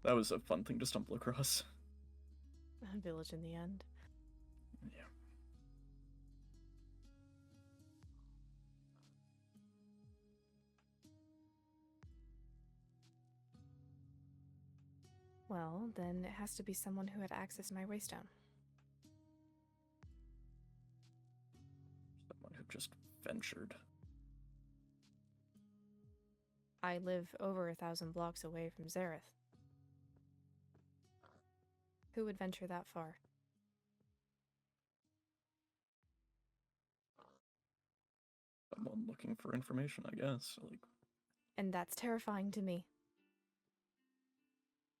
Speaker 10: That was a fun thing to stumble across.
Speaker 3: A village in the end.
Speaker 10: Yeah.
Speaker 3: Well, then it has to be someone who had access to my waystone.
Speaker 10: Someone who just ventured.
Speaker 3: I live over 1,000 blocks away from Xerath. Who would venture that far?
Speaker 10: Someone looking for information, I guess. Like,
Speaker 3: And that's terrifying to me.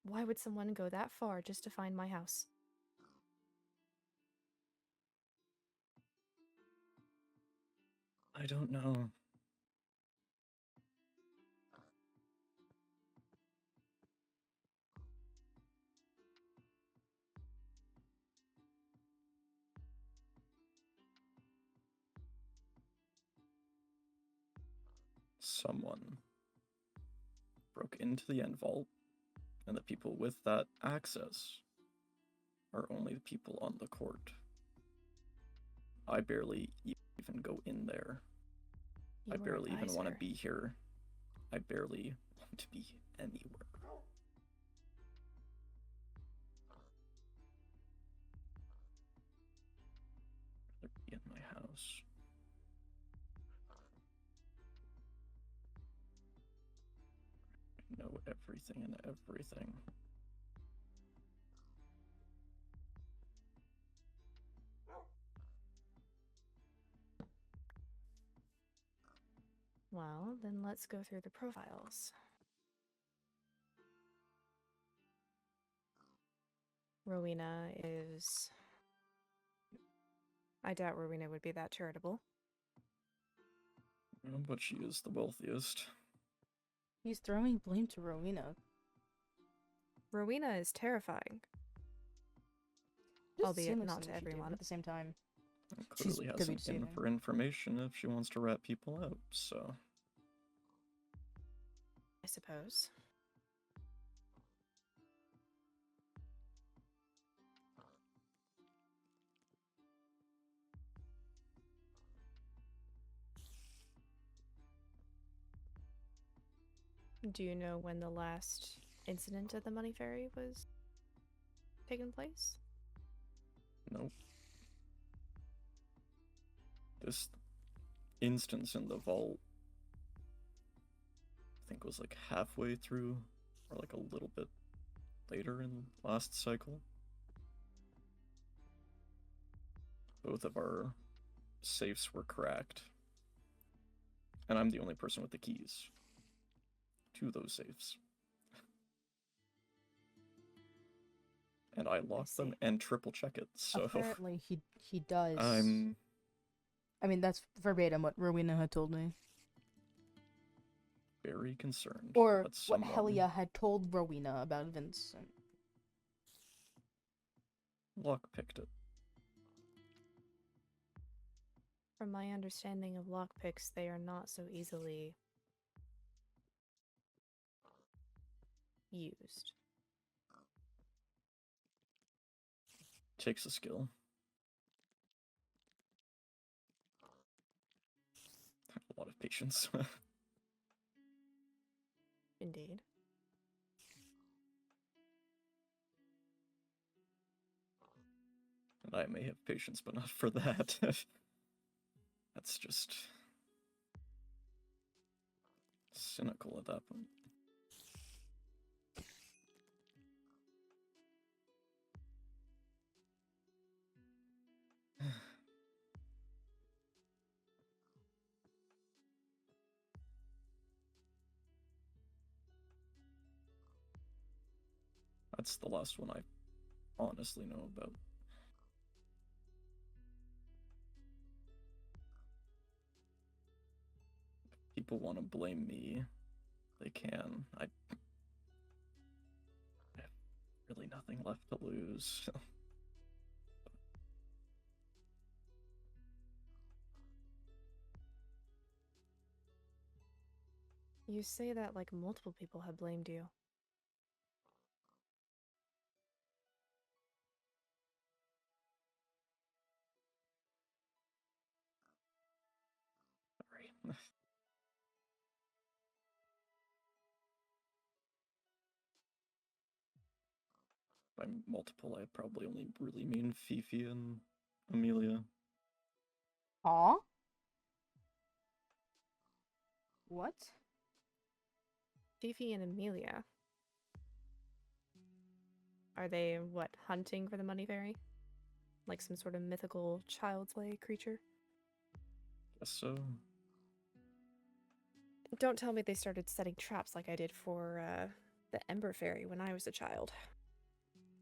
Speaker 3: Why would someone go that far just to find my house?
Speaker 10: I don't know. Someone broke into the end vault, and the people with that access are only the people on the court. I barely even go in there. I barely even want to be here. I barely want to be anywhere. I'd rather be in my house. I know everything and everything.
Speaker 3: Well, then let's go through the profiles. Rowena is... I doubt Rowena would be that charitable.
Speaker 10: But she is the wealthiest.
Speaker 1: He's throwing blame to Rowena.
Speaker 3: Rowena is terrifying.
Speaker 1: Just
Speaker 3: Albeit
Speaker 1: seems
Speaker 3: not
Speaker 1: like
Speaker 3: to
Speaker 1: she did
Speaker 3: everyone.
Speaker 1: at the same time.
Speaker 10: Clearly
Speaker 1: could
Speaker 10: has
Speaker 1: be
Speaker 10: an in
Speaker 1: deceiving.
Speaker 10: for information if she wants to rat people out, so...
Speaker 3: I suppose. Do you know when the last incident at the Money Ferry was taking place?
Speaker 10: Nope. This instance in the vault, I think was like halfway through, or like a little bit later in last cycle. Both of our safes were cracked. And I'm the only person with the keys to those safes. And I locked them and triple check it, so...
Speaker 1: Apparently he does.
Speaker 10: I
Speaker 1: mean, that's verbatim what Rowena had told me.
Speaker 10: very concerned.
Speaker 1: Or
Speaker 10: that someone...
Speaker 1: what Helia had told Rowena about Vincent.
Speaker 10: Lockpicked it.
Speaker 3: From my understanding of lockpicks, they are not so easily used.
Speaker 10: Takes a skill. A lot of patience.
Speaker 3: Indeed.
Speaker 10: And I may have patience, but not for that. That's just... cynical at that point. That's the last one I honestly know about. If people want to blame me, they can. I have really nothing left to lose.
Speaker 3: You say that like multiple people have blamed you.
Speaker 10: Sorry. By multiple, I probably only really mean Fifi and Amelia.
Speaker 1: Huh? What?
Speaker 3: Fifi and Amelia. Are they, what, hunting for the Money Fairy? Like some sort of mythical child's play creature?
Speaker 10: Guess so.
Speaker 3: don't tell me they started setting traps like I did for the Ember Fairy when I was a child.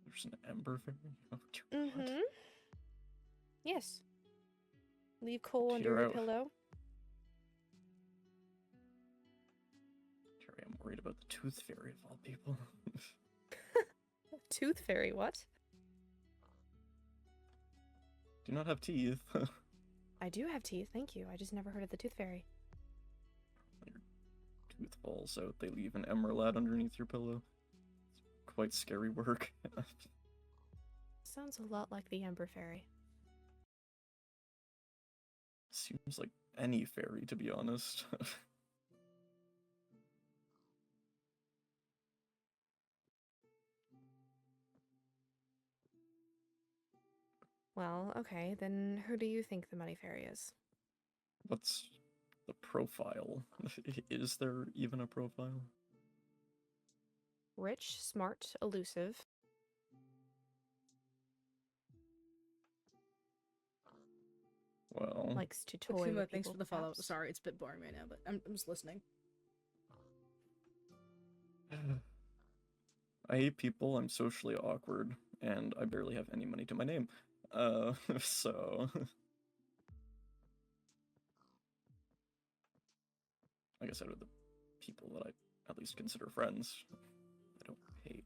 Speaker 10: There's an Ember Fairy? Oh, dear God.
Speaker 3: Mm-hmm. Yes. Leave coal under
Speaker 10: Tear
Speaker 3: your
Speaker 10: out.
Speaker 3: pillow.
Speaker 10: Terry, I'm worried about the Tooth Fairy of all people.
Speaker 3: Tooth Fairy, what?
Speaker 10: Do not have teeth.
Speaker 3: I do have teeth, thank you. I just never heard of the Tooth Fairy.
Speaker 10: Your tooth falls out, they leave an emerald underneath your pillow. It's quite scary work.
Speaker 3: Sounds a lot like the Ember Fairy.
Speaker 10: Seems like any fairy, to be honest.
Speaker 3: Well, okay, then who do you think the Money Fairy is?
Speaker 10: What's the profile? Is there even a profile?
Speaker 3: Rich, smart, elusive.
Speaker 10: Well,
Speaker 3: Likes to toy
Speaker 1: Akuma,
Speaker 3: with
Speaker 1: thanks
Speaker 3: people,
Speaker 1: for the follow.
Speaker 3: perhaps.
Speaker 1: Sorry, it's a bit boring right now, but I'm just listening.
Speaker 10: I hate people, I'm socially awkward, and I barely have any money to my name. So... Like I said, with the people that I at least consider friends, I don't hate.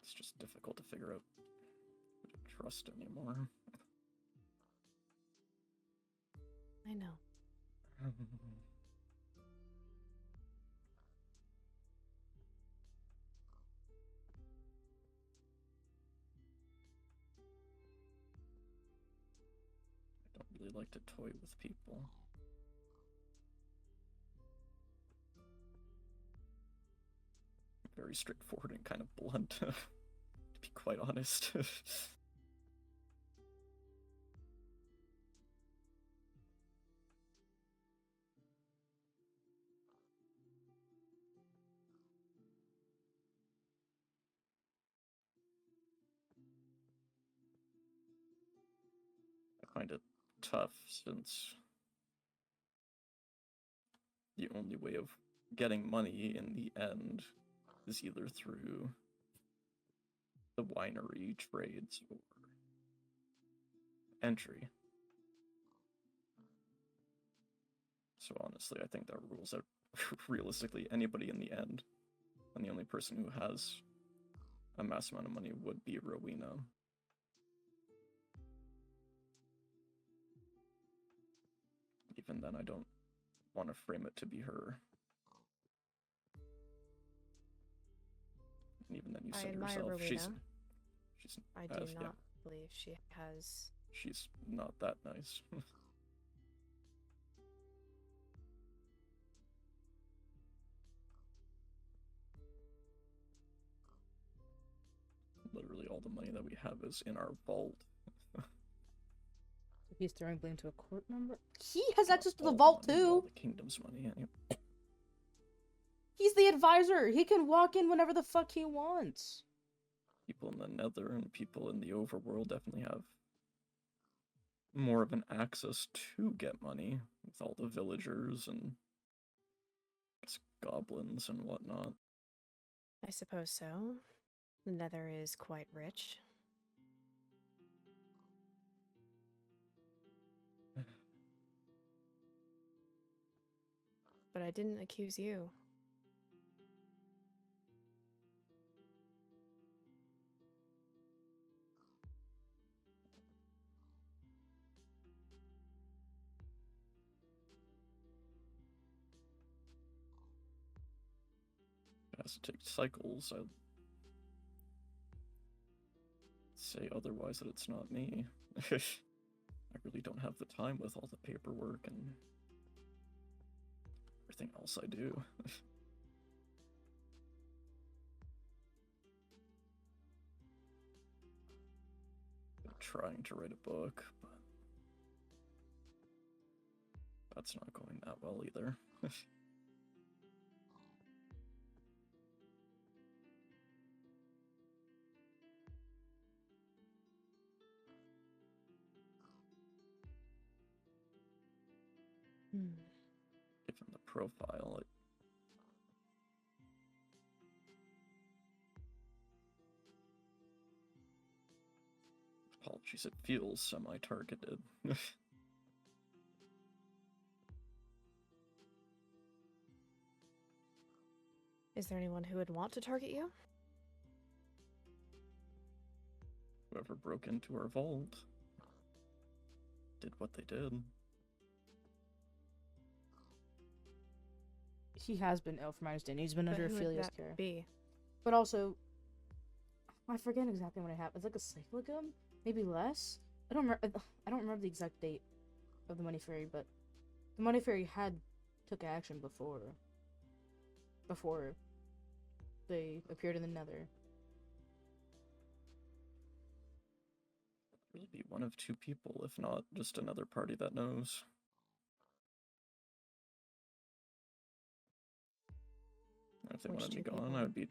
Speaker 10: It's just difficult to figure out who to trust anymore.
Speaker 3: I know.
Speaker 10: I don't really like to toy with people. Very straightforward and kind of blunt, to be quite honest. I find it tough since the only way of getting money in the end is either through the winery trades or entry. So honestly, I think that rules out realistically anybody in the end. And the only person who has a mass amount of money would be Rowena. Even then, I don't want to frame it to be her. And even then, you
Speaker 3: I
Speaker 10: said
Speaker 3: admire
Speaker 10: yourself,
Speaker 3: Rowena.
Speaker 10: she's
Speaker 3: I do
Speaker 10: yeah,
Speaker 3: not believe she has...
Speaker 10: she's not that nice. Literally all the money that we have is in our vault.
Speaker 1: He's throwing blame to a court member. He has access to the
Speaker 10: All
Speaker 1: vault
Speaker 10: money, all
Speaker 1: too.
Speaker 10: the kingdom's money.
Speaker 1: He's the advisor. He can walk in whenever the fuck he wants.
Speaker 10: People in the Nether and people in the Overworld definitely have more of an access to get money with all the villagers and goblins and whatnot.
Speaker 3: I suppose so. The Nether is quite rich. But I didn't accuse you.
Speaker 10: It has to take cycles. I'd say otherwise that it's not me. I really don't have the time with all the paperwork and everything else I do. Been trying to write a book, but that's not going that well either. Given the profile, apologies, it feels semi-targeted.
Speaker 3: Is there anyone who would want to target you?
Speaker 10: Whoever broke into our vault did what they did.
Speaker 1: He has been ill, from my understanding. He's been
Speaker 3: But
Speaker 1: under
Speaker 3: who would
Speaker 1: Ophelia's
Speaker 3: that
Speaker 1: care.
Speaker 3: be?
Speaker 1: But also, I forget exactly when it happened. It's like a cyclicum, maybe less. I don't remember the exact date of the Money Fairy, but the Money Fairy took action before they appeared in the Nether.
Speaker 10: It'll be one of two people, if not just another party that knows. If they wanted me gone, I would be...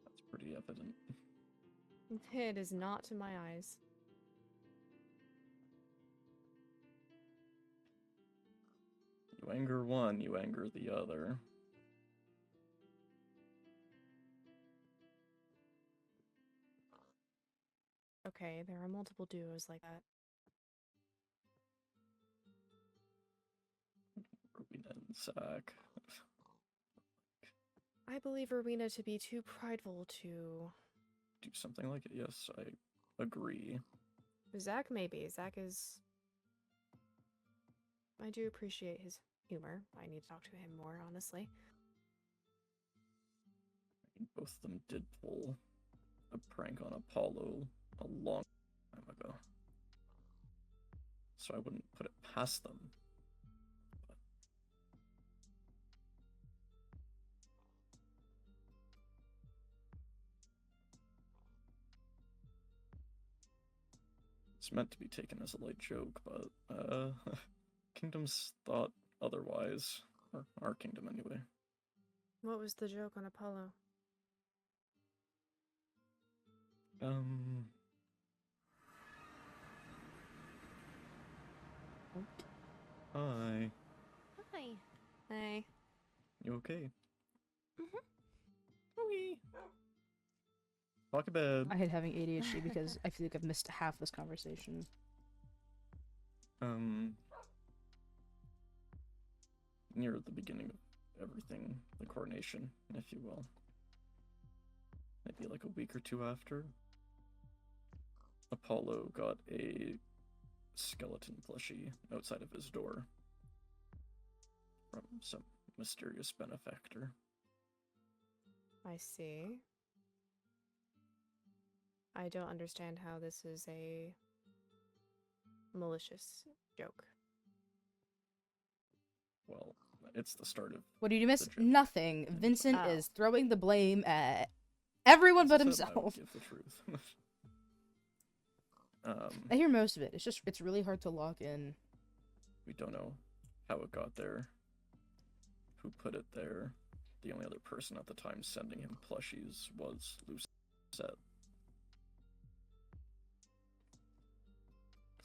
Speaker 10: That's pretty evident.
Speaker 3: It is not to my eyes.
Speaker 10: You anger one, you anger the other.
Speaker 3: Okay, there are multiple duos like that.
Speaker 10: Rowena and Zach.
Speaker 3: I believe Rowena to be too prideful to...
Speaker 10: Do something like it, yes, I agree.
Speaker 3: Zach, maybe. Zach is... I do appreciate his humor. I need to talk to him more, honestly.
Speaker 10: Both of them did pull a prank on Apollo a long time ago. So I wouldn't put it past them. But... It's meant to be taken as a light joke, but Kingdoms thought otherwise. Or our kingdom, anyway.
Speaker 3: What was the joke on Apollo?
Speaker 10: Hi.
Speaker 6: Hi.
Speaker 3: Hey.
Speaker 10: You okay?
Speaker 6: Mm-hmm.
Speaker 10: Okay. Walk to bed.
Speaker 1: I hate having ADHD because I feel like I've missed half this conversation.
Speaker 10: Near the beginning of everything, the coronation, if you will. Maybe like a week or two after. Apollo got a skeleton plushie outside of his door from some mysterious benefactor.
Speaker 3: I see. I don't understand how this is a malicious joke.
Speaker 10: Well, it's the start of...
Speaker 1: What did you miss?
Speaker 10: the joke.
Speaker 1: Nothing. Vincent
Speaker 3: Oh.
Speaker 1: is throwing the blame at everyone but
Speaker 10: As I said, I would
Speaker 1: himself.
Speaker 10: give the truth.
Speaker 1: I hear most of it. It's really hard to lock in.
Speaker 10: We don't know how it got there, who put it there. The only other person at the time sending him plushies was Lucette.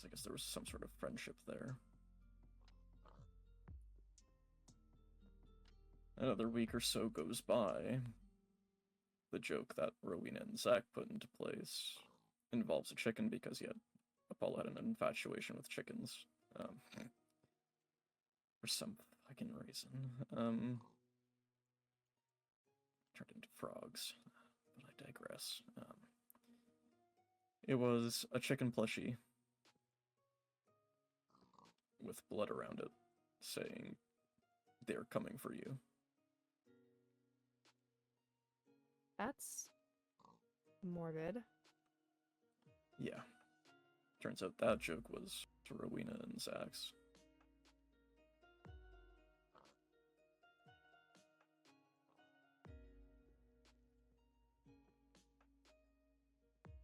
Speaker 10: I guess there was some sort of friendship there. Another week or so goes by. The joke that Rowena and Zach put into place involves a chicken because Apollo had an infatuation with chickens. For some fucking reason. Turned into frogs, but I digress. It was a chicken plushie with blood around it, saying, "They're coming for you."
Speaker 3: That's morbid.
Speaker 10: Yeah. Turns out that joke was to Rowena and Zach's.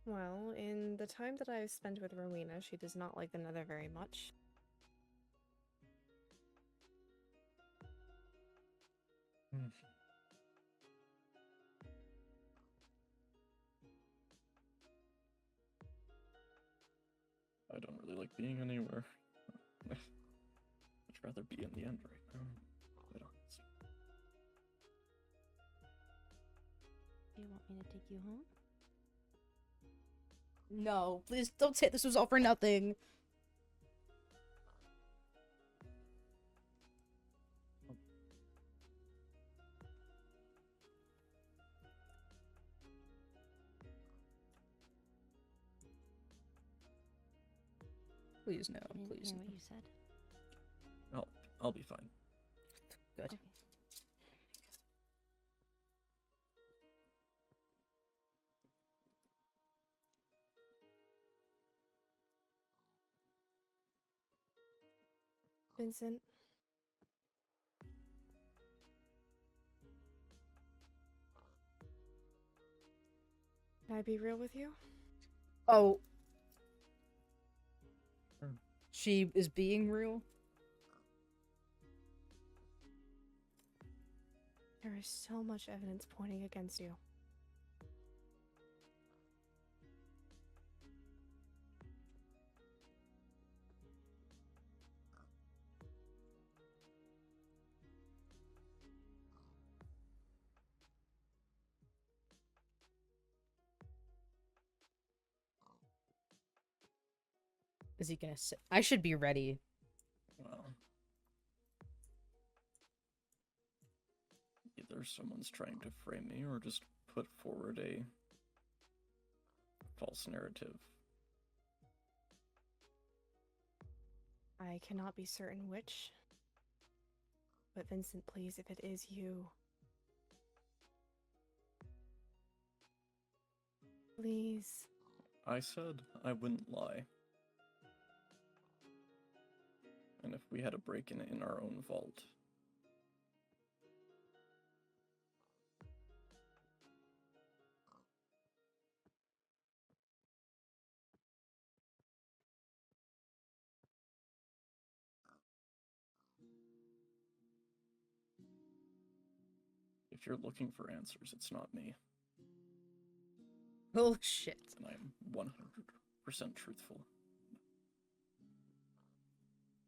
Speaker 3: Well, in the time that I've spent with Rowena, she does not like the Nether very much.
Speaker 10: like being anywhere. I'd rather be in the end right now. Quite honest.
Speaker 6: Do you want me to take you home?
Speaker 1: No, please don't say this was all for nothing. Please no,
Speaker 6: I didn't
Speaker 1: please
Speaker 6: hear
Speaker 1: no.
Speaker 6: what you said.
Speaker 10: I'll be fine.
Speaker 1: Good.
Speaker 6: Okay.
Speaker 3: Vincent. Can I be real with you?
Speaker 1: Oh.
Speaker 10: Sure.
Speaker 1: She is being real?
Speaker 3: There is so much evidence pointing against you.
Speaker 1: Is he gonna say? I should be ready.
Speaker 10: Well, either someone's trying to frame me or just put forward a false narrative.
Speaker 3: I cannot be certain which. But Vincent, please, if it is you, please.
Speaker 10: I said I wouldn't lie. And if we had a break-in in our own vault, if you're looking for answers, it's not me.
Speaker 1: Oh shit.
Speaker 10: And I'm 100% truthful.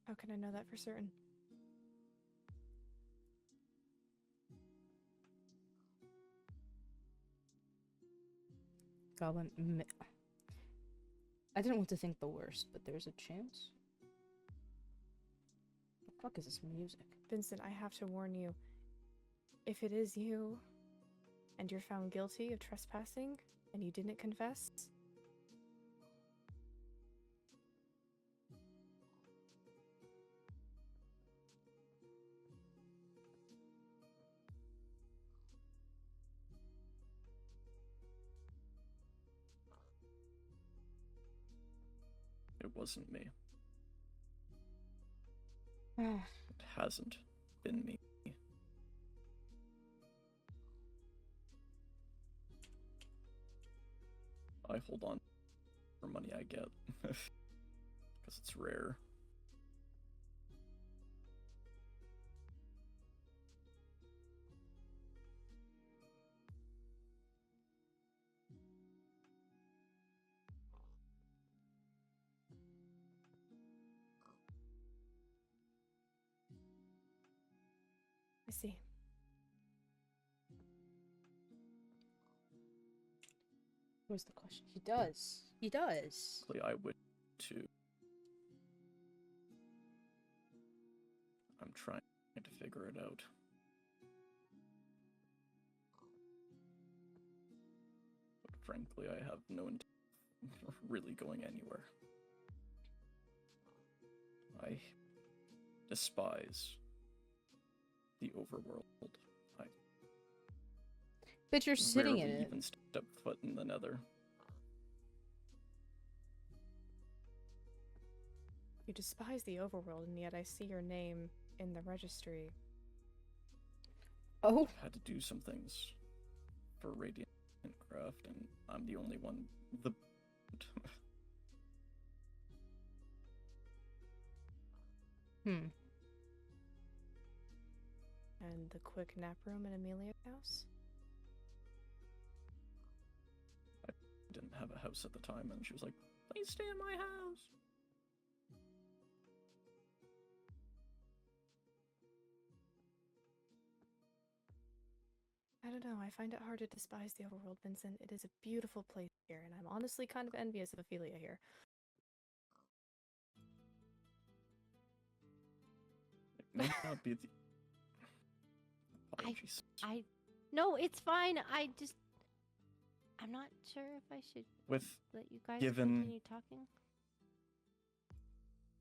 Speaker 3: How can I know that for certain?
Speaker 1: Goblin. I didn't want to think the worst, but there's a chance. What the fuck is this music?
Speaker 3: Vincent, I have to warn you. If it is you, and you're found guilty of trespassing, and you didn't confess,
Speaker 10: It wasn't me.
Speaker 1: Ah.
Speaker 10: It hasn't been me. I hold on for money I get. Because it's rare.
Speaker 3: I see.
Speaker 1: Where's the question? He does. He does.
Speaker 10: I would too. I'm trying to figure it out. But frankly, I have no intent of really going anywhere. I despise the Overworld.
Speaker 1: But you're sitting in
Speaker 10: rarely
Speaker 1: it.
Speaker 10: even step foot in the Nether.
Speaker 3: You despise the Overworld, and yet I see your name in the registry.
Speaker 1: Oh.
Speaker 10: I've had to do some things for Radiant Craft, and I'm the only one.
Speaker 3: And the quick nap room in Amelia's house?
Speaker 10: I didn't have a house at the time, and she was like, please stay in my house.
Speaker 3: I don't know, I find it hard to despise the Overworld, Vincent. It is a beautiful place here, and I'm honestly kind of envious of Helia here.
Speaker 10: It may not be the... Apologies.
Speaker 6: No, it's fine. I'm not sure if I should
Speaker 10: With
Speaker 6: let you guys
Speaker 10: given-
Speaker 6: continue talking.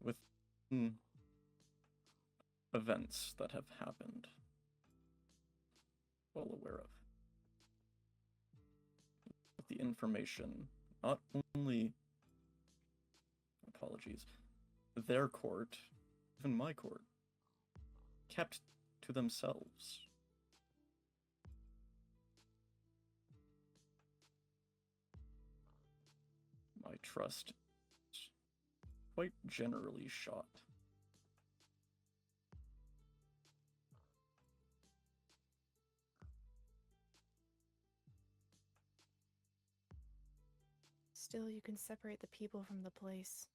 Speaker 10: with events that have happened, well aware of. With the information, not only, apologies, their court, even my court, kept to themselves. My trust is quite generally shot.
Speaker 3: Still, you can separate the people from the place.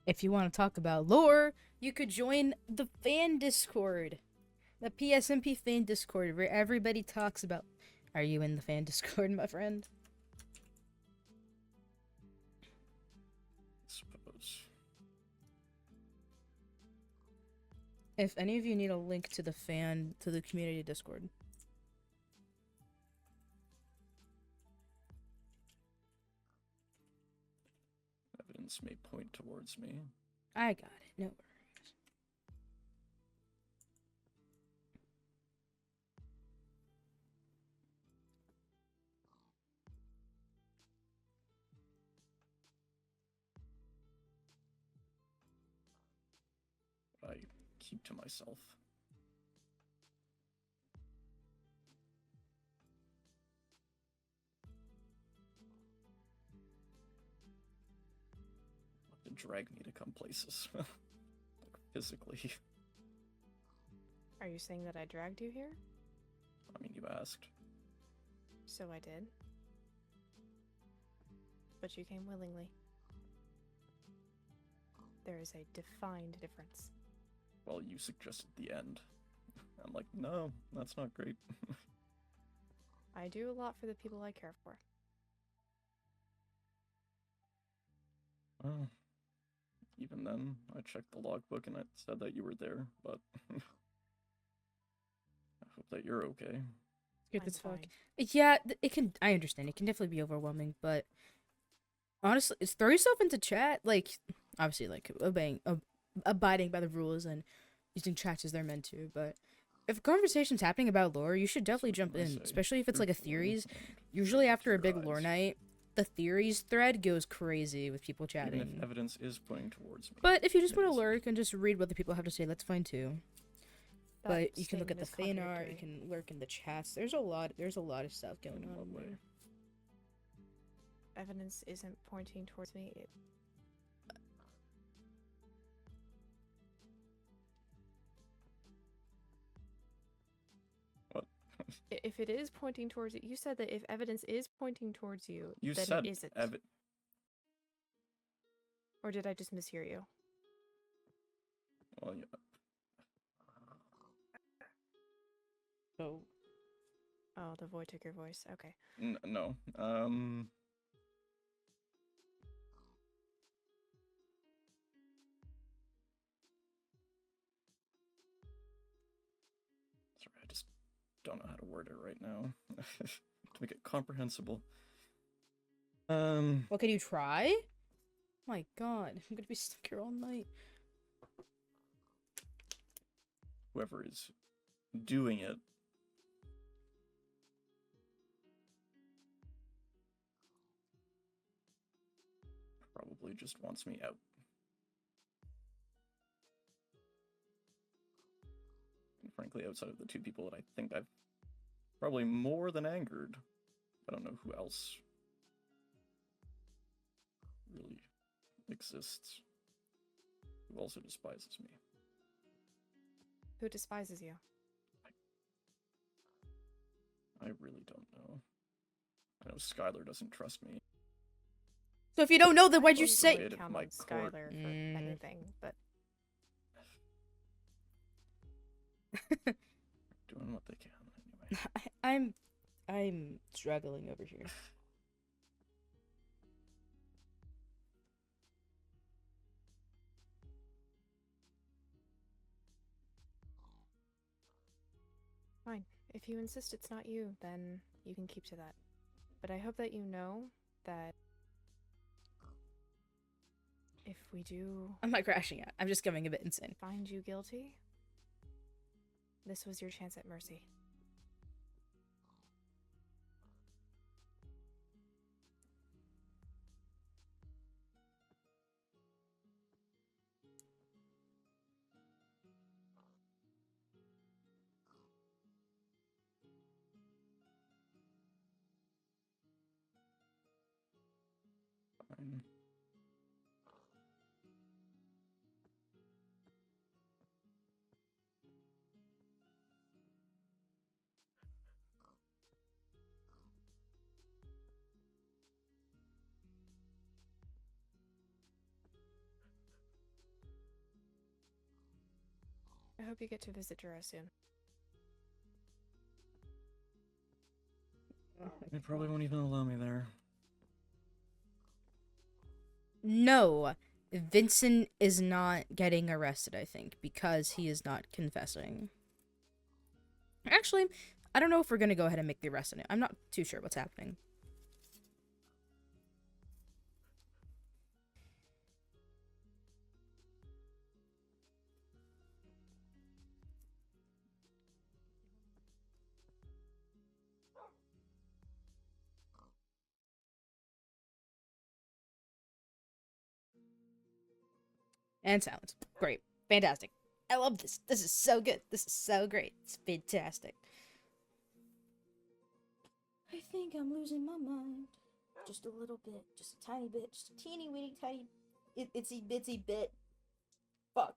Speaker 1: If you want to talk about lore, you could join the fan Discord. The PSMP fan Discord, where everybody talks about... Are you in the fan Discord, my friend?
Speaker 10: Suppose.
Speaker 1: If any of you need a link to the community Discord.
Speaker 10: Evidence may point towards me.
Speaker 1: I got it, no worries.
Speaker 10: I keep to myself. To drag me to come places. Like, physically.
Speaker 3: Are you saying that I dragged you here?
Speaker 10: I mean, you asked.
Speaker 3: So I did. But you came willingly. There is a defined difference.
Speaker 10: Well, you suggested the end. I'm like, no, that's not great.
Speaker 3: I do a lot for the people I care for.
Speaker 10: Well, even then, I checked the logbook and it said that you were there, but I hope that you're okay.
Speaker 1: Good
Speaker 3: I'm
Speaker 1: as fuck.
Speaker 3: fine.
Speaker 1: Yeah, it can. I understand. It can definitely be overwhelming, but honestly, throw yourself into chat. Like, obviously, like abiding by the rules and using chats as they're meant to. But if a conversation's happening about lore, you should definitely jump in, especially if it's like a theories. Usually, after a big lore night, the theories thread goes crazy with people chatting.
Speaker 10: Even if evidence is pointing towards me.
Speaker 1: But if you just want to lurk and just read what the people have to say, that's fine too. But you can look at the fan art, you can lurk in the chats. There's a lot of stuff going on there.
Speaker 3: Evidence isn't pointing towards me.
Speaker 10: What?
Speaker 3: If it is pointing towards it, you said that if evidence is pointing towards you,
Speaker 10: You
Speaker 3: then
Speaker 10: said
Speaker 3: it isn't. Or did I just mishear you?
Speaker 10: Well, yeah.
Speaker 3: Oh, the void took your voice. Okay.
Speaker 10: No. Sorry, I just don't know how to word it right now. To make it comprehensible.
Speaker 1: Well, can you try? My god, I'm gonna be stuck here all night.
Speaker 10: Whoever is doing it probably just wants me out. And frankly, outside of the two people that I think I've probably more than angered, I don't know who else really exists who also despises me.
Speaker 3: Who despises you?
Speaker 10: I really don't know. I know Skylar doesn't trust me.
Speaker 1: So if you don't know, then why'd you
Speaker 3: wouldn't
Speaker 1: say?
Speaker 3: really count on Skylar for anything, but
Speaker 10: Doing what they can anyway.
Speaker 1: I'm struggling over here.
Speaker 3: Fine. If you insist it's not you, then you can keep to that. But I hope that you know that if we do
Speaker 1: I'm not crashing out. I'm just going a bit insane.
Speaker 3: find you guilty, this was your chance at mercy.
Speaker 10: Fine.
Speaker 3: I hope you get to visit Devereaux soon.
Speaker 10: They probably won't even allow me there.
Speaker 1: No, Vincent is not getting arrested, I think, because he is not confessing. Actually, I don't know if we're gonna go ahead and make the arrest on it. I'm not too sure what's happening. And silence. Great. Fantastic. I love this. This is so good. This is so great. It's fantastic. I think I'm losing my mind. Just a little bit. Just a tiny bit. Just a teeny weeny tiny itsy bitsy bit. Fuck.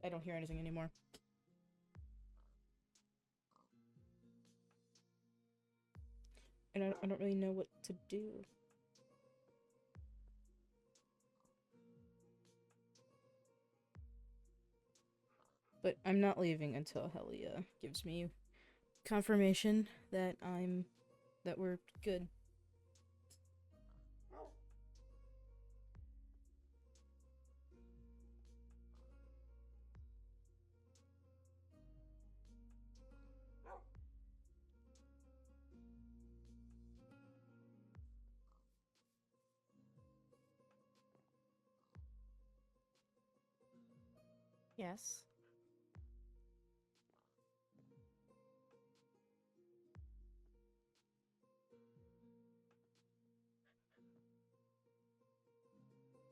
Speaker 1: I don't hear anything anymore. And I don't really know what to do. But I'm not leaving until Helia gives me confirmation that we're good.
Speaker 3: Yes.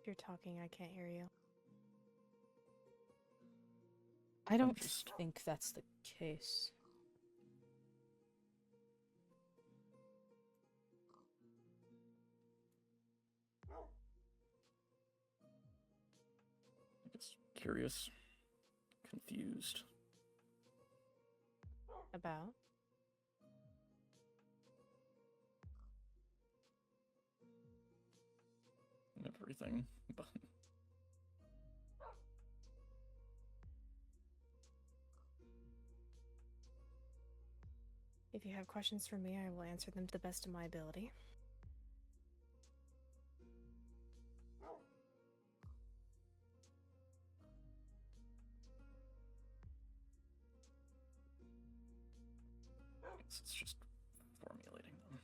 Speaker 3: If you're talking, I can't hear you.
Speaker 1: I don't think that's the case.
Speaker 10: It's curious. Confused.
Speaker 3: About?
Speaker 10: Everything, but
Speaker 3: If you have questions for me, I will answer them to the best of my ability.
Speaker 10: it's just formulating them.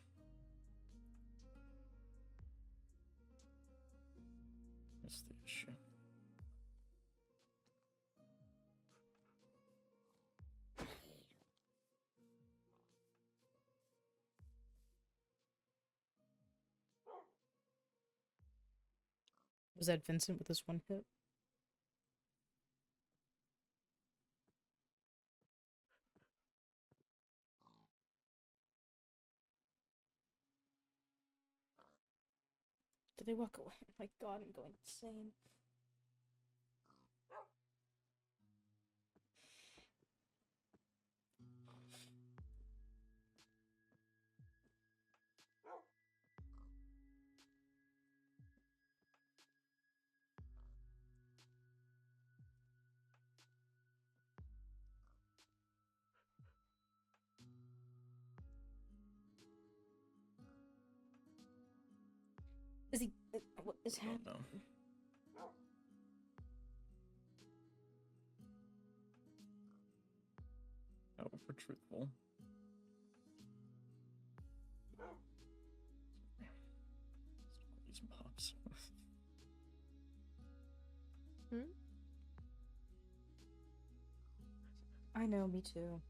Speaker 10: That's the issue.
Speaker 1: Was that Vincent with this one hit? Did they walk away? Oh my god, I'm going insane. Is he? What is
Speaker 10: I don't
Speaker 1: happening?
Speaker 10: know. Oh, we're truthful. These mobs.
Speaker 1: I know, me too.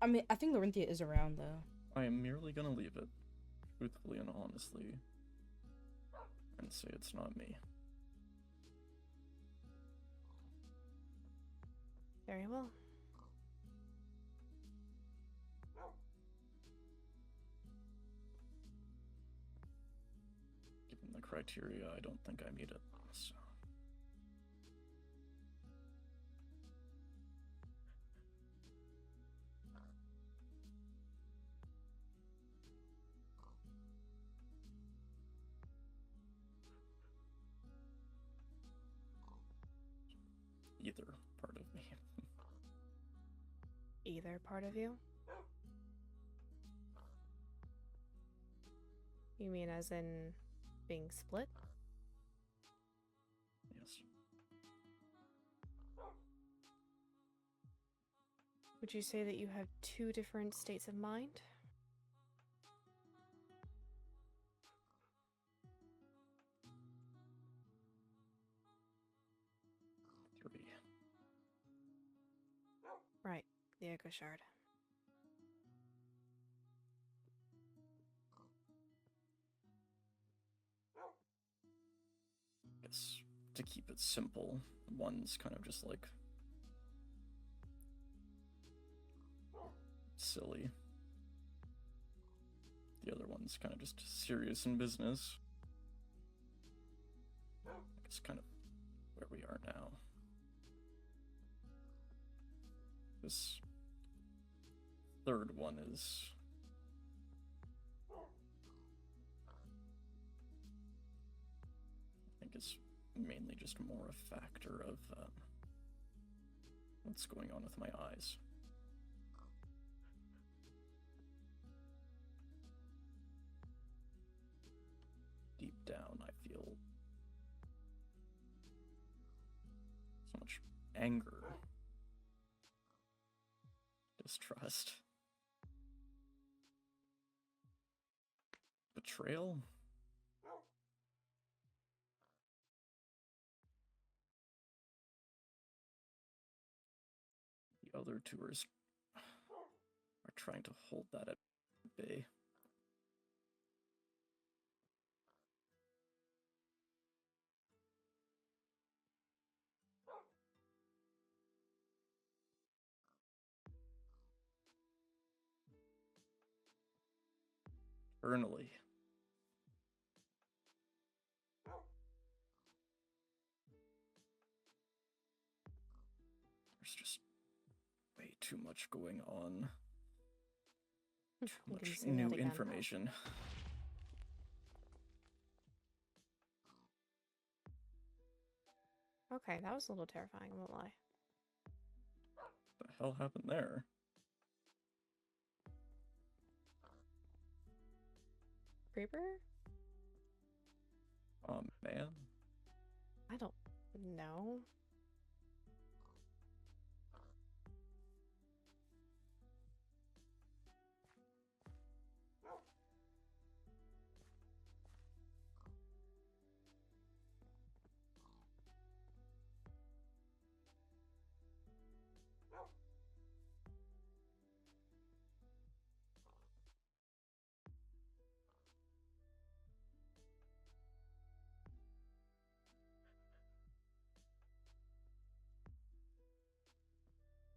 Speaker 1: I mean, I think Lorynthia is around though.
Speaker 10: I am merely gonna leave it, truthfully and honestly, and say it's not me.
Speaker 3: Very well.
Speaker 10: Given the criteria, I don't think I meet it, so... Either part of me.
Speaker 3: Either part of you? You mean as in being split?
Speaker 10: Yes.
Speaker 3: Would you say that you have two different states of mind?
Speaker 10: Three.
Speaker 3: Right, the Echo Shard.
Speaker 10: Guess to keep it simple, one's kind of just like silly. The other one's kind of just serious in business. I guess kind of where we are now. This third one is I think is mainly just more a factor of what's going on with my eyes. Deep down, I feel so much anger, distrust, betrayal. The other two are trying to hold that at bay. Eternally. There's just way too much going on. Too
Speaker 3: You can
Speaker 10: much
Speaker 3: say
Speaker 10: new
Speaker 3: that again.
Speaker 10: information.
Speaker 3: Okay, that was a little terrifying, I won't lie.
Speaker 10: What the hell happened there?
Speaker 3: Creeper?
Speaker 10: Oh man.
Speaker 3: I don't know.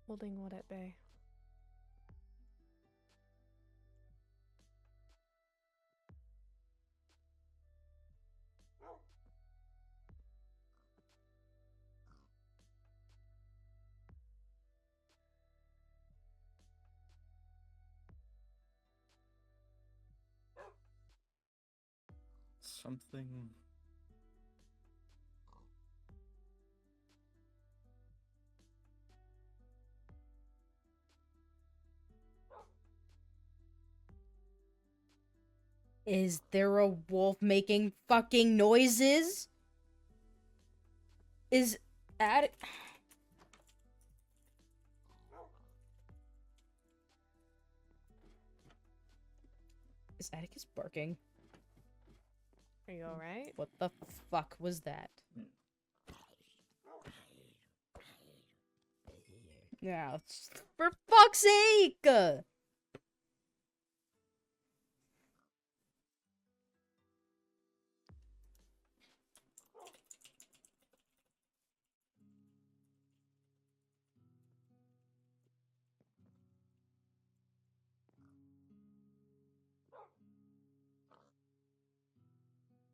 Speaker 3: Holding what at bay?
Speaker 10: something.
Speaker 1: Is there a wolf making fucking noises? Is Attic... Is Atticus barking?
Speaker 3: Are you alright?
Speaker 1: What the fuck was that? Now, for fuck's sake!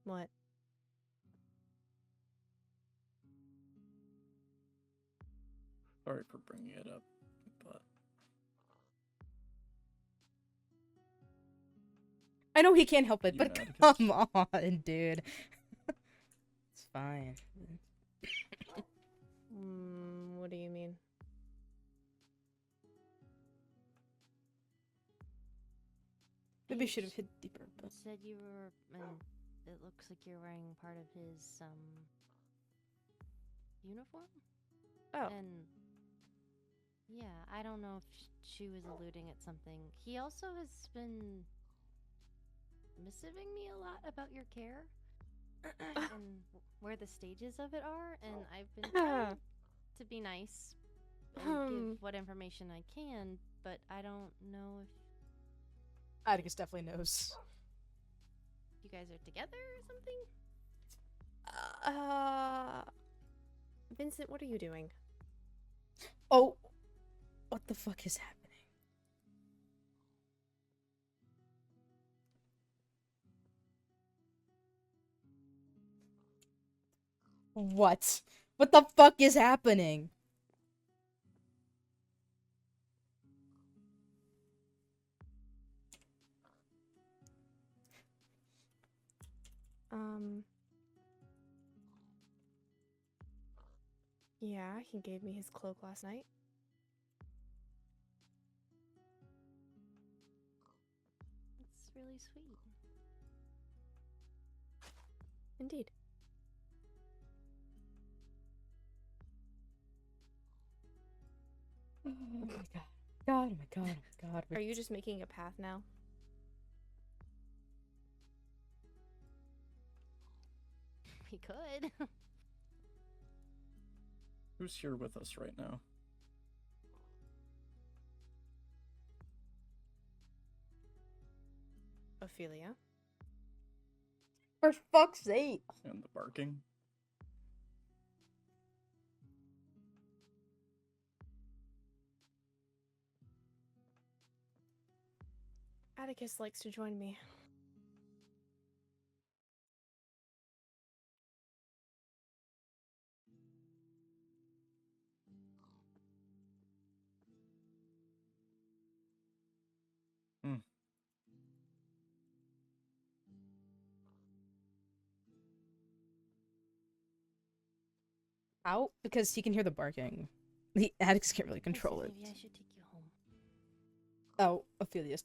Speaker 3: What?
Speaker 10: Sorry for bringing it up, but
Speaker 1: I know he can't help it,
Speaker 10: You
Speaker 1: but
Speaker 10: and Atticus?
Speaker 1: come on, dude. It's fine.
Speaker 3: What do you mean?
Speaker 1: Maybe I should have hit deeper, but...
Speaker 6: Said you were, and it looks like you're wearing part of his, uniform?
Speaker 3: Oh.
Speaker 6: And, yeah, I don't know if she was alluding at something. He also has been messaging me a lot about your care and where the stages of it are, and I've been trying to be nice and give what information I can, but I don't know if
Speaker 1: Atticus definitely knows.
Speaker 6: you guys are together or something?
Speaker 3: Vincent, what are you doing?
Speaker 1: Oh, what the fuck is happening? What? What the fuck is happening?
Speaker 3: Yeah, he gave me his cloak last night.
Speaker 6: That's really sweet.
Speaker 3: Indeed.
Speaker 1: Oh my god. God, oh my god, oh my god.
Speaker 3: Are you just making a path now?
Speaker 6: We could.
Speaker 10: who's here with us right now?
Speaker 3: Ophelia.
Speaker 1: For fuck's sake.
Speaker 10: And the barking?
Speaker 3: Atticus likes to join me.
Speaker 1: Out? Because he can hear the barking. The Atticus can't really control it.
Speaker 6: Maybe I should take you home.
Speaker 1: Oh, Ophelia's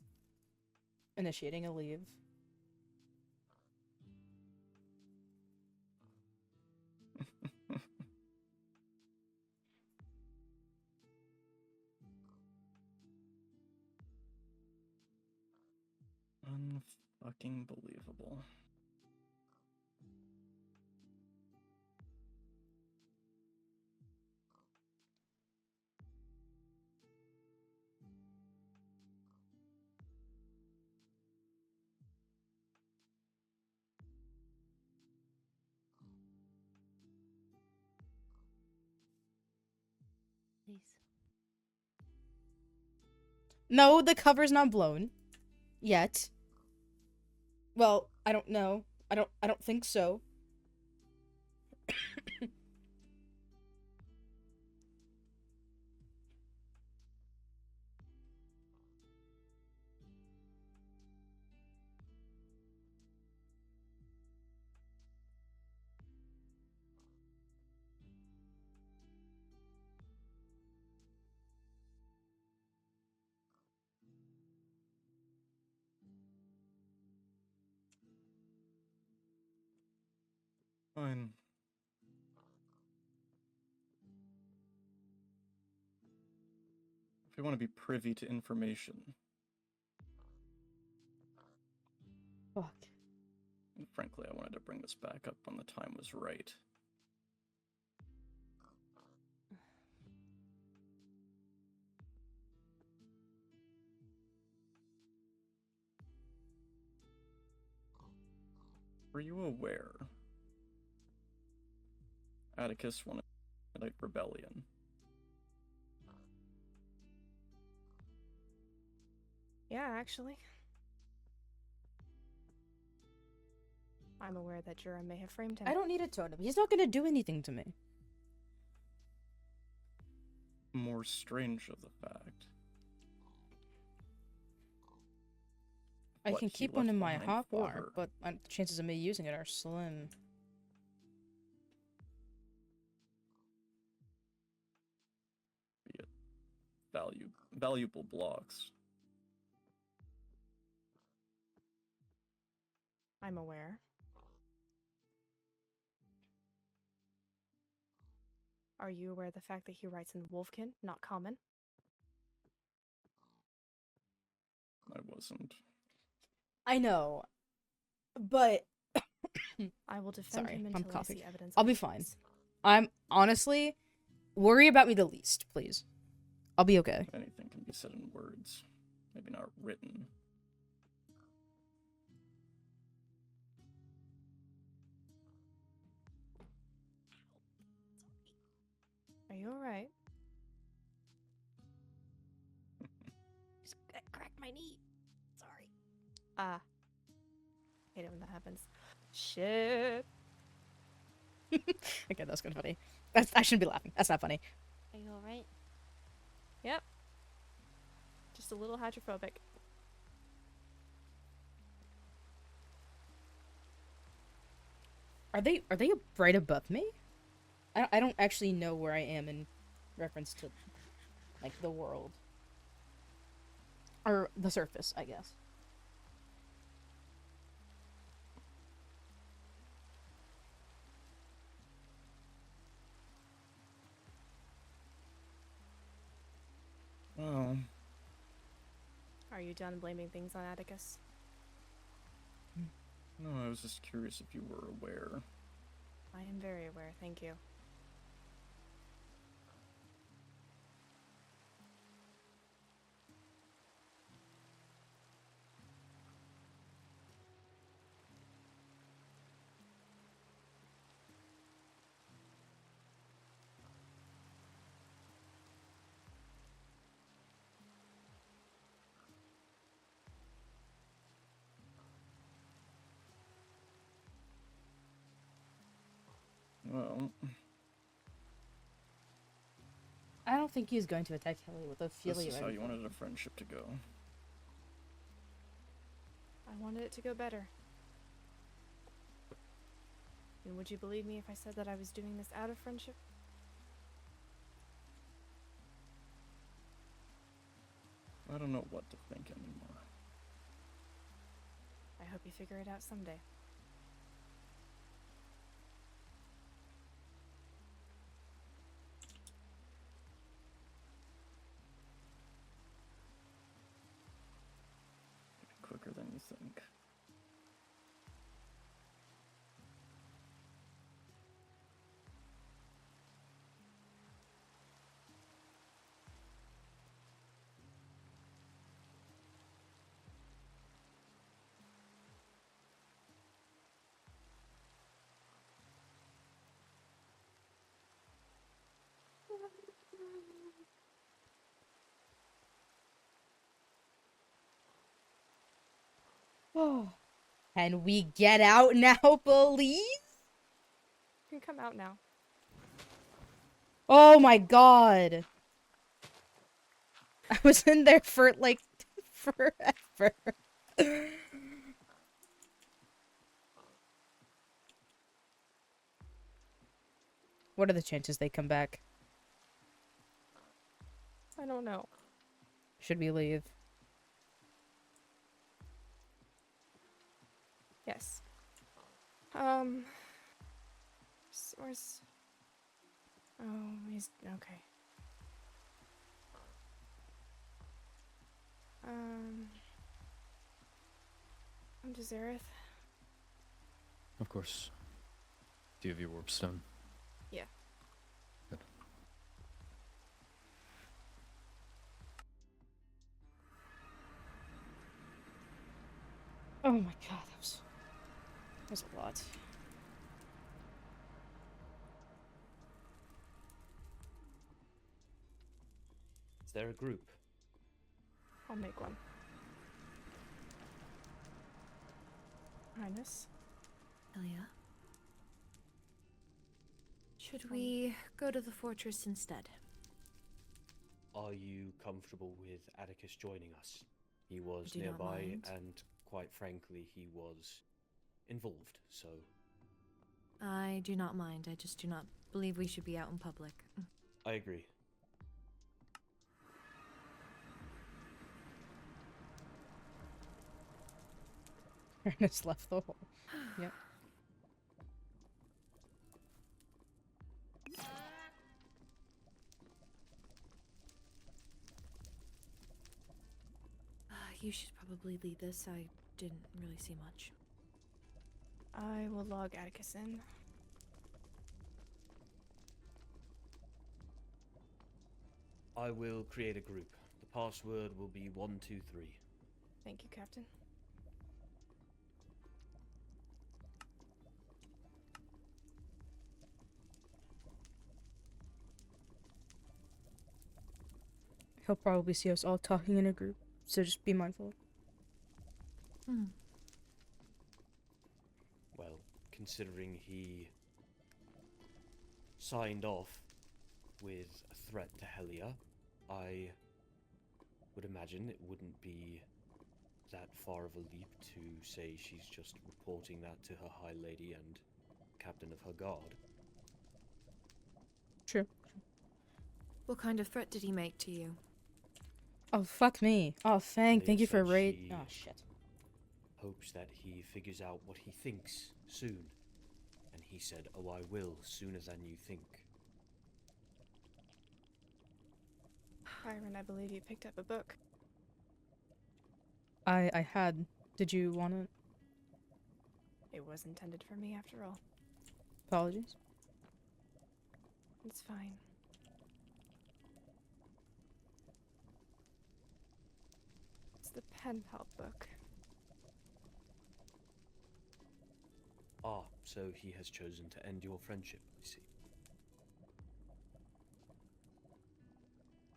Speaker 1: initiating a leave.
Speaker 10: Unfucking believable.
Speaker 6: Please.
Speaker 1: No, the cover's not blown. Yet. Well, I don't know. I don't think so.
Speaker 10: Fine. If we want to be privy to information.
Speaker 1: Fuck.
Speaker 10: And frankly, I wanted to bring this back up when the time was right. Were you aware Atticus wanted a rebellion?
Speaker 3: Yeah, actually. I'm aware that Jura may have framed him.
Speaker 1: I don't need a totem. He's not gonna do anything to me.
Speaker 10: More strange of the fact.
Speaker 1: I
Speaker 10: What,
Speaker 1: can
Speaker 10: he
Speaker 1: keep one
Speaker 10: left
Speaker 1: in my
Speaker 10: behind for
Speaker 1: hotbar,
Speaker 10: her?
Speaker 1: but the chances of me using it are slim.
Speaker 10: Be it valuable blocks.
Speaker 3: I'm aware. Are you aware of the fact that he writes in Wolfkin, not common?
Speaker 10: I wasn't.
Speaker 3: I know,
Speaker 1: but
Speaker 3: I will defend
Speaker 1: sorry,
Speaker 3: him
Speaker 1: I'm
Speaker 3: until I
Speaker 1: coughing.
Speaker 3: see evidence.
Speaker 1: I'll be fine. I'm honestly worry about me the least, please. I'll be okay.
Speaker 10: Anything can be said in words, maybe not written.
Speaker 3: Are you alright?
Speaker 7: Just cracked my knee. Sorry.
Speaker 3: Hate it when that happens. Shit.
Speaker 1: Okay, that's kind of funny. I shouldn't be laughing. That's not funny.
Speaker 6: Are you alright?
Speaker 3: Yep. Just a little hydrophobic.
Speaker 1: Are they right above me? I don't actually know where I am in reference to like the world or the surface, I guess.
Speaker 10: Well,
Speaker 3: Are you done blaming things on Atticus?
Speaker 10: no, I was just curious if you were aware.
Speaker 3: I am very aware, thank you.
Speaker 10: Well,
Speaker 1: I don't think he's going to attack Helia with a
Speaker 10: this
Speaker 1: Helia.
Speaker 10: is how you wanted a friendship to go.
Speaker 3: I wanted it to go better. And would you believe me if I said that I was doing this out of friendship?
Speaker 10: I don't know what to think anymore.
Speaker 3: I hope you figure it out someday.
Speaker 10: Maybe quicker than you think.
Speaker 1: Can we get out now, please?
Speaker 3: You can come out now.
Speaker 1: Oh my god. I was in there for like forever. What are the chances they come back?
Speaker 3: I don't know.
Speaker 1: Should we leave?
Speaker 3: Yes. Where's... Oh, he's... Okay. I'm Desireth.
Speaker 10: Of course. Do you have your warpstone?
Speaker 3: Yeah.
Speaker 10: Good.
Speaker 1: Oh my god, that was a lot.
Speaker 8: Is there a group?
Speaker 3: I'll make one. Highness?
Speaker 7: Helia? Should we go to the fortress instead?
Speaker 8: Are you comfortable with Atticus joining us? He was
Speaker 7: I do not
Speaker 8: nearby,
Speaker 7: mind.
Speaker 8: and quite frankly, he was involved, so...
Speaker 7: I do not mind. I just do not believe we should be out in public.
Speaker 8: I agree.
Speaker 1: Ernest left the hole. Yep.
Speaker 7: You should probably lead this. I didn't really see much.
Speaker 3: I will log Atticus in.
Speaker 8: I will create a group. The password will be 123.
Speaker 3: Thank you, Captain.
Speaker 1: He'll probably see us all talking in a group, so just be mindful.
Speaker 8: Well, considering he signed off with a threat to Helia, I would imagine it wouldn't be that far of a leap to say she's just reporting that to her High Lady and Captain of her guard.
Speaker 1: True.
Speaker 7: What kind of threat did he make to you?
Speaker 1: Oh, fuck me. Oh, Fang,
Speaker 8: Helia
Speaker 1: thank you for
Speaker 8: said
Speaker 1: raid.
Speaker 8: she
Speaker 1: Oh, shit.
Speaker 8: hopes that he figures out what he thinks soon. And he said, "Oh, I will, sooner than you think."
Speaker 3: Kyrin, I believe you picked up a book.
Speaker 1: I had. Did you want it?
Speaker 3: It was intended for me after all.
Speaker 1: Apologies.
Speaker 3: It's fine. It's the pen pal book.
Speaker 8: Ah, so he has chosen to end your friendship, I see.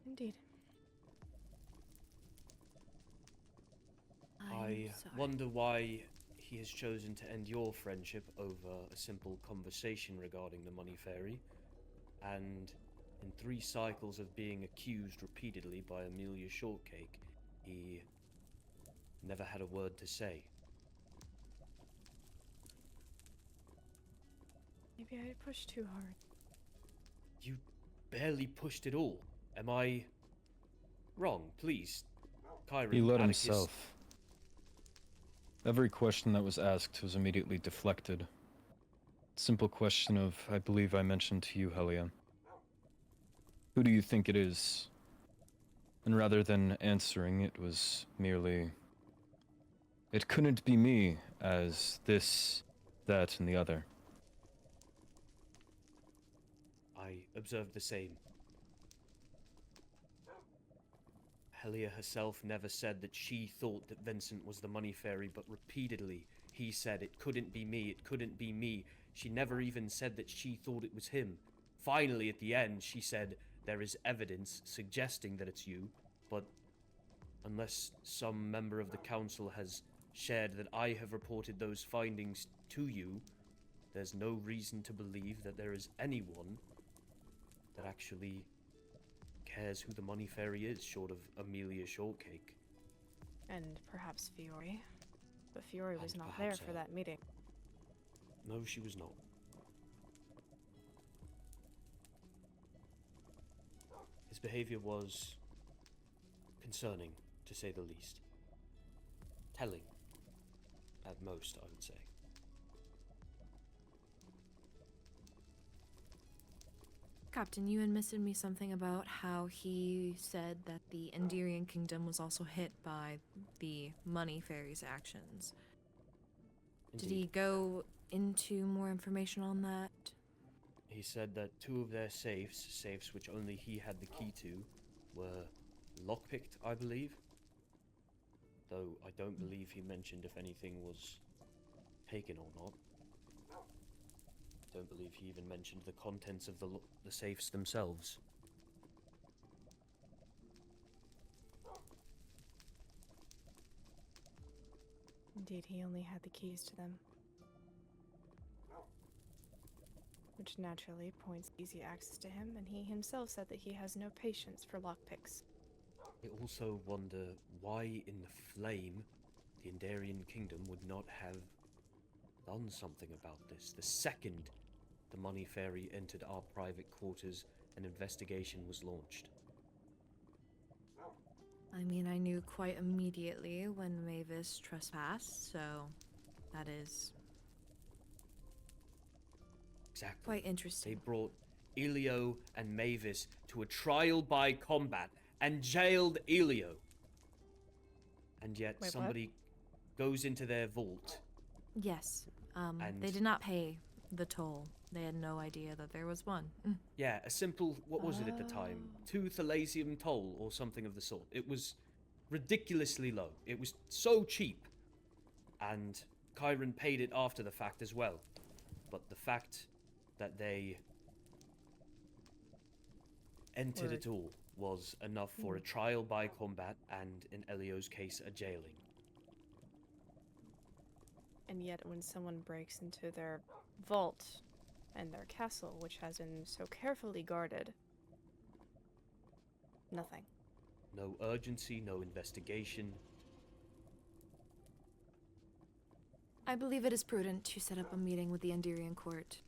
Speaker 3: Indeed.
Speaker 8: I wonder why he has chosen to end your friendship over a simple conversation regarding the Money Fairy, and in 3 cycles of being accused repeatedly by Amelia Shortcake, he never had a word to say.
Speaker 3: Maybe I pushed too hard.
Speaker 8: You barely pushed it all. Am I wrong? Please, Kyrin.
Speaker 10: He let
Speaker 8: Atticus...
Speaker 10: himself. Every question that was asked was immediately deflected. Simple question of, I believe I mentioned to you, Helia. Who do you think it is? And rather than answering, it was merely... It couldn't be me, as this, that, and the other.
Speaker 8: I observed the same. Helia herself never said that she thought that Vincent was the Money Fairy, but repeatedly he said it couldn't be me, it couldn't be me. She never even said that she thought it was him. Finally, at the end, she said there is evidence suggesting that it's you, but unless some member of the council has shared that I have reported those findings to you, there's no reason to believe that there is anyone that actually cares who the Money Fairy is, short of Amelia Shortcake.
Speaker 3: And perhaps Fiore. But Fiore was
Speaker 8: And
Speaker 3: not there
Speaker 8: perhaps
Speaker 3: for that meeting.
Speaker 8: No, she was not. His behavior was concerning, to say the least. Telling, at most, I would say.
Speaker 7: Captain, you had missed me something about how he said that the Enderian kingdom was also hit by the money fairy's actions. Did he go into more information on that?
Speaker 8: He said that 2 of their safes which only he had the key to, were lockpicked, I believe. Though I don't believe he mentioned if anything was taken or not. I don't believe he even mentioned the contents of the safes themselves.
Speaker 3: Indeed, he only had the keys to them. Which naturally points easy access to him, and he himself said that he has no patience for lockpicks.
Speaker 8: I also wonder why in the flame the Enderian kingdom would not have done something about this. The second the money fairy entered our private quarters, an investigation was launched.
Speaker 7: I mean, I knew quite immediately when Mavis trespassed, so that is
Speaker 8: Exactly.
Speaker 7: quite interesting.
Speaker 8: They brought Elio and Mavis to a trial by combat and jailed Elio. And yet
Speaker 3: Wait,
Speaker 8: somebody goes into their vault.
Speaker 7: Yes,
Speaker 8: and
Speaker 7: they did not pay the toll. They had no idea that there was one.
Speaker 8: Yeah, a simple, what was it at the time? 2 Thalasium toll or something of the sort. It was ridiculously low. It was so cheap. And Kyrin paid it after the fact as well. But the fact that they entered it all was enough for a trial by combat and, in Elio's case, a jailing.
Speaker 3: And yet when someone breaks into their vault and their castle, which has been so carefully guarded, nothing.
Speaker 8: No urgency, no investigation.
Speaker 7: I believe it is prudent to set up a meeting with the Enderian court,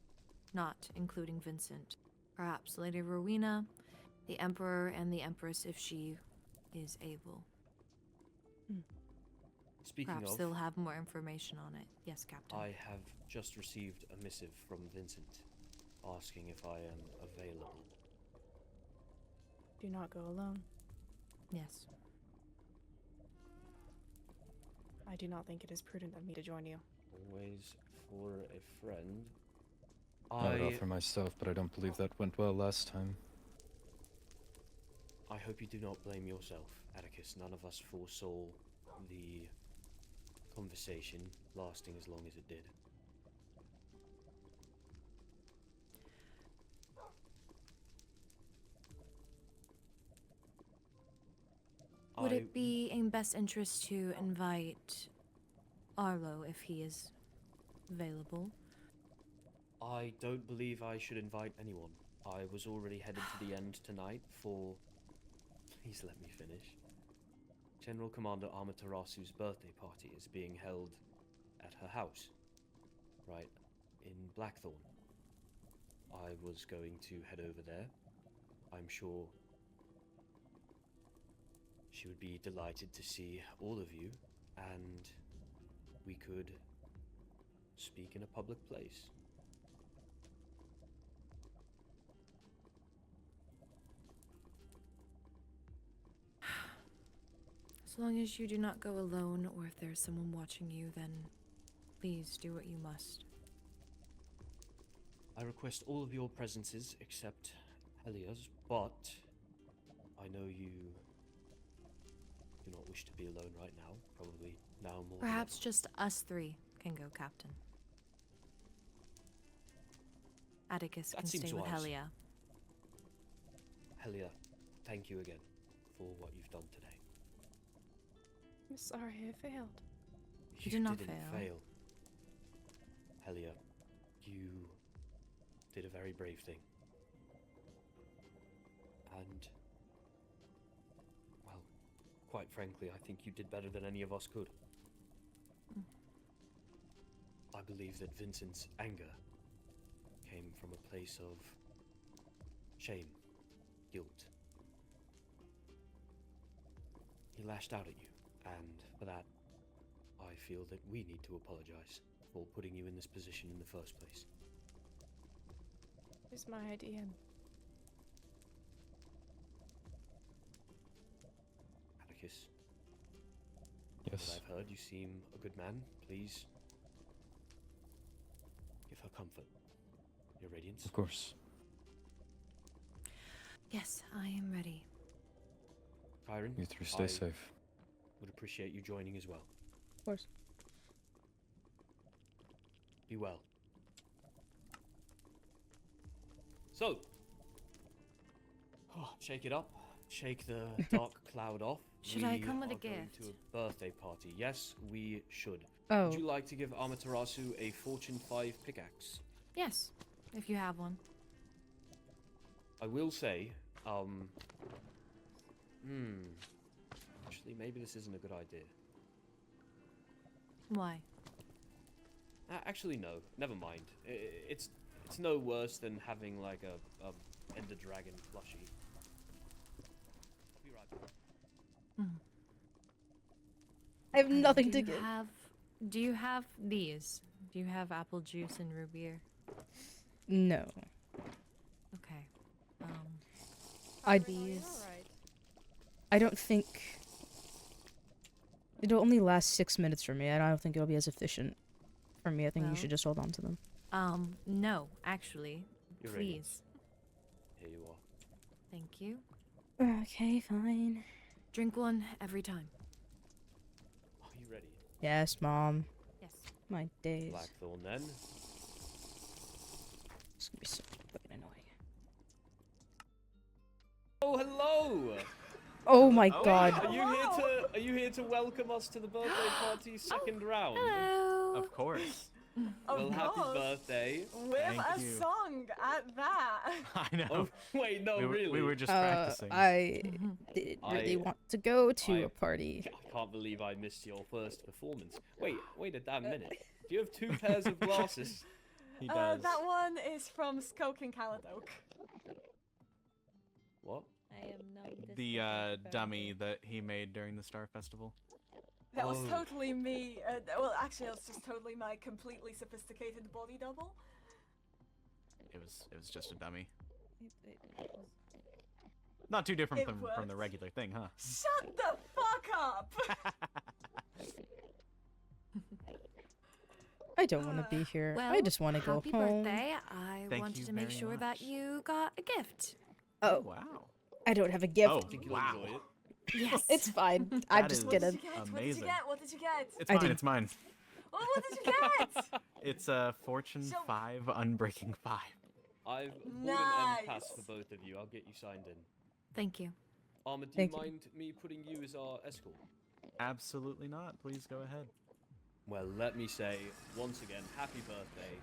Speaker 7: not including Vincent. Perhaps Lady Rowena, the Emperor, and the Empress if she is able.
Speaker 8: Speaking
Speaker 7: Perhaps
Speaker 8: of,
Speaker 7: they'll have more information on it. Yes, Captain.
Speaker 8: I have just received a missive from Vincent asking if I am available.
Speaker 3: Do not go alone.
Speaker 7: Yes.
Speaker 3: I do not think it is prudent of me to join you.
Speaker 8: Always for a friend.
Speaker 11: I would offer myself, but I don't believe that went well last time.
Speaker 8: I hope you do not blame yourself, Atticus. None of us foresaw the conversation lasting as long as it did.
Speaker 7: Would it be in best interest to invite Arlo if he is available?
Speaker 8: I don't believe I should invite anyone. I was already headed to the end tonight for... Please let me finish. General Commander Amaterasu's birthday party is being held at her house, right in Blackthorn. I was going to head over there. I'm sure she would be delighted to see all of you, and we could speak in a public place.
Speaker 7: As long as you do not go alone, or if there's someone watching you, then please do what you must.
Speaker 8: I request all of your presences except Helia's, but I know you do not wish to be alone right now. Probably now more.
Speaker 7: Perhaps just us three can go, Captain. Atticus
Speaker 8: That
Speaker 7: can
Speaker 8: seems
Speaker 7: stay with
Speaker 8: wise.
Speaker 7: Helia.
Speaker 8: Helia, thank you again for what you've done today.
Speaker 3: I'm sorry I failed.
Speaker 7: You did not
Speaker 8: didn't
Speaker 7: fail.
Speaker 8: Helia, you did a very brave thing. And, well, quite frankly, I think you did better than any of us could. I believe that Vincent's anger came from a place of shame, guilt. He lashed out at you, and for that, I feel that we need to apologize for putting you in this position in the first place.
Speaker 3: It was my idea.
Speaker 8: Lucas.
Speaker 11: Yes.
Speaker 8: As I've heard, you seem a good man. Please give her comfort. Your radiance.
Speaker 11: Of course.
Speaker 7: Yes, I am ready.
Speaker 8: Kyrin,
Speaker 11: You three stay
Speaker 8: I
Speaker 11: safe.
Speaker 8: would appreciate you joining as well.
Speaker 1: Of course.
Speaker 8: Be well. So, shake it up. Shake the dark cloud off.
Speaker 7: Should I come with a
Speaker 8: are going
Speaker 7: gift?
Speaker 8: to a birthday party. Yes, we should.
Speaker 1: Oh.
Speaker 8: Would you like to give Amaterasu a Fortune 5 pickaxe?
Speaker 7: Yes, if you have one.
Speaker 8: I will say, actually, maybe this isn't a good idea.
Speaker 7: Why?
Speaker 8: Actually, no. Never mind. It's no worse than having like a Ender Dragon plushie. I'll be right back.
Speaker 1: I have nothing to
Speaker 7: do
Speaker 1: give.
Speaker 7: Do you have these? Do you have apple juice and root beer?
Speaker 1: No.
Speaker 7: Okay.
Speaker 1: I
Speaker 7: These.
Speaker 1: I don't think it'll only last 6 minutes for me. I don't think it'll be as efficient for me. I think you
Speaker 7: Well.
Speaker 1: should just hold on to them.
Speaker 7: No, actually.
Speaker 8: You're ready.
Speaker 7: Please.
Speaker 8: Here you are.
Speaker 7: Thank you.
Speaker 1: Okay, fine.
Speaker 7: Drink one every time.
Speaker 8: Are you ready?
Speaker 1: Yes, Mom.
Speaker 7: Yes.
Speaker 1: My days.
Speaker 8: Blackthorn then.
Speaker 1: It's gonna be so fucking annoying.
Speaker 8: Oh, hello!
Speaker 1: Oh my god.
Speaker 8: Are you here to welcome us to the birthday party second round?
Speaker 7: Hello.
Speaker 12: Of course.
Speaker 8: Well, happy birthday.
Speaker 13: With
Speaker 12: Thank
Speaker 13: a
Speaker 12: you.
Speaker 13: song at that.
Speaker 12: I know.
Speaker 8: Oh, wait, no,
Speaker 12: we
Speaker 8: really.
Speaker 12: were just practicing.
Speaker 1: I didn't really want to go to a party.
Speaker 8: I can't believe I missed your first performance. Wait a damn minute. Do you have two pairs of glasses?
Speaker 12: He does.
Speaker 13: That one is from Skoke and Caladoke.
Speaker 8: What?
Speaker 9: I am now
Speaker 12: The dummy that he made during the Star Festival.
Speaker 13: That was totally me. Well, actually, it was just totally my completely sophisticated body double.
Speaker 12: It was just a dummy. Not too different
Speaker 13: It
Speaker 12: from
Speaker 13: worked.
Speaker 12: the regular thing, huh?
Speaker 13: Shut the fuck up!
Speaker 1: I don't want to be here.
Speaker 7: Well,
Speaker 1: I just want to go
Speaker 7: happy
Speaker 1: home.
Speaker 7: birthday. I
Speaker 12: Thank
Speaker 7: wanted
Speaker 12: you
Speaker 7: to make
Speaker 12: very
Speaker 7: sure that
Speaker 12: much.
Speaker 7: you got a gift.
Speaker 1: Oh,
Speaker 12: Wow.
Speaker 1: I don't have a gift.
Speaker 12: Oh,
Speaker 8: I think you'll
Speaker 12: wow.
Speaker 8: enjoy it.
Speaker 7: Yes.
Speaker 1: It's fine. I'm
Speaker 12: That
Speaker 1: just
Speaker 12: is-
Speaker 1: gonna.
Speaker 13: What did you get?
Speaker 12: Amazing.
Speaker 13: What did you get?
Speaker 12: It's
Speaker 1: I
Speaker 12: mine.
Speaker 1: did-
Speaker 12: It's mine.
Speaker 13: Oh, what did you get?
Speaker 12: It's a Fortune
Speaker 13: So-
Speaker 12: 5 Unbreaking 5.
Speaker 8: I've bought an
Speaker 13: Nice.
Speaker 8: M-Pass for both of you. I'll get you signed in.
Speaker 7: Thank you.
Speaker 8: Armor, do
Speaker 1: Thank
Speaker 8: you
Speaker 1: you.
Speaker 8: mind me putting you as our escort?
Speaker 12: Absolutely not. Please go ahead.
Speaker 8: Well, let me say, once again, happy birthday.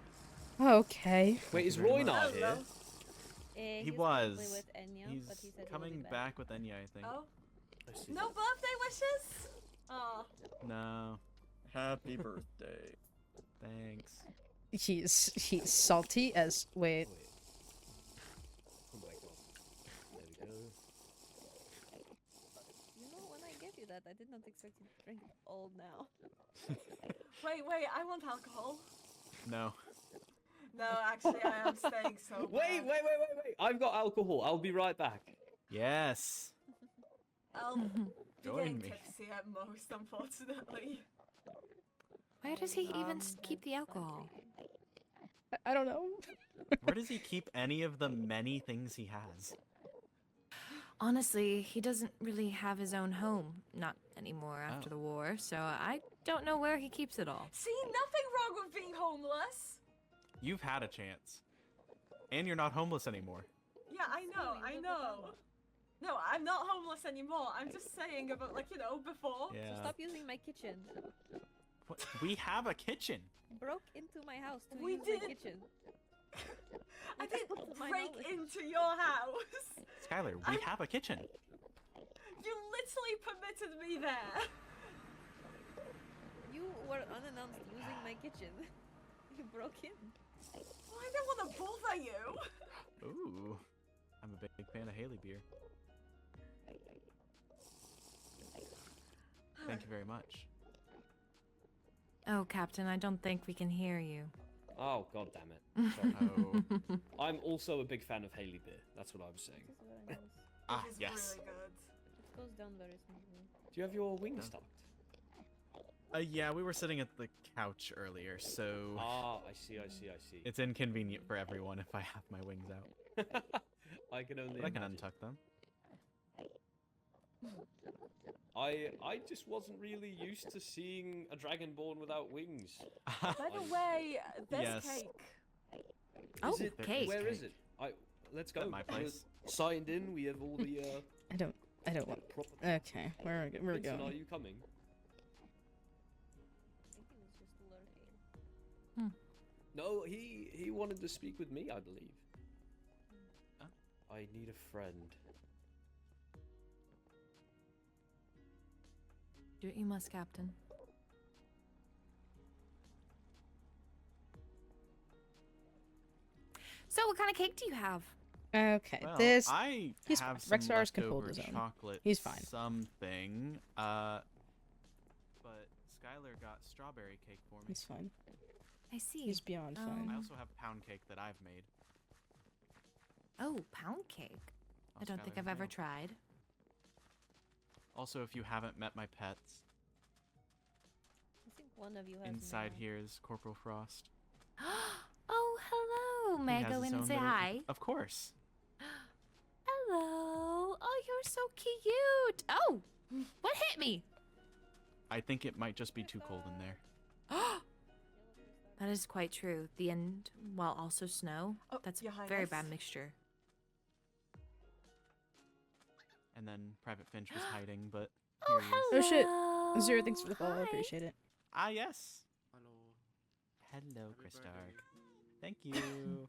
Speaker 1: Okay.
Speaker 8: Wait, is
Speaker 12: you very
Speaker 8: Roy not
Speaker 13: much.
Speaker 8: here?
Speaker 13: Hello.
Speaker 12: He
Speaker 9: he's
Speaker 12: was.
Speaker 9: probably with Enya, but he
Speaker 12: He's
Speaker 9: said
Speaker 12: coming
Speaker 9: he'll be
Speaker 12: back with Enya, I think.
Speaker 13: Oh,
Speaker 8: I see.
Speaker 13: no birthday wishes? Oh.
Speaker 12: No.
Speaker 10: Happy birthday.
Speaker 12: Thanks.
Speaker 1: He's salty as wait.
Speaker 8: Oh my god. There we go.
Speaker 9: You know, when I gave you that, I did not expect you to drink it all now.
Speaker 13: Wait, I want alcohol.
Speaker 12: No.
Speaker 13: No, actually, I am staying sober.
Speaker 8: Wait! I've got alcohol. I'll be right back.
Speaker 12: Yes.
Speaker 13: I'll be
Speaker 12: Join
Speaker 13: getting
Speaker 12: me.
Speaker 13: tipsy at most, unfortunately.
Speaker 7: Where does he even keep the alcohol?
Speaker 1: I don't know.
Speaker 12: Where does he keep any of the many things he has?
Speaker 7: Honestly, he doesn't really have his own home. Not anymore after
Speaker 12: Oh.
Speaker 7: the war, so I don't know where he keeps it all.
Speaker 13: See, nothing wrong with being homeless.
Speaker 12: You've had a chance. And you're not homeless anymore.
Speaker 13: Yeah, I know. No, I'm not homeless anymore. I'm just saying about, like, before.
Speaker 12: Yeah.
Speaker 9: So stop using my kitchen.
Speaker 12: What? We have a kitchen.
Speaker 9: Broke into my house to
Speaker 13: We
Speaker 9: use my
Speaker 13: did-
Speaker 9: kitchen.
Speaker 13: I didn't
Speaker 9: To my
Speaker 13: break
Speaker 9: knowledge.
Speaker 13: into your house.
Speaker 12: Skylar, we have a kitchen.
Speaker 13: You literally permitted me there.
Speaker 9: You were unannounced using my kitchen. You broke in.
Speaker 13: Well, I don't want to bother you.
Speaker 12: Ooh. I'm a big fan of Haley beer. Thank you very much.
Speaker 7: Oh, Captain, I don't think we can hear you.
Speaker 8: Oh, god damn it. Sorry.
Speaker 12: Oh.
Speaker 8: I'm also a big fan of Haley beer. That's what I was saying.
Speaker 9: This is what I know.
Speaker 12: Ah,
Speaker 13: It is
Speaker 12: yes.
Speaker 13: really good.
Speaker 9: goes down very smoothly.
Speaker 8: Do you have your wings tucked?
Speaker 12: Yeah, we were sitting at the couch earlier, so...
Speaker 8: Ah, I see.
Speaker 12: It's inconvenient for everyone if I have my wings out.
Speaker 8: I can only
Speaker 12: But I can
Speaker 8: imagine.
Speaker 12: untuck them.
Speaker 8: I just wasn't really used to seeing a dragonborn without wings.
Speaker 13: By the way, there's
Speaker 12: Yes.
Speaker 13: cake.
Speaker 2: Oh,
Speaker 8: Is it,
Speaker 2: cake.
Speaker 8: Where is it? Let's go.
Speaker 12: At my place.
Speaker 8: We're signed in. We have all the.
Speaker 1: I don't want.
Speaker 8: proper.
Speaker 1: Okay, where are we
Speaker 8: Vincent,
Speaker 1: going?
Speaker 8: are you coming?
Speaker 9: I think it's just Lorynthia.
Speaker 8: No, he wanted to speak with me, I believe.
Speaker 12: Oh.
Speaker 8: I need a friend.
Speaker 7: Do what you must, Captain. So, what kind of cake do you have?
Speaker 1: Okay,
Speaker 12: Well,
Speaker 1: this.
Speaker 12: I
Speaker 1: he's
Speaker 12: have
Speaker 1: fine.
Speaker 12: some
Speaker 1: Rexaris can hold
Speaker 12: leftover
Speaker 1: his own.
Speaker 12: chocolate
Speaker 1: He's fine.
Speaker 12: something. But Skylar got strawberry cake for me.
Speaker 1: He's fine.
Speaker 7: I see.
Speaker 1: He's beyond fine.
Speaker 12: I also have pound cake that I've made.
Speaker 7: Oh, pound cake. I don't think
Speaker 12: Skylar
Speaker 7: I've
Speaker 12: as
Speaker 7: ever
Speaker 12: well.
Speaker 7: tried.
Speaker 12: Also, if you haven't met my pets,
Speaker 9: I think one of you has
Speaker 12: inside
Speaker 9: now.
Speaker 12: here is Corporal Frost.
Speaker 7: Oh, hello. May I
Speaker 12: He has
Speaker 7: go
Speaker 12: his
Speaker 7: in and
Speaker 12: own
Speaker 7: say
Speaker 12: little-
Speaker 7: hi?
Speaker 12: Of course.
Speaker 7: Hello. Oh, you're so cute. Oh, what hit me?
Speaker 12: I think it might just be too cold in there.
Speaker 7: That is quite true. The end, while also snow.
Speaker 13: Oh,
Speaker 7: That's
Speaker 13: Your
Speaker 7: a very
Speaker 13: Highness.
Speaker 7: bad mixture.
Speaker 12: And then Private Finch was hiding, but
Speaker 7: Oh,
Speaker 12: here he is.
Speaker 1: Oh shit!
Speaker 7: hello.
Speaker 1: Zero, thanks for the follow. I
Speaker 7: Hi.
Speaker 1: appreciate it.
Speaker 12: Ah, yes.
Speaker 14: Hello.
Speaker 12: Hello,
Speaker 14: Happy
Speaker 12: Chris
Speaker 14: birthday.
Speaker 12: Dark. Thank you.
Speaker 14: How are you?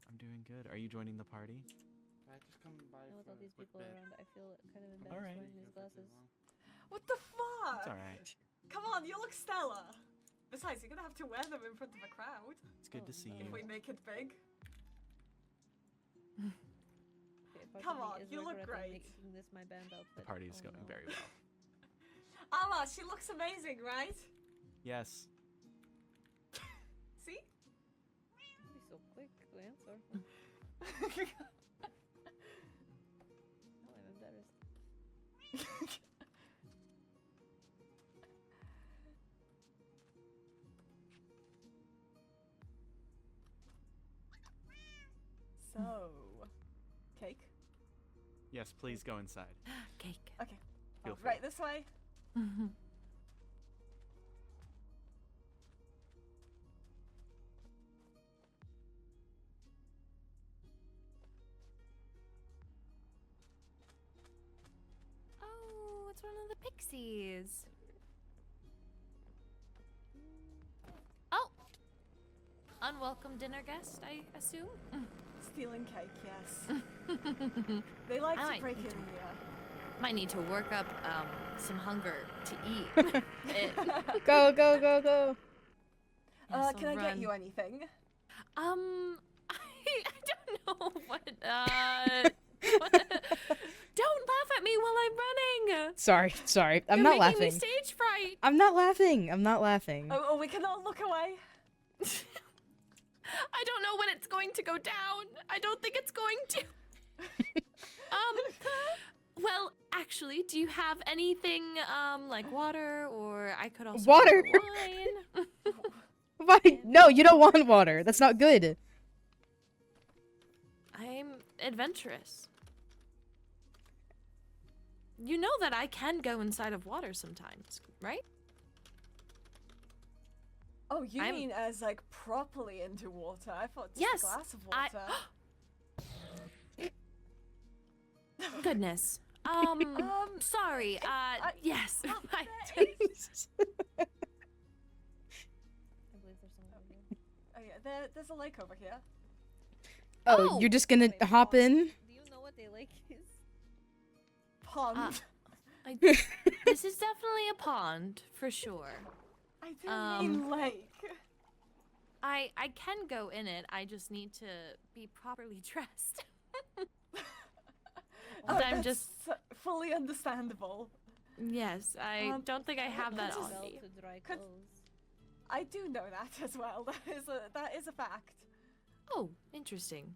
Speaker 12: I'm doing good. Are you joining the party?
Speaker 14: I just come by
Speaker 9: Now with
Speaker 14: for
Speaker 9: all these
Speaker 14: a quick
Speaker 9: people
Speaker 14: bit.
Speaker 9: around, I feel kind of embarrassed
Speaker 12: Alright.
Speaker 9: wearing these glasses.
Speaker 13: What the fuck?
Speaker 12: It's alright.
Speaker 13: Come on, you look stellar. Besides, you're gonna have to wear them in front of a crowd
Speaker 12: It's good to see
Speaker 13: if
Speaker 12: you.
Speaker 13: we make it big.
Speaker 9: Okay, part
Speaker 13: Come
Speaker 9: of me
Speaker 13: on,
Speaker 9: is
Speaker 13: you look
Speaker 9: regretting
Speaker 13: great.
Speaker 9: Making this my band outfit.
Speaker 12: The party is
Speaker 9: Oh,
Speaker 12: going
Speaker 9: no.
Speaker 12: very well.
Speaker 13: Amma, she looks amazing, right?
Speaker 12: Yes.
Speaker 13: See?
Speaker 9: Be so quick to answer. Oh, I'm embarrassed.
Speaker 13: So, cake.
Speaker 12: Yes, please go inside.
Speaker 7: Cake.
Speaker 13: Okay.
Speaker 12: Feel free.
Speaker 13: Right this way.
Speaker 7: Oh, it's one of the pixies. Oh, unwelcome dinner guest, I assume.
Speaker 13: Stealing cake, yes. They like
Speaker 7: I
Speaker 13: to
Speaker 7: might
Speaker 13: break in
Speaker 7: need to-
Speaker 13: here.
Speaker 7: Might need to work up some hunger to eat.
Speaker 1: Go, go, go, go!
Speaker 7: Yes,
Speaker 13: Can I
Speaker 7: I'll
Speaker 13: get
Speaker 7: run.
Speaker 13: you anything?
Speaker 7: I don't know what. Don't laugh at me while I'm running.
Speaker 1: Sorry. I'm
Speaker 7: You're
Speaker 1: not
Speaker 7: making
Speaker 1: laughing.
Speaker 7: me stage fright.
Speaker 1: I'm not laughing.
Speaker 13: Oh, we can all look away.
Speaker 7: I don't know when it's going to go down. I don't think it's going to. Well, actually, do you have anything like water, or I could also
Speaker 1: Water?
Speaker 7: get wine.
Speaker 1: Why? No, you don't want water. That's not good.
Speaker 7: I'm adventurous. You know that I can go inside of water sometimes, right?
Speaker 13: Oh, you
Speaker 7: I'm-
Speaker 13: mean as like properly into water? I thought just
Speaker 7: Yes,
Speaker 13: a glass of
Speaker 7: I-
Speaker 13: water.
Speaker 7: Goodness. Sorry. Yes.
Speaker 9: I believe there's someone over here.
Speaker 13: Oh yeah, there's a lake over here.
Speaker 1: Oh, you're just gonna
Speaker 9: Wait,
Speaker 1: hop
Speaker 9: pause.
Speaker 1: in?
Speaker 9: Do you know what a lake is?
Speaker 13: Pond.
Speaker 7: This is definitely a pond for sure.
Speaker 13: I didn't mean lake.
Speaker 7: I can go in it. I just need to be properly dressed.
Speaker 13: Oh,
Speaker 7: I'm
Speaker 13: that's
Speaker 7: just
Speaker 13: fully understandable.
Speaker 7: yes. I don't think I have that on
Speaker 9: Belt
Speaker 7: me.
Speaker 9: to dry
Speaker 13: Could-
Speaker 9: clothes.
Speaker 13: I do know that as well. That is a fact.
Speaker 7: Oh, interesting.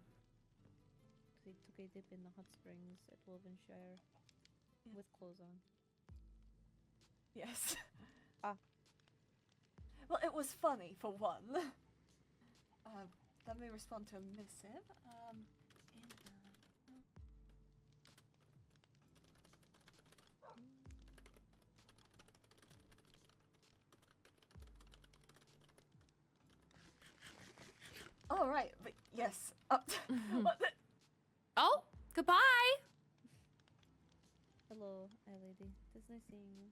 Speaker 14: we took a dip in the hot springs at Wolvenshire with clothes on.
Speaker 13: Yes.
Speaker 14: Ah.
Speaker 13: Well, it was funny, for one. Let me respond to a missive. All right, but yes. What the?
Speaker 7: Oh, goodbye.
Speaker 14: Hello, lady. It's nice seeing you.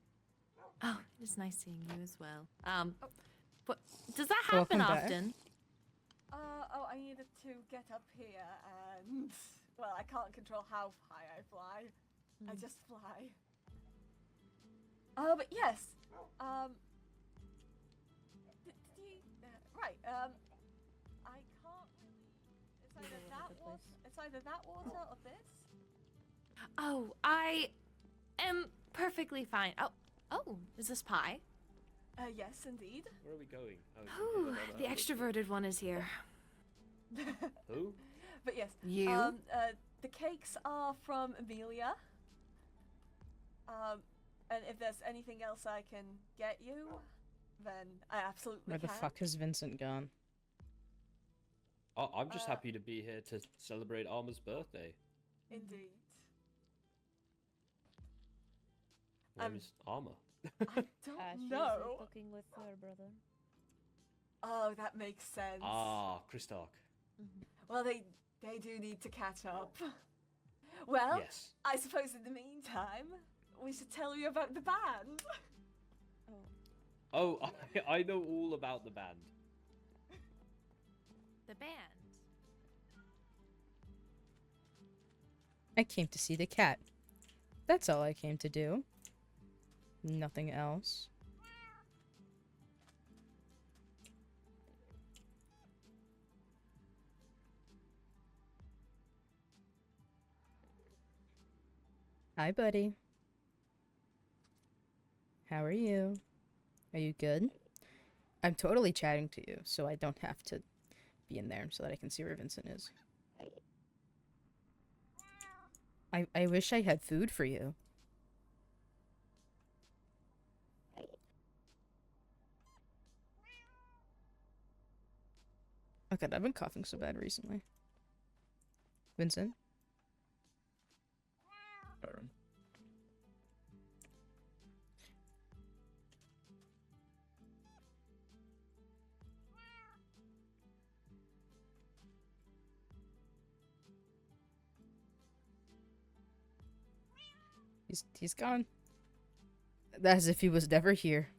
Speaker 7: Oh, it's nice seeing you as well. What does that happen
Speaker 1: Welcome back.
Speaker 7: often?
Speaker 13: I needed to get up here and, well, I can't control how high I fly. I just fly. But yes. Right. I can't really. It's either that water. It's either that water or this.
Speaker 7: Oh, I am perfectly fine. Oh, is this pie?
Speaker 13: Yes, indeed.
Speaker 8: Where are we going?
Speaker 7: Ooh, the extroverted one is here.
Speaker 8: Who?
Speaker 13: But yes.
Speaker 7: You?
Speaker 13: The cakes are from Amelia. And if there's anything else I can get you, then I absolutely
Speaker 1: Where the
Speaker 13: can.
Speaker 1: fuck has Vincent gone?
Speaker 8: Oh, I'm just happy to be here to celebrate Arma's birthday.
Speaker 13: Indeed.
Speaker 8: Where is Arma?
Speaker 13: I don't know.
Speaker 14: She's talking with her brother.
Speaker 13: Oh, that makes sense.
Speaker 8: Ah, Christark.
Speaker 13: Well, they do need to catch up. Well,
Speaker 8: Yes.
Speaker 13: I suppose in the meantime, we should tell you about the band.
Speaker 8: Oh, I know all about the band.
Speaker 7: The band.
Speaker 1: I came to see the cat. That's all I came to do. Nothing else. Hi, buddy. How are you? Are you good? I'm totally chatting to you, so I don't have to be in there so that I can see where Vincent is. I wish I had food for you. Oh god, I've been coughing so bad recently. Vincent?
Speaker 10: Kyrin.
Speaker 1: He's gone. As if he was never here.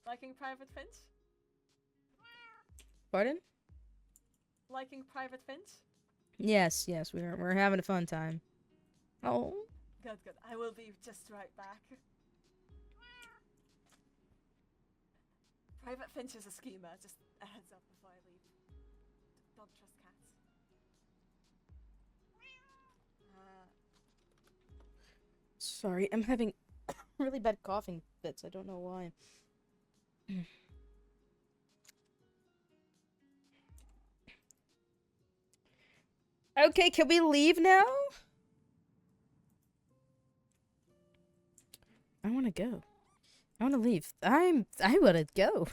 Speaker 13: Liking Private Finch?
Speaker 1: Pardon?
Speaker 13: Liking Private Finch?
Speaker 1: Yes, we're having a fun time. Oh.
Speaker 13: Good. I will be just right back. Private Finch is a schemer, just a heads up before I leave. Don't trust cats.
Speaker 1: Sorry, I'm having really bad coughing fits. I don't know why. Okay, can we leave now? I want to go. I want to leave. I want to go.